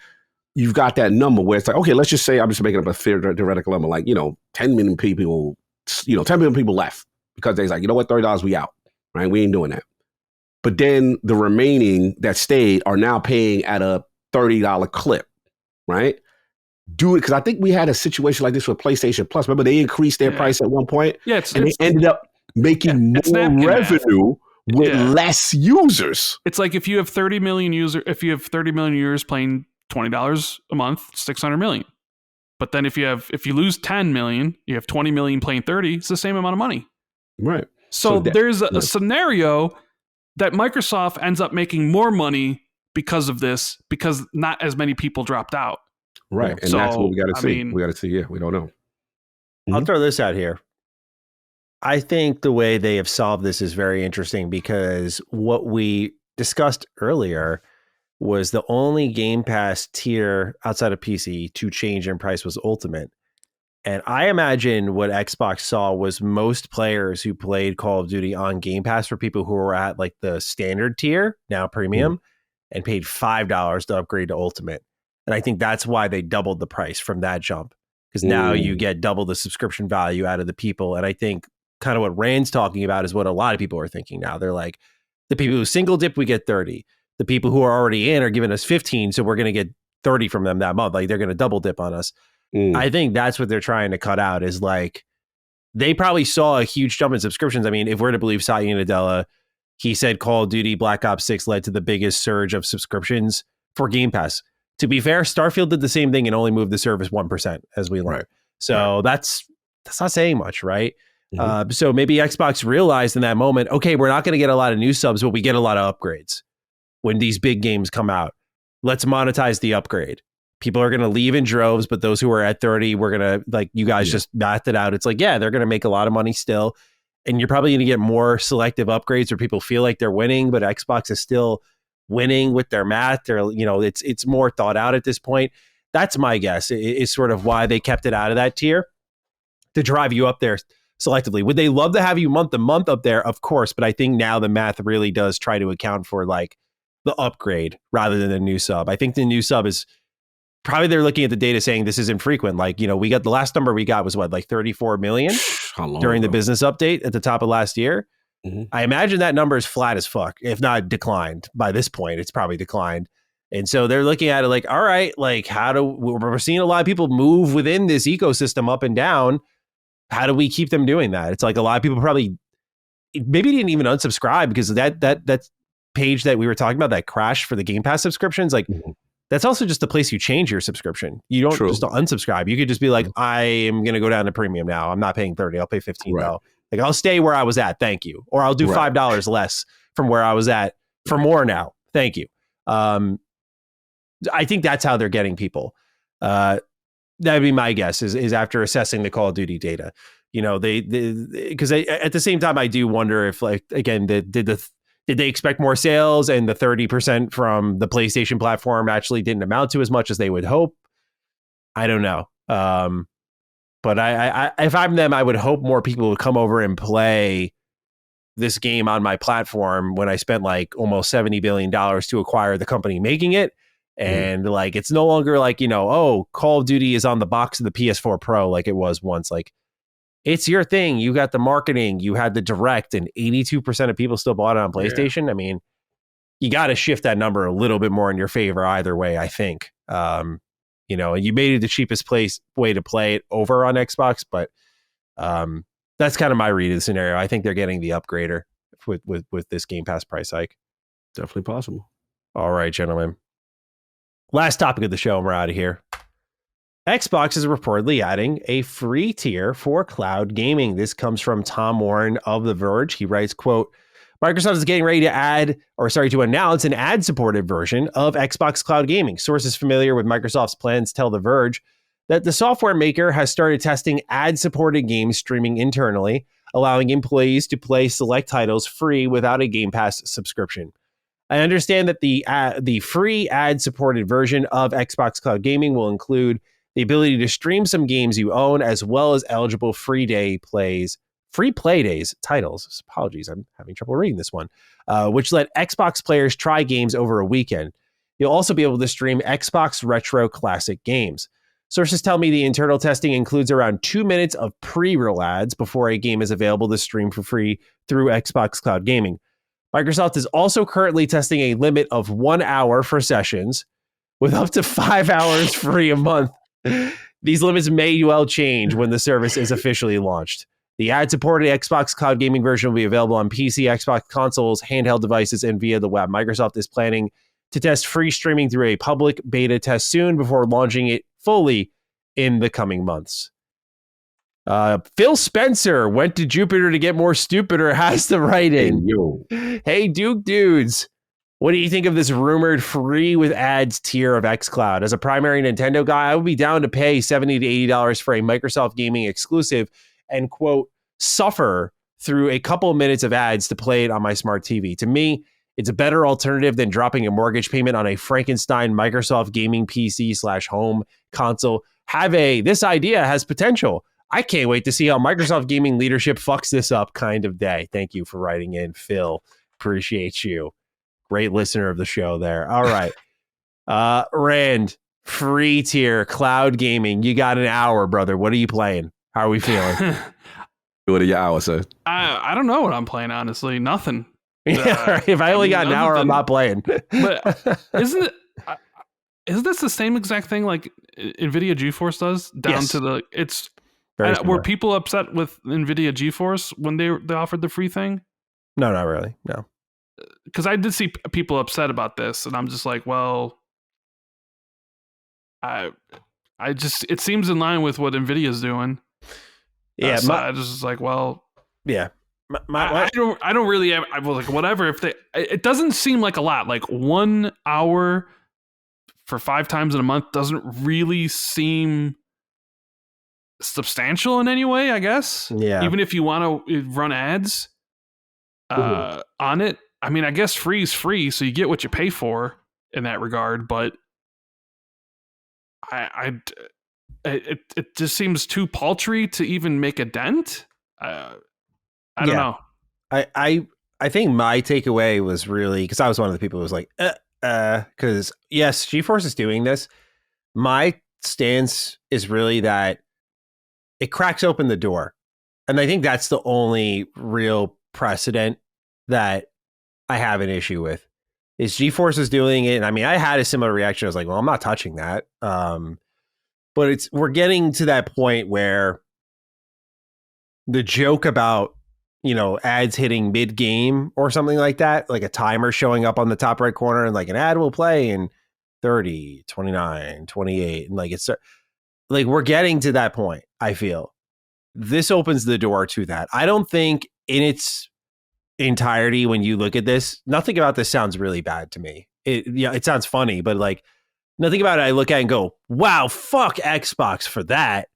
you've got that number where it's like, okay, let's just say I'm just making up a theoretical number, like 10 million people, 10 million people left because they're like, you know what, $30 we out, right? We ain't doing that. But then the remaining that stayed are now paying at a $30 clip, right? Do it, because I think we had a situation like this with PlayStation Plus. Remember, they increased their price at one point, yeah, and they ended up making more revenue with less users. It's like if you have 30 million users playing $20 a month, 600 million. But then if you lose 10 million, you have 20 million playing 30. It's the same amount of money, right? So there's a scenario that Microsoft ends up making more money because of this, because not as many people dropped out. Right. And that's what we got to see. We got to see. Yeah, we don't know. I'll throw this out here. I think the way they have solved this is very interesting, because what we discussed earlier was the only Game Pass tier outside of PC to change in price was Ultimate. And I imagine what Xbox saw was most players who played Call of Duty on Game Pass were people who were at like the standard tier, now premium, and paid $5 to upgrade to Ultimate. And I think that's why they doubled the price from that jump, because now you get double the subscription value out of the people. And I think kind of what Rand's talking about is what a lot of people are thinking now. They're like, the people who single dip, we get 30. The people who are already in are giving us 15, so we're going to get 30 from them that month. Like, they're going to double dip on us. I think that's what they're trying to cut out, is like, they probably saw a huge jump in subscriptions. I mean, if we're to believe Satya Nadella, he said Call of Duty Black Ops 6 led to the biggest surge of subscriptions for Game Pass. To be fair, Starfield did the same thing and only moved the service 1%, as we learned. Right. So that's not saying much, right? So maybe Xbox realized in that moment, okay, we're not going to get a lot of new subs, but we get a lot of upgrades when these big games come out. Let's monetize the upgrade. People are going to leave in droves, but those who are at 30, we're going to, like, you guys just mathed it out. It's like, yeah, they're going to make a lot of money still. And you're probably going to get more selective upgrades where people feel like they're winning, but Xbox is still winning with their math. Or, it's more thought out at this point. That's my guess, is sort of why they kept it out of that tier, to drive you up there selectively. Would they love to have you month to month up there? Of course. But I think now the math really does try to account for like the upgrade rather than the new sub. I think the new sub is probably, they're looking at the data saying this is infrequent. Like, we got, the last number we got was what, like 34 million during the business update at the top of last year. I imagine that number is flat as fuck, if not declined. By this point, it's probably declined. And so they're looking at it like, all right, like, we're seeing a lot of people move within this ecosystem up and down. How do we keep them doing that? It's like a lot of people probably maybe didn't even unsubscribe, because that page that we were talking about, that crash for the Game Pass subscriptions, like, that's also just the place you change your subscription. You don't just unsubscribe. You could just be like, I am going to go down to premium now. I'm not paying 30. I'll pay 15 though. Like, I'll stay where I was at. Thank you. Or I'll do $5 less from where I was at for more now. Thank you. I think that's how they're getting people. That'd be my guess, is after assessing the Call of Duty data. They because at the same time, I do wonder if, like, again, did they expect more sales, and the 30% from the PlayStation platform actually didn't amount to as much as they would hope? I don't know. But I if I'm them, I would hope more people would come over and play this game on my platform when I spent like almost $70 billion to acquire the company making it. And like, it's no longer like, oh, Call of Duty is on the box of the PS4 Pro like it was once. Like, it's your thing. You got the marketing, you had the direct, and 82% of people still bought it on PlayStation. I mean, you got to shift that number a little bit more in your favor either way, I think. You made it the cheapest way to play it over on Xbox, but that's kind of my read of the scenario. I think they're getting the upgrader with this Game Pass price hike. Definitely possible. All right, gentlemen. Last topic of the show, and we're out of here. Xbox is reportedly adding a free tier for cloud gaming. This comes from Tom Warren of The Verge. He writes, quote, Microsoft is getting ready to announce an ad-supported version of Xbox Cloud Gaming. Sources familiar with Microsoft's plans tell The Verge that the software maker has started testing ad-supported game streaming internally, allowing employees to play select titles free without a Game Pass subscription. I understand that the free ad-supported version of Xbox Cloud Gaming will include the ability to stream some games you own, as well as eligible free play days titles. Apologies, I'm having trouble reading this one, which let Xbox players try games over a weekend. You'll also be able to stream Xbox Retro Classic games. Sources tell me the internal testing includes around 2 minutes of pre-roll ads before a game is available to stream for free through Xbox Cloud Gaming. Microsoft is also currently testing a limit of 1 hour for sessions, with up to 5 hours free a month. These limits may well change when the service is officially launched. The ad-supported Xbox Cloud Gaming version will be available on PC, Xbox consoles, handheld devices, and via the web. Microsoft is planning to test free streaming through a public beta test soon before launching it fully in the coming months. Phil Spencer went to Jupiter to get more stupider, has to write in. Hey, Duke dudes. What do you think of this rumored free with ads tier of xCloud? As a primary Nintendo guy, I would be down to pay $70 to $80 for a Microsoft gaming exclusive and, quote, suffer through a couple of minutes of ads to play it on my smart TV. To me, it's a better alternative than dropping a mortgage payment on a Frankenstein Microsoft gaming PC/home console. This idea has potential. I can't wait to see how Microsoft gaming leadership fucks this up kind of day. Thank you for writing in, Phil. Appreciate you. Great listener of the show there. All right. Rand, free tier, cloud gaming. You got an hour, brother. What are you playing? How are we feeling? What are your hours, sir? I don't know what I'm playing, honestly. Nothing. If I only got an hour, I'm not playing. But isn't this the same exact thing like NVIDIA GeForce does? To the it's were people upset with NVIDIA GeForce when they offered the free thing? No, not really. No. Because I did see people upset about this, and I'm just like, well, it seems in line with what NVIDIA's doing. Yeah, so I just like, well, yeah. I don't really. I was like, whatever. It doesn't seem like a lot. Like 1 hour for 5 times in a month doesn't really seem substantial in any way, I guess. Yeah. Even if you want to run ads on it. I mean, I guess free is free, so you get what you pay for in that regard. But it just seems too paltry to even make a dent. I don't know. I think my takeaway was really, because I was one of the people who was like, because yes, GeForce is doing this. My stance is really that it cracks open the door. And I think that's the only real precedent that I have an issue with, is GeForce is doing it. And I mean, I had a similar reaction. I was like, well, I'm not touching that. But we're getting to that point where the joke about, ads hitting mid game or something like that, like a timer showing up on the top right corner and like an ad will play in 30, 29, 28. And like, it's like, we're getting to that point. I feel this opens the door to that. I don't think in its entirety, when you look at this, nothing about this sounds really bad to me. It sounds funny, but like nothing about it I look at and go, wow, fuck Xbox for that.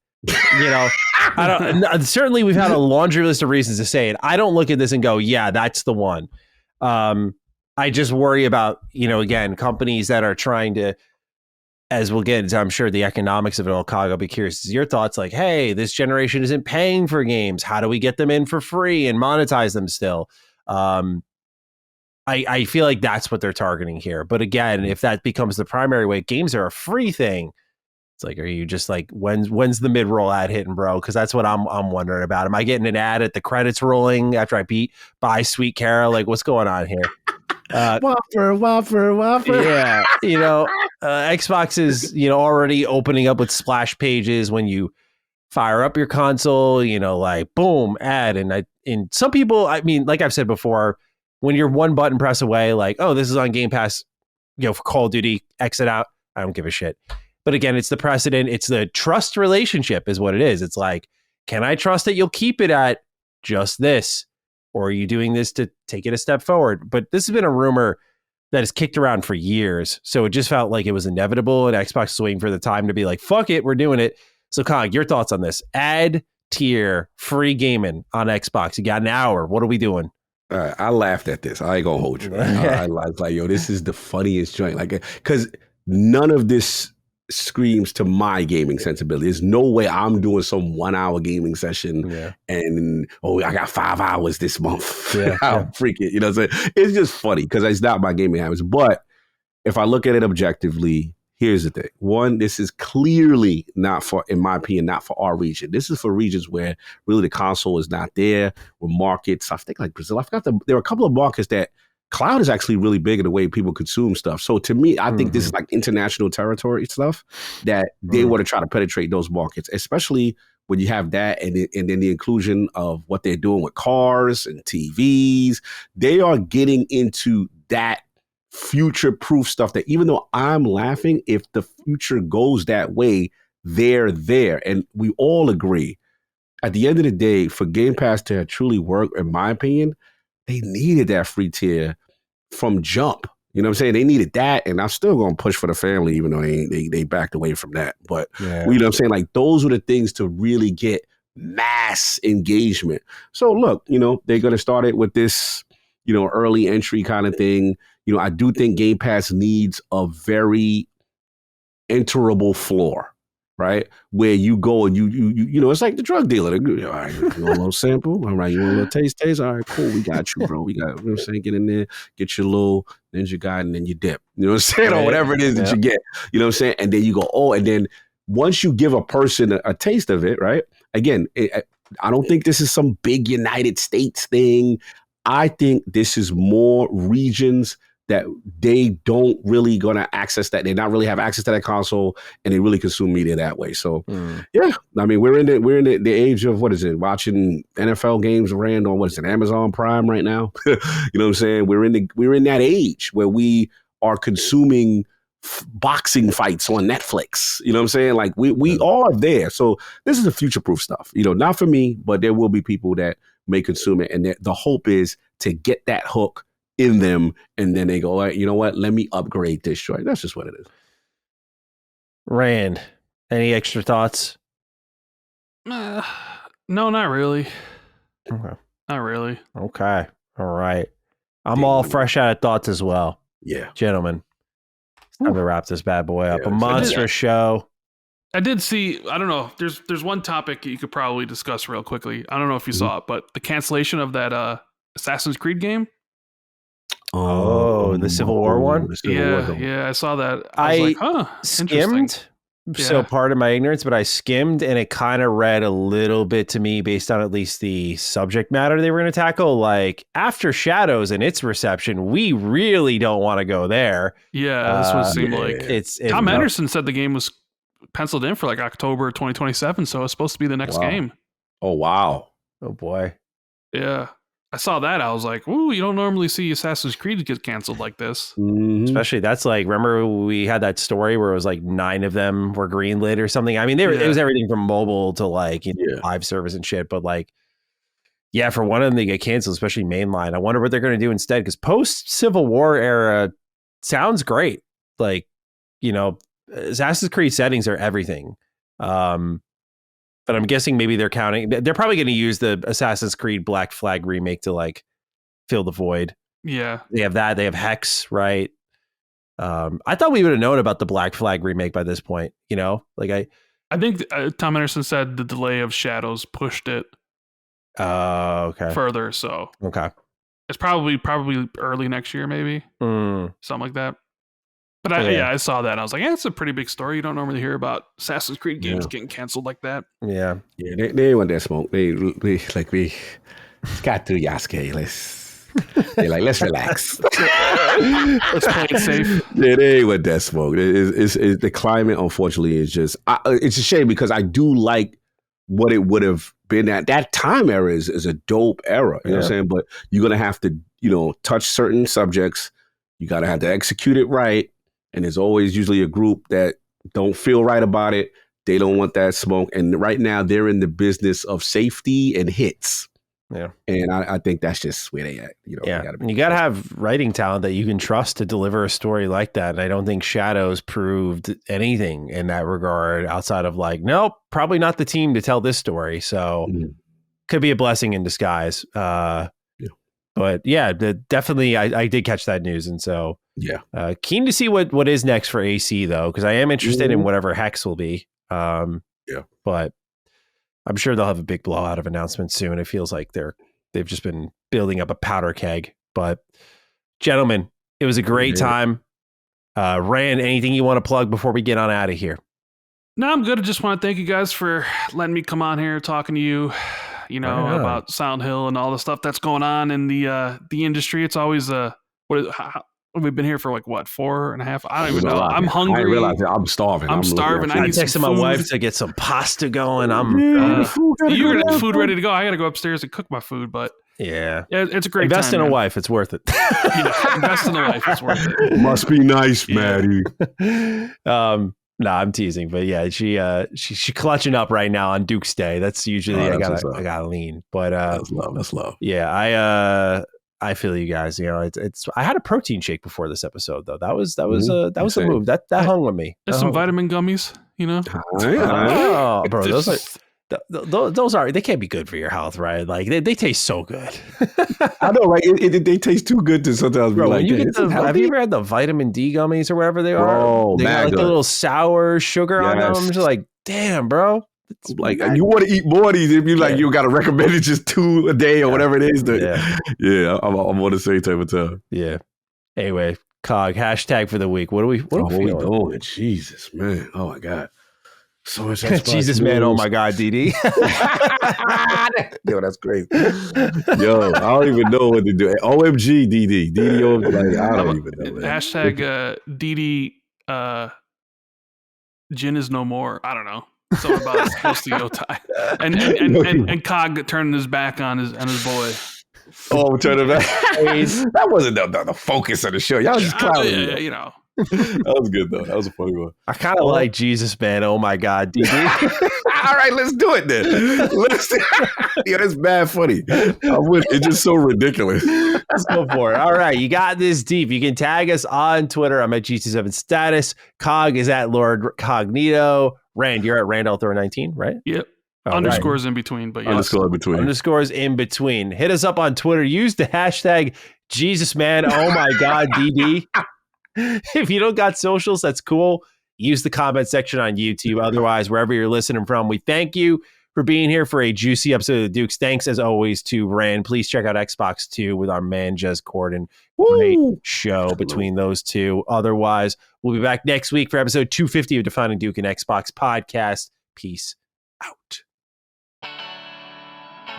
Certainly we've had a laundry list of reasons to say it. I don't look at this and go, yeah, that's the one. I just worry about, again, companies that are trying to, as we'll get into, I'm sure, the economics of it all. Cog, I'll be curious your thoughts. Like, hey, this generation isn't paying for games. How do we get them in for free and monetize them still? I feel like that's what they're targeting here. But again, if that becomes the primary way, games are a free thing. It's like, are you just like, when's the mid-roll ad hitting, bro? Because that's what I'm wondering about. Am I getting an ad at the credits rolling after I buy Sweet Carol? Like, what's going on here? Whopper. Yeah, Xbox is already opening up with splash pages when you fire up your console. Like boom, ad, and some people, I mean, like I've said before, when you're one button press away, like, oh, this is on Game Pass, for Call of Duty, exit out. I don't give a shit. But again, it's the precedent. It's the trust relationship is what it is. It's like, can I trust that you'll keep it at just this? Or are you doing this to take it a step forward? But this has been a rumor that has kicked around for years. So it just felt like it was inevitable. And Xbox was waiting for the time to be like, fuck it, we're doing it. So Kong, your thoughts on this? Add tier free gaming on Xbox. You got an hour. What are we doing? I laughed at this. I ain't gonna hold you. I was like, yo, this is the funniest joint. Like, because none of this screams to my gaming sensibility. There's no way I'm doing some 1 hour gaming session and I got 5 hours this month. I'll freak it. You know what I'm saying? It's just funny because it's not my gaming habits. But if I look at it objectively, here's the thing. One, this is clearly not for, in my opinion, not for our region. This is for regions where really the console is not there, or markets, I think like Brazil. I forgot there are a couple of markets that cloud is actually really big in the way people consume stuff. So to me, I think this is like international territory stuff that they want to try to penetrate those markets, especially when you have that and then the inclusion of what they're doing with cars and TVs. They are getting into that future-proof stuff that even though I'm laughing, if the future goes that way, they're there. And we all agree, at the end of the day, for Game Pass to truly work, in my opinion, they needed that free tier from jump. You know what I'm saying? They needed that, and I'm still going to push for the family, even though they backed away from that. But you know what I'm saying? Like, those were the things to really get mass engagement. So look, they're going to start it with this, early entry kind of thing. I do think Game Pass needs a very enterable floor, right? Where you go and you it's like the drug dealer. All right, you want a little sample? All right, you want a little taste? All right, cool. We got you, bro. We got, you know what I'm saying? Get in there, get your little Ninja Guide, and then you dip. You know what I'm saying? Or whatever it is that you get. You know what I'm saying? And then you go, and then once you give a person a taste of it, right? Again, I don't think this is some big United States thing. I think this is more regions that they don't really gonna access that. They not really have access to that console, and they really consume media that way. So yeah, I mean, we're in the age of, what is it? Watching NFL games ran on, what is it, Amazon Prime right now? You know what I'm saying? We're in that age where we are consuming boxing fights on Netflix. You know what I'm saying? Like we are there. So this is the future-proof stuff. Not for me, but there will be people that may consume it, and the hope is to get that hook in them, and then they go, all right, you know what? Let me upgrade this joint. That's just what it is. Rand, any extra thoughts? No, not really. Okay. Not really. Okay. All right. I'm all fresh out of thoughts as well. Yeah. Gentlemen, it's time to wrap this bad boy up. A monstrous show. I did see, I don't know, there's one topic you could probably discuss real quickly. I don't know if you saw it, but the cancellation of that Assassin's Creed game. Oh, the Civil War one? Yeah, I saw that. I was like, huh, skimmed. So part of my ignorance, but I skimmed, and it kind of read a little bit to me based on at least the subject matter they were going to tackle. Like, after Shadows and its reception, we really don't want to go there. Yeah, this one seemed like it's Tom Anderson said the game was penciled in for like October 2027, so it's supposed to be the next game. Oh wow. Oh boy. Yeah. I saw that. I was like, ooh, you don't normally see Assassin's Creed get canceled like this. Mm-hmm. Especially, that's like, remember we had that story where it was like 9 of them were greenlit or something. I mean, it was everything from mobile to like live service and shit. But like, yeah, for one of them to get canceled, especially mainline, I wonder what they're going to do instead. Because post Civil War era sounds great. Like, Assassin's Creed settings are everything. But I'm guessing maybe they're probably going to use the Assassin's Creed Black Flag remake to like fill the void. Yeah. They have that. They have Hex, right? I thought we would have known about the Black Flag remake by this point, like I think Tom Anderson said the delay of Shadows pushed it further. So okay. It's probably early next year, maybe something like that. But I saw that and I was like, it's a pretty big story. You don't normally hear about Assassin's Creed games getting canceled like that. Yeah. Yeah, they want that smoke. We got to Yasuke. Let's relax. Let's play it safe. Yeah, they ain't want that smoke. It's the climate, unfortunately, is just, it's a shame because I do like what it would have been at. That time era is a dope era. You know what I'm saying? But you're going to have to, touch certain subjects. You got to have to execute it right. And there's always usually a group that don't feel right about it. They don't want that smoke. And right now they're in the business of safety and hits. Yeah. And I think that's just where they at. Yeah. You got to have writing talent that you can trust to deliver a story like that. And I don't think Shadows proved anything in that regard outside of like, nope, probably not the team to tell this story. So could be a blessing in disguise. But yeah, definitely I did catch that news. And so keen to see what is next for AC though, because I am interested in whatever Hex will be. But I'm sure they'll have a big blowout of announcements soon. It feels like they've just been building up a powder keg. But gentlemen, it was a great time. Rand, anything you want to plug before we get on out of here? No, I'm good. I just want to thank you guys for letting me come on here talking to you, about Silent Hill and all the stuff that's going on in the industry. It's always we've been here for like what, 4.5? I don't even know. I'm hungry. I realize I'm starving. I'm starving. I need some texted my wife to get some pasta going. You're gonna have food ready to go. I got to go upstairs and cook my food, but it's a great invest time, in a wife. It's worth it. Invest in a wife. It's worth it. Must be nice, Maddie. No, I'm teasing, but yeah, she clutching up right now on Duke's Day. That's usually I gotta lean, but that's love. Yeah, I feel you guys. It's I had a protein shake before this episode though. That was a move that hung with me. There's some vitamin gummies, Oh, bro, those are they can't be good for your health, right? Like they taste so good. I know, right? They taste too good to sometimes be like. Have you ever had the vitamin D gummies or whatever they are? They got like a little sour sugar on them. I'm just like, damn, bro. It's like you want to eat more of these if you like you got to recommend it just 2 a day or whatever it is. I'm on the same type of time. Yeah. Anyway, Cog hashtag for the week. What are we doing? Jesus, man. Oh my God. So much Jesus, news. Man. Oh my God, DD. Yo, that's crazy. Yo, I don't even know what to do. OMG, DD. DD, I don't even know. Man. Hashtag DD Gin is no more. I don't know. Something about his Yotai. And Cog turning his back on his boy. Oh, turning back. That wasn't the focus of the show. Y'all just clowning. That was good though. That was a funny one. I kind of like Jesus, man. Oh my God, DD. All right, let's do it then. That's bad funny. It's just so ridiculous. Let's go for it. All right, you got this deep. You can tag us on Twitter. I'm at GT7 Status. Cog is at Lord Cognito. Rand, you're at Randall19, right? Yep. Underscores in between, but Underscores in between. Hit us up on Twitter. Use the hashtag Jesus, man. Oh my God, DD. If you don't got socials, that's cool. Use the comment section on YouTube. Otherwise, wherever you're listening from, we thank you for being here for a juicy episode of the Dukes. Thanks, as always, to Rand. Please check out Xbox 2 with our man, Jez Corden. Great show between those two. Otherwise, we'll be back next week for episode 250 of Defining Duke and Xbox podcast. Peace out.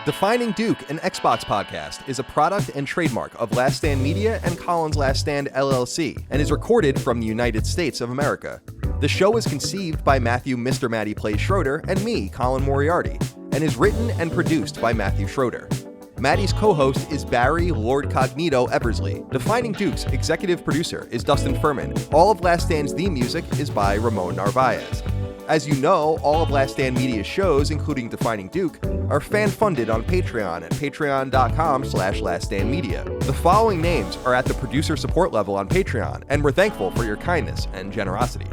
Defining Duke, an Xbox podcast, is a product and trademark of Last Stand Media and Collins Last Stand LLC, and is recorded from the United States of America. The show is conceived by Matthew Mr. Matty Plays Schroeder and me, Colin Moriarty, and is written and produced by Matthew Schroeder. Matty's co-host is Barry Lord Cognito Eversley. Defining Duke's executive producer is Dustin Furman. All of Last Stand's theme music is by Ramon Narvaez. As you know, all of Last Stand Media's shows, including Defining Duke, are fan-funded on Patreon at patreon.com/laststandmedia. The following names are at the producer support level on Patreon, and we're thankful for your kindness and generosity.